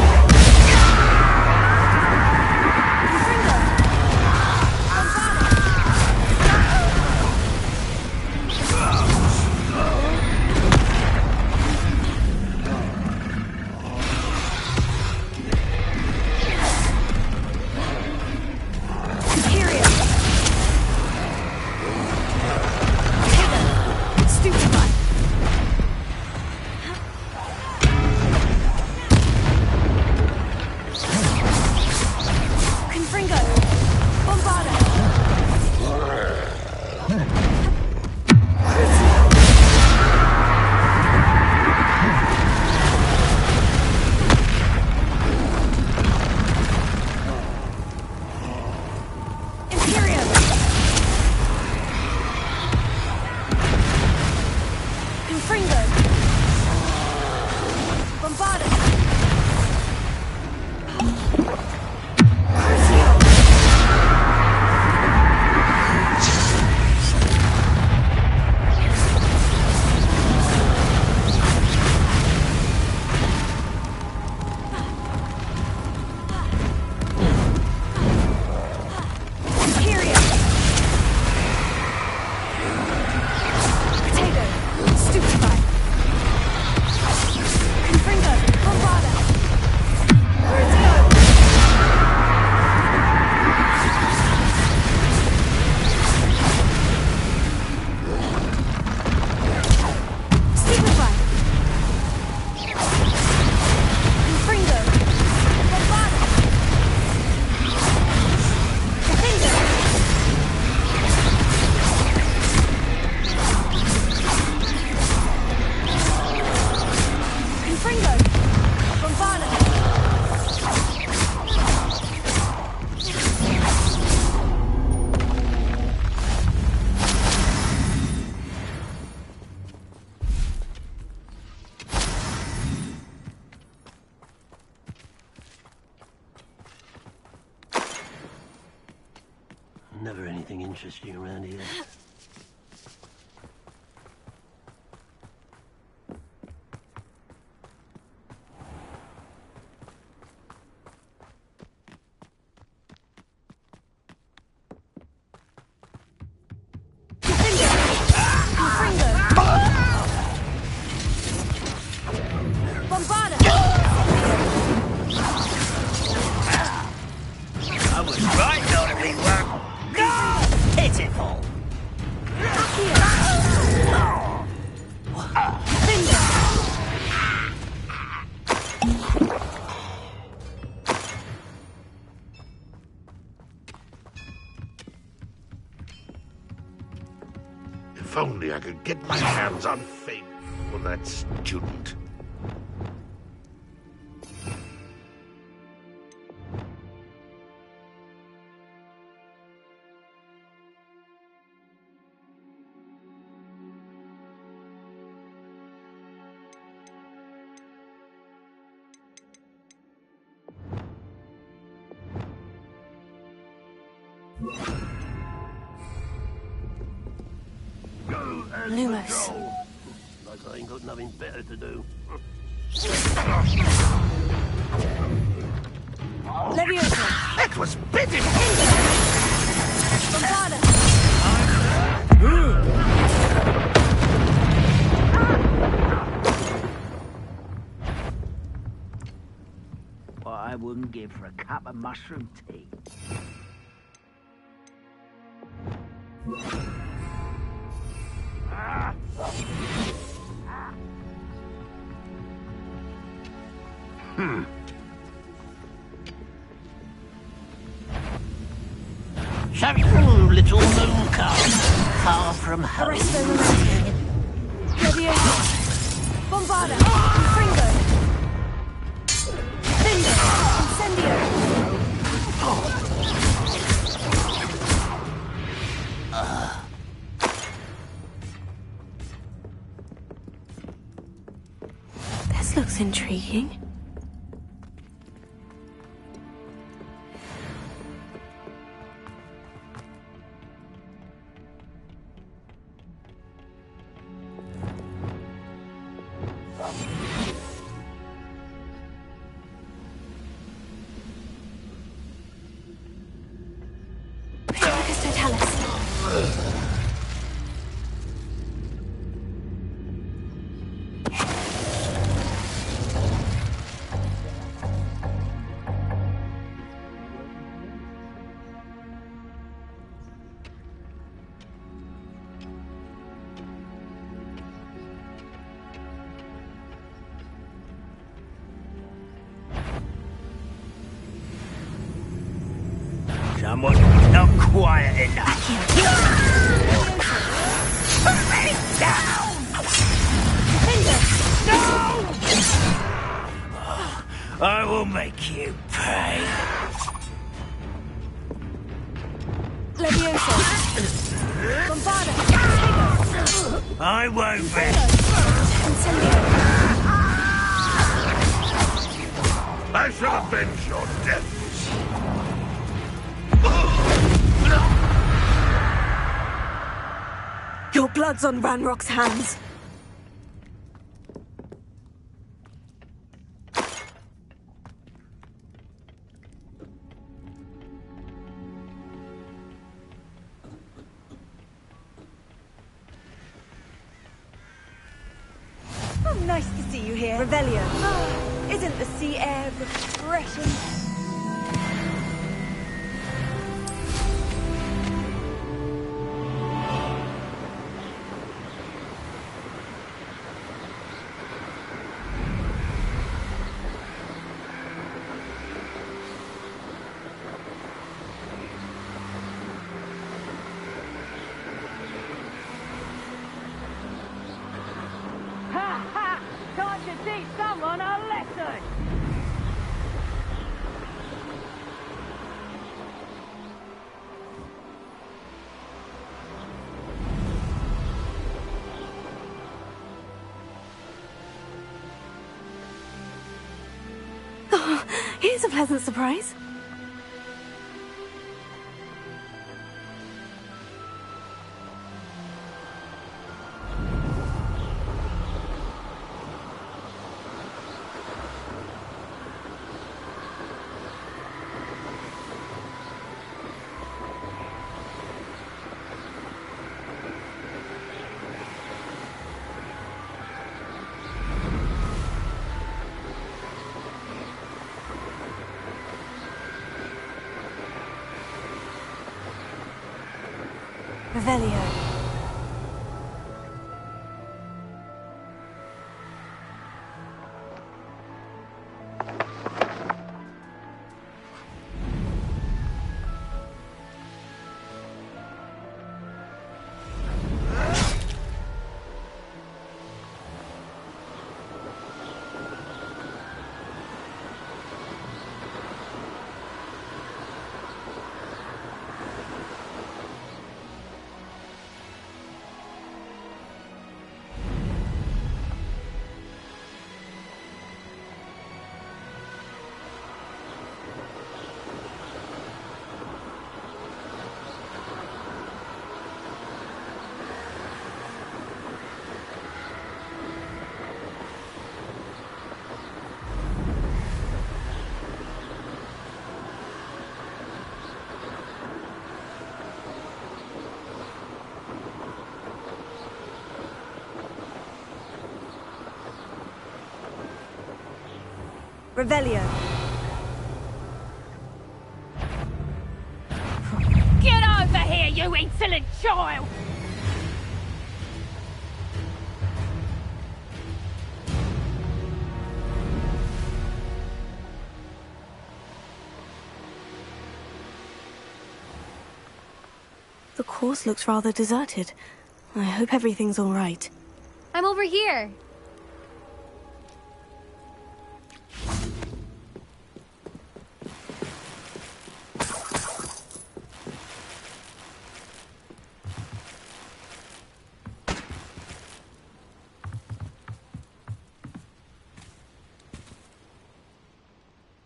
interesting around here. I was right not to be work. No! Pitiful. If only I could get my hands on Fate on that student. Lumos. Like I ain't got nothing better to do. Leviosa. That was pitiful! Bombarda. What I wouldn't give for a cup of mushroom tea. Shall we little moon calf, far from home? Arresto momentum. Leviosa. Bombarda. Fringo. Cinder. Incendio. This looks intriguing. Focus Totalis. Someone not quiet enough. Put me down! No! I will make you pay. Leviosa. Bombarda. I won't rest. I shall avenge your death. Your blood's on Ranrock's hands. Oh, nice to see you here. Revelio. Oh, isn't the sea air refreshing? Can't you teach someone a lesson? Oh, here's a pleasant surprise. Revelio. Revelio. Get over here, you insolent child! The course looks rather deserted. I hope everything's all right. I'm over here.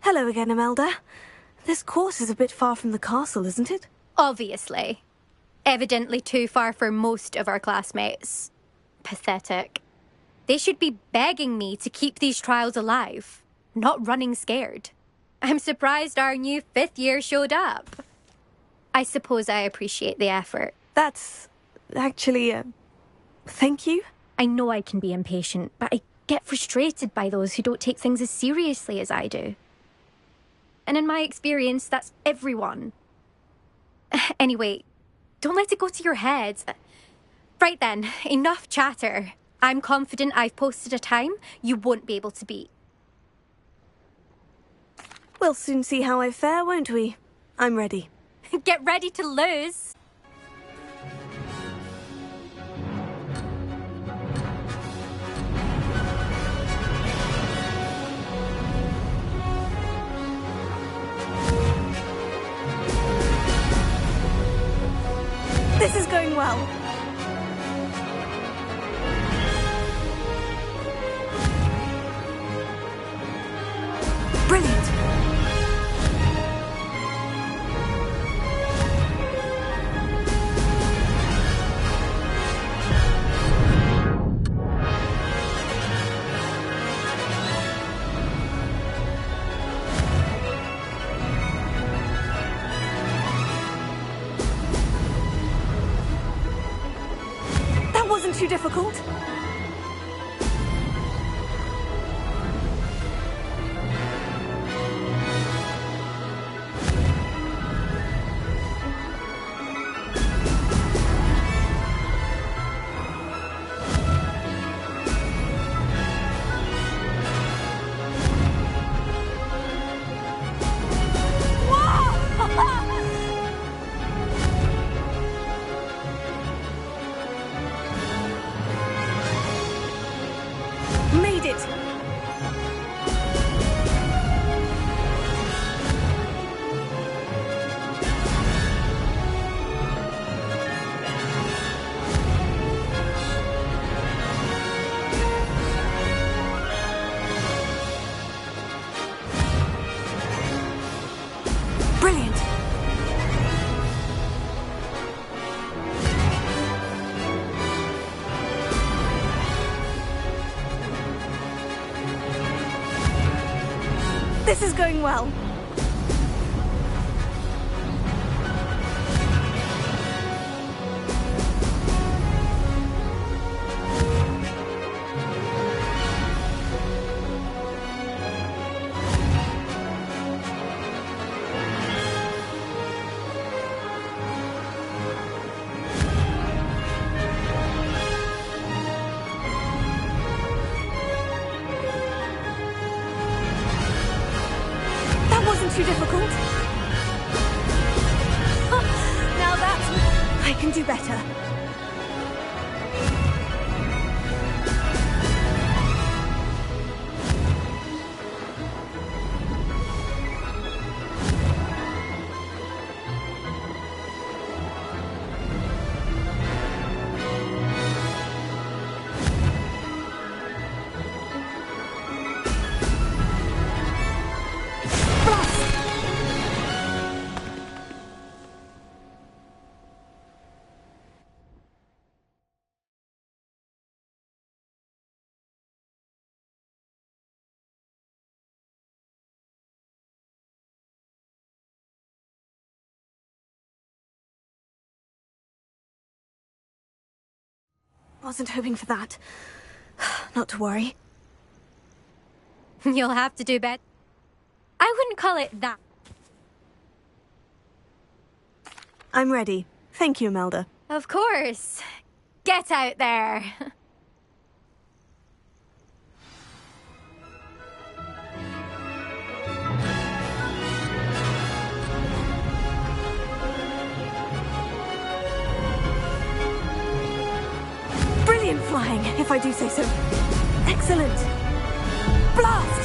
Hello again, Imelda. This course is a bit far from the castle, isn't it? Obviously. Evidently too far for most of our classmates. Pathetic. They should be begging me to keep these trials alive, not running scared. I'm surprised our new 5th year showed up. I suppose I appreciate the effort. That's actually thank you. I know I can be impatient, but I get frustrated by those who don't take things as seriously as I do. And in my experience, that's everyone. Anyway, don't let it go to your head. Right then, enough chatter. I'm confident I've posted a time you won't be able to beat. We'll soon see how I fare, won't we? I'm ready. Get ready to lose. This is going well. Brilliant. That wasn't too difficult. Made it! Brilliant! This is going well. too difficult? Now that's... I can do better. Wasn't hoping for that. Not to worry. You'll have to do better. I wouldn't call it that. I'm ready. Thank you, Imelda. Of course. Get out there. Brilliant flying, if I do say so. Excellent. Blast!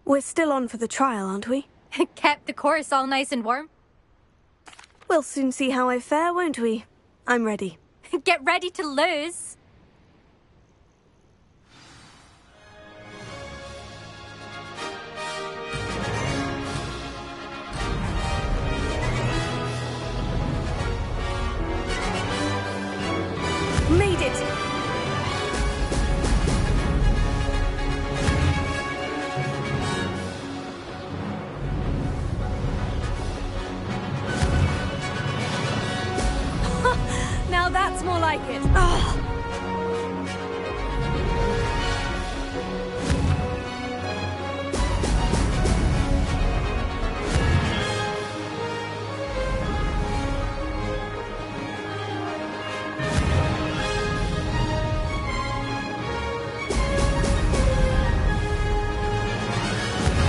We're still on for the trial, aren't we? Kept the course all nice and warm. We'll soon see how I fare, won't we? I'm ready. Get ready to lose. Made it! Now that's more like it. Ugh.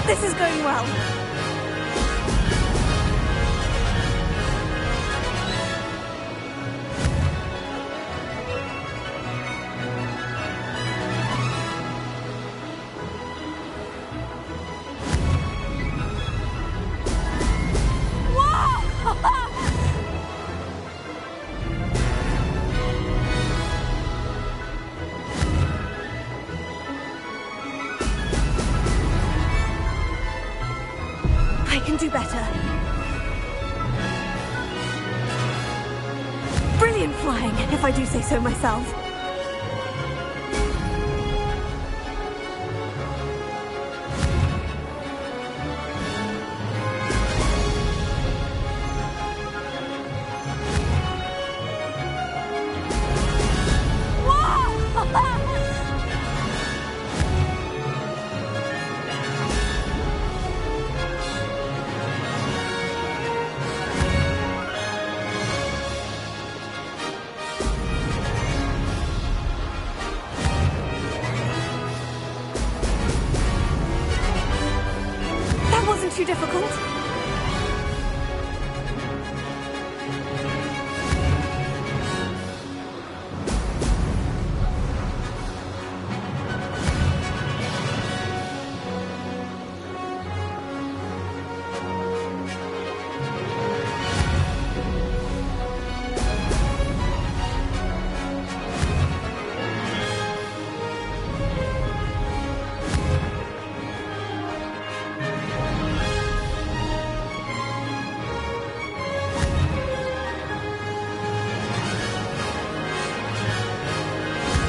This is going well. I can do better. Brilliant flying, if I do say so myself.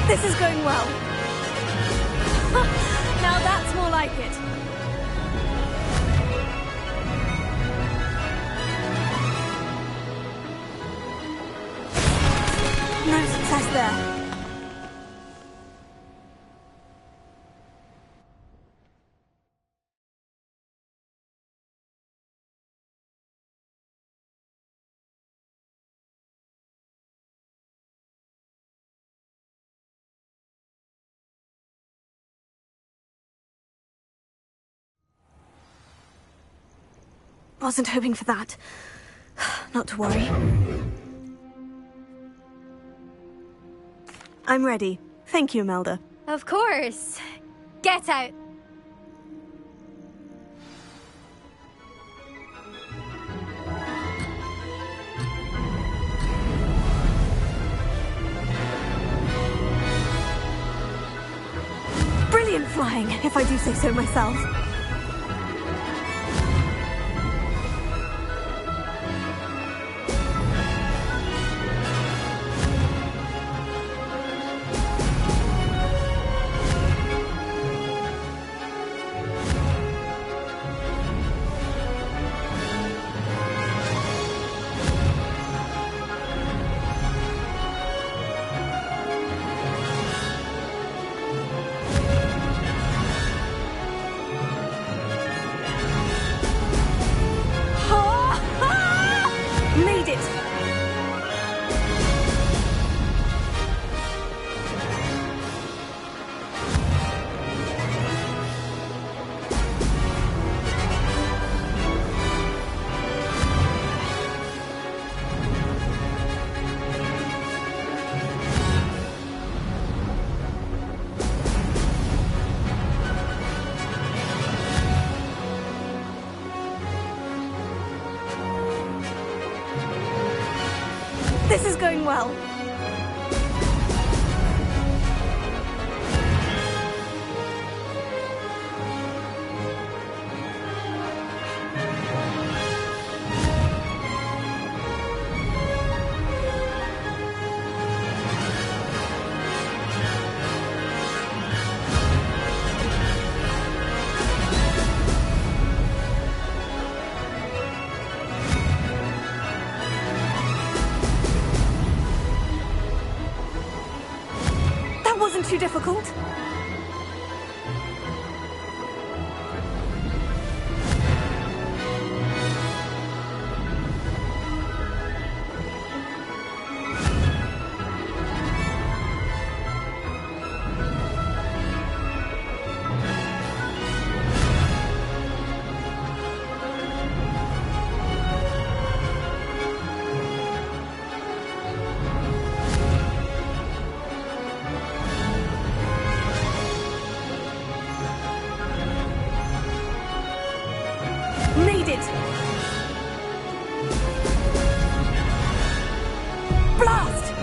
This is going well. Now that's more like it. No success there. Wasn't hoping for that. Not to worry. I'm ready. Thank you, Imelda. Of course. Get out. Brilliant flying, if I do say so myself. Made it! This is going well. Wasn't too difficult. Made it! Blast!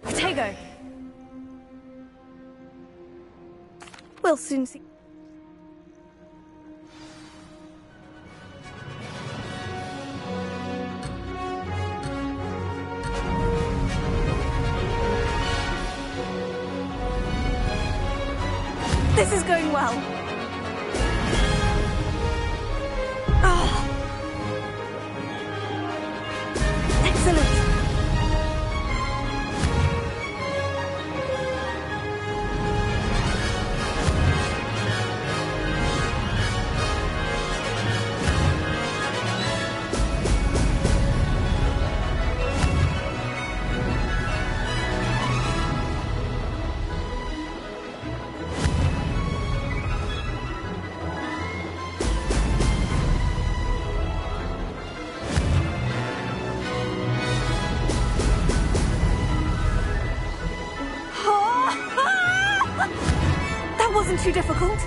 Potato! We'll soon see. This is going well. wasn't too difficult.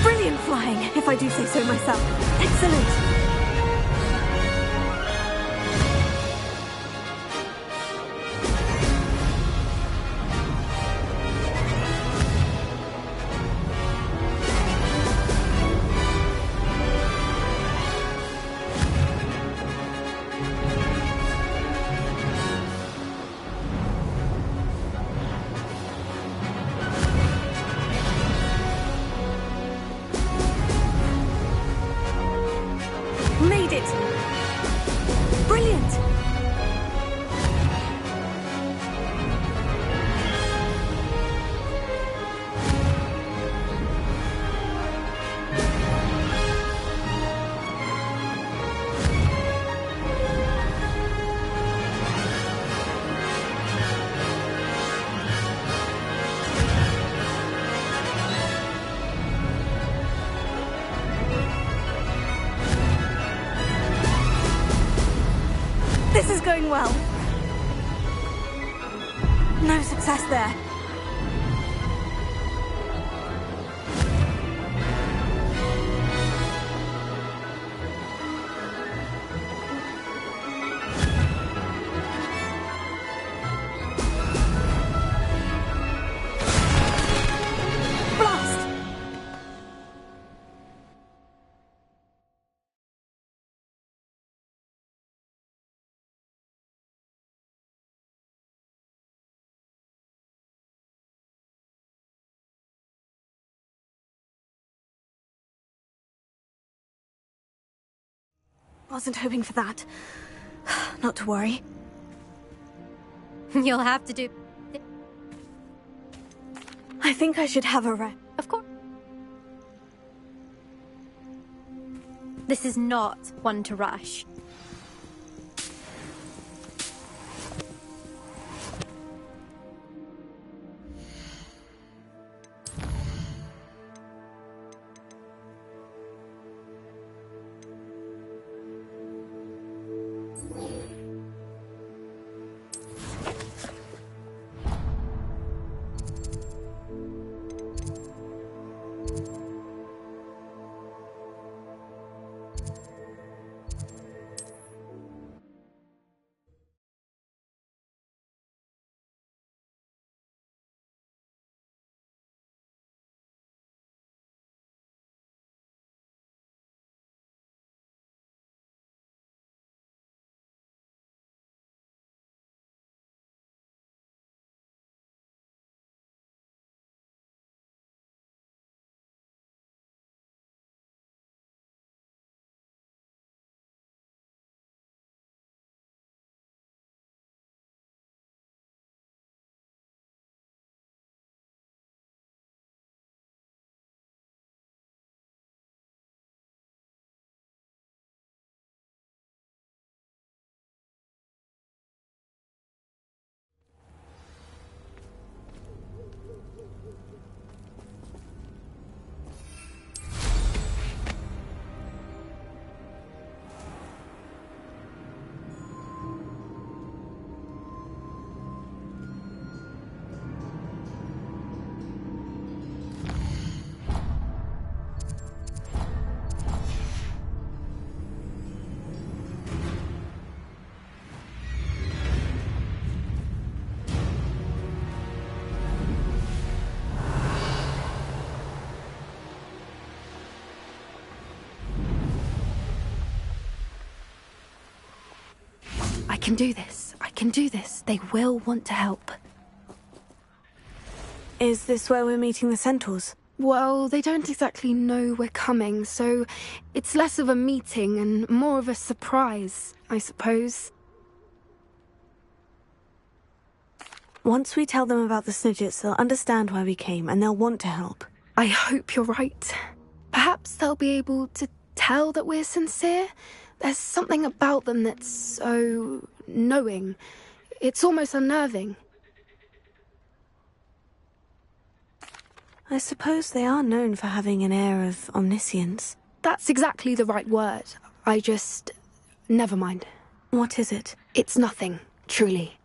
Brilliant flying, if I do say so myself. Excellent. Made it! Brilliant! This is going well. No success there. Blast! Wasn't hoping for that. Not to worry. You'll have to do... I think I should have a rest. Of course. This is not one to rush. I can do this. I can do this. They will want to help. Is this where we're meeting the centaurs? Well, they don't exactly know we're coming, so it's less of a meeting and more of a surprise, I suppose. Once we tell them about the Snidgets, they'll understand why we came and they'll want to help. I hope you're right. Perhaps they'll be able to tell that we're sincere. There's something about them that's so knowing. It's almost unnerving. I suppose they are known for having an air of omniscience. That's exactly the right word. Never mind. What is it? It's nothing, truly.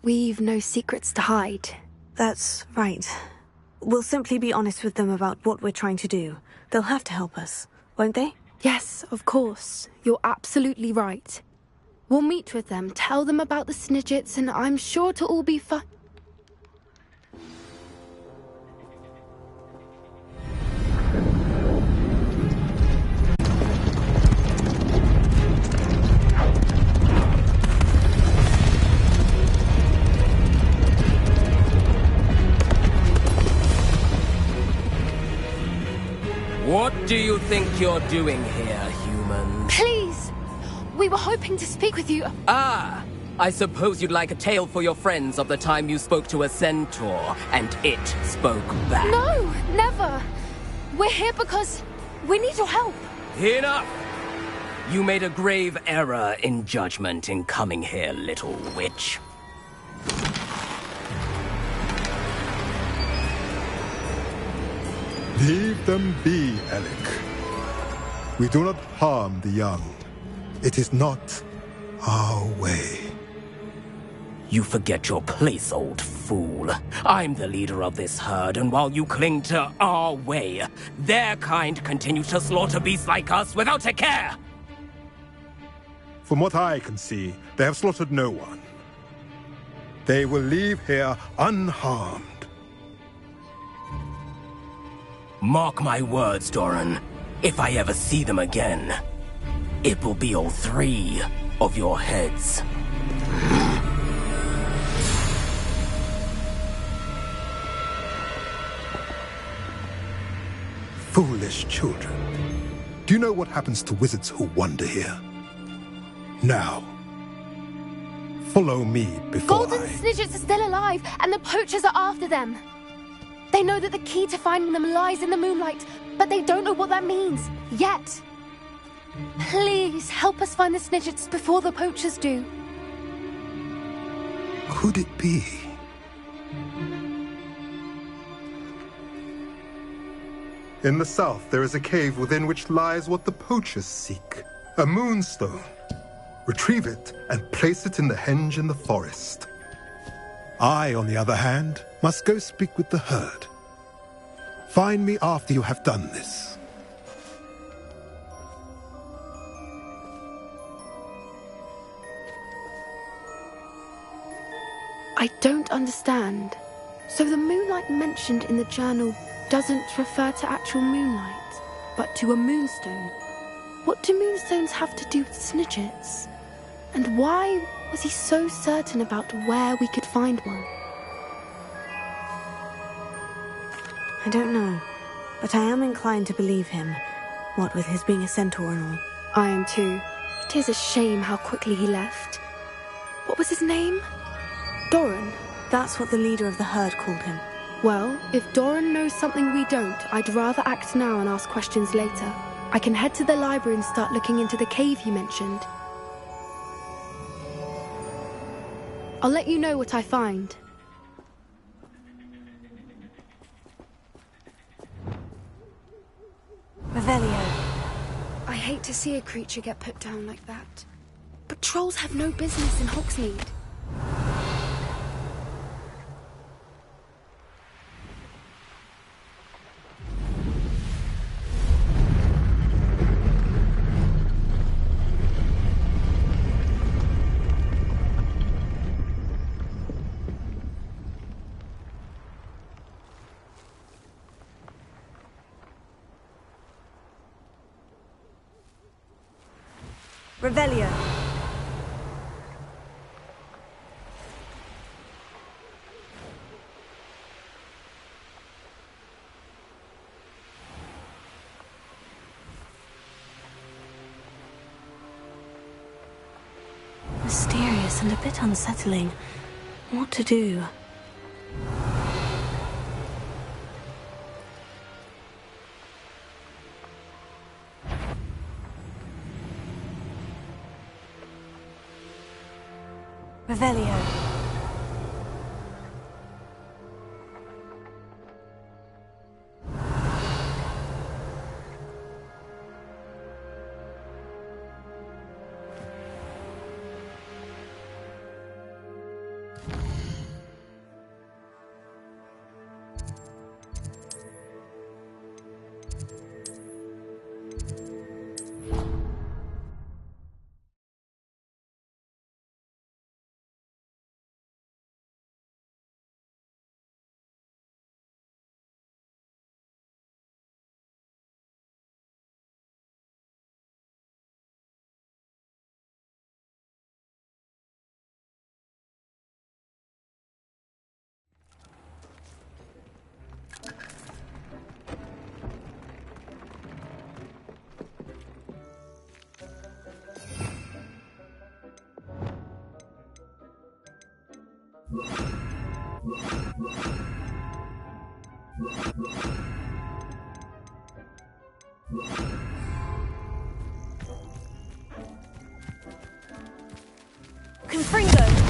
We've no secrets to hide. That's right. We'll simply be honest with them about what we're trying to do. They'll have to help us, won't they? Yes, of course. You're absolutely right. We'll meet with them, tell them about the Snidgets, and I'm sure it'll all be fine. What do you think you're doing here, humans? Please! We were hoping to speak with you. Ah! I suppose you'd like a tale for your friends of the time you spoke to a centaur, and it spoke back. No, never! We're here because we need your help. Enough! You made a grave error in judgment in coming here, little witch. Leave them be, Alec. We do not harm the young. It is not our way. You forget your place, old fool. I'm the leader of this herd, and while you cling to our way, their kind continue to slaughter beasts like us without a care! From what I can see, they have slaughtered no one. They will leave here unharmed. Mark my words, Doran. If I ever see them again, it will be all 3 of your heads. Foolish children. Do you know what happens to wizards who wander here? Now, follow me before Golden Snidgets are still alive, and the poachers are after them. They know that the key to finding them lies in the moonlight, but they don't know what that means, yet. Please, help us find the Snidgets before the poachers do. Could it be? In the south, there is a cave within which lies what the poachers seek. A moonstone. Retrieve it and place it in the henge in the forest. I, on the other hand, must go speak with the herd. Find me after you have done this. I don't understand. So the moonlight mentioned in the journal doesn't refer to actual moonlight, but to a moonstone. What do moonstones have to do with Snidgets? And why was he so certain about where we could find one? I don't know, but I am inclined to believe him, what with his being a centaur and all. I am too. It is a shame how quickly he left. What was his name? Doran? That's what the leader of the herd called him. Well, if Doran knows something we don't, I'd rather act now and ask questions later. I can head to the library and start looking into the cave you mentioned. I'll let you know what I find. Revelio. I hate to see a creature get put down like that. But trolls have no business in Hogsmeade. Revelio. Mysterious and a bit unsettling. What to do? Revelio. Confringo!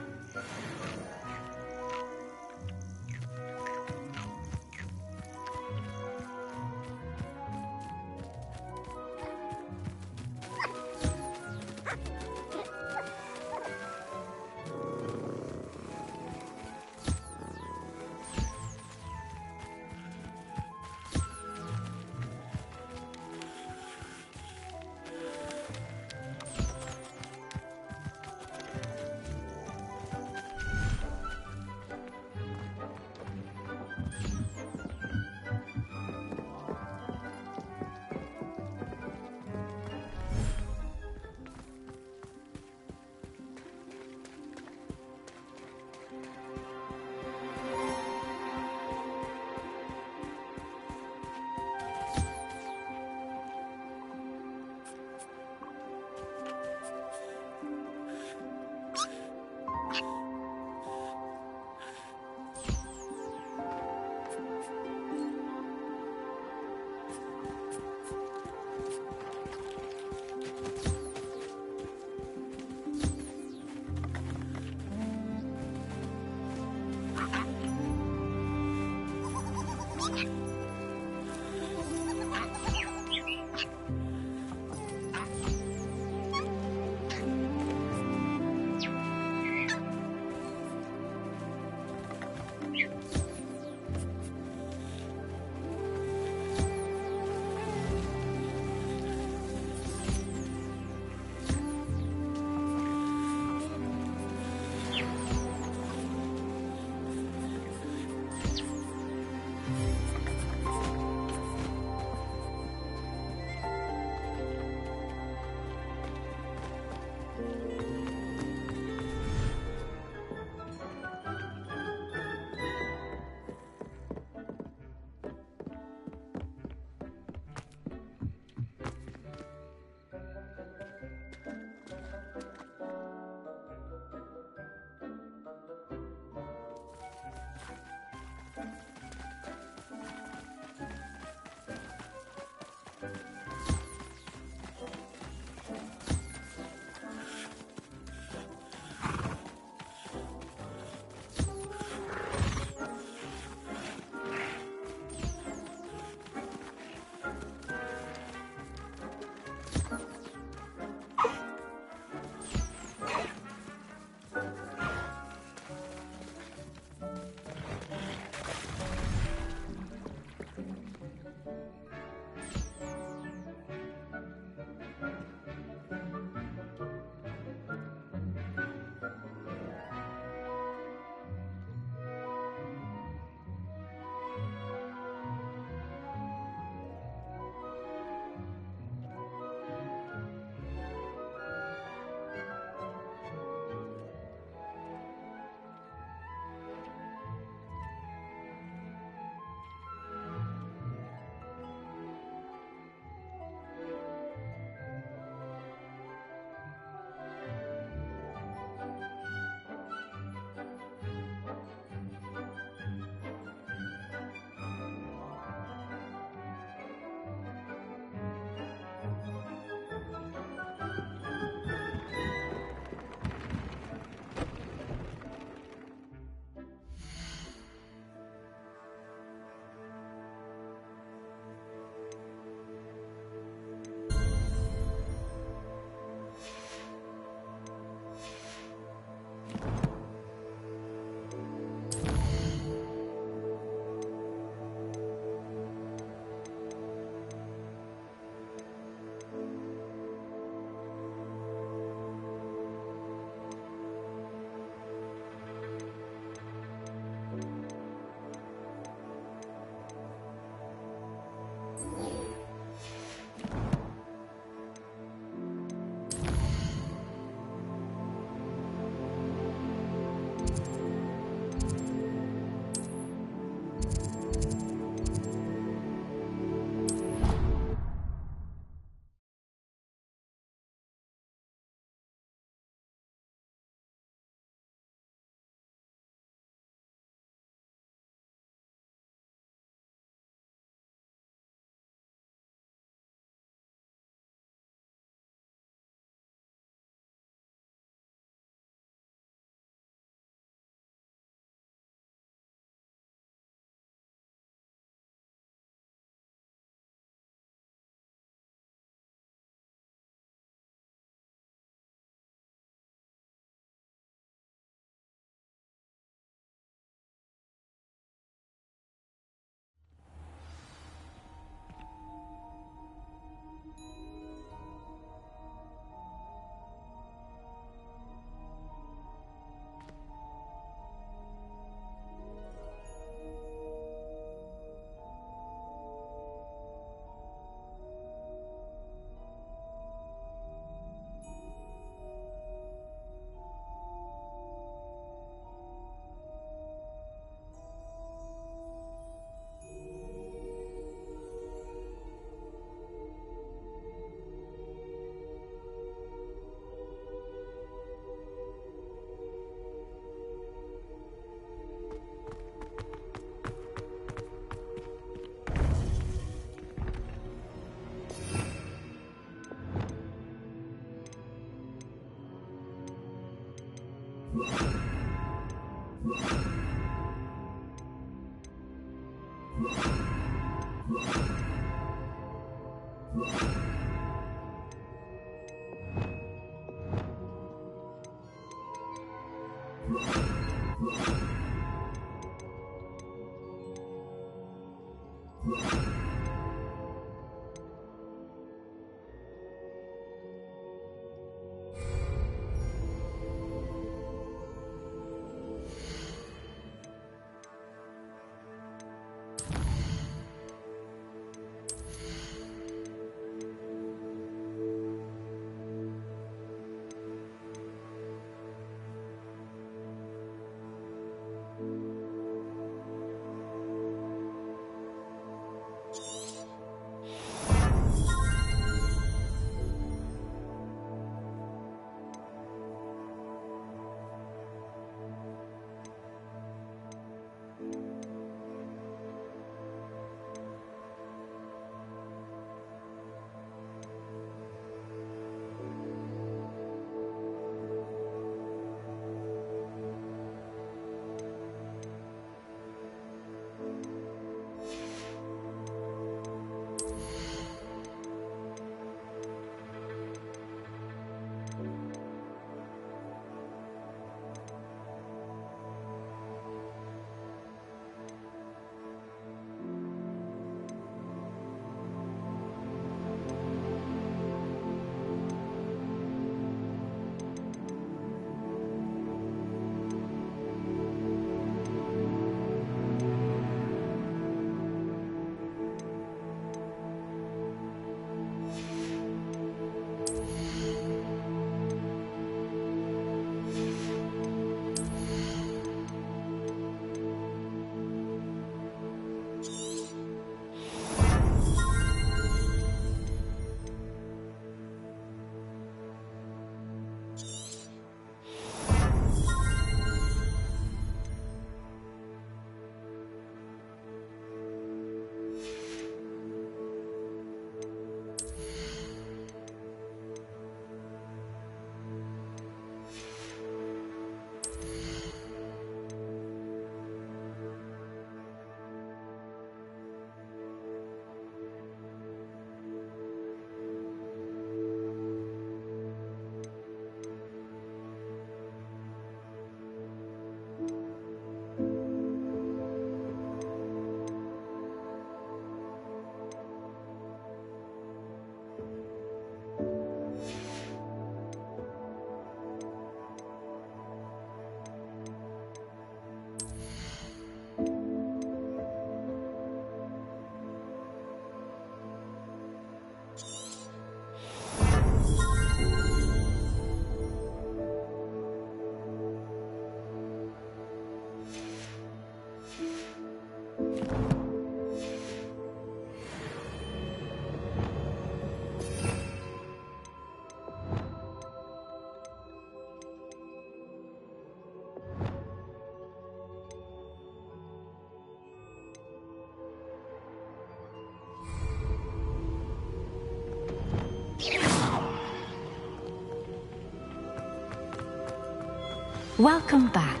Welcome back.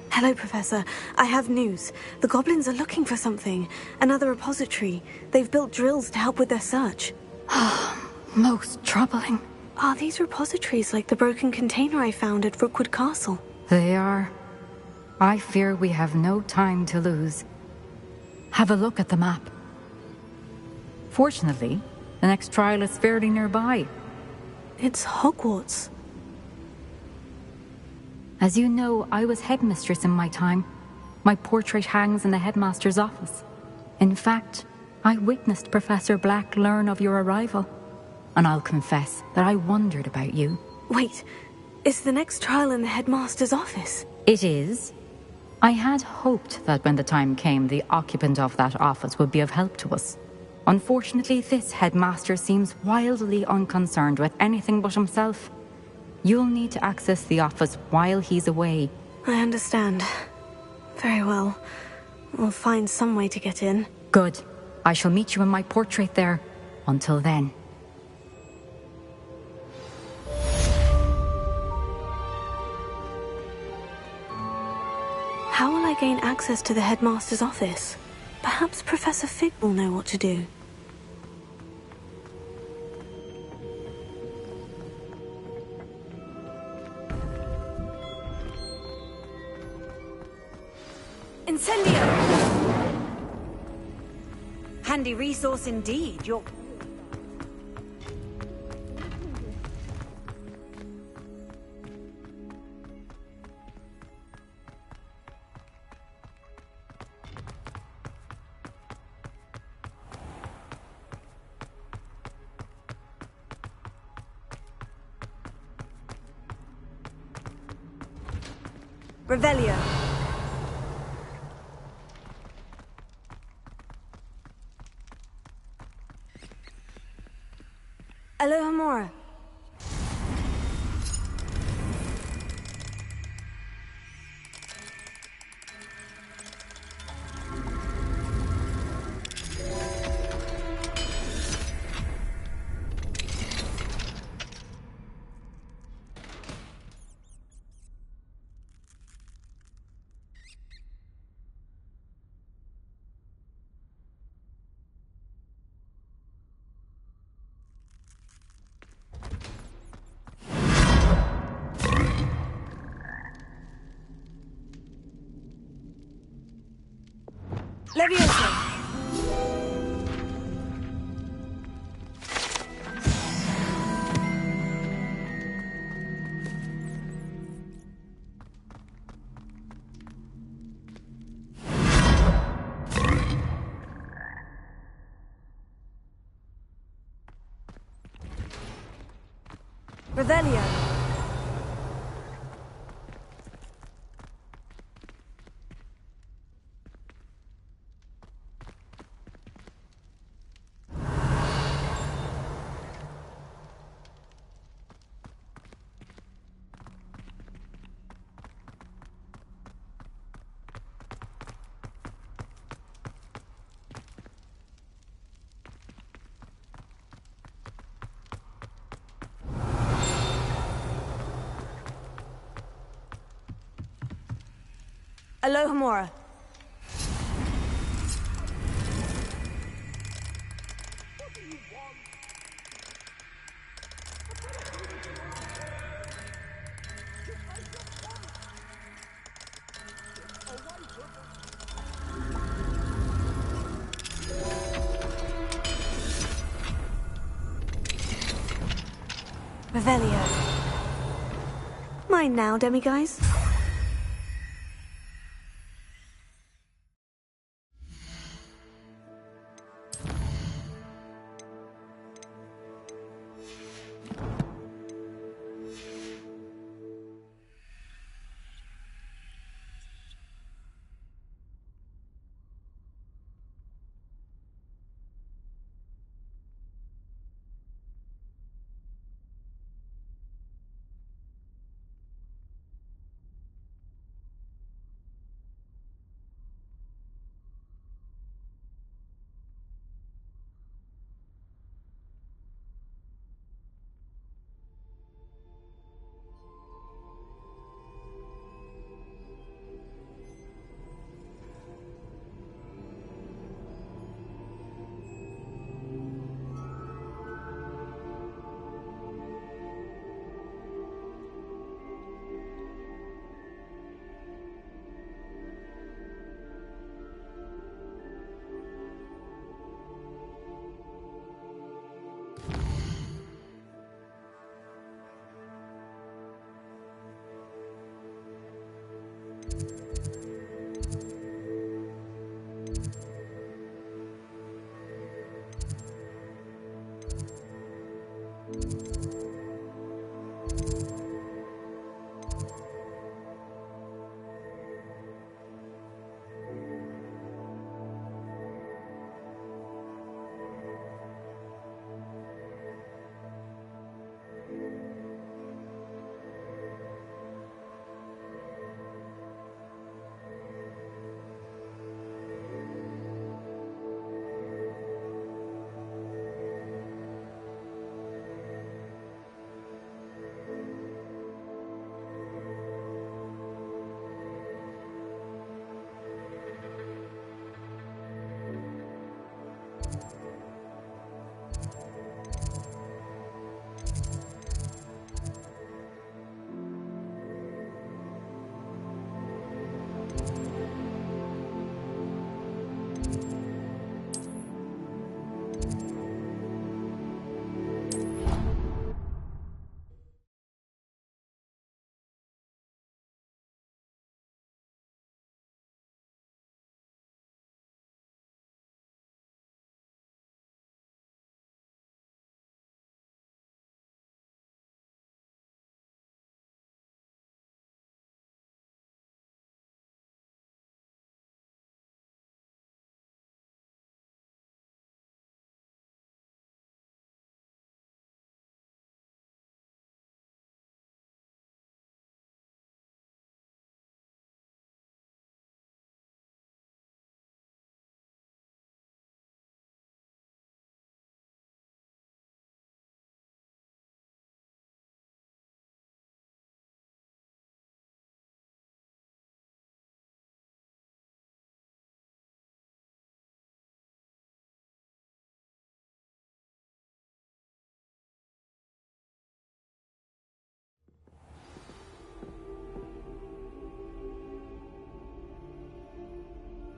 Hello, Professor. I have news. The goblins are looking for something. Another repository. They've built drills to help with their search. Most troubling. Are these repositories like the broken container I found at Rookwood Castle? They are. I fear we have no time to lose. Have a look at the map. Fortunately, the next trial is fairly nearby. It's Hogwarts. As you know, I was headmistress in my time. My portrait hangs in the headmaster's office. In fact, I witnessed Professor Black learn of your arrival. And I'll confess that I wondered about you. Wait, is the next trial in the headmaster's office? It is. I had hoped that when the time came, the occupant of that office would be of help to us. Unfortunately, this headmaster seems wildly unconcerned with anything but himself. You'll need to access the office while he's away. I understand. Very well. We'll find some way to get in. Good. I shall meet you in my portrait there. Until then. How will I gain access to the headmaster's office? Perhaps Professor Fig will know what to do. Incendio! Handy resource indeed. You're... Revelio. Alohomora. Leviosa. Revelio. Alohomora. Revelio. Mine now, demiguise.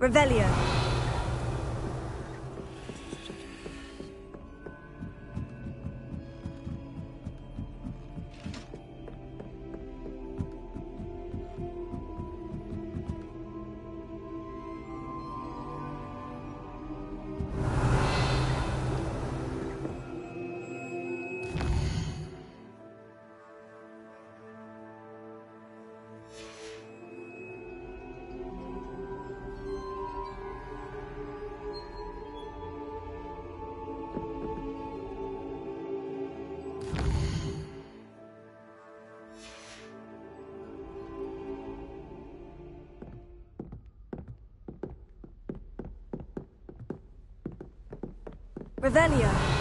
Revelio. Revelio.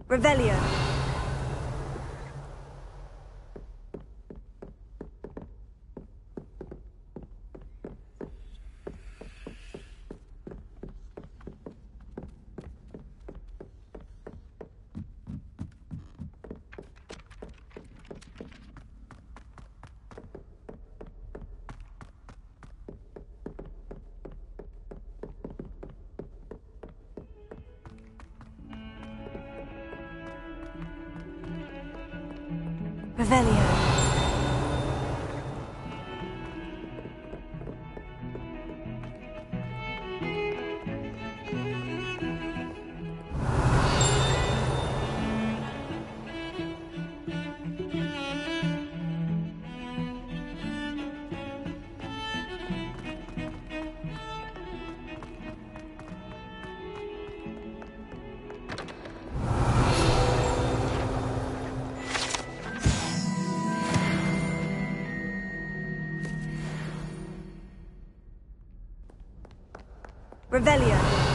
Revelio. Revelio. Revelio.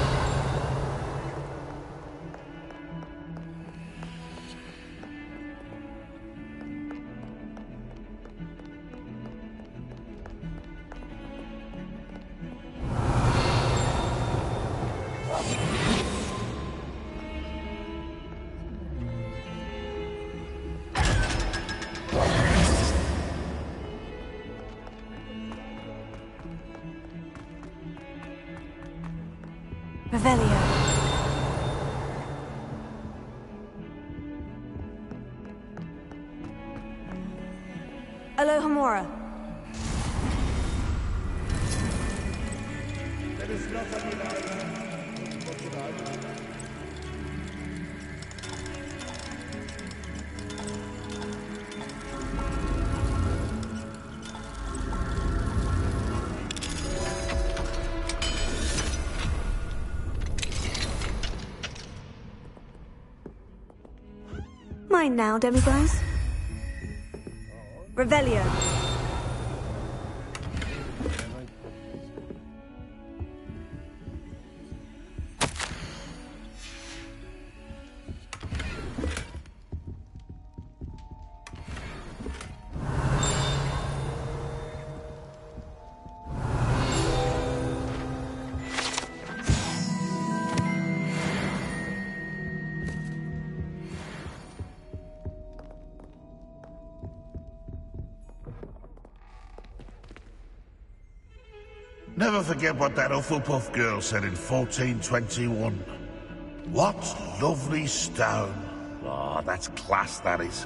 Revelio. Alohomora. There is nothing without Mine now, demiguise. Revelio. Never forget what that Hufflepuff girl said in 1421. What lovely stone. Ah, that's class, that is.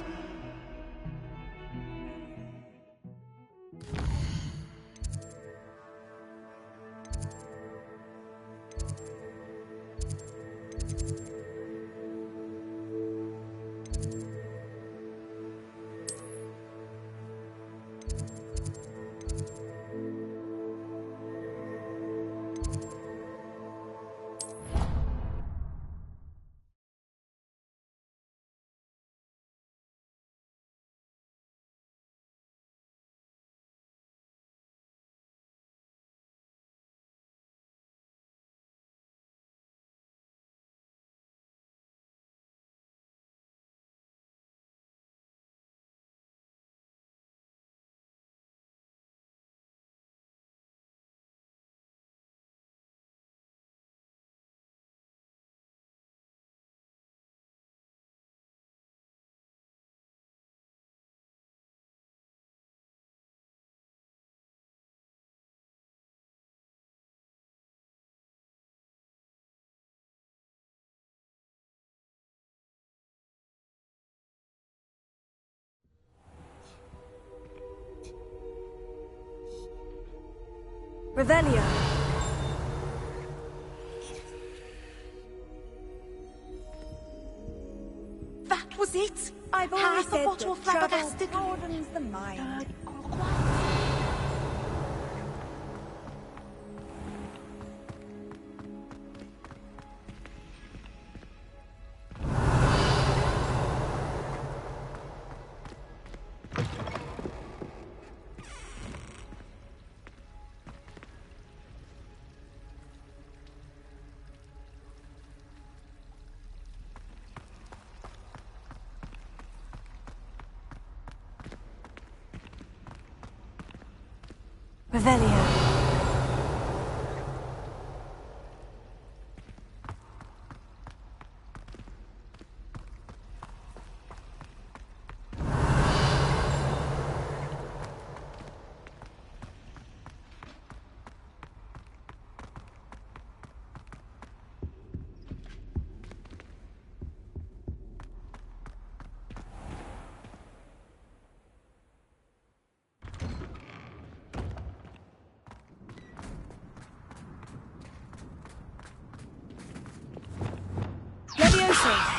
Revelio. That was it. I've always Half a said bottle of that travel flabbergasted broadens the mind. Revelio. Levioso.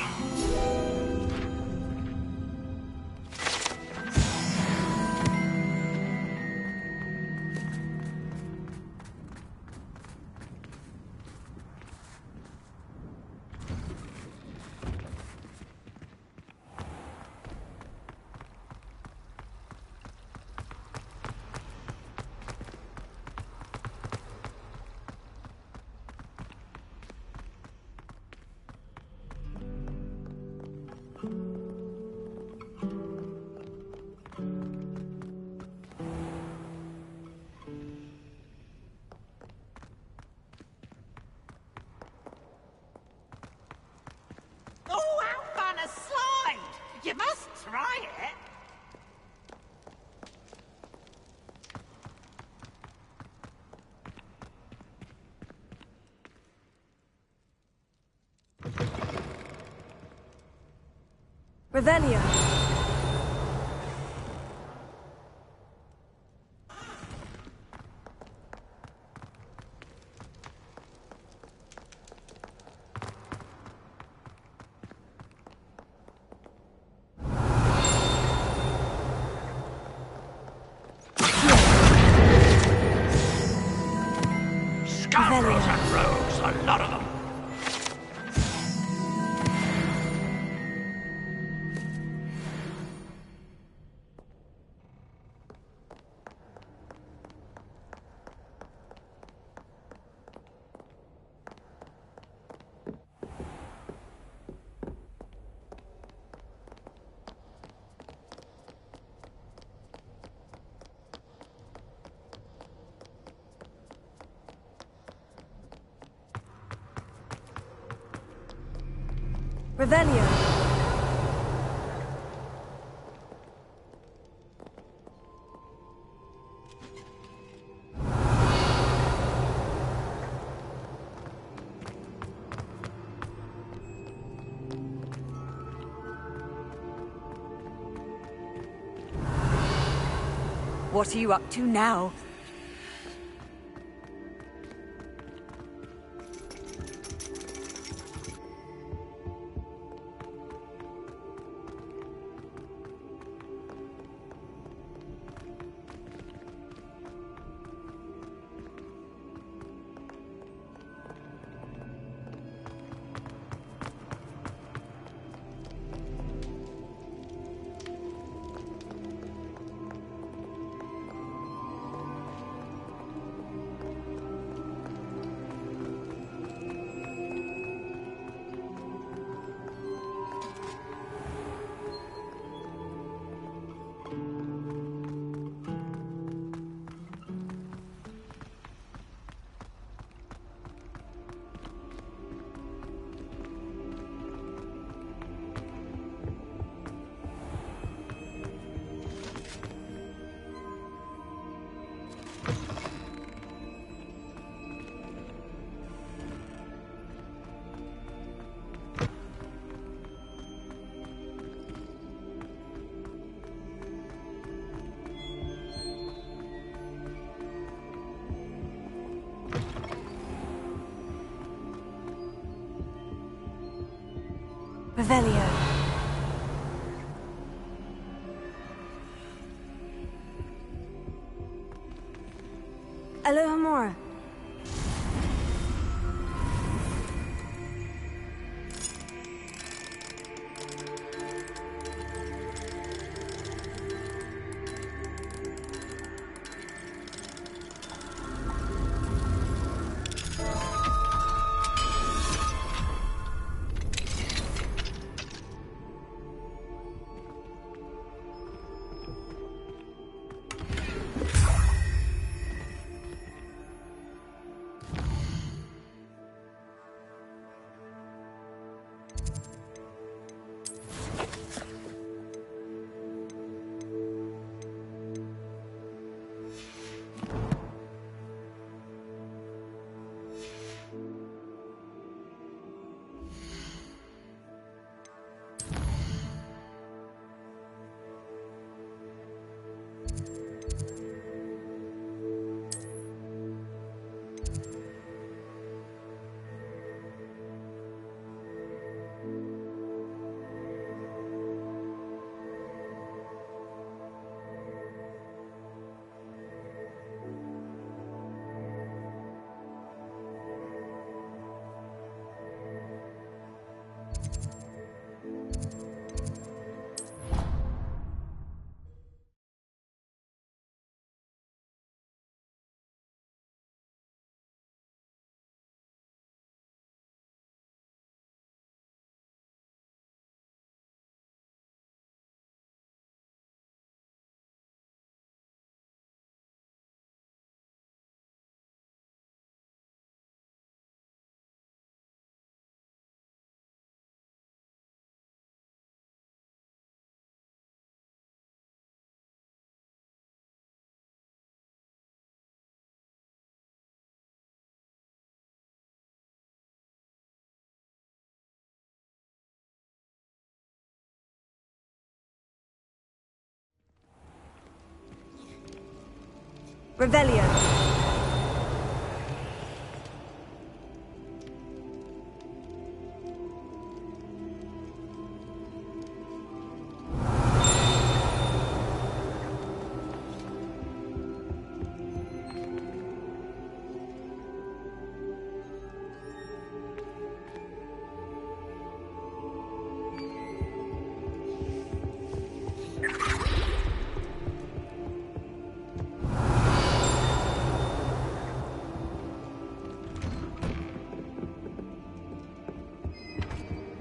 Oh, how fun a slide! You must try it. Revelio. Scoundrels and rogues, a lot of them. Revelio. What are you up to now? Revelio. Alohomora. Revelio.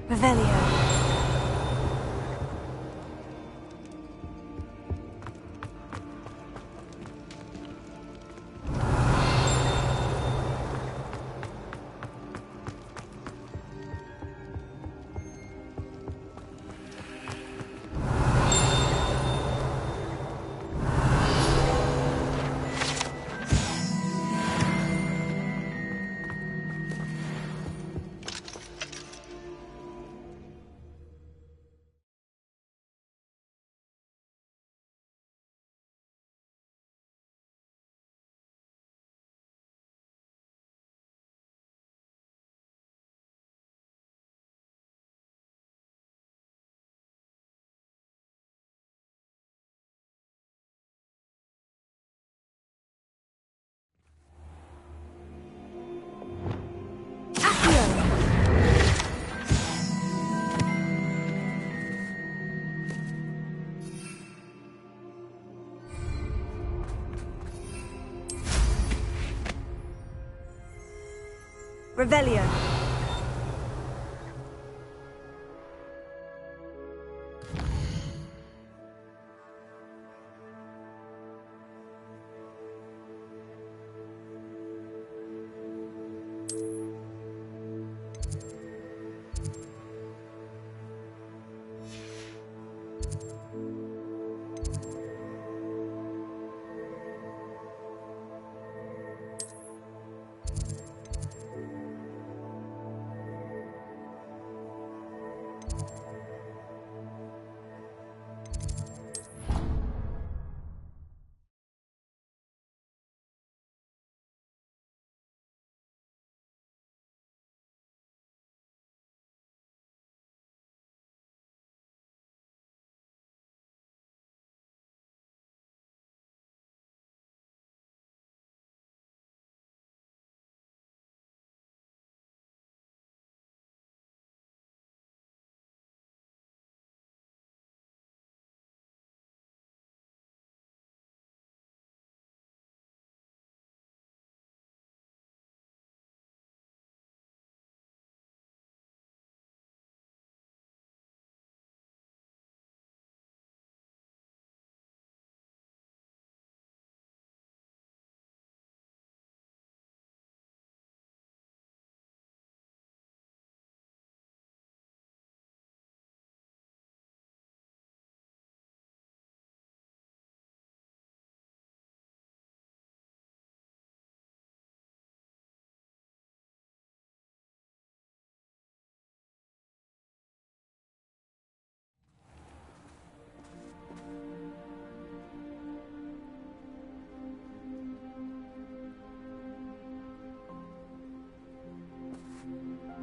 Revelio. Revelio.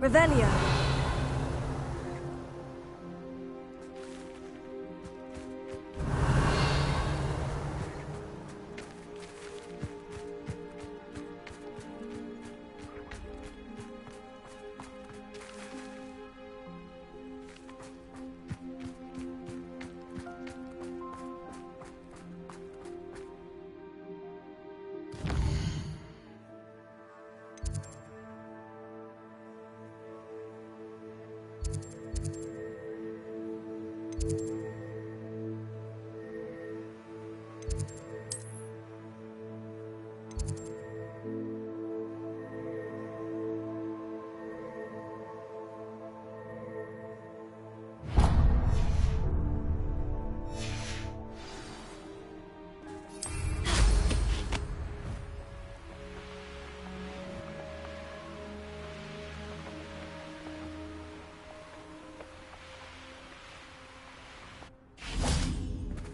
Revelio.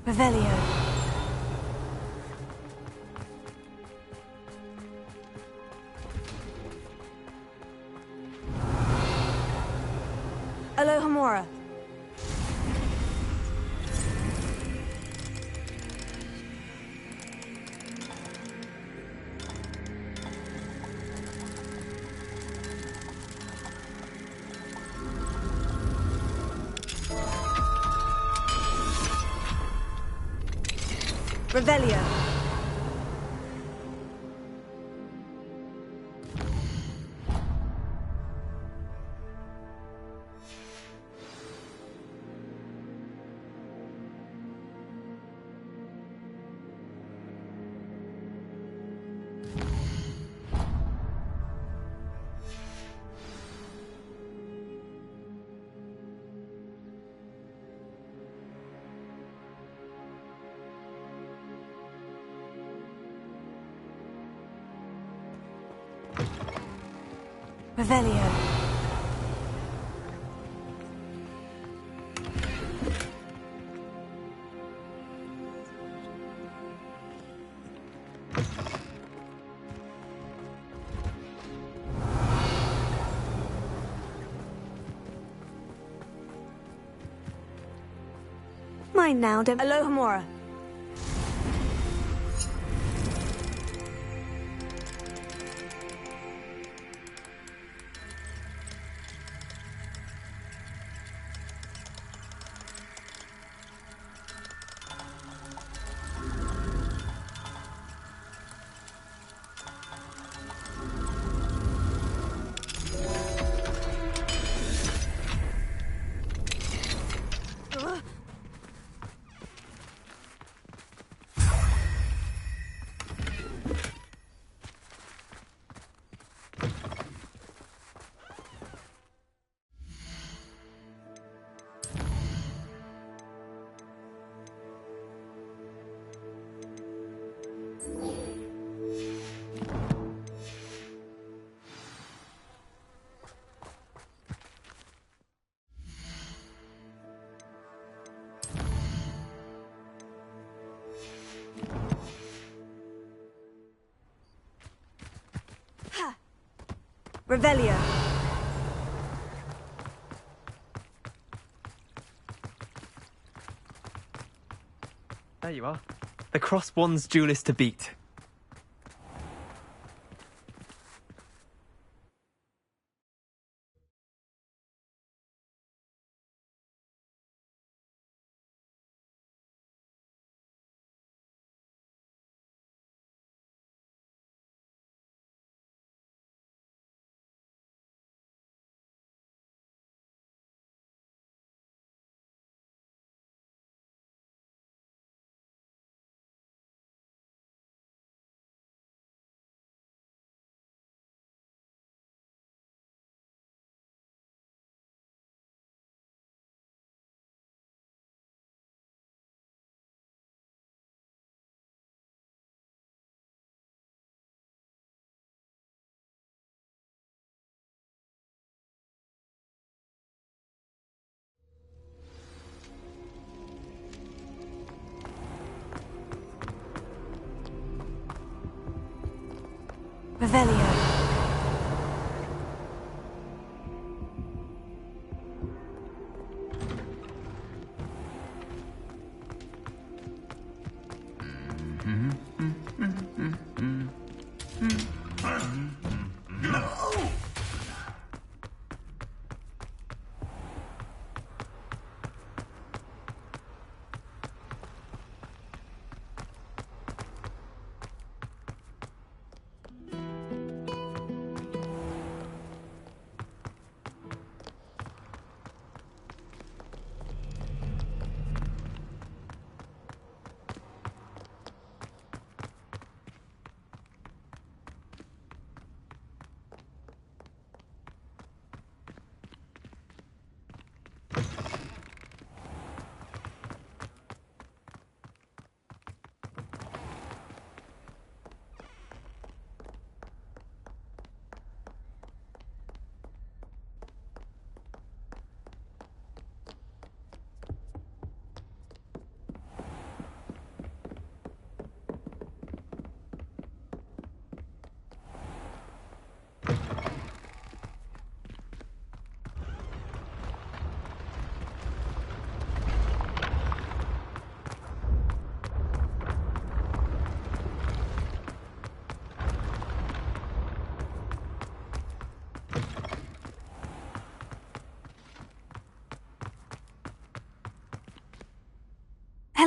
Revelio. Alohomora. Revelio. Revelio. Mine now, Alohomora. Revelio. There you are. The cross one's duelist to beat. Revelio.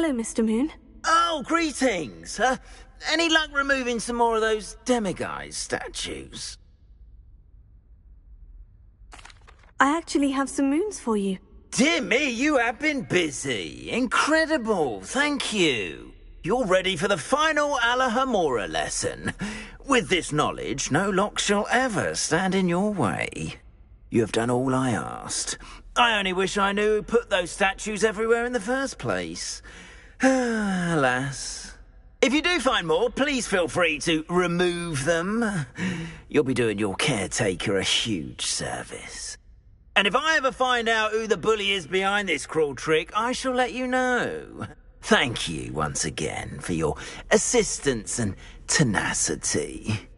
Hello, Mr. Moon. Oh, greetings. Any luck removing some more of those demiguise statues? I actually have some moons for you. Dear me, you have been busy. Incredible, thank you. You're ready for the final Alahamora lesson. With this knowledge, no lock shall ever stand in your way. You have done all I asked. I only wish I knew who put those statues everywhere in the first place. Alas. If you do find more, please feel free to remove them. You'll be doing your caretaker a huge service. And if I ever find out who the bully is behind this cruel trick, I shall let you know. Thank you once again for your assistance and tenacity.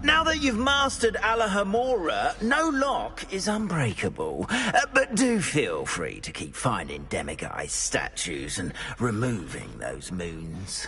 Now that you've mastered Alahamora, no lock is unbreakable. But do feel free to keep finding demiguise statues and removing those moons.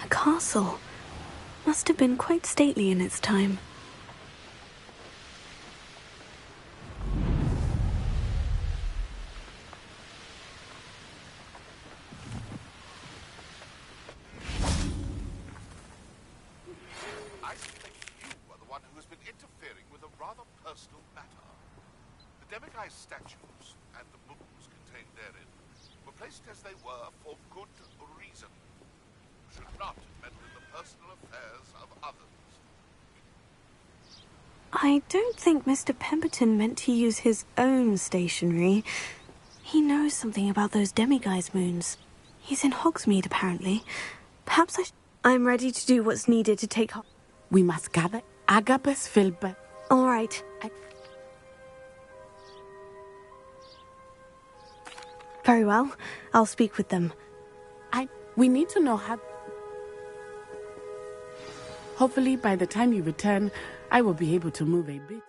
A castle. Must have been quite stately in its time. I suspect you are the one who has been interfering with a rather personal matter. The demiguise statues and the moons contained therein were placed as they were for good reason. You should not meddle in the personal affairs of others. I don't think Mr. Pemberton meant to use his own stationery. He knows something about those demiguise moons. He's in Hogsmeade, apparently. Perhaps I'm ready to do what's needed to take... We must gather Agabus Filbert. All right. Very well. I'll speak with them. We need to know how... Hopefully, by the time you return, I will be able to move a bit.